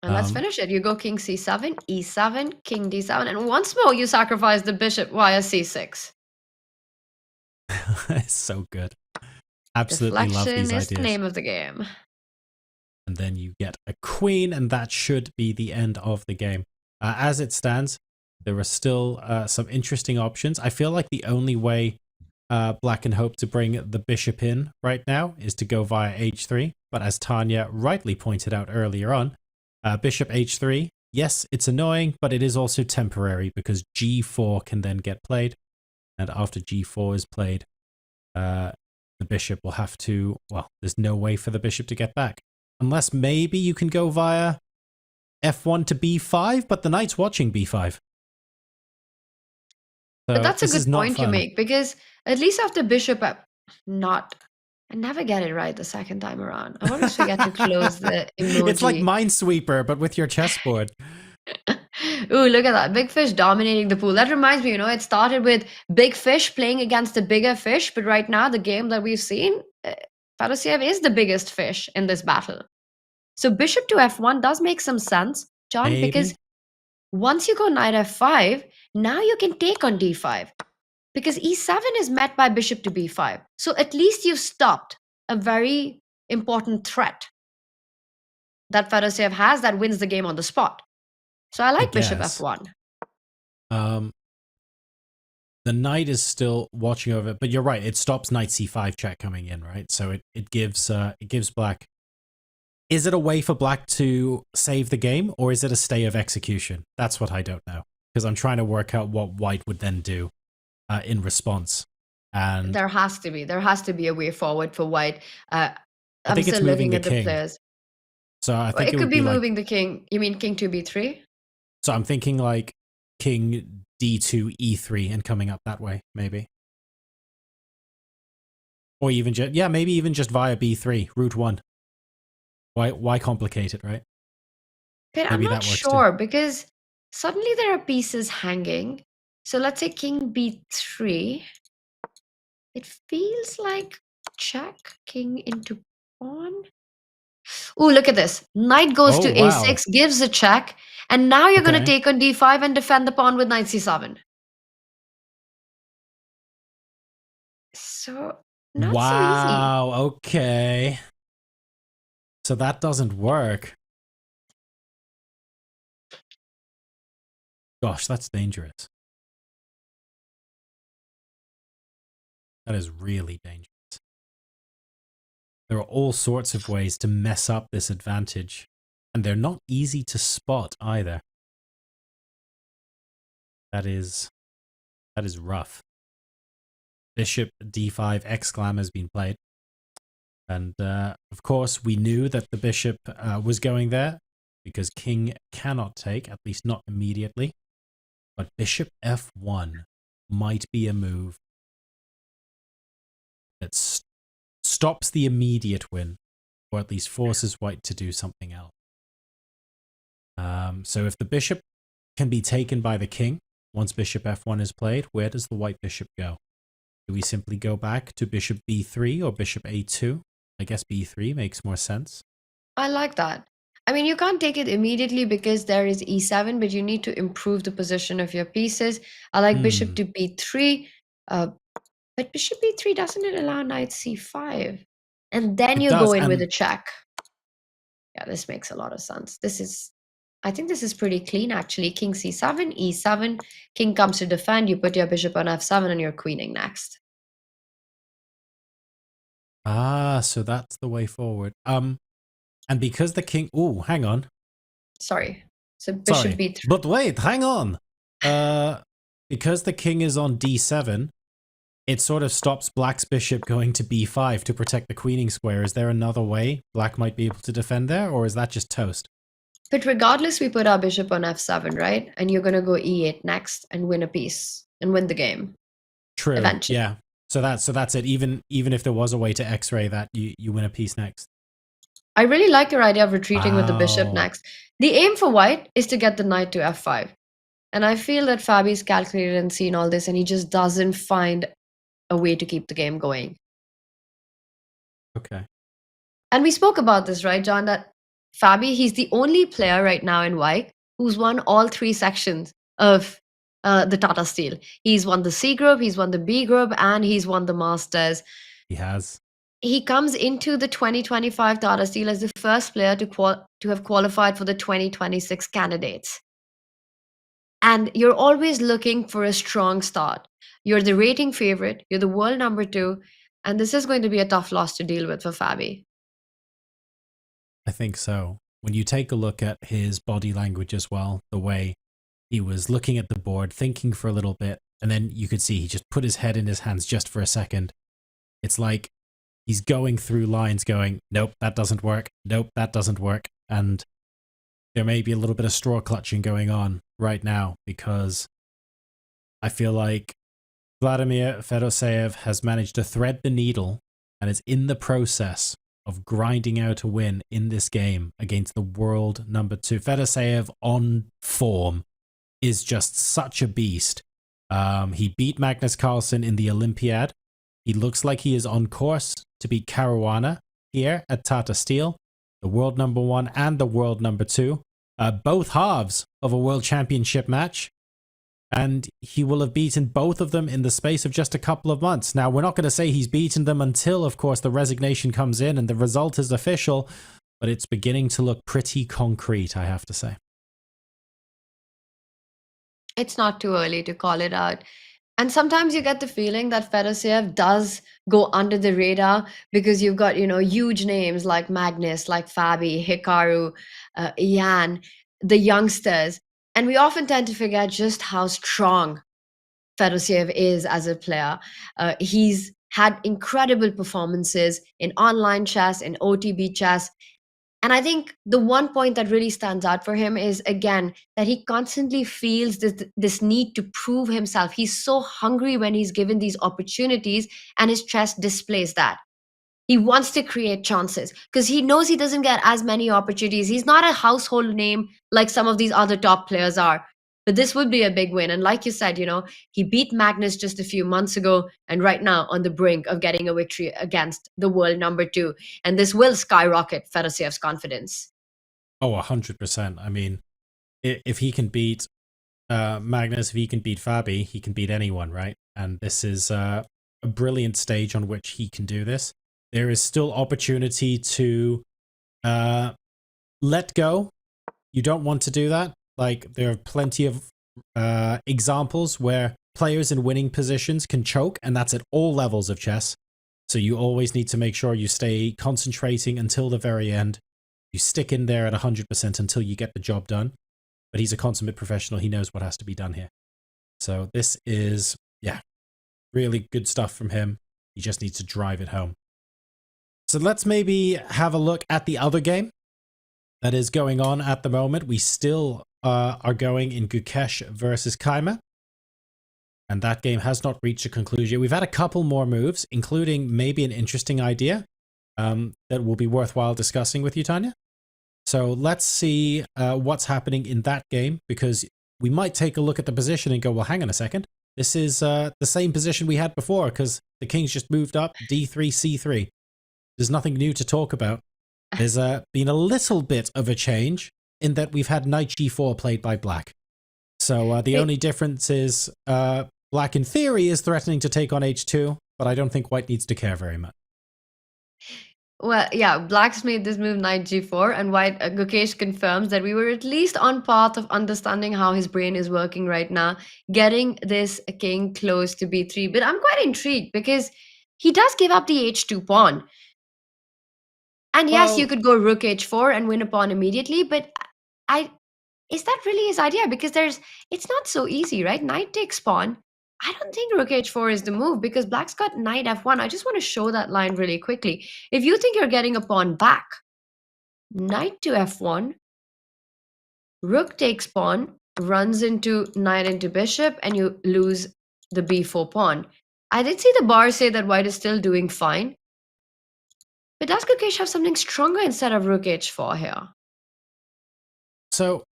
And let's finish it. You go king c7, e7, king d7, and once more you sacrifice the bishop via c6. It's so good. Absolutely love these ideas. Deflection is the name of the game. And then you get a queen, and that should be the end of the game. As it stands, there are still some interesting options. I feel like the only way black can hope to bring the bishop in right now is to go via h3. But as Tanya rightly pointed out earlier on, bishop h3, yes, it's annoying, but it is also temporary because g4 can then get played. And after g4 is played, the bishop will have to, well, there's no way for the bishop to get back. Unless maybe you can go via f1 to b5, but the knight's watching b5. But that's a good point you make, because at least after bishop, I never get it right the second time around. I always forget to close the emoji. It's like Minesweeper, but with your chessboard. Ooh, look at that. Big fish dominating the pool. That reminds me, it started with big fish playing against a bigger fish, but right now the game that we've seen, Fedosiev is the biggest fish in this battle. So bishop to f1 does make some sense, John, Maybe. because once you go knight f5, now you can take on d5 because e7 is met by bishop to b5. So at least you've stopped a very important threat that Fedosiev has that wins the game on the spot. So I like bishop f1. The knight is still watching over it, but you're right. It stops knight c5 check coming in, right? So it gives black. Is it a way for black to save the game, or is it a stay of execution? That's what I don't know, because I'm trying to work out what white would then do in response. And there has to be a way forward for white. I think it's moving the king. Players. So I think it could be moving the king. You mean king to b3? So I'm thinking like king d2 e3 and coming up that way, maybe. Or even maybe even just via b3, route 1. Why complicate it, right? But I'm not sure because suddenly there are pieces hanging. So let's say king b3. It feels like check, king into pawn. Ooh, look at this. Knight goes to a6, gives a check, and now you're going to take on d5 and defend the pawn with knight c7. So, not so easy. Wow, okay. So that doesn't work. Gosh, that's dangerous. That is really dangerous. There are all sorts of ways to mess up this advantage, and they're not easy to spot either. That is rough. Bishop d5 exclam has been played. And of course, we knew that the bishop was going there because king cannot take, at least not immediately. But bishop f1 might be a move that stops the immediate win, or at least forces white to do something else. So if the bishop can be taken by the king, once bishop f1 is played, where does the white bishop go? Do we simply go back to bishop b3 or bishop a2? I guess b3 makes more sense. I like that. I mean, you can't take it immediately because there is e7, but you need to improve the position of your pieces. I like bishop to b3, but bishop b3 doesn't it allow knight c5? And then you go in with a check. Yeah, this makes a lot of sense. I think this is pretty clean, actually. King c7, e7, king comes to defend, you put your bishop on f7, and you're queening next. Ah, so that's the way forward. And because the king... Ooh, hang on. Sorry. So bishop b3. But wait, hang on. Because the king is on d7, it sort of stops black's bishop going to b5 to protect the queening square. Is there another way black might be able to defend there, or is that just toast? But regardless, we put our bishop on f7, right? And you're going to go e8 next and win a piece and win the game. True. Eventually. Yeah. So that's it. Even if there was a way to x-ray that, you win a piece next. I really like your idea of retreating with the bishop next. The aim for white is to get the knight to f5. And I feel that Fabi's calculated and seen all this, and he just doesn't find a way to keep the game going. Okay. And we spoke about this, right, John, that Fabi, he's the only player right now in Wijk who's won all 3 sections of the Tata Steel. He's won the C group, he's won the B group, and he's won the Masters. He has. He comes into the 2025 Tata Steel as the first player to have qualified for the 2026 candidates. And you're always looking for a strong start. You're the rating favorite, you're the world number 2, and this is going to be a tough loss to deal with for Fabi. I think so. When you take a look at his body language as well, the way he was looking at the board, thinking for a little bit, and then you could see he just put his head in his hands just for a second. It's like he's going through lines going, nope, that doesn't work. Nope, that doesn't work. And there may be a little bit of straw clutching going on right now, because I feel like Vladimir Fedoseev has managed to thread the needle and is in the process of grinding out a win in this game against the world number 2. Fedoseev on form is just such a beast. He beat Magnus Carlsen in the Olympiad. He looks like he is on course to beat Caruana here at Tata Steel, the world number 1 and the world number 2, both halves of a world championship match. And he will have beaten both of them in the space of just a couple of months. Now, we're not going to say he's beaten them until, of course, the resignation comes in and the result is official, but it's beginning to look pretty concrete, I have to say. It's not too early to call it out. And sometimes you get the feeling that Fedoseev does go under the radar because you've got, huge names like Magnus, like Fabi, Hikaru, Ian, the youngsters. And we often tend to forget just how strong Fedoseev is as a player. He's had incredible performances in online chess, in OTB chess. And I think the one point that really stands out for him is, again, that he constantly feels this need to prove himself. He's so hungry when he's given these opportunities, and his chess displays that. He wants to create chances because he knows he doesn't get as many opportunities. He's not a household name like some of these other top players are. But this would be a big win. And like you said, he beat Magnus just a few months ago and right now on the brink of getting a victory against the world number 2. And this will skyrocket Fedoseev's confidence. Oh, 100%. I mean, if he can beat Magnus, if he can beat Fabi, he can beat anyone, right? And this is a brilliant stage on which he can do this. There is still opportunity to let go. You don't want to do that. Like, there are plenty of examples where players in winning positions can choke, and that's at all levels of chess. So you always need to make sure you stay concentrating until the very end. You stick in there at 100% until you get the job done. But he's a consummate professional. He knows what has to be done here. So this is, really good stuff from him. He just needs to drive it home. So let's maybe have a look at the other game that is going on at the moment. We still are going in Gukesh versus Kaima. And that game has not reached a conclusion. We've had a couple more moves, including maybe an interesting idea that will be worthwhile discussing with you, Tanya. So let's see what's happening in that game, because we might take a look at the position and go, well, hang on a second. This is the same position we had before because the king's just moved up d3, c3. There's nothing new to talk about. There's been a little bit of a change in that we've had knight g4 played by black. So the only difference is black in theory is threatening to take on h2, but I don't think white needs to care very much. Well, yeah, black's made this move knight g4, and white Gukesh confirms that we were at least on path of understanding how his brain is working right now, getting this king close to b3. But I'm quite intrigued because he does give up the h2 pawn. And yes, you could go rook h4 and win a pawn immediately, but is that really his idea? Because it's not so easy, right? Knight takes pawn. I don't think rook h4 is the move because black's got knight f1. I just want to show that line really quickly. If you think you're getting a pawn back, knight to f1, rook takes pawn, runs into knight into bishop, and you lose the b4 pawn. I did see the bar say that white is still doing fine. But does Gukesh have something stronger instead of rook h4 here? So,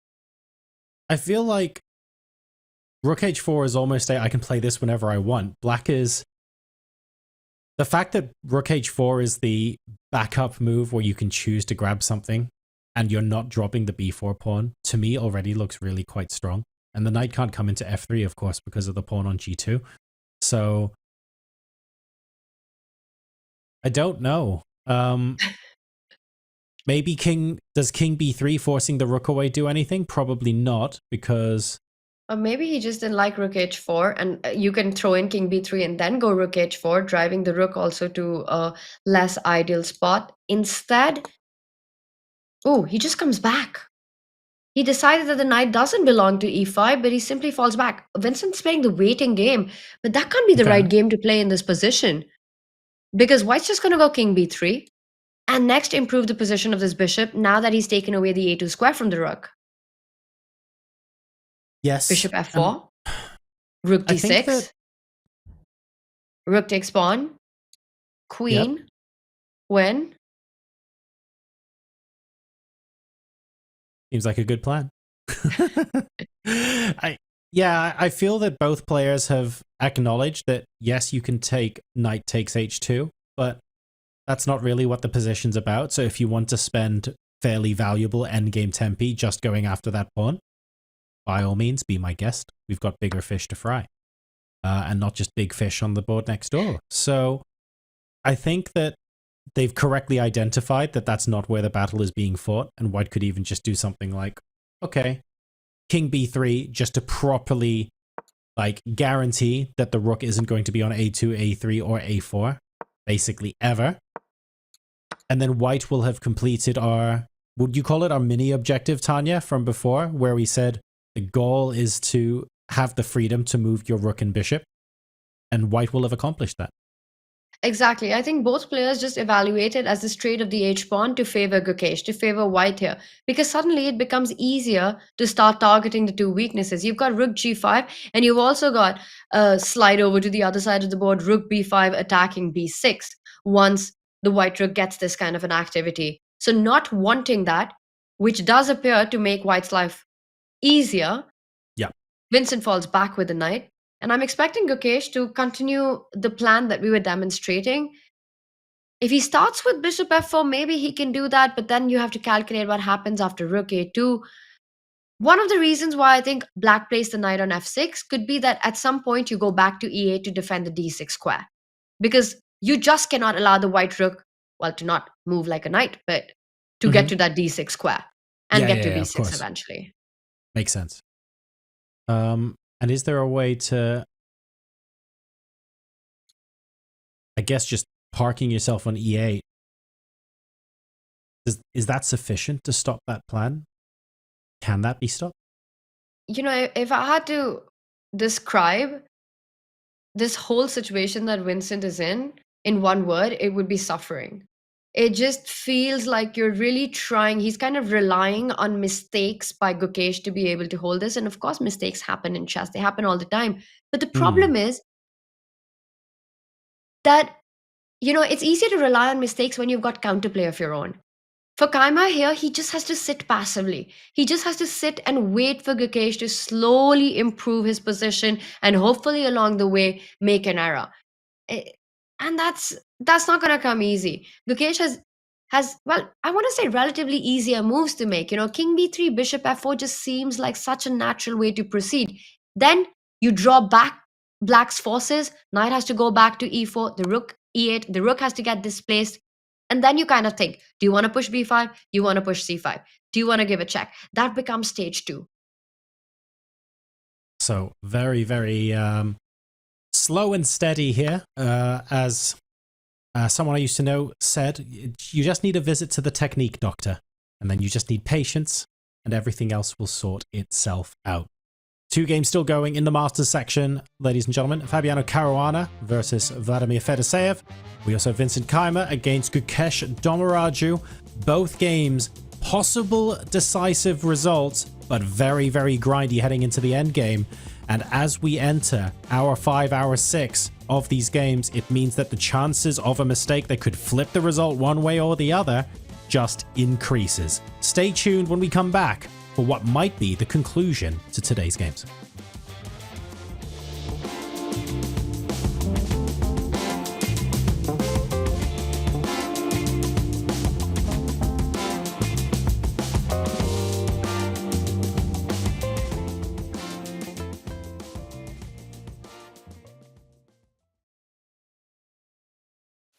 I feel like rook h4 is almost I can play this whenever I want. Black is... The fact that rook h4 is the backup move where you can choose to grab something and you're not dropping the b4 pawn, to me already looks really quite strong. And the knight can't come into f3, of course, because of the pawn on g2. So, I don't know. Maybe does king b3 forcing the rook away do anything? Probably not, because Or maybe he just didn't like rook h4, and you can throw in king b3 and then go rook h4, driving the rook also to a less ideal spot. Instead, oh, he just comes back. He decided that the knight doesn't belong to e5, but he simply falls back. Vincent's playing the waiting game, but that can't be the right game to play in this position, because white's just going to go king b3 and next improve the position of this bishop now that he's taken away the a2 square from the rook. Yes. Bishop f4, rook d6, rook takes pawn, queen, win. Seems like a good plan. I feel that both players have acknowledged that, yes, you can take knight takes h2, but that's not really what the position's about. So if you want to spend fairly valuable endgame tempi just going after that pawn, by all means, be my guest. We've got bigger fish to fry. And not just big fish on the board next door. So I think that they've correctly identified that that's not where the battle is being fought, and white could even just do something like, okay, king b3, just to properly guarantee that the rook isn't going to be on a2, a3, or a4, basically ever. And then white will have completed our, would you call it our mini objective, Tanya, from before, where we said the goal is to have the freedom to move your rook and bishop, and white will have accomplished that. Exactly. I think both players just evaluated as this trade of the h-pawn to favor Gukesh, to favor white here, because suddenly it becomes easier to start targeting the two weaknesses. You've got rook g5, and you've also got a slide over to the other side of the board, rook b5 attacking b6, once the white rook gets this kind of an activity. So not wanting that, which does appear to make white's life easier, Vincent falls back with the knight. And I'm expecting Gukesh to continue the plan that we were demonstrating. If he starts with bishop f4, maybe he can do that, but then you have to calculate what happens after rook a2. One of the reasons why I think black plays the knight on f6 could be that at some point you go back to e8 to defend the d6 square. Because you just cannot allow the white rook, well, to not move like a knight, but to get to that d6 square and get to b6 eventually. Makes sense. And is there a way to, I guess, just parking yourself on e8? Is that sufficient to stop that plan? Can that be stopped? You know, if I had to describe this whole situation that Vincent is in one word, it would be suffering. It just feels like you're really trying. He's kind of relying on mistakes by Gukesh to be able to hold this. And of course, mistakes happen in chess. They happen all the time. But the problem is that, you know, it's easier to rely on mistakes when you've got counterplay of your own. For Kaima here, he just has to sit passively. He just has to sit and wait for Gukesh to slowly improve his position and hopefully along the way make an error. And that's not going to come easy. Gukesh has, well, I want to say relatively easier moves to make. You know, king b3, bishop f4 just seems like such a natural way to proceed. Then you draw back black's forces. Knight has to go back to e4, the rook e8, the rook has to get displaced. And then you kind of think, do you want to push b5? Do you want to push c5? Do you want to give a check? That becomes stage 2. So very, very slow and steady here. As someone I used to know said, you just need a visit to the technique doctor, and then you just need patience, and everything else will sort itself out. 2 games still going in the Masters section, ladies and gentlemen. Fabiano Caruana versus Vladimir Fedoseev. We also have Vincent Keymer against Gukesh Domoraju. Both games, possible decisive results, but very, very grindy heading into the end game. And as we enter hour 5, hour 6 of these games, it means that the chances of a mistake that could flip the result one way or the other just increases. Stay tuned when we come back for what might be the conclusion to today's games.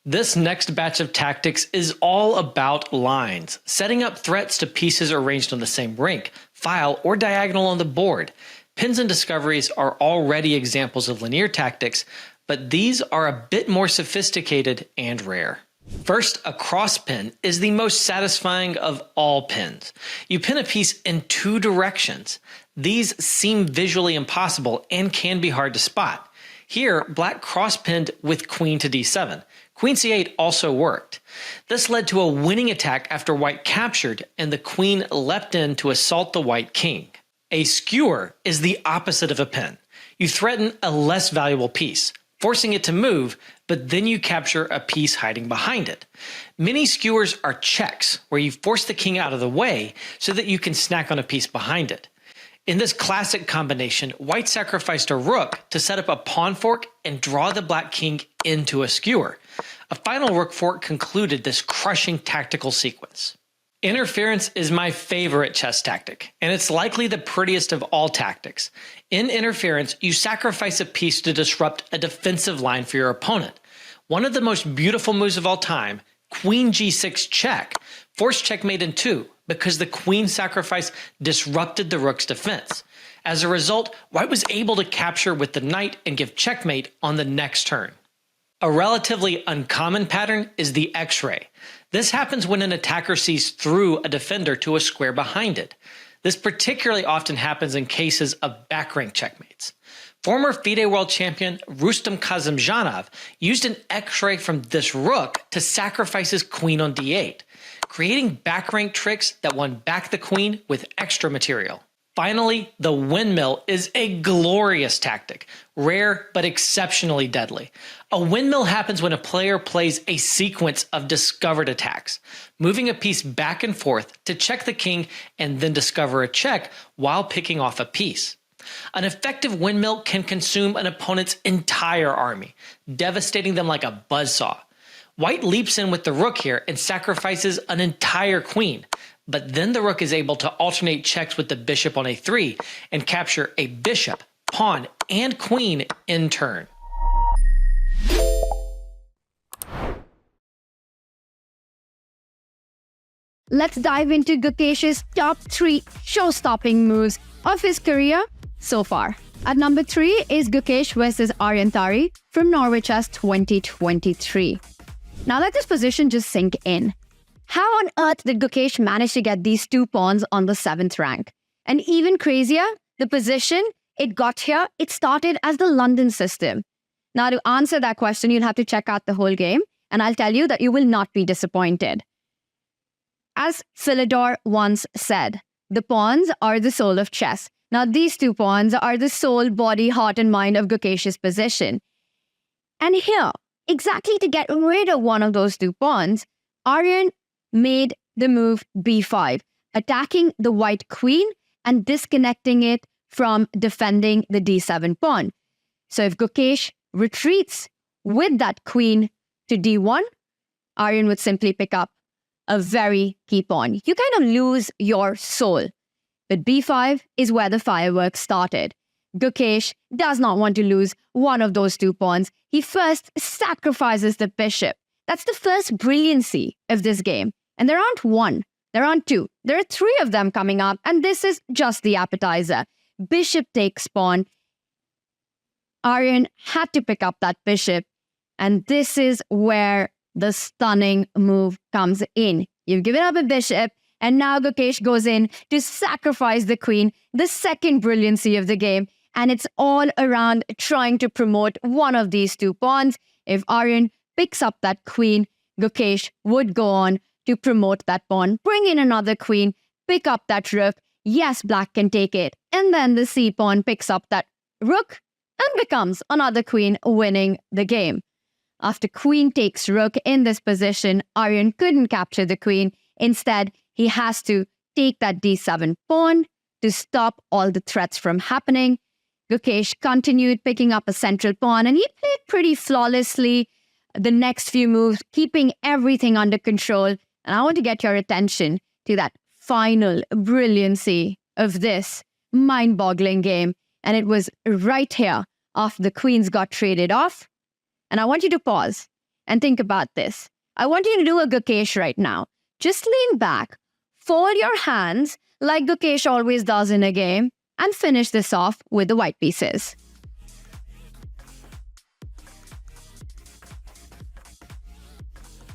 This next batch of tactics is all about lines, setting up threats to pieces arranged on the same rink, file, or diagonal on the board. Pins and discoveries are already examples of linear tactics, but these are a bit more sophisticated and rare. First, a cross pin is the most satisfying of all pins. You pin a piece in two directions. These seem visually impossible and can be hard to spot. Here, black cross-pinned with queen to d7. Queen c8 also worked. This led to a winning attack after white captured, and the queen leapt in to assault the white king. A skewer is the opposite of a pin. You threaten a less valuable piece, forcing it to move, but then you capture a piece hiding behind it. Many skewers are checks, where you force the king out of the way so that you can snack on a piece behind it. In this classic combination, white sacrificed a rook to set up a pawn fork and draw the black king into a skewer. A final rook fork concluded this crushing tactical sequence. Interference is my favorite chess tactic, and it's likely the prettiest of all tactics. In interference, you sacrifice a piece to disrupt a defensive line for your opponent. One of the most beautiful moves of all time, Queen g6 check, forced checkmate in 2 because the queen sacrifice disrupted the rook's defense. As a result, white was able to capture with the knight and give checkmate on the next turn. A relatively uncommon pattern is the X-ray. This happens when an attacker sees through a defender to a square behind it. This particularly often happens in cases of back-rank checkmates. Former FIDE world champion Rustam Kazimjanov used an X-ray from this rook to sacrifice his queen on d8, creating back-rank tricks that won back the queen with extra material. Finally, the windmill is a glorious tactic, rare but exceptionally deadly. A windmill happens when a player plays a sequence of discovered attacks, moving a piece back and forth to check the king and then discover a check while picking off a piece. An effective windmill can consume an opponent's entire army, devastating them like a buzzsaw. White leaps in with the rook here and sacrifices an entire queen, but then the rook is able to alternate checks with the bishop on a3 and capture a bishop, pawn, and queen in turn. Let's dive into Gukesh's top 3 show-stopping moves of his career so far. At number 3 is Gukesh versus Arjun Erigaisi from Norway Chess 2023. Now let this position just sink in. How on earth did Gukesh manage to get these 2 pawns on the 7th rank? And even crazier, the position it got here, it started as the London system. Now to answer that question, you'll have to check out the whole game, and I'll tell you that you will not be disappointed. As Philidor once said, the pawns are the soul of chess. Now these 2 pawns are the soul, body, heart, and mind of Gukesh's position. And here, exactly to get rid of one of those 2 pawns, Arjun made the move b5, attacking the white queen and disconnecting it from defending the d7 pawn. So if Gukesh retreats with that queen to d1, Arjun would simply pick up a very key pawn. You kind of lose your soul. But b5 is where the fireworks started. Gukesh does not want to lose one of those 2 pawns. He first sacrifices the bishop. That's the first brilliancy of this game. And there aren't 1, there aren't 2. There are 3 of them coming up, and this is just the appetizer. Bishop takes pawn. Arjun had to pick up that bishop, and this is where the stunning move comes in. You've given up a bishop, and now Gukesh goes in to sacrifice the queen, the second brilliancy of the game, and it's all around trying to promote one of these 2 pawns. If Arjun picks up that queen, Gukesh would go on to promote that pawn, bring in another queen, pick up that rook. Yes, black can take it. And then the c pawn picks up that rook and becomes another queen, winning the game. After queen takes rook in this position, Arjun couldn't capture the queen. Instead, he has to take that d7 pawn to stop all the threats from happening. Gukesh continued picking up a central pawn, and he played pretty flawlessly the next few moves, keeping everything under control. And I want to get your attention to that final brilliancy of this mind-boggling game. And it was right here after the queens got traded off. And I want you to pause and think about this. I want you to do a Gukesh right now. Just lean back, fold your hands like Gukesh always does in a game, and finish this off with the white pieces.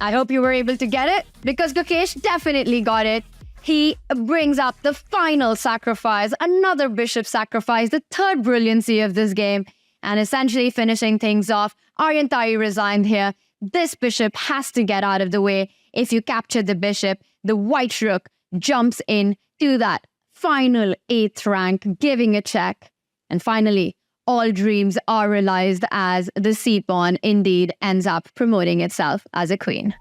I hope you were able to get it, because Gukesh definitely got it. He brings up the final sacrifice, another bishop sacrifice, the third brilliancy of this game, and essentially finishing things off. Arjun resigned here. This bishop has to get out of the way. If you capture the bishop, the white rook jumps in to that final 8th rank, giving a check. And finally, all dreams are realized as the c-pawn indeed ends up promoting itself as a queen.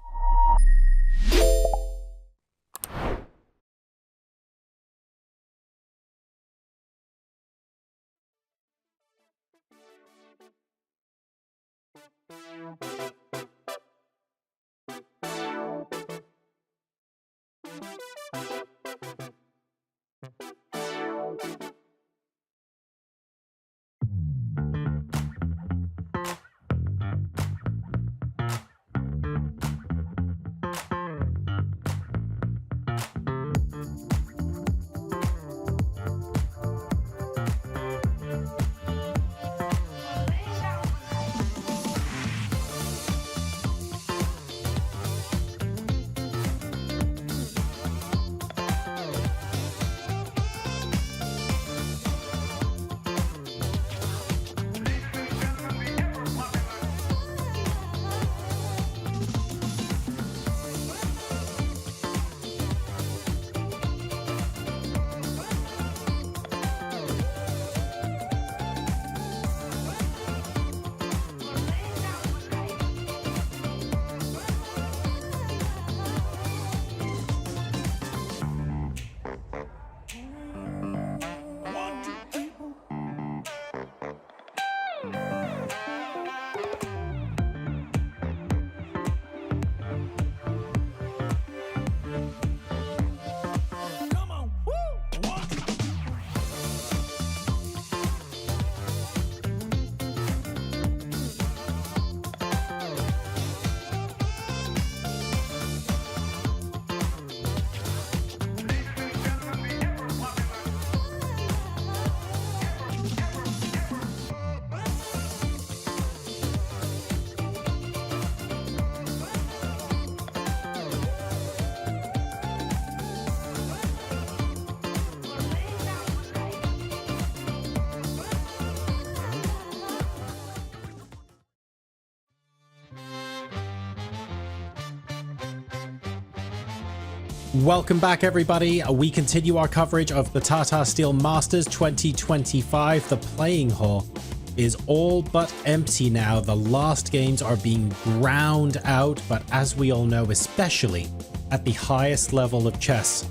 Welcome back, everybody. We continue our coverage of the Tata Steel Masters 2025. The playing hall is all but empty now. The last games are being ground out, but as we all know, especially at the highest level of chess,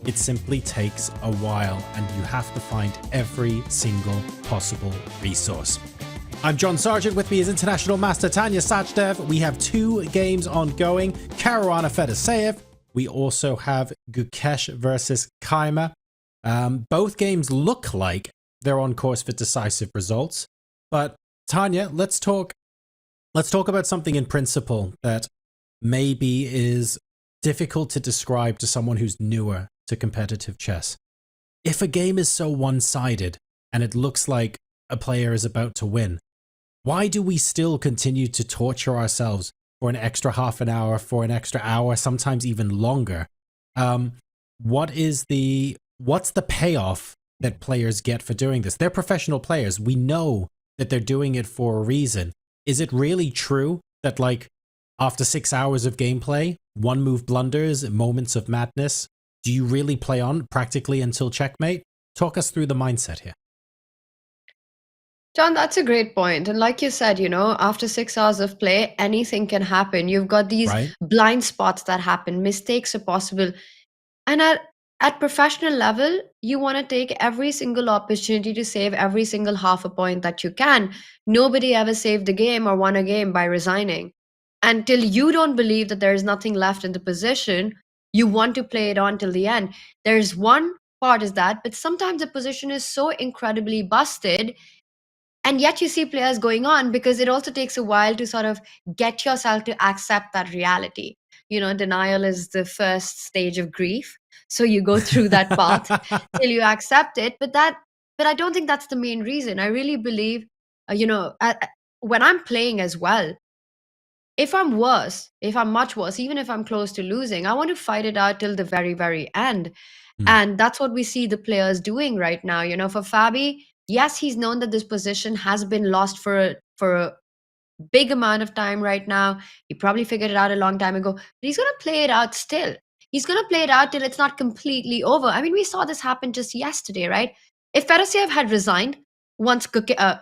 it simply takes a while and you have to find every single possible resource. I'm John Sargent. With me is International Master Tanya Sachdev. We have 2 games ongoing. Caruana Fedoseev. We also have Gukesh versus Kaima. Both games look like they're on course for decisive results. But Tanya, let's talk about something in principle that maybe is difficult to describe to someone who's newer to competitive chess. If a game is so one-sided and it looks like a player is about to win, why do we still continue to torture ourselves for an extra half an hour, for an extra hour, sometimes even longer? What's the payoff that players get for doing this? They're professional players. We know that they're doing it for a reason. Is it really true that, like, after 6 hours of gameplay, one move blunders, moments of madness, do you really play on practically until checkmate? Talk us through the mindset here. John, that's a great point. And like you said, after 6 hours of play, anything can happen. You've got these blind spots that happen. Mistakes are possible. And at professional level, you want to take every single opportunity to save every single half a point that you can. Nobody ever saved a game or won a game by resigning. Until you don't believe that there is nothing left in the position, you want to play it on till the end. There's one part is that, but sometimes the position is so incredibly busted, and yet you see players going on because it also takes a while to sort of get yourself to accept that reality. denial is the first stage of grief. So you go through that path till you accept it. But I don't think that's the main reason. I really believe, when I'm playing as well, if I'm much worse, even if I'm close to losing, I want to fight it out till the very, very end. And that's what we see the players doing right now. For Fabi, yes, he's known that this position has been lost for a big amount of time right now. He probably figured it out a long time ago, but he's going to play it out still. He's going to play it out till it's not completely over. I mean, we saw this happen just yesterday, right? If Fedosiev had resigned once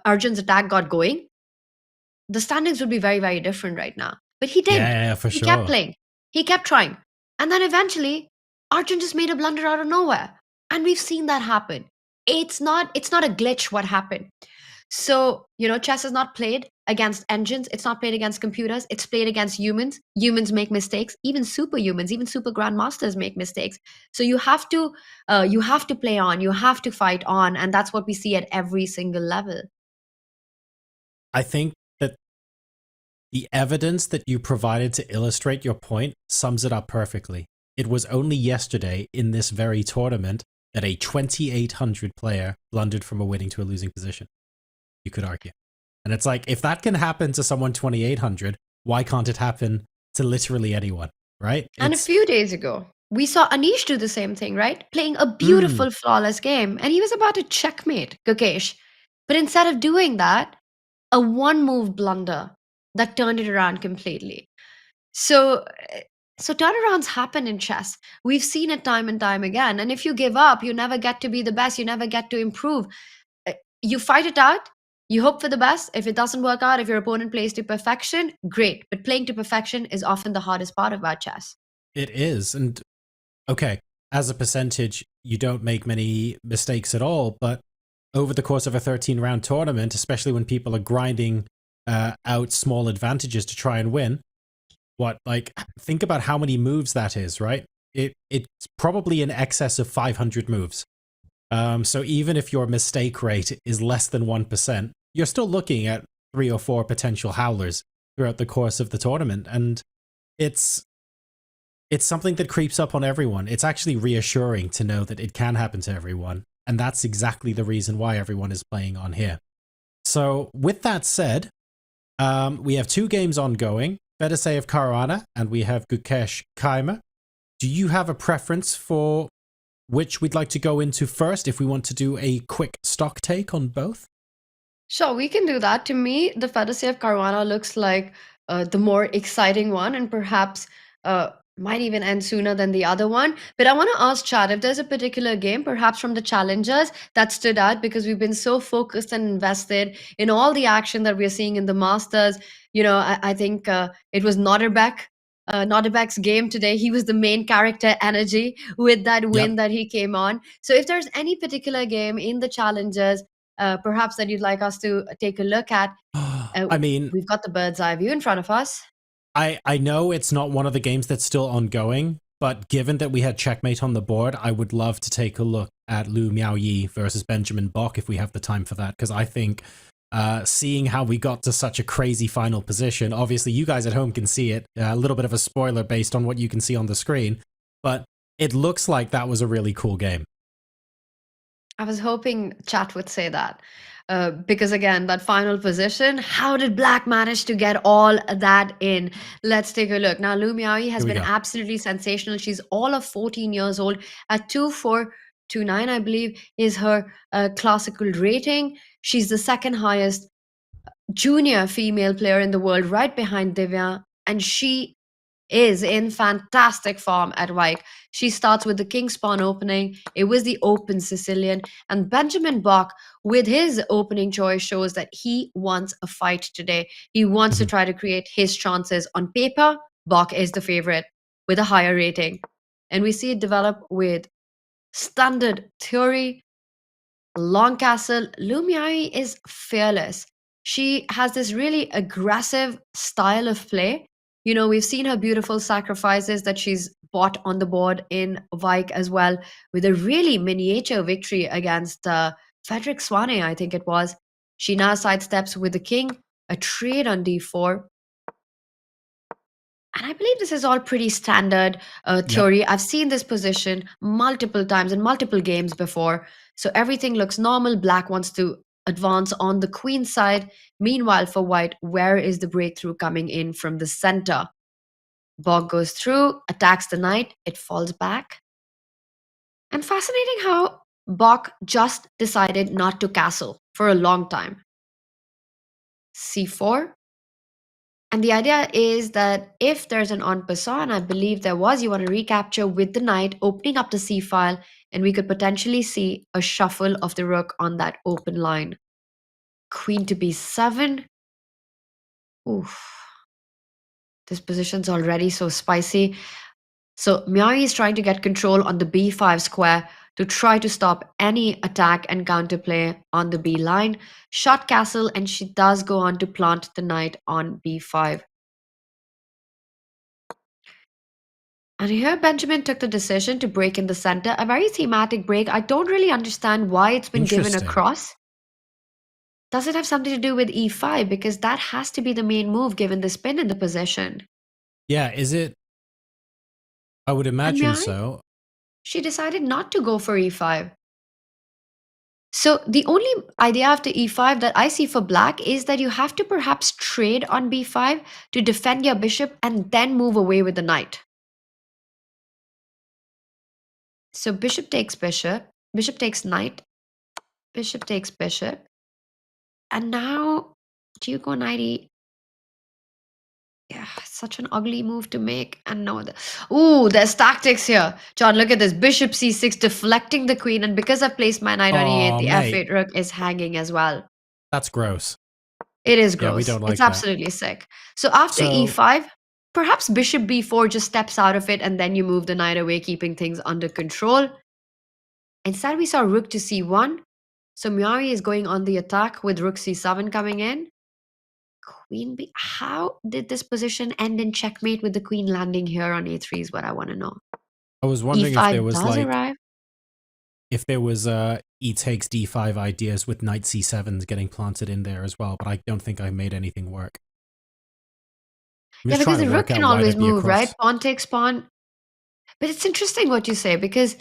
Arjun's attack got going, the standings would be very, very different right now. But he didn't. Yeah, for He sure. kept playing. He kept trying. And then eventually, Arjun just made a blunder out of nowhere. And we've seen that happen. It's not a glitch what happened. So, chess is not played against engines. It's not played against computers. It's played against humans. Humans make mistakes. Even superhumans, even super grandmasters make mistakes. So you have to play on. You have to fight on. And that's what we see at every single level. I think that the evidence that you provided to illustrate your point sums it up perfectly. It was only yesterday in this very tournament that a 2800 player blundered from a winning to a losing position. You could argue. And it's like, if that can happen to someone 2800, why can't it happen to literally anyone, right? And a few days ago, we saw Anish do the same thing, right? Playing a beautiful, flawless game. And he was about to checkmate Gukesh. But instead of doing that, a one-move blunder that turned it around completely. So turnarounds happen in chess. We've seen it time and time again. And if you give up, you never get to be the best. You never get to improve. You fight it out. You hope for the best. If it doesn't work out, if your opponent plays to perfection, great. But playing to perfection is often the hardest part about chess. It is. And okay, as a percentage, you don't make many mistakes at all. But over the course of a 13-round tournament, especially when people are grinding out small advantages to try and win, think about how many moves that is, right? It's probably in excess of 500 moves. So even if your mistake rate is less than 1%, you're still looking at 3 or 4 potential howlers throughout the course of the tournament. And it's something that creeps up on everyone. It's actually reassuring to know that it can happen to everyone. And that's exactly the reason why everyone is playing on here. So with that said, we have 2 games ongoing, Fedosiev Caruana, and we have Gukesh Kaimer. Do you have a preference for which we'd like to go into first, if we want to do a quick stock take on both? Sure, we can do that. To me, the Fedosiev Caruana looks like the more exciting one, and perhaps might even end sooner than the other one. But I want to ask Chad if there's a particular game, perhaps from the challengers, that stood out because we've been so focused and invested in all the action that we're seeing in the Masters. I think it was Nodirbek's game today. He was the main character energy with that win that he came on. So if there's any particular game in the challengers, perhaps that you'd like us to take a look at, I mean, we've got the bird's eye view in front of us. I know it's not one of the games that's still ongoing, but given that we had checkmate on the board, I would love to take a look at Lu Miaoyi versus Benjamin Bok if we have the time for that, because I think seeing how we got to such a crazy final position, obviously you guys at home can see it, a little bit of a spoiler based on what you can see on the screen, but it looks like that was a really cool game. I was hoping Chat would say that. Because again, that final position, how did Black manage to get all that in? Let's take a look. Now, Lu Miaoyi has been absolutely sensational. She's all of 14 years old. At 2.429, I believe, is her classical rating. She's the second highest junior female player in the world, right behind Divya. And she is in fantastic form at Wijk. She starts with the King's Pawn opening. It was the open Sicilian. And Benjamin Bok, with his opening choice, shows that he wants a fight today. He wants to try to create his chances. On paper, Bok is the favorite with a higher rating. And we see it develop with standard theory, long castle. Lu Miaoyi is fearless. She has this really aggressive style of play. We've seen her beautiful sacrifices that she's bought on the board in Wijk as well, with a really miniature victory against Frederick Swane, I think it was. She now sidesteps with the king, a trade on d4. And I believe this is all pretty standard theory. I've seen this position multiple times in multiple games before. So everything looks normal. Black wants to advance on the queen side. Meanwhile, for white, where is the breakthrough coming in from the center? Bog goes through, attacks the knight. It falls back. And fascinating how Bog just decided not to castle for a long time. C4. And the idea is that if there's an en passant, I believe there was, you want to recapture with the knight, opening up the c file, and we could potentially see a shuffle of the rook on that open line. Queen to b7. Oof. This position's already so spicy. So Miaoyi is trying to get control on the b5 square to try to stop any attack and counterplay on the b line. Shot castle, and she does go on to plant the knight on b5. And here Benjamin took the decision to break in the center, a very thematic break. I don't really understand why it's been given across. Does it have something to do with e5? Because that has to be the main move given the spin in the position. Yeah, is it? I would imagine so. She decided not to go for e5. So the only idea after e5 that I see for black is that you have to perhaps trade on b5 to defend your bishop and then move away with the knight. So bishop takes bishop, bishop takes knight, bishop takes bishop. And now, do you go knight e? Yeah, such an ugly move to make. And no, ooh, there's tactics here. John, look at this. Bishop c6 deflecting the queen. And because I've placed my knight on e8, the f8 rook is hanging as well. That's gross. It is gross. Yeah, we don't like it's absolutely sick. So after e5, perhaps bishop b4 just steps out of it and then you move the knight away, keeping things under control. Instead, we saw rook to c1. So Miaoyi is going on the attack with rook c7 coming in. Queen b. How did this position end in checkmate with the queen landing here on a3 is what I want to know. I was wondering e5 if there was does arrive. if there was e takes d5 ideas with knight c7s getting planted in there as well, but I don't think I made anything work. Yeah, because the rook can always move, right? Pawn takes pawn. But it's interesting what you say, because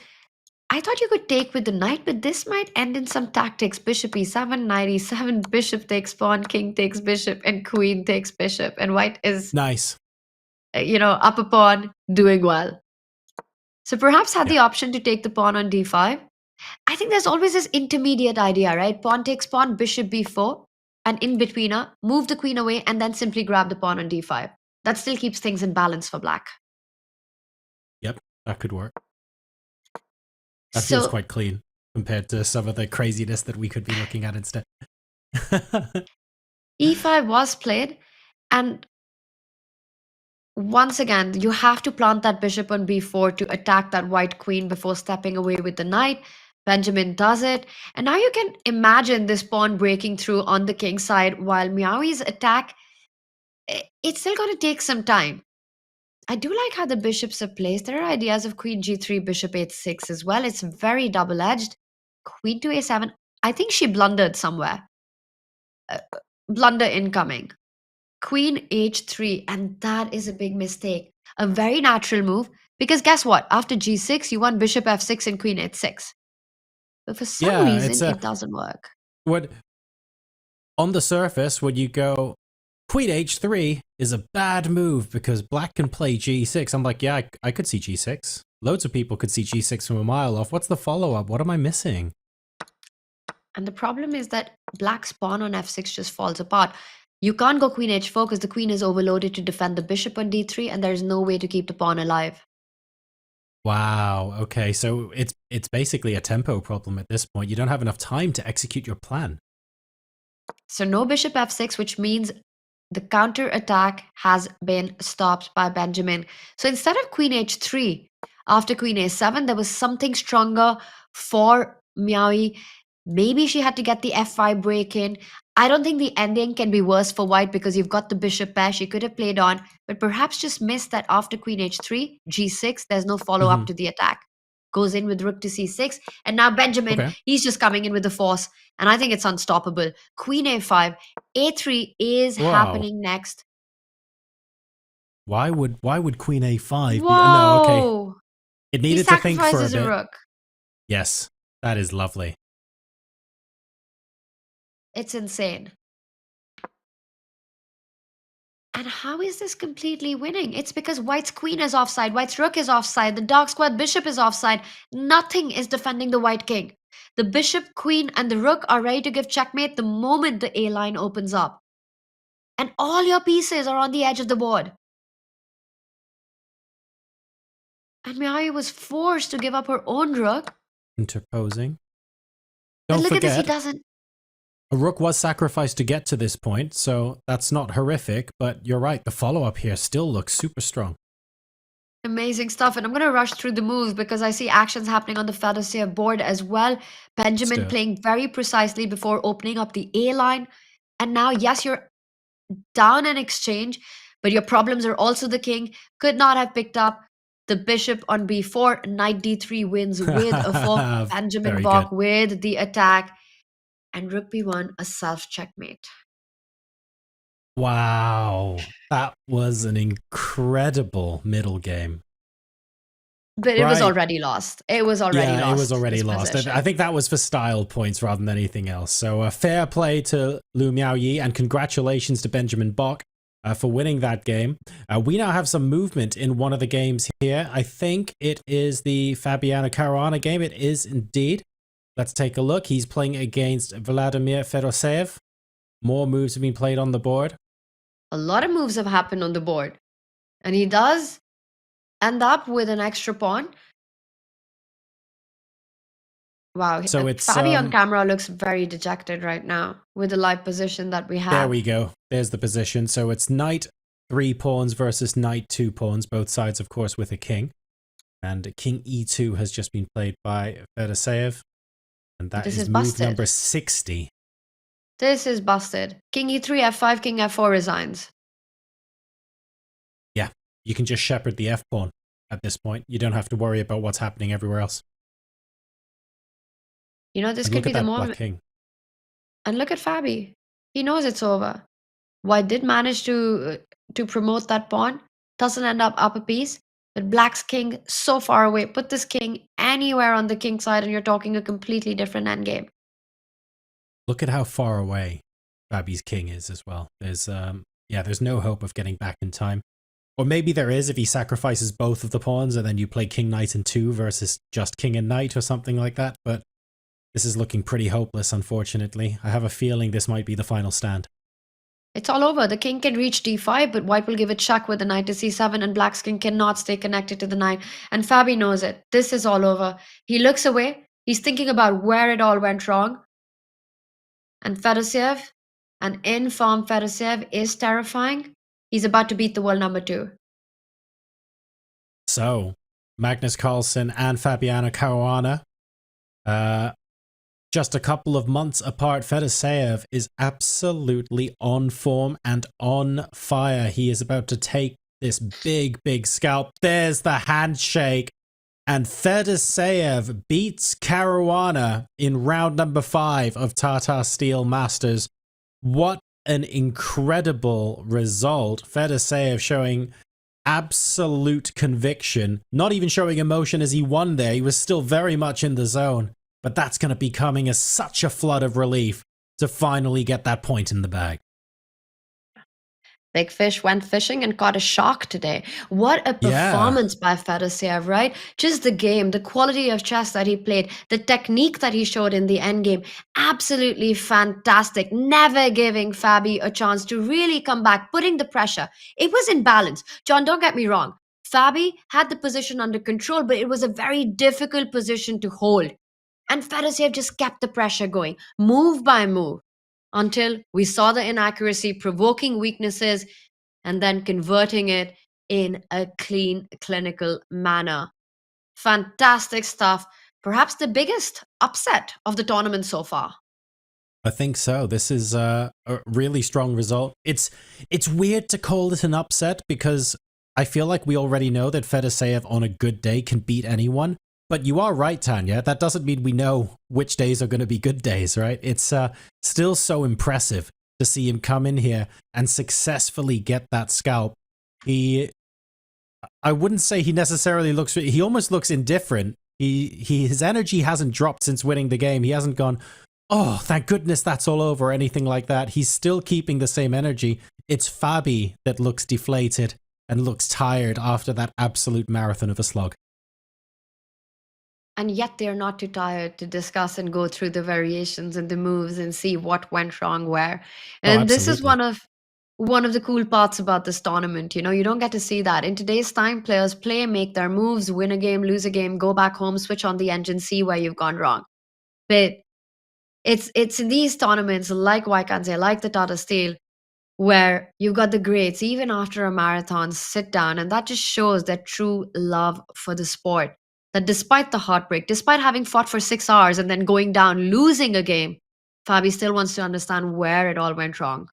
I thought you could take with the knight, but this might end in some tactics. Bishop e7, knight e7, bishop takes pawn, king takes bishop, and queen takes bishop. And white is, nice, up a pawn, doing well. So perhaps had the option to take the pawn on d5. I think there's always this intermediate idea, right? Pawn takes pawn, bishop b4, and in betweener, move the queen away, and then simply grab the pawn on d5. That still keeps things in balance for black. Yep, that could work. That feels quite clean compared to some of the craziness that we could be looking at instead. e5 was played, and once again, you have to plant that bishop on b4 to attack that white queen before stepping away with the knight. Benjamin does it, and now you can imagine this pawn breaking through on the king side while Miaoyi's attack, it's still going to take some time. I do like how the bishops are placed. There are ideas of queen g3, bishop h6 as well. It's very double-edged. Queen to a7. I think she blundered somewhere. Blunder incoming. Queen h3, and that is a big mistake. A very natural move, because guess what? After g6, you want bishop f6 and queen h6. But for some reason, it doesn't work. On the surface, when you go queen h3 is a bad move because black can play g6. I'm like, yeah, I could see g6. Loads of people could see g6 from a mile off. What's the follow-up? What am I missing? And the problem is that black's pawn on f6 just falls apart. You can't go queen h4 because the queen is overloaded to defend the bishop on d3, and there's no way to keep the pawn alive. Wow, okay, so it's basically a tempo problem at this point. You don't have enough time to execute your plan. So no bishop f6, which means the counter attack has been stopped by Benjamin. So instead of queen h3, after queen a7, there was something stronger for Miaoyi. Maybe she had to get the f5 break in. I don't think the ending can be worse for white because you've got the bishop pair she could have played on, but perhaps just missed that after queen h3, g6, there's no follow-up to the attack. Goes in with rook to c6, and now Benjamin, he's just coming in with the force, and I think it's unstoppable. Queen a5, a3 is happening next. Why would Queen A5 Whoa! be... No, okay. It He needed to think for a sacrifices bit. a rook. Yes, that is lovely. It's insane. And how is this completely winning? It's because White's queen is offside, White's rook is offside, the dark squared bishop is offside. Nothing is defending the white king. The bishop, queen, and the rook are ready to give checkmate the moment the A line opens up. And all your pieces are on the edge of the board. And Miyagi was forced to give up her own rook. Interposing. But Don't look at this, he forget, doesn't. a rook was sacrificed to get to this point, so that's not horrific, but you're right, the follow-up here still looks super strong. Amazing stuff. And I'm going to rush through the moves because I see actions happening on the Fedosea board as well. Benjamin Still. playing very precisely before opening up the A line. And now, yes, you're down an exchange, but your problems are also the king. Could not have picked up the bishop on b4. Knight d3 wins with a fork. Benjamin Very Bach good. with the attack. And rook b1, a self-checkmate. Wow, that was an incredible middle game. But it was Right. already lost. It was already lost. Yeah, it was already this lost. position. I think that was for style points rather than anything else. So fair play to Lu Miaoyi and congratulations to Benjamin Bach for winning that game. We now have some movement in one of the games here. I think it is the Fabiano Caruana game. It is indeed. Let's take a look. He's playing against Vladimir Fedoseev. More moves have been played on the board. A lot of moves have happened on the board. And he does end up with an extra pawn. Wow. So it's, Fabi on camera looks very dejected right now with the live position that we have. There we go. There's the position. So it's knight 3 pawns versus knight 2 pawns. Both sides, of course, with a king. And king e2 has just been played by Fedoseev. And that This is is move busted. number 60. This is busted. King e3, f5, king f4 resigns. Yeah, you can just shepherd the f pawn at this point. You don't have to worry about what's happening everywhere else. You know, this And could look be at the that black moment. king. And look at Fabi. He knows it's over. White did manage to promote that pawn. Doesn't end up a piece. But black's king so far away. Put this king anywhere on the king side and you're talking a completely different endgame. Look at how far away Fabi's king is as well. There's there's no hope of getting back in time. Or maybe there is if he sacrifices both of the pawns and then you play king knight and 2 versus just king and knight or something like that. But this is looking pretty hopeless, unfortunately. I have a feeling this might be the final stand. It's all over. The king can reach d5, but white will give it check with the knight to c7, and black's king cannot stay connected to the knight. And Fabi knows it. This is all over. He looks away. He's thinking about where it all went wrong. And Fedoseev, an in-form Fedoseev, is terrifying. He's about to beat the world number 2. So, Magnus Carlsen and Fabiano Caruana, just a couple of months apart. Fedoseev is absolutely on form and on fire. He is about to take this big, big scalp. There's the handshake. And Fedoseev beats Caruana in round number 5 of Tata Steel Masters. What an incredible result. Fedoseev showing absolute conviction, not even showing emotion as he won there. He was still very much in the zone. But that's going to be coming as such a flood of relief to finally get that point in the bag. Big Fish went fishing and caught a shark today. What a performance by Fedoseev, right? Just the game, the quality of chess that he played, the technique that he showed in the endgame. Absolutely fantastic. Never giving Fabi a chance to really come back, putting the pressure. It was in balance. John, don't get me wrong. Fabi had the position under control, but it was a very difficult position to hold. And Fedoseev just kept the pressure going, move by move, until we saw the inaccuracy, provoking weaknesses, and then converting it in a clean, clinical manner. Fantastic stuff. Perhaps the biggest upset of the tournament so far. I think so. This is a really strong result. It's weird to call it an upset because I feel like we already know that Fedoseev on a good day can beat anyone. But you are right, Tanya. That doesn't mean we know which days are going to be good days, right? It's still so impressive to see him come in here and successfully get that scalp. I wouldn't say he necessarily looks, he almost looks indifferent. His energy hasn't dropped since winning the game. He hasn't gone, oh, thank goodness that's all over, or anything like that. He's still keeping the same energy. It's Fabi that looks deflated and looks tired after that absolute marathon of a slog. And yet they're not too tired to discuss and go through the variations and the moves and see what went wrong where. And this is one of the cool parts about this tournament. You know, you don't get to see that. In today's time, players play, make their moves, win a game, lose a game, go back home, switch on the engine, see where you've gone wrong. But it's in these tournaments like Wijk Aan Zee, like the Tata Steel, where you've got the greats, even after a marathon, sit down, and that just shows their true love for the sport. That despite the heartbreak, despite having fought for 6 hours and then going down, losing a game, Fabi still wants to understand where it all went wrong.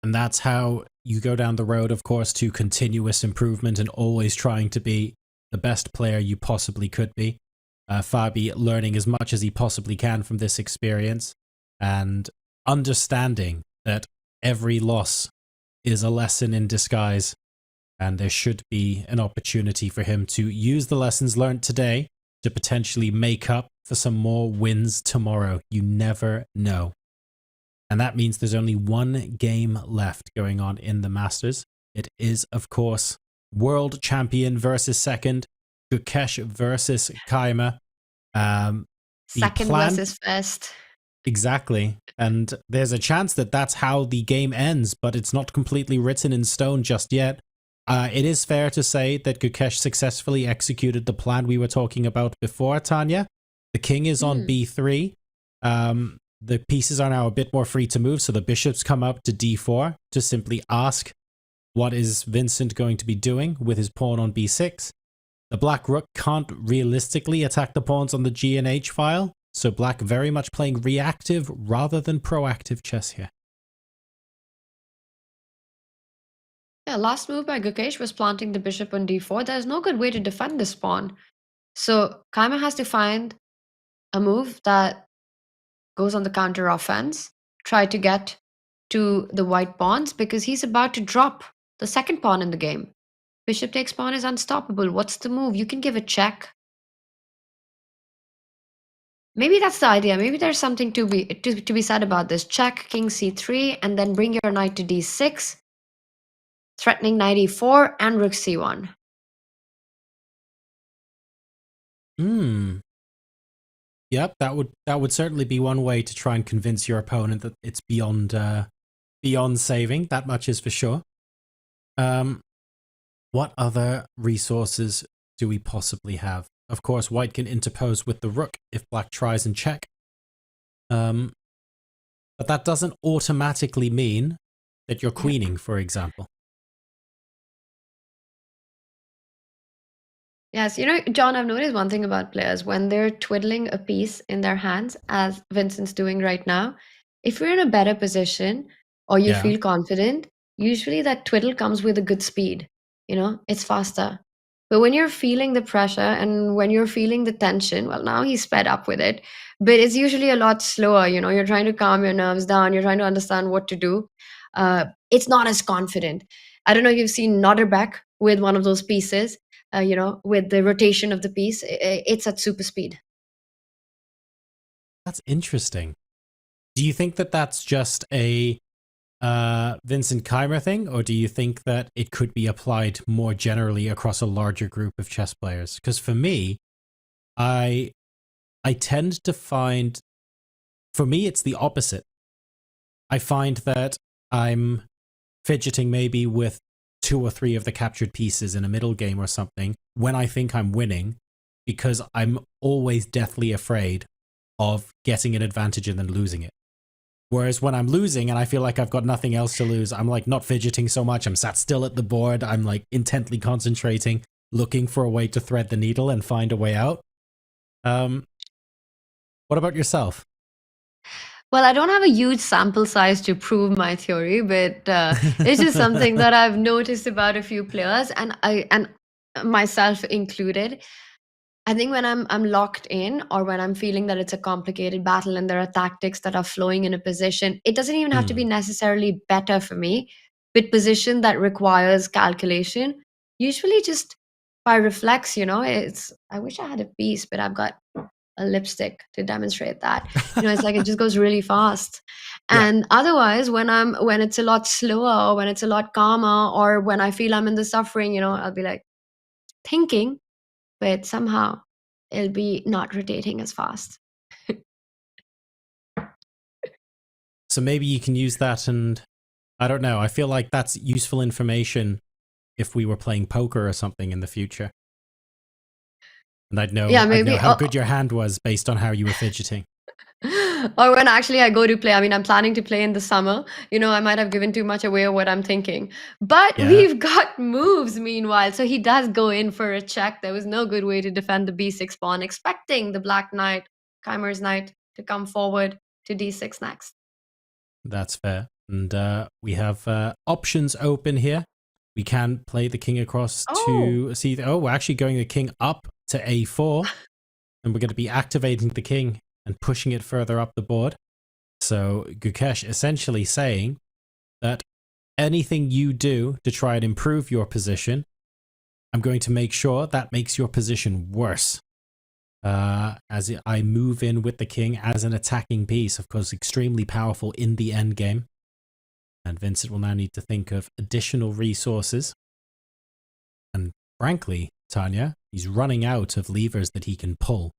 And that's how you go down the road, of course, to continuous improvement and always trying to be the best player you possibly could be. Fabi learning as much as he possibly can from this experience and understanding that every loss is a lesson in disguise, and there should be an opportunity for him to use the lessons learned today to potentially make up for some more wins tomorrow. You never know. And that means there's only one game left going on in the Masters. It is, of course, world champion versus second, Gukesh versus Kayma. Second versus first. Exactly. And there's a chance that that's how the game ends, but it's not completely written in stone just yet. It is fair to say that Gukesh successfully executed the plan we were talking about before, Tanya. The king is on b3. The pieces are now a bit more free to move, so the bishops come up to d4 to simply ask what is Vincent going to be doing with his pawn on b6. The black rook can't realistically attack the pawns on the G and H file, so black very much playing reactive rather than proactive chess here. Yeah, last move by Gukesh was planting the bishop on d4. There's no good way to defend this pawn. So Kayma has to find a move that goes on the counter offense, try to get to the white pawns because he's about to drop the second pawn in the game. Bishop takes pawn is unstoppable. What's the move? You can give a check. Maybe that's the idea. Maybe there's something to be said about this. Check, king c3, and then bring your knight to d6, threatening knight e4 and rook c1. Yep, that would certainly be one way to try and convince your opponent that it's beyond saving. That much is for sure. What other resources do we possibly have? Of course, white can interpose with the rook if black tries and check. But that doesn't automatically mean that you're queening, for example. Yes, you know, John, I've noticed one thing about players. When they're twiddling a piece in their hands, as Vincent's doing right now, if you're in a better position or you feel confident, usually that twiddle comes with a good speed. You know, it's faster. But when you're feeling the pressure and when you're feeling the tension, well, now he's sped up with it, but it's usually a lot slower. You know, you're trying to calm your nerves down. You're trying to understand what to do. It's not as confident. I don't know if you've seen Nodirbek with one of those pieces. You know, with the rotation of the piece, it's at super speed. That's interesting. Do you think that that's just a Vincent Kayma thing, or do you think that it could be applied more generally across a larger group of chess players? Because for me, I tend to find, for me, it's the opposite. I find that I'm fidgeting maybe with 2 or 3 of the captured pieces in a middle game or something when I think I'm winning, because I'm always deathly afraid of getting an advantage and then losing it. Whereas when I'm losing and I feel like I've got nothing else to lose, I'm like not fidgeting so much. I'm sat still at the board. I'm like intently concentrating, looking for a way to thread the needle and find a way out. What about yourself? Well, I don't have a huge sample size to prove my theory, but it's just something that I've noticed about a few players, and myself included. I think when I'm locked in, or when I'm feeling that it's a complicated battle and there are tactics that are flowing in a position, it doesn't even have to be necessarily better for me. bit position that requires calculation, usually just by reflex, I wish I had a piece, but I've got a lipstick to demonstrate that. It's like it just goes really fast. And otherwise, when it's a lot slower, or when it's a lot calmer, or when I feel I'm in the suffering, I'll be like thinking, but somehow it'll be not rotating as fast. So maybe you can use that, and I don't know. I feel like that's useful information if we were playing poker or something in the future. And I'd know, I'd know how good your hand was based on how you were fidgeting. Or when actually I go to play, I'm planning to play in the summer, I might have given too much away of what I'm thinking. But we've got moves meanwhile. So he does go in for a check. There was no good way to defend the b6 pawn, expecting the black knight, Chimer's knight, to come forward to d6 next. That's fair. And we have options open here. We can play the king across to c. Oh, we're actually going the king up to a4. And we're going to be activating the king and pushing it further up the board. So Gukesh essentially saying that anything you do to try and improve your position, I'm going to make sure that makes your position worse. As I move in with the king as an attacking piece, of course, extremely powerful in the endgame. And Vincent will now need to think of additional resources. And frankly, Tanya, he's running out of levers that he can pull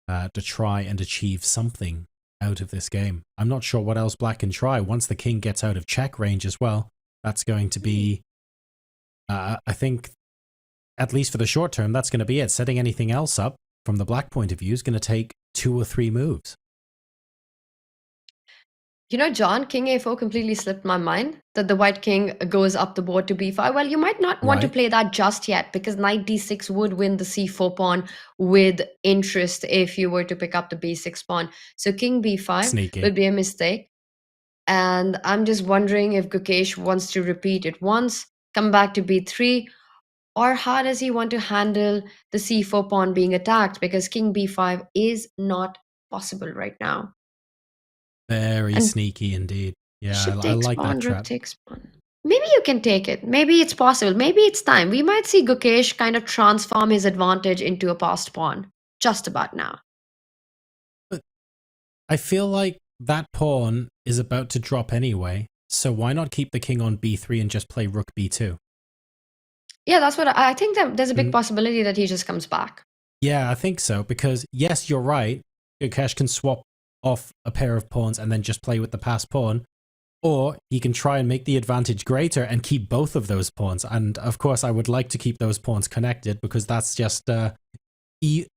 to try and achieve something out of this game. I'm not sure what else black can try. Once the king gets out of check range as well, that's going to be, I think, at least for the short term, that's going to be it. Setting anything else up from the black point of view is going to take 2 or 3 moves. John, king a4 completely slipped my mind that the white king goes up the board to b5. Well, you might not want to play that just yet, because knight d6 would win the c4 pawn with interest if you were to pick up the b6 pawn. So king b5 would be a mistake. And I'm just wondering if Gukesh wants to repeat it once, come back to b3, or how does he want to handle the c4 pawn being attacked, because king b5 is not possible right now. Very sneaky indeed. Yeah, I like that trap. Takes pawn. Maybe you can take it. Maybe it's possible. Maybe it's time. We might see Gukesh kind of transform his advantage into a passed pawn just about now. But I feel like that pawn is about to drop anyway, so why not keep the king on b3 and just play rook b2? Yeah, that's what I think. That there's a big possibility that he just comes back. Yeah, I think so, because yes, you're right. Gukesh can swap off a pair of pawns and then just play with the passed pawn, or he can try and make the advantage greater and keep both of those pawns. And of course, I would like to keep those pawns connected, because that's just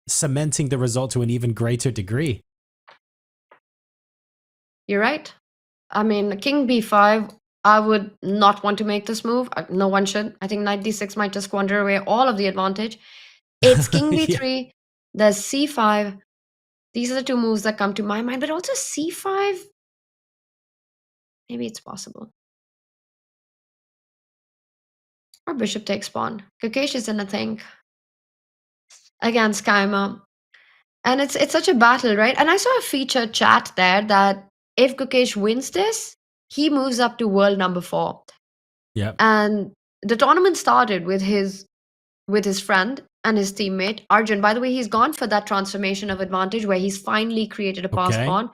cementing the result to an even greater degree. You're right. I mean, king b5, I would not want to make this move. No one should. I think knight d6 might just squander away all of the advantage. It's king b3, there's c5. These are the 2 moves that come to my mind, but also c5. Maybe it's possible. Or bishop takes pawn. Gukesh is in a think against Chimer. And it's such a battle, right? And I saw a featured chat there that if Gukesh wins this, he moves up to world number 4. Yeah. And the tournament started with his friend and his teammate Arjun. By the way, he's gone for that transformation of advantage where he's finally created a passed pawn.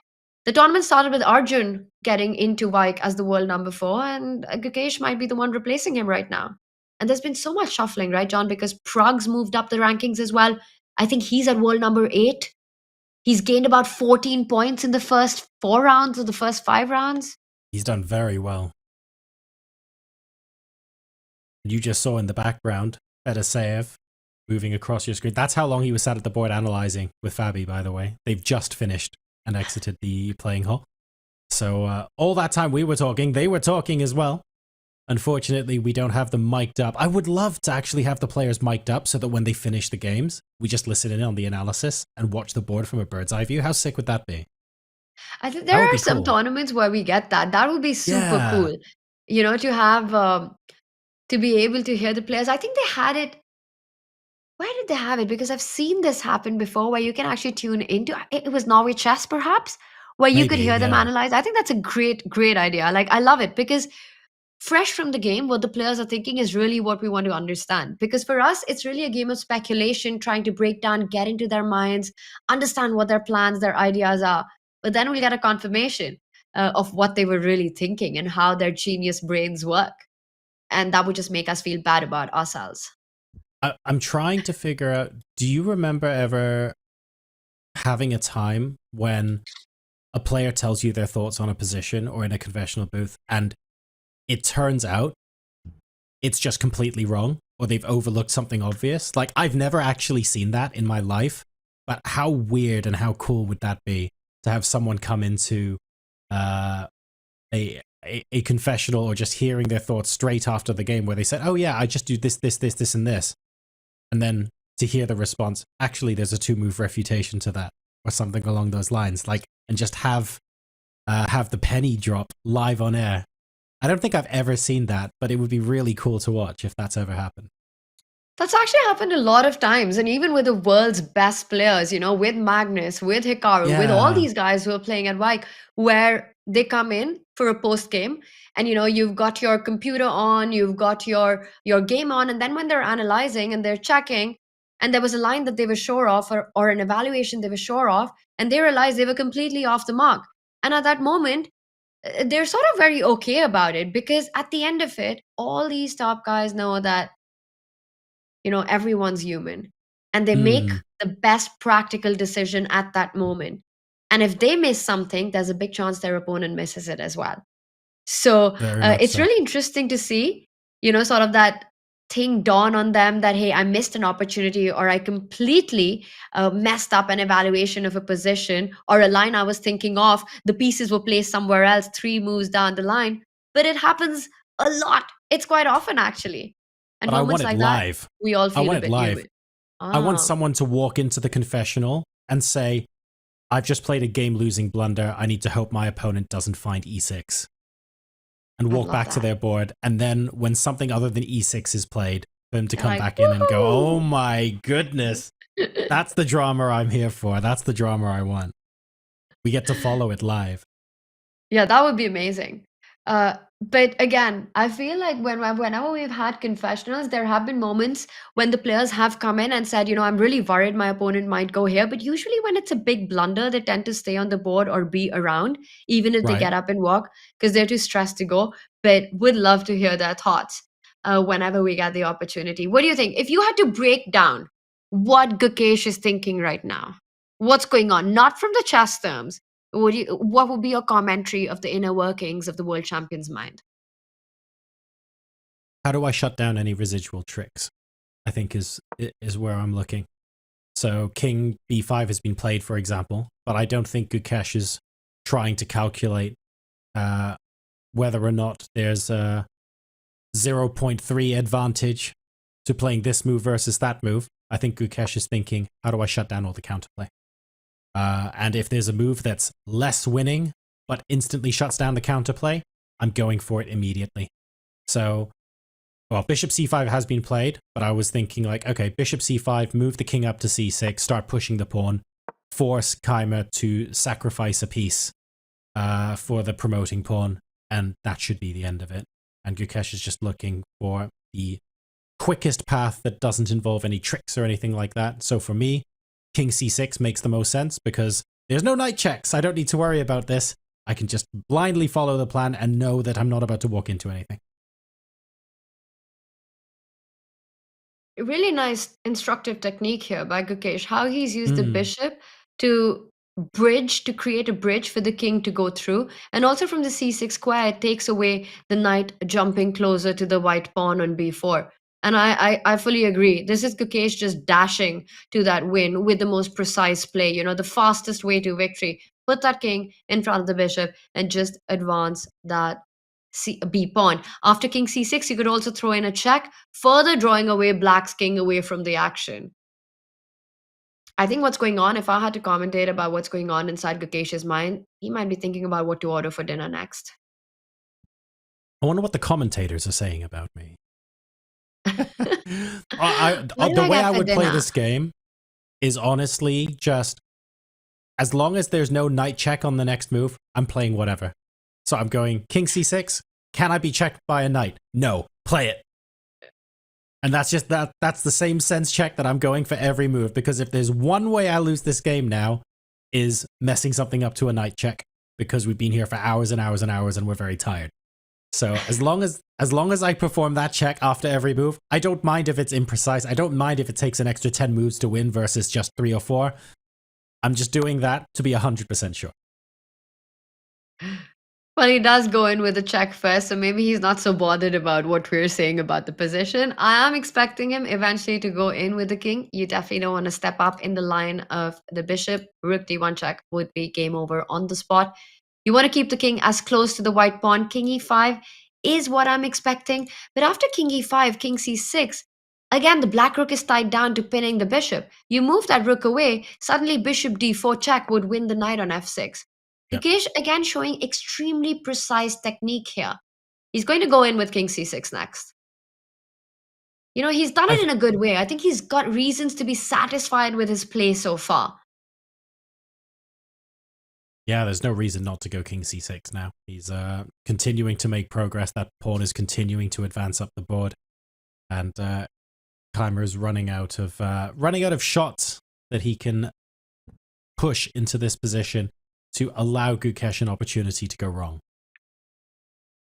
The tournament started with Arjun getting into Wijk as the world number 4, and Gukesh might be the one replacing him right now. And there's been so much shuffling, right, John? Because Pragg's moved up the rankings as well. I think he's at world number 8. He's gained about 14 points in the first 4 rounds or the first 5 rounds. He's done very well. You just saw in the background Fedoseev moving across your screen. That's how long he was sat at the board analyzing with Fabi, by the way. They've just finished and exited the playing hall. So all that time we were talking, they were talking as well. Unfortunately, we don't have them mic'd up. I would love to actually have the players mic'd up so that when they finish the games, we just listen in on the analysis and watch the board from a bird's eye view. How sick would that be? I think there are some tournaments where we get that. That would be super cool. To have, to be able to hear the players. I think they had it. Where did they have it? Because I've seen this happen before where you can actually tune into, it was Norway Chess perhaps, where you could hear them analyze. I think that's a great idea. Like, I love it because fresh from the game, what the players are thinking is really what we want to understand. Because for us, it's really a game of speculation, trying to break down, get into their minds, understand what their plans, their ideas are. But then we'll get a confirmation of what they were really thinking and how their genius brains work. And that would just make us feel bad about ourselves. I'm trying to figure out, do you remember ever having a time when a player tells you their thoughts on a position or in a confessional booth, and it turns out it's just completely wrong, or they've overlooked something obvious? Like, I've never actually seen that in my life, but how weird and how cool would that be to have someone come into a confessional, or just hearing their thoughts straight after the game where they said, oh yeah, I just do this, this, this, this, and this. And then to hear the response, actually, there's a 2-move refutation to that, or something along those lines. Like, and just have the penny drop live on air. I don't think I've ever seen that, but it would be really cool to watch if that's ever happened. That's actually happened a lot of times. And even with the world's best players, with Magnus, with Hikaru, with all these guys who are playing at Wijk, where they come in for a post game and, you've got your computer on, you've got your game on. And then when they're analyzing and they're checking, and there was a line that they were sure of, or an evaluation they were sure of, and they realized they were completely off the mark. And at that moment, they're sort of very okay about it, because at the end of it, all these top guys know that, everyone's human, and they make the best practical decision at that moment. And if they miss something, there's a big chance their opponent misses it as well. So it's really interesting to see, sort of that thing dawn on them that, hey, I missed an opportunity, or I completely messed up an evaluation of a position or a line I was thinking of. The pieces were placed somewhere else, 3 moves down the line. But it happens a lot. It's quite often, actually. And but I moments want it like live. that, we all feel I want a bit it live. human. I want someone to walk into the confessional and say, I've just played a game-losing blunder. I need to hope my opponent doesn't find e6. And walk back to their board. And then when something other than e6 is played, for them to come back in and go, oh my goodness. That's the drama I'm here for. That's the drama I want. We get to follow it live. Yeah, that would be amazing. But again, I feel like whenever we've had confessionals, there have been moments when the players have come in and said, I'm really worried my opponent might go here. But usually when it's a big blunder, they tend to stay on the board or be around, even if they get up and walk, because they're too stressed to go. But would love to hear their thoughts whenever we get the opportunity. What do you think? If you had to break down what Gukesh is thinking right now, what's going on, not from the chess terms, what would be your commentary of the inner workings of the world champion's mind? How do I shut down any residual tricks? I think is where I'm looking. So King b5 has been played, for example, but I don't think Gukesh is trying to calculate whether or not there's a 0.3 advantage to playing this move versus that move. I think Gukesh is thinking, how do I shut down all the counterplay? And if there's a move that's less winning, but instantly shuts down the counterplay, I'm going for it immediately. So, well, bishop c5 has been played, but I was thinking like, okay, bishop c5, move the king up to c6, start pushing the pawn, force Keymer to sacrifice a piece for the promoting pawn, and that should be the end of it. And Gukesh is just looking for the quickest path that doesn't involve any tricks or anything like that. So for me, King c6 makes the most sense because there's no knight checks. I don't need to worry about this. I can just blindly follow the plan and know that I'm not about to walk into anything. Really nice instructive technique here by Gukesh, how he's used the bishop to create a bridge for the king to go through. And also from the c6 square, it takes away the knight jumping closer to the white pawn on b4. And I fully agree. This is Gukesh just dashing to that win with the most precise play, the fastest way to victory. Put that king in front of the bishop and just advance that b pawn. After king c6, you could also throw in a check, further drawing away black's king away from the action. I think what's going on, if I had to commentate about what's going on inside Gukesh's mind, he might be thinking about what to order for dinner next. I wonder what the commentators are saying about me. The way I would play this game is honestly just, as long as there's no knight check on the next move, I'm playing whatever. So I'm going king c6, Can I be checked by a knight? No. Play it. And that's just that's the same sense check that I'm going for every move, because if there's one way I lose this game now is messing something up to a knight check, because we've been here for hours and hours and hours and we're very tired. So as long as I perform that check after every move, I don't mind if it's imprecise. I don't mind if it takes an extra 10 moves to win versus just 3 or 4. I'm just doing that to be 100% sure. Well, he does go in with a check first, so maybe he's not so bothered about what we're saying about the position. I am expecting him eventually to go in with the king. You definitely don't want to step up in the line of the bishop. Rook d1 check would be game over on the spot. You want to keep the king as close to the white pawn. King e5 is what I'm expecting. But after king e5, king c6, again, the black rook is tied down to pinning the bishop. You move that rook away, suddenly bishop d4 check would win the knight on f6. Gukesh again showing extremely precise technique here. He's going to go in with king c6 next. You know, he's done it in a good way. I think he's got reasons to be satisfied with his play so far. Yeah, there's no reason not to go king c6 now. He's continuing to make progress. That pawn is continuing to advance up the board. And Keimer is running out of shots that he can push into this position to allow Gukesh an opportunity to go wrong.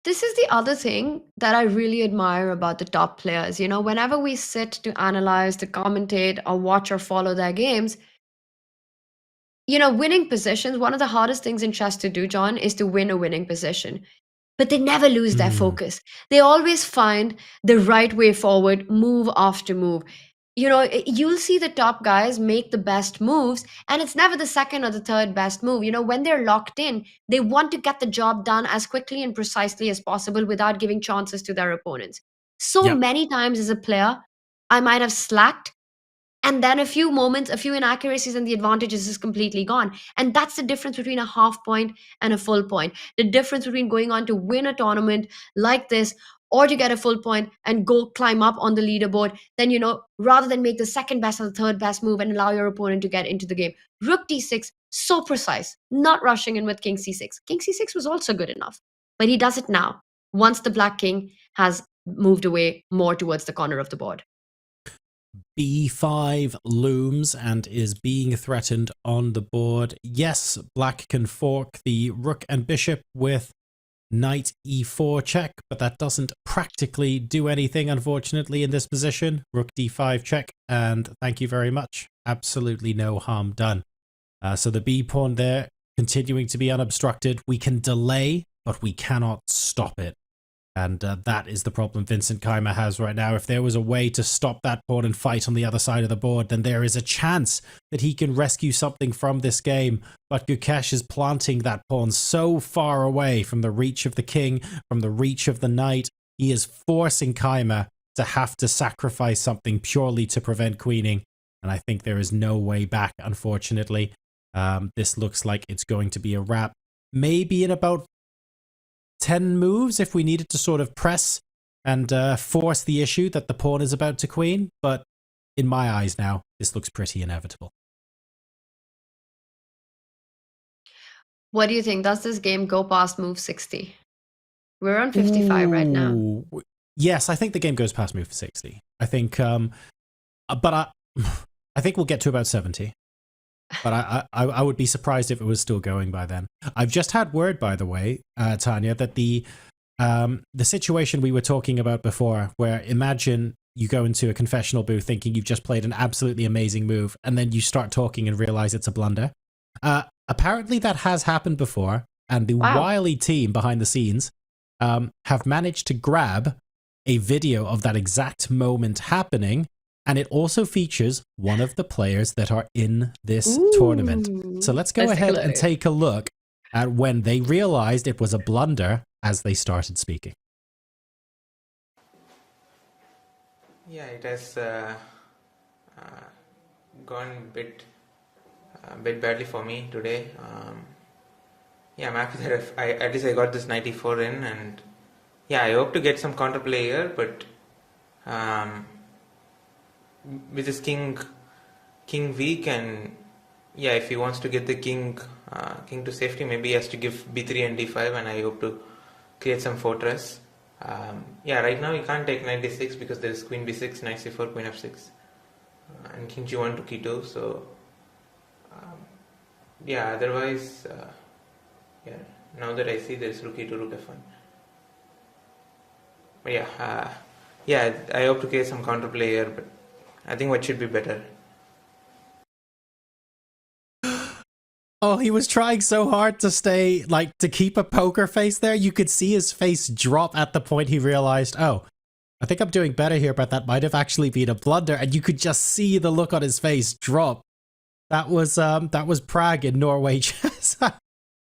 This is the other thing that I really admire about the top players. You know, whenever we sit to analyze, to commentate, or watch or follow their games, you know, winning positions, one of the hardest things in chess to do, John, is to win a winning position. But they never lose their focus. They always find the right way forward, move after move. You know, you'll see the top guys make the best moves, and it's never the second or the third best move. You know, when they're locked in, they want to get the job done as quickly and precisely as possible without giving chances to their opponents. So many times as a player, I might have slacked, and then a few moments, a few inaccuracies, and the advantages is completely gone. And that's the difference between a half point and a full point. The difference between going on to win a tournament like this, or to get a full point and go climb up on the leaderboard, then, you know, rather than make the second best or the third best move and allow your opponent to get into the game. Rook d6, so precise, not rushing in with king c6. King c6 was also good enough, but he does it now, once the black king has moved away more towards the corner of the board. b5 looms and is being threatened on the board. Yes, black can fork the rook and bishop with knight e4 check, but that doesn't practically do anything, unfortunately, in this position. Rook d5 check, and thank you very much. Absolutely no harm done. So the b pawn there continuing to be unobstructed. We can delay, but we cannot stop it. And that is the problem Vincent Keimer has right now. If there was a way to stop that pawn and fight on the other side of the board, then there is a chance that he can rescue something from this game. But Gukesh is planting that pawn so far away from the reach of the king, from the reach of the knight. He is forcing Keimer to have to sacrifice something purely to prevent queening. And I think there is no way back, unfortunately. This looks like it's going to be a wrap. Maybe in about 10 moves if we needed to sort of press and force the issue that the pawn is about to queen, but in my eyes now, this looks pretty inevitable. What do you think? Does this game go past move 60? We're on 55 right now. Yes, I think the game goes past move 60. I think, but I think we'll get to about 70. But I would be surprised if it was still going by then. I've just had word, by the way, Tanya, that the situation we were talking about before, where imagine you go into a confessional booth thinking you've just played an absolutely amazing move, and then you start talking and realize it's a blunder. Apparently that has happened before, and the wily team behind the scenes have managed to grab a video of that exact moment happening. And it also features one of the players that are in this tournament. So let's go ahead and take a look at when they realized it was a blunder as they started speaking. Yeah, it has gone a bit badly for me today. Yeah, I'm happy that at least I got this 94 in, and yeah, I hope to get some counterplay here, but with this king weak, and yeah, if he wants to get the king to safety, maybe he has to give b3 and d5, and I hope to create some fortress. Yeah, right now you can't take knight d6 because there is queen b6, knight c4, queen f6, and king g1 to k2. So yeah, otherwise, yeah. Now that I see there is rook e2, rook f1. But yeah, yeah, I hope to create some counterplay here, but I think white should be better. Oh, he was trying so hard to stay, like, to keep a poker face there. You could see his face drop at the point he realized, oh, I think I'm doing better here, but that might have actually been a blunder. And you could just see the look on his face drop. That was Pragg in Norway chess.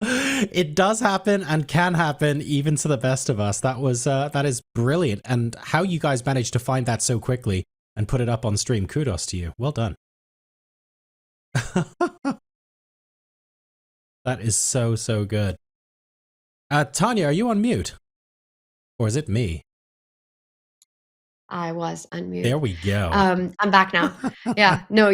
It does happen and can happen even to the best of us. That is brilliant. And how you guys managed to find that so quickly and put it up on stream, kudos to you. Well done. That is so, so good. Tanya, are you on mute? Or is it me? I was unmuted. There we go. I'm back now. Yeah, no,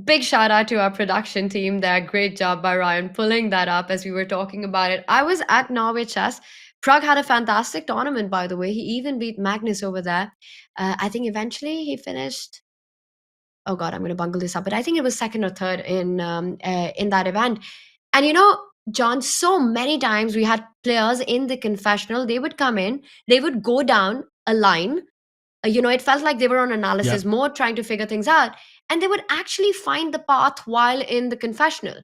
big shout out to our production team there. Great job by Ryan pulling that up as we were talking about it. I was at Norway Chess. Pragg had a fantastic tournament, by the way. He even beat Magnus over there. I think eventually he finished. Oh God, I'm going to bungle this up, but I think it was second or third in that event. And you know, John, so many times we had players in the confessional. They would come in, they would go down a line. You know, it felt like they were on analysis mode, trying to figure things out, and they would actually find the path while in the confessional.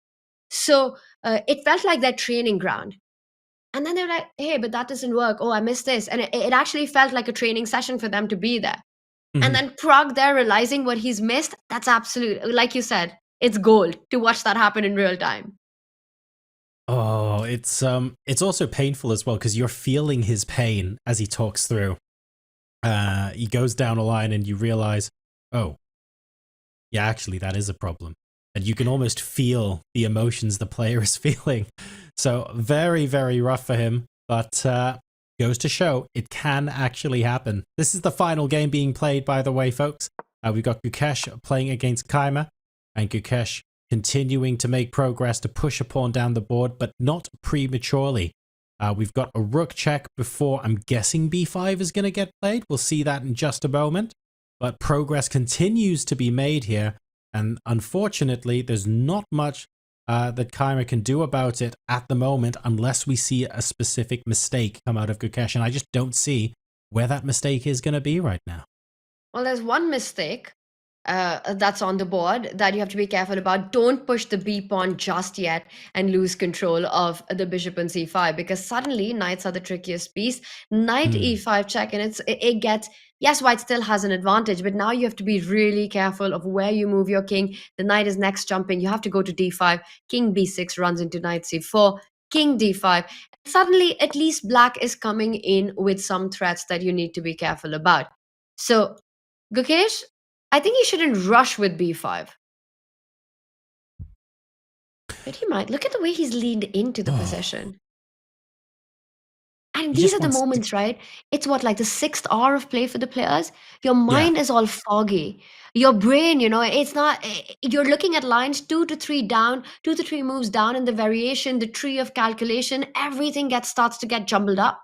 So it felt like their training ground. And then they were like, hey, but that doesn't work. Oh, I missed this. And it actually felt like a training session for them to be there. Mm-hmm. And then Pragg there realizing what he's missed, that's absolute, like you said, it's gold to watch that happen in real time. Oh, it's also painful as well because you're feeling his pain as he talks through. He goes down a line and you realize, oh, yeah, actually that is a problem. And you can almost feel the emotions the player is feeling. So very, very rough for him, but goes to show it can actually happen. This is the final game being played, by the way, folks. We've got Gukesh playing against Keymer, and Gukesh continuing to make progress to push a pawn down the board, but not prematurely. We've got a rook check before, I'm guessing b5 is going to get played. We'll see that in just a moment. But progress continues to be made here. And unfortunately, there's not much that Keymer can do about it at the moment unless we see a specific mistake come out of Gukesh. And I just don't see where that mistake is going to be right now. Well, there's one mistake that's on the board that you have to be careful about. Don't push the b pawn just yet and lose control of the bishop on c5, because suddenly knights are the trickiest piece. Knight e5 check, and it gets, yes, white still has an advantage, but now you have to be really careful of where you move your king. The knight is next jumping. You have to go to d5. King b6 runs into knight c4. King d5. Suddenly, at least black is coming in with some threats that you need to be careful about. So, Gukesh, I think he shouldn't rush with b5. But he might. Look at the way he's leaned into the position. And these are the moments, right? It's what, like the 6th hour of play for the players? Your mind is all foggy. Your brain, you know, it's not, you're looking at lines 2 to 3 down, 2 to 3 moves down, and the variation, the tree of calculation, everything starts to get jumbled up.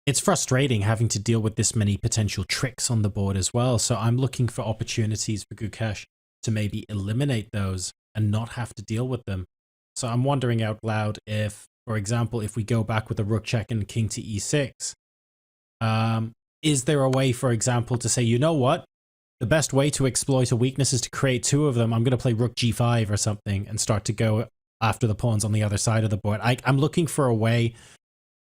It's frustrating having to deal with this many potential tricks on the board as well. So I'm looking for opportunities for Gukesh to maybe eliminate those and not have to deal with them. So I'm wondering out loud if, for example, if we go back with a rook check and king to e6, is there a way, for example, to say, you know what? The best way to exploit a weakness is to create 2 of them. I'm going to play rook g5 or something and start to go after the pawns on the other side of the board. I'm looking for a way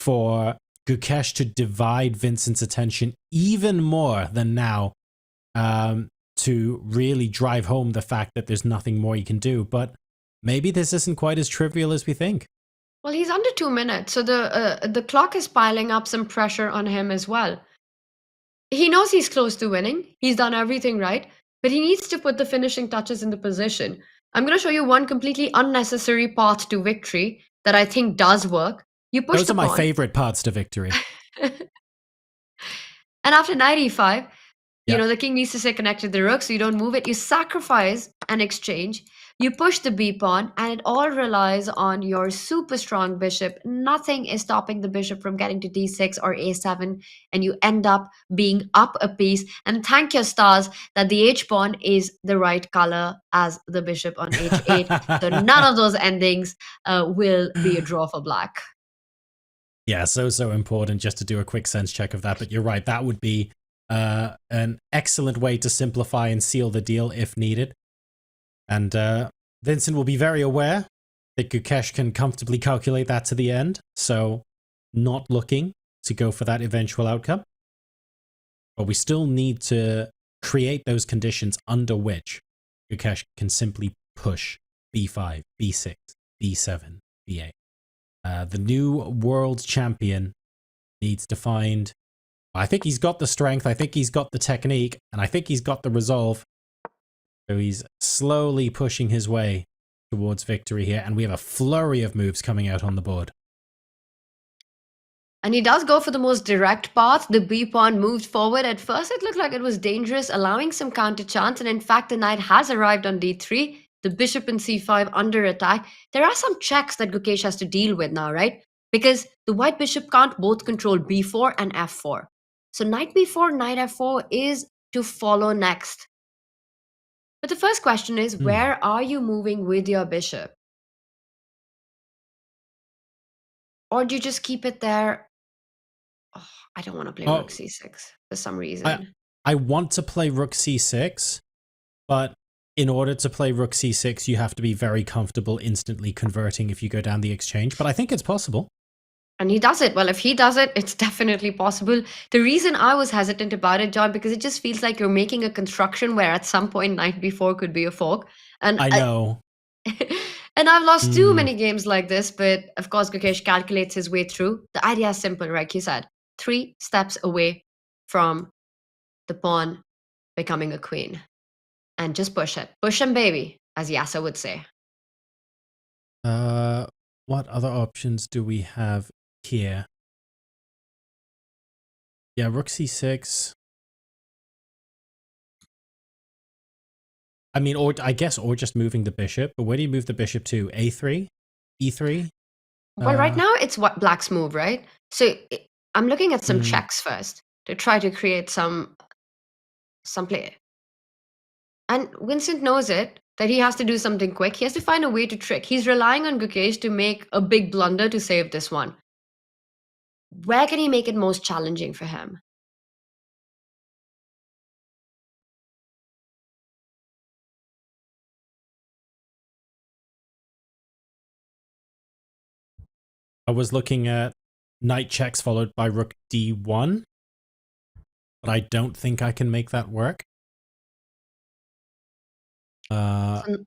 for Gukesh to divide Vincent's attention even more than now, to really drive home the fact that there's nothing more he can do. But maybe this isn't quite as trivial as we think. Well, he's under 2 minutes, so the clock is piling up some pressure on him as well. He knows he's close to winning. He's done everything right, but he needs to put the finishing touches in the position. I'm going to show you one completely unnecessary path to victory that I think does work. You push Those the are my pawn. favorite paths to victory. And after knight e5, you know, the king needs to stay connected to the rook, so you don't move it. You sacrifice an exchange. You push the b pawn, and it all relies on your super strong bishop. Nothing is stopping the bishop from getting to d6 or a7, and you end up being up a piece. And thank your stars that the h pawn is the right color as the bishop on h8. So none of those endings will be a draw for black. Yeah, so important just to do a quick sense check of that. But you're right, that would be an excellent way to simplify and seal the deal if needed. And Vincent will be very aware that Gukesh can comfortably calculate that to the end, so not looking to go for that eventual outcome. But we still need to create those conditions under which Gukesh can simply push b5, b6, b7, b8. The new world champion needs to find... I think he's got the strength, I think he's got the technique, and I think he's got the resolve. So he's slowly pushing his way towards victory here, and we have a flurry of moves coming out on the board. And he does go for the most direct path. The b pawn moved forward. At first, it looked like it was dangerous, allowing some counter chance. And in fact, the knight has arrived on d3. The bishop in c5 under attack. There are some checks that Gukesh has to deal with now, right? Because the white bishop can't both control b4 and f4. So knight b4, knight f4 is to follow next. But the first question is, where are you moving with your bishop? Or do you just keep it there? Oh, I don't want to play rook c6 for some reason. I want to play rook c6, but in order to play rook c6, you have to be very comfortable instantly converting if you go down the exchange. But I think it's possible. And he does it. Well, if he does it, it's definitely possible. The reason I was hesitant about it, John, because it just feels like you're making a construction where at some point knight b4 could be a fork. And I know. And I've lost too many games like this, but of course Gukesh calculates his way through. The idea is simple, like you said. 3 steps away from the pawn becoming a queen. And just push it. Push him, baby, as Yasser would say. What other options do we have here? Yeah, rook c6. I mean, or I guess, or just moving the bishop. But where do you move the bishop to? A3? E3? Well, right now it's what black's move, right? So I'm looking at some checks first to try to create some play. And Vincent knows it, that he has to do something quick. He has to find a way to trick. He's relying on Gukesh to make a big blunder to save this one. Where can he make it most challenging for him? I was looking at knight checks followed by rook d1, but I don't think I can make that work. Knight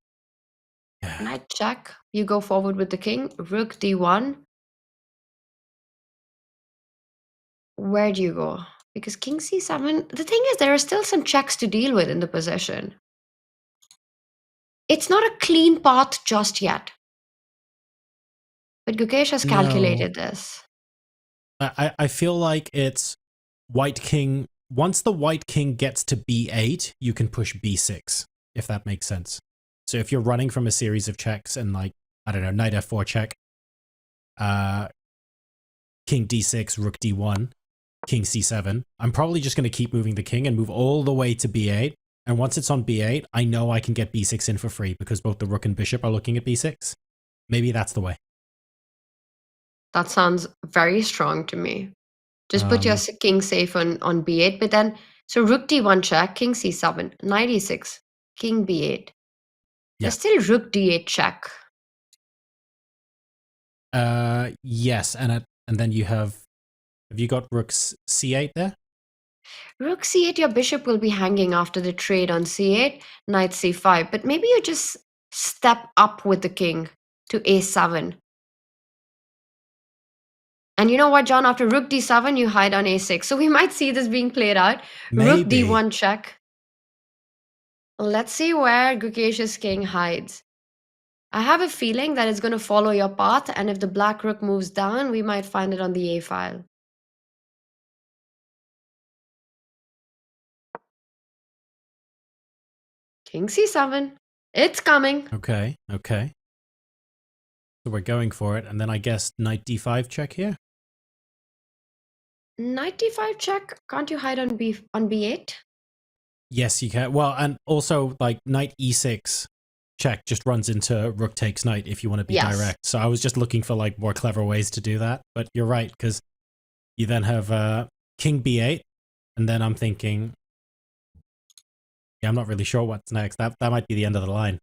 check. You go forward with the king. Rook d1. Where do you go? Because king c7. The thing is, there are still some checks to deal with in the position. It's not a clean path just yet. But Gukesh has calculated this. I feel like it's white king. Once the white king gets to b8, you can push b6, if that makes sense. So if you're running from a series of checks and like, I don't know, knight f4 check, king d6, rook d1, king c7, I'm probably just going to keep moving the king and move all the way to b8. And once it's on b8, I know I can get b6 in for free because both the rook and bishop are looking at b6. Maybe that's the way. That sounds very strong to me. Just put your king safe on b8, but then, so rook d1 check, king c7, knight e6, king b8. There's still rook d8 check. Yes, and then you have you got rook c8 there? Rook c8, your bishop will be hanging after the trade on c8, knight c5, but maybe you just step up with the king to a7. And you know what, John? After rook d7, you hide on a6. So we might see this being played out. Maybe. Rook d1 check. Let's see where Gukesh's king hides. I have a feeling that it's going to follow your path, and if the black rook moves down, we might find it on the a file. King c7. It's coming. Okay, okay. So we're going for it, and then I guess knight d5 check here. Knight d5 check. Can't you hide on b8? Yes, you can. Well, and also like knight e6 check just runs into rook takes knight if you want to be direct. So I was just looking for like more clever ways to do that. But you're right, because you then have king b8, and then I'm thinking, yeah, I'm not really sure what's next. That might be the end of the line.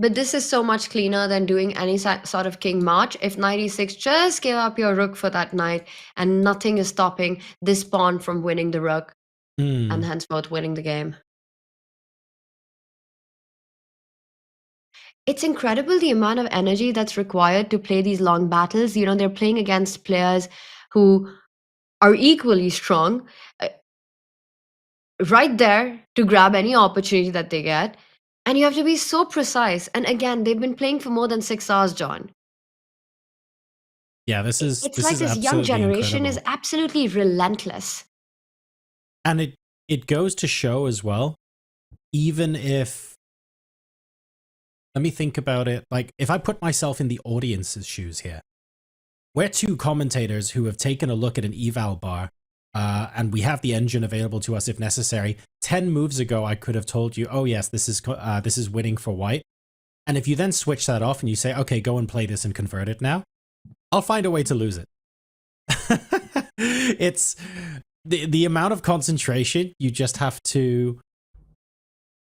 But this is so much cleaner than doing any sort of king march. If knight e6, just give up your rook for that knight, and nothing is stopping this pawn from winning the rook, and henceforth winning the game. It's incredible the amount of energy that's required to play these long battles. You know, they're playing against players who are equally strong, right there to grab any opportunity that they get. And you have to be so precise. And again, they've been playing for more than 6 hours, John. Yeah, this is This young generation is absolutely relentless. And it goes to show as well, even if, let me think about it, like if I put myself in the audience's shoes here, we're two commentators who have taken a look at an eval bar, and we have the engine available to us if necessary. 10 moves ago, I could have told you, oh yes, this is winning for white. And if you then switch that off and you say, okay, go and play this and convert it now, I'll find a way to lose it. It's the amount of concentration you just have to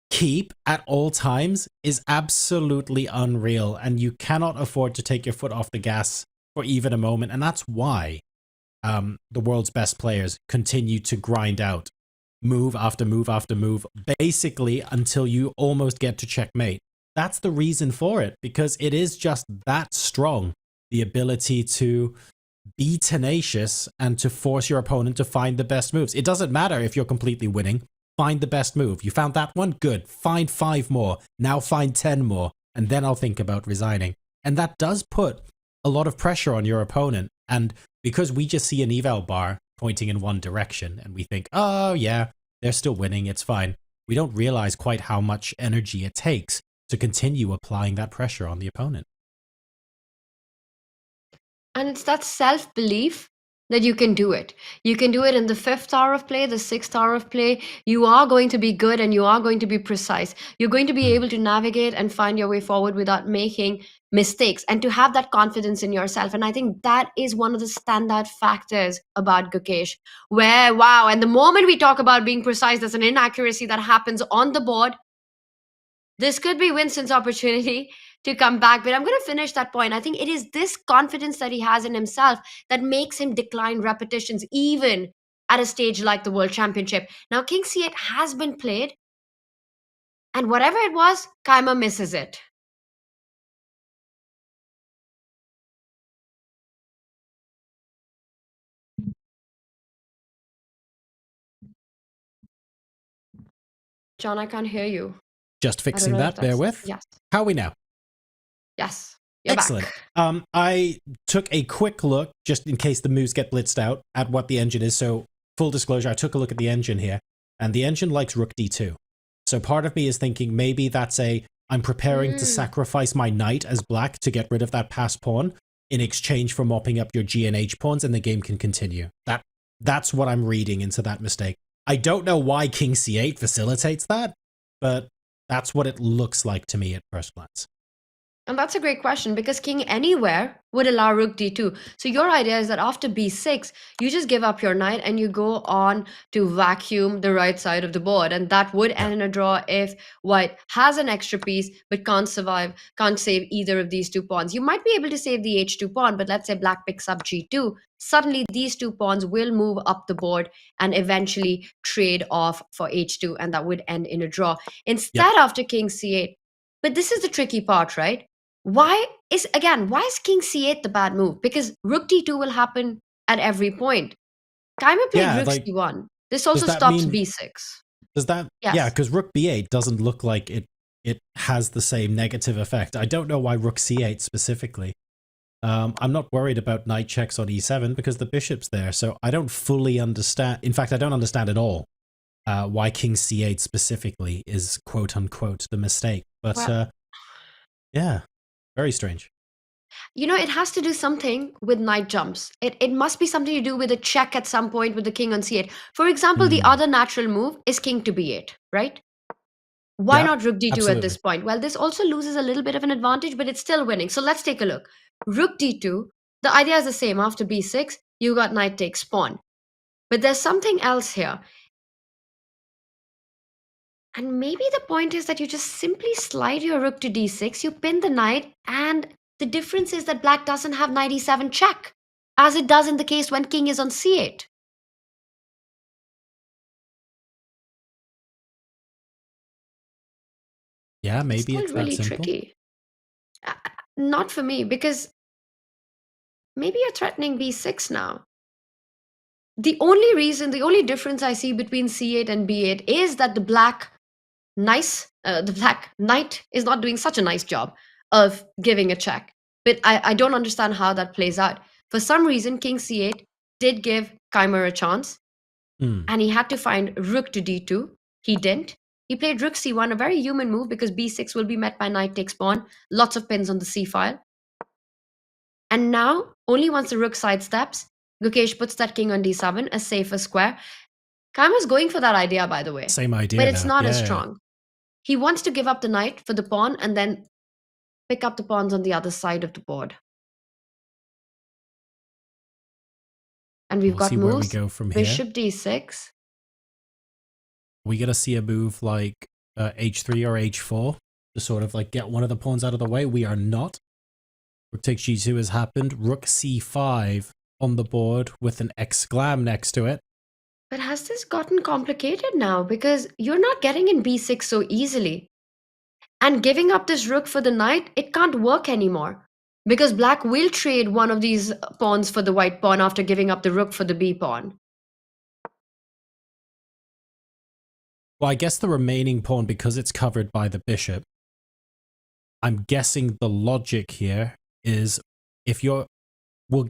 keep at all times is absolutely unreal, and you cannot afford to take your foot off the gas for even a moment. And that's why the world's best players continue to grind out move after move after move, basically until you almost get to checkmate. That's the reason for it, because it is just that strong, the ability to be tenacious and to force your opponent to find the best moves. It doesn't matter if you're completely winning. Find the best move. You found that one? Good. Find 5 more. Now find 10 more. And then I'll think about resigning. And that does put a lot of pressure on your opponent. And because we just see an eval bar pointing in one direction and we think, oh yeah, they're still winning, it's fine. We don't realize quite how much energy it takes to continue applying that pressure on the opponent. And it's that self-belief that you can do it. You can do it in the 5th hour of play, the 6th hour of play. You are going to be good and you are going to be precise. You're going to be able to navigate and find your way forward without making mistakes, and to have that confidence in yourself. And I think that is one of the standout factors about Gukesh, where, wow, and the moment we talk about being precise, there's an inaccuracy that happens on the board. This could be Winston's opportunity to come back, but I'm going to finish that point. I think it is this confidence that he has in himself that makes him decline repetitions, even at a stage like the World Championship. Now, King C8 has been played, and whatever it was, Kayma misses it. John, I can't hear you. Just fixing that, bear with. Yes. How are we now? Yes. You're Excellent. back. I took a quick look, just in case the moves get blitzed out, at what the engine is. So, full disclosure, I took a look at the engine here, and the engine likes rook d2. So part of me is thinking maybe that's I'm preparing to sacrifice my knight as black to get rid of that pass pawn in exchange for mopping up your G and H pawns, and the game can continue. That's what I'm reading into that mistake. I don't know why King C8 facilitates that, but that's what it looks like to me at first glance. And that's a great question, because king anywhere would allow rook d2. So your idea is that after b6, you just give up your knight and you go on to vacuum the right side of the board. And that would end in a draw if white has an extra piece but can't save either of these 2 pawns. You might be able to save the h2 pawn, but let's say black picks up g2. Suddenly, these 2 pawns will move up the board and eventually trade off for h2, and that would end in a draw. Instead, after king c8, but this is the tricky part, right? Why is king c8 the bad move? Because rook d2 will happen at every point. Kayma played rook c1. This also stops b6. Does that? Yes. Yeah, because rook b8 doesn't look like it has the same negative effect. I don't know why rook c8 specifically. I'm not worried about knight checks on e7 because the bishop's there, so I don't fully understand. In fact, I don't understand at all why king c8 specifically is quote unquote the mistake. But Well, yeah, very strange. it has to do something with knight jumps. It must be something to do with a check at some point with the king on c8. For example, the other natural move is king to b8, right? Why Yeah, not rook d2 at absolutely. this point? Well, this also loses a little bit of an advantage, but it's still winning. So let's take a look. Rook d2, the idea is the same. After b6, you got knight takes pawn. But there's something else here. And maybe the point is that you just simply slide your rook to d6, you pin the knight, and the difference is that black doesn't have knight e7 check, as it does in the case when king is on c8. Yeah, It's maybe still it's that really simple. tricky. Not for me, because maybe you're threatening b6 now. The only difference I see between c8 and b8 is that the black knight is not doing such a nice job of giving a check. But I don't understand how that plays out. For some reason, king c8 did give Keimer a chance, and he had to find rook to d2. He didn't. He played rook c1, a very human move because b6 will be met by knight takes pawn, lots of pins on the c file. And now, only once the rook sidesteps, Gukesh puts that king on d7, a safer square. Keimer's going for that idea, by the way. Same idea But it's now. not as Yeah. strong. He wants to give up the knight for the pawn and then pick up the pawns on the other side of the board. And we've We'll got see where we moves. go from here. Bishop d6. We gonna see a move like h3 or h4 to sort of like get one of the pawns out of the way. We are not. Rook takes g2 has happened. Rook c5 on the board with an exclam next to it. But has this gotten complicated now? Because you're not getting in b6 so easily. And giving up this rook for the knight, it can't work anymore. Because black will trade one of these pawns for the white pawn after giving up the rook for the b pawn. Well, I guess the remaining pawn, because it's covered by the bishop, I'm guessing the logic here is if we'll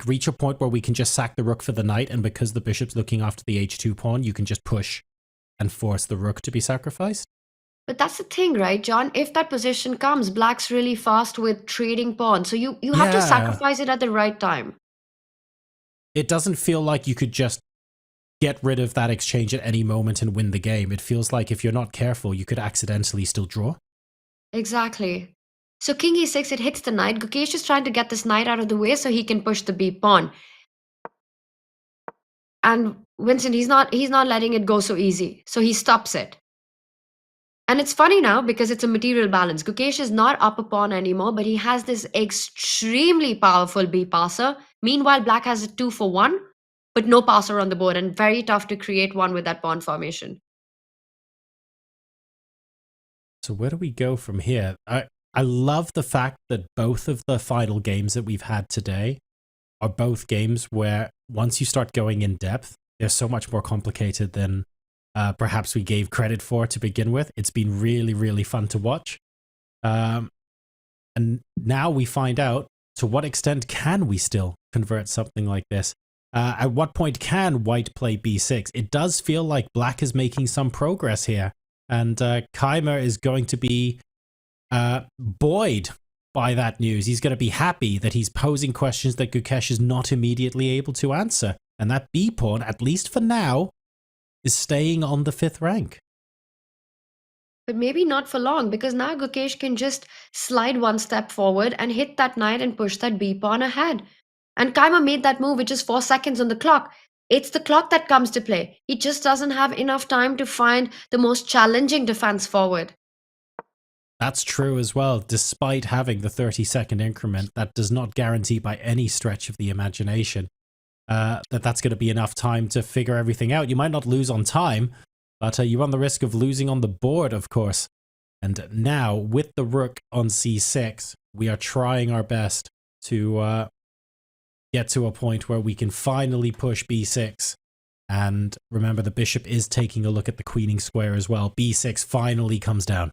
reach a point where we can just sack the rook for the knight, and because the bishop's looking after the h2 pawn, you can just push and force the rook to be sacrificed. But that's the thing, right, John? If that position comes, black's really fast with trading pawns. So you have to Yeah. sacrifice it at the right time. It doesn't feel like you could just get rid of that exchange at any moment and win the game. It feels like if you're not careful, you could accidentally still draw. Exactly. So king e6, it hits the knight. Gukesh is trying to get this knight out of the way so he can push the b pawn. And Vincent, he's not letting it go so easy. So he stops it. And it's funny now because it's a material balance. Gukesh is not up a pawn anymore, but he has this extremely powerful b passer. Meanwhile, black has a 2 for 1, but no passer on the board, and very tough to create one with that pawn formation. So where do we go from here? I love the fact that both of the final games that we've had today are both games where once you start going in depth, they're so much more complicated than perhaps we gave credit for to begin with. It's been really, really fun to watch. And now we find out to what extent can we still convert something like this? At what point can white play b6? It does feel like black is making some progress here. And Keimer is going to be buoyed by that news. He's going to be happy that he's posing questions that Gukesh is not immediately able to answer. And that b pawn, at least for now, is staying on the 5th rank. But maybe not for long, because now Gukesh can just slide one step forward and hit that knight and push that b pawn ahead. And Keimer made that move with just 4 seconds on the clock. It's the clock that comes to play. He just doesn't have enough time to find the most challenging defense forward. That's true as well. Despite having the 30-second increment, that does not guarantee by any stretch of the imagination that's going to be enough time to figure everything out. You might not lose on time, but you run the risk of losing on the board, of course. And now, with the rook on c6, we are trying our best to get to a point where we can finally push b6. And remember, the bishop is taking a look at the queening square as well. b6 finally comes down.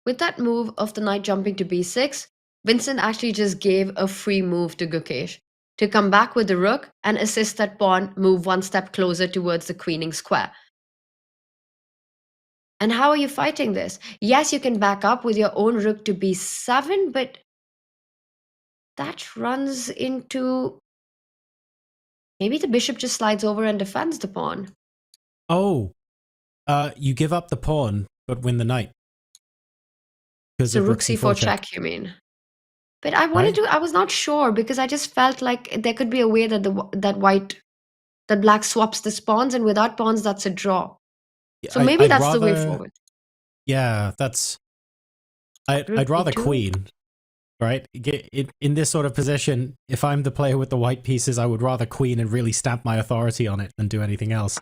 With that move of the knight jumping to b6, Vincent actually just gave a free move to Gukesh to come back with the rook and assist that pawn move one step closer towards the queening square. And how are you fighting this? Yes, you can back up with your own rook to b7, but that runs into... Maybe the bishop just slides over and defends the pawn. Oh, you give up the pawn, but win the knight. So rook c4 check, you mean? But I wanted to... I was not sure because I just felt like there could be a way that that black swaps the pawns, and without pawns, that's a draw. So maybe that's the way forward. Yeah, that's... I'd rather queen, right? In this sort of position, if I'm the player with the white pieces, I would rather queen and really stamp my authority on it than do anything else.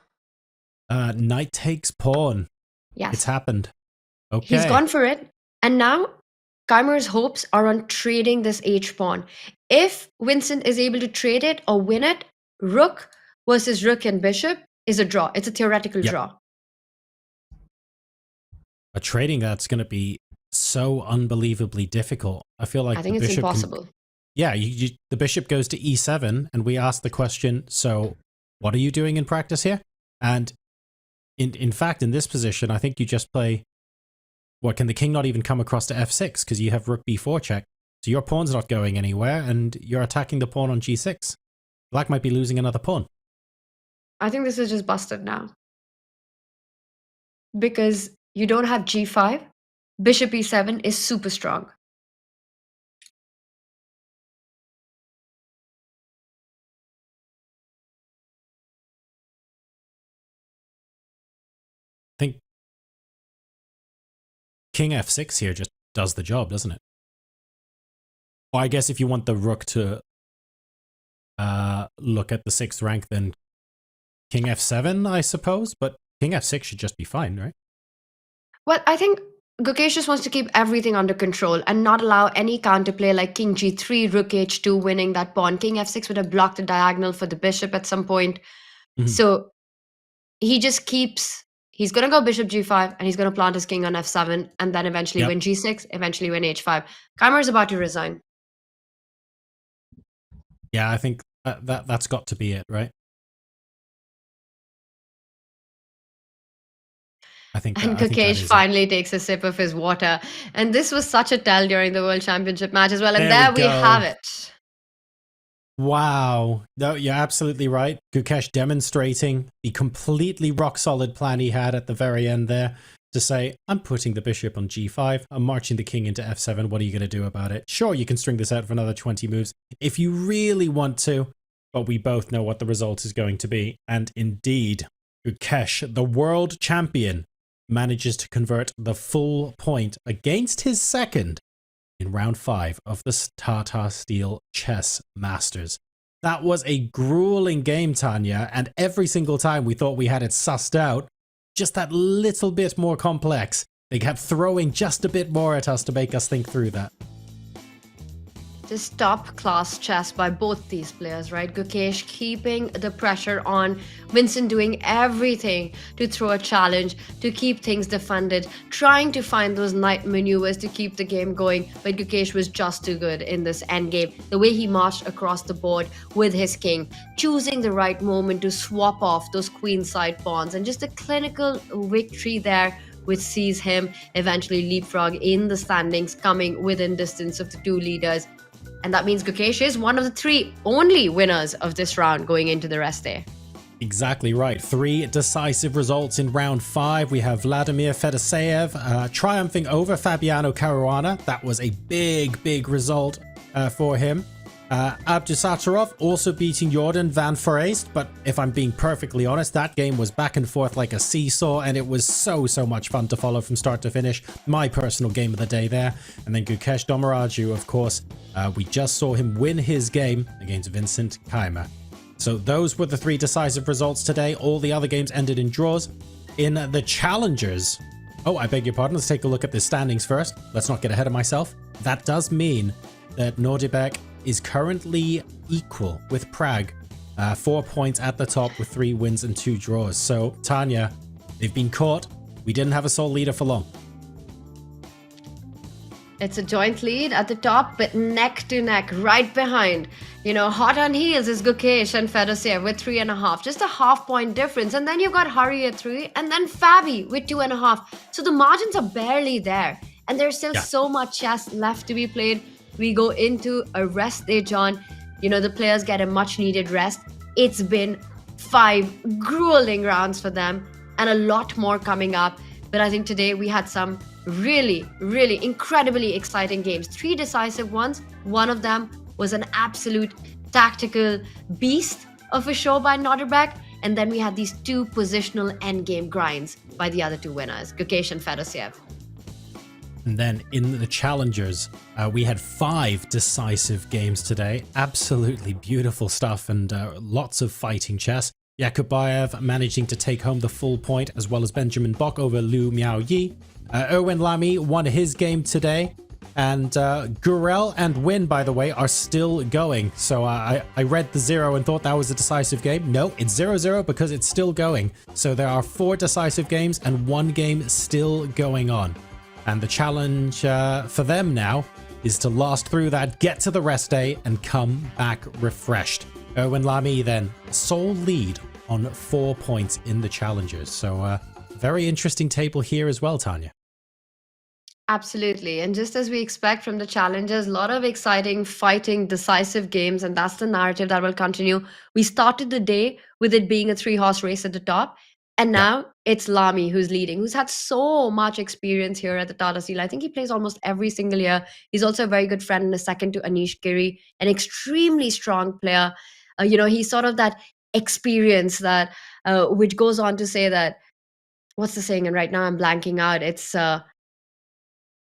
Knight takes pawn. Yes. It's happened. Okay. He's gone for it. And now, Keimer's hopes are on trading this h-pawn. If Vincent is able to trade it or win it, rook versus rook and bishop is a draw. It's a theoretical draw. A trading that's going to be so unbelievably difficult. I feel like I think it's impossible. The bishop goes to e7, and we ask the question, so what are you doing in practice here? And in fact, in this position, I think you just play... What, can the king not even come across to f6 because you have rook b4 check? So your pawn's not going anywhere, and you're attacking the pawn on g6. Black might be losing another pawn. I think this is just busted now. Because you don't have g5. Bishop e7 is super strong. I think king f6 here just does the job, doesn't it? Well, I guess if you want the rook to look at the 6th rank, then king f7, I suppose, but king f6 should just be fine, right? Well, I think Gukesh just wants to keep everything under control and not allow any counterplay like king g3, rook h2, winning that pawn. King f6 would have blocked the diagonal for the bishop at some point. So he just keeps... He's going to go bishop g5, and he's going to plant his king on f7, and then eventually win g6, eventually win h5. Keimer is about to resign. Yeah, I think that's got to be it, right? And Gukesh finally takes a sip of his water. And this was such a tell during the World Championship match as well. And there we have it. Wow. No, you're absolutely right. Gukesh demonstrating the completely rock-solid plan he had at the very end there to say, I'm putting the bishop on g5, I'm marching the king into f7, what are you going to do about it? Sure, you can string this out for another 20 moves if you really want to, but we both know what the result is going to be. And indeed, Gukesh, the world champion, manages to convert the full point against his second in round 5 of the Tata Steel Chess Masters. That was a grueling game, Tanya, and every single time we thought we had it sussed out, just that little bit more complex. They kept throwing just a bit more at us to make us think through that. Just top-class chess by both these players, right? Gukesh keeping the pressure on, Vincent doing everything to throw a challenge, to keep things defended, trying to find those knight maneuvers to keep the game going, but Gukesh was just too good in this endgame. The way he marched across the board with his king, choosing the right moment to swap off those queenside pawns, and just a clinical victory there, which sees him eventually leapfrog in the standings, coming within distance of the two leaders. And that means Gukesh is one of the 3 only winners of this round going into the rest day. Exactly right. 3 decisive results in round 5. We have Vladimir Fedoseev triumphing over Fabiano Caruana. That was a big result for him. Abdusattorov also beating Jordan van Foreest, but if I'm being perfectly honest, that game was back and forth like a seesaw, and it was so much fun to follow from start to finish. My personal game of the day there. And then Gukesh Domoraju, of course, we just saw him win his game against Vincent Keimer. So those were the 3 decisive results today. All the other games ended in draws. In the challengers, oh, I beg your pardon, let's take a look at the standings first. Let's not get ahead of myself. That does mean that Nodirbek is currently equal with Pragg, 4 points at the top with 3 wins and 2 draws. So Tanya, they've been caught. We didn't have a sole leader for long. It's a joint lead at the top, but neck to neck right behind Hot on heels is Gukesh and Fedosiev with 3.5, just a half-point difference. And then you've got Hari at 3, and then Fabi with 2.5. So the margins are barely there. And there's still so much chess left to be played. We go into a rest day, John. The players get a much-needed rest. It's been 5 grueling rounds for them, and a lot more coming up. But I think today we had some really, really incredibly exciting games. 3 decisive ones. One of them was an absolute tactical beast of a show by Nodirbek. And then we had these 2 positional endgame grinds by the other 2 winners, Gukesh and Fedosiev. And then in the challengers, we had 5 decisive games today. Absolutely beautiful stuff and lots of fighting chess. Yakubayev managing to take home the full point, as well as Benjamin Bok over Liu Miaoyi. Erwin Lamy won his game today. And Gurel and Win, by the way, are still going. So I read the 0 and thought that was a decisive game. No, it's 0-0 because it's still going. So there are 4 decisive games and 1 game still going on. And the challenge for them now is to last through that, get to the rest day, and come back refreshed. Erwin Lamy then sole lead on 4 points in the challengers. So very interesting table here as well, Tanya. Absolutely. And just as we expect from the challengers, a lot of exciting, fighting, decisive games. And that's the narrative that will continue. We started the day with it being a 3-horse race at the top. And now it's Lamy who's leading, who's had so much experience here at the Tata Steel. I think he plays almost every single year. He's also a very good friend and a second to Anish Giri, an extremely strong player. He's sort of that experience that, which goes on to say that, what's the saying? And right now I'm blanking out. It's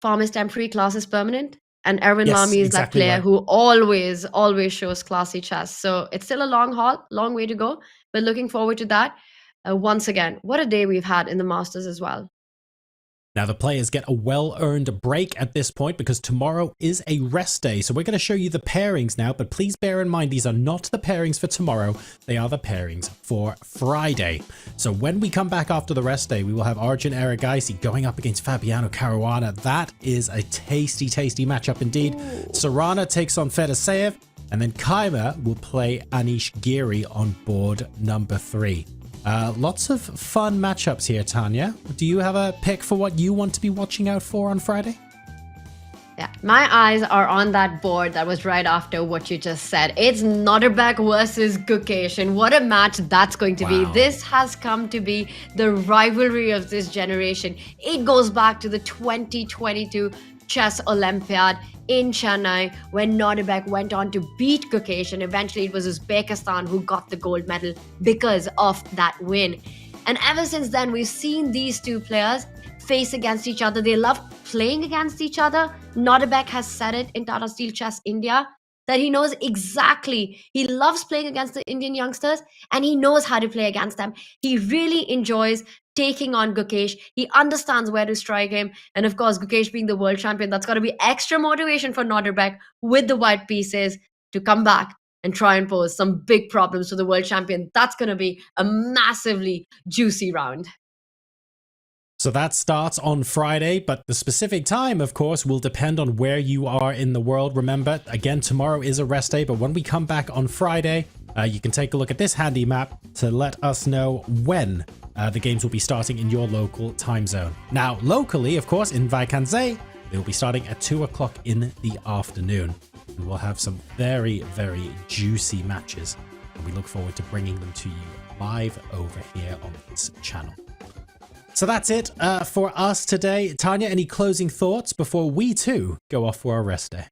form is temporary, class is permanent. And Erwin Lamy is that player who always shows classy chess. So it's still a long haul, long way to go. But looking forward to that. Once again, what a day we've had in the Masters as well. Now the players get a well-earned break at this point because tomorrow is a rest day. So we're going to show you the pairings now, but please bear in mind these are not the pairings for tomorrow. They are the pairings for Friday. So when we come back after the rest day, we will have Arjun Erigaisi going up against Fabiano Caruana. That is a tasty, tasty matchup indeed. Sarana takes on Fedosiev, and then Kaima will play Anish Giri on board number 3. Lots of fun matchups here, Tanya. Do you have a pick for what you want to be watching out for on Friday? Yeah, my eyes are on that board that was right after what you just said. It's Nodirbek versus Gukesh, and what a match that's going to be. This has come to be the rivalry of this generation. It goes back to the 2022 Chess Olympiad in Chennai when Nodirbek went on to beat Gukesh, and eventually it was Uzbekistan who got the gold medal because of that win. And ever since then, we've seen these 2 players face against each other. They love playing against each other. Nodirbek has said it in Tata Steel Chess India that he knows exactly. He loves playing against the Indian youngsters and he knows how to play against them. He really enjoys taking on Gukesh. He understands where to strike him. And of course, Gukesh being the world champion, that's got to be extra motivation for Nodirbek with the white pieces to come back and try and pose some big problems to the world champion. That's going to be a massively juicy round. So that starts on Friday, but the specific time, of course, will depend on where you are in the world. Remember, again, tomorrow is a rest day, but when we come back on Friday, you can take a look at this handy map to let us know when the games will be starting in your local time zone. Now, locally, of course, in Wijk Aan Zee, they will be starting at 2 o'clock in the afternoon. And we'll have some very, very juicy matches. And we look forward to bringing them to you live over here on this channel. So that's it for us today. Tanya, any closing thoughts before we too go off for our rest day?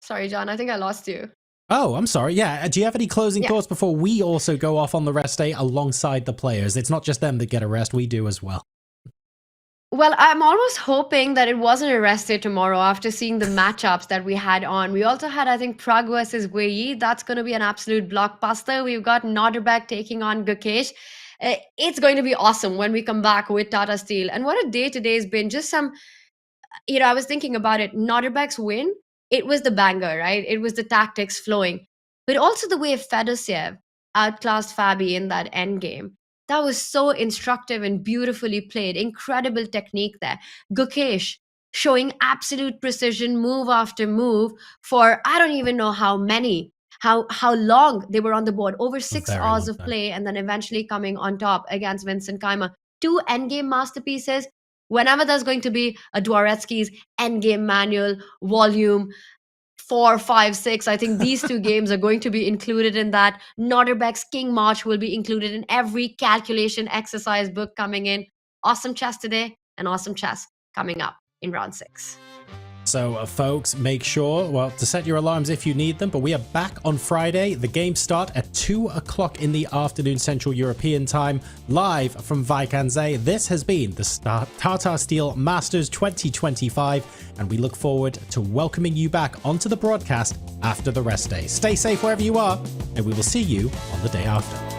Sorry, John, I think I lost you. Oh, I'm sorry. Yeah. Do you have any closing thoughts before we also go off on the rest day alongside the players? It's not just them that get a rest. We do as well. Well, I'm almost hoping that it wasn't a rest day tomorrow after seeing the matchups that we had on. We also had, I think, Pragg versus Wijk. That's going to be an absolute blockbuster. We've got Nodirbek taking on Gukesh. It's going to be awesome when we come back with Tata Steel. And what a day today has been. Just some, I was thinking about it. Nodirbek's win, it was the banger, right? It was the tactics flowing. But also the way Fedosiev outclassed Fabi in that endgame. That was so instructive and beautifully played. Incredible technique there. Gukesh showing absolute precision, move after move, for I don't even know how long they were on the board, over 6 hours of play, and then eventually coming on top against Vincent Keymer. 2 endgame masterpieces. Whenever there's going to be a Dvoretsky's endgame manual, volume 4, 5, 6, I think these 2 games are going to be included in that. Nodirbek's King March will be included in every calculation exercise book coming in. Awesome chess today, and awesome chess coming up in round 6. So, folks, make sure, well, to set your alarms if you need them, but we are back on Friday. The games start at 2 o'clock in the afternoon Central European time, live from Wijk Aan Zee. This has been the Tata Steel Masters 2025, and we look forward to welcoming you back onto the broadcast after the rest day. Stay safe wherever you are, and we will see you on the day after.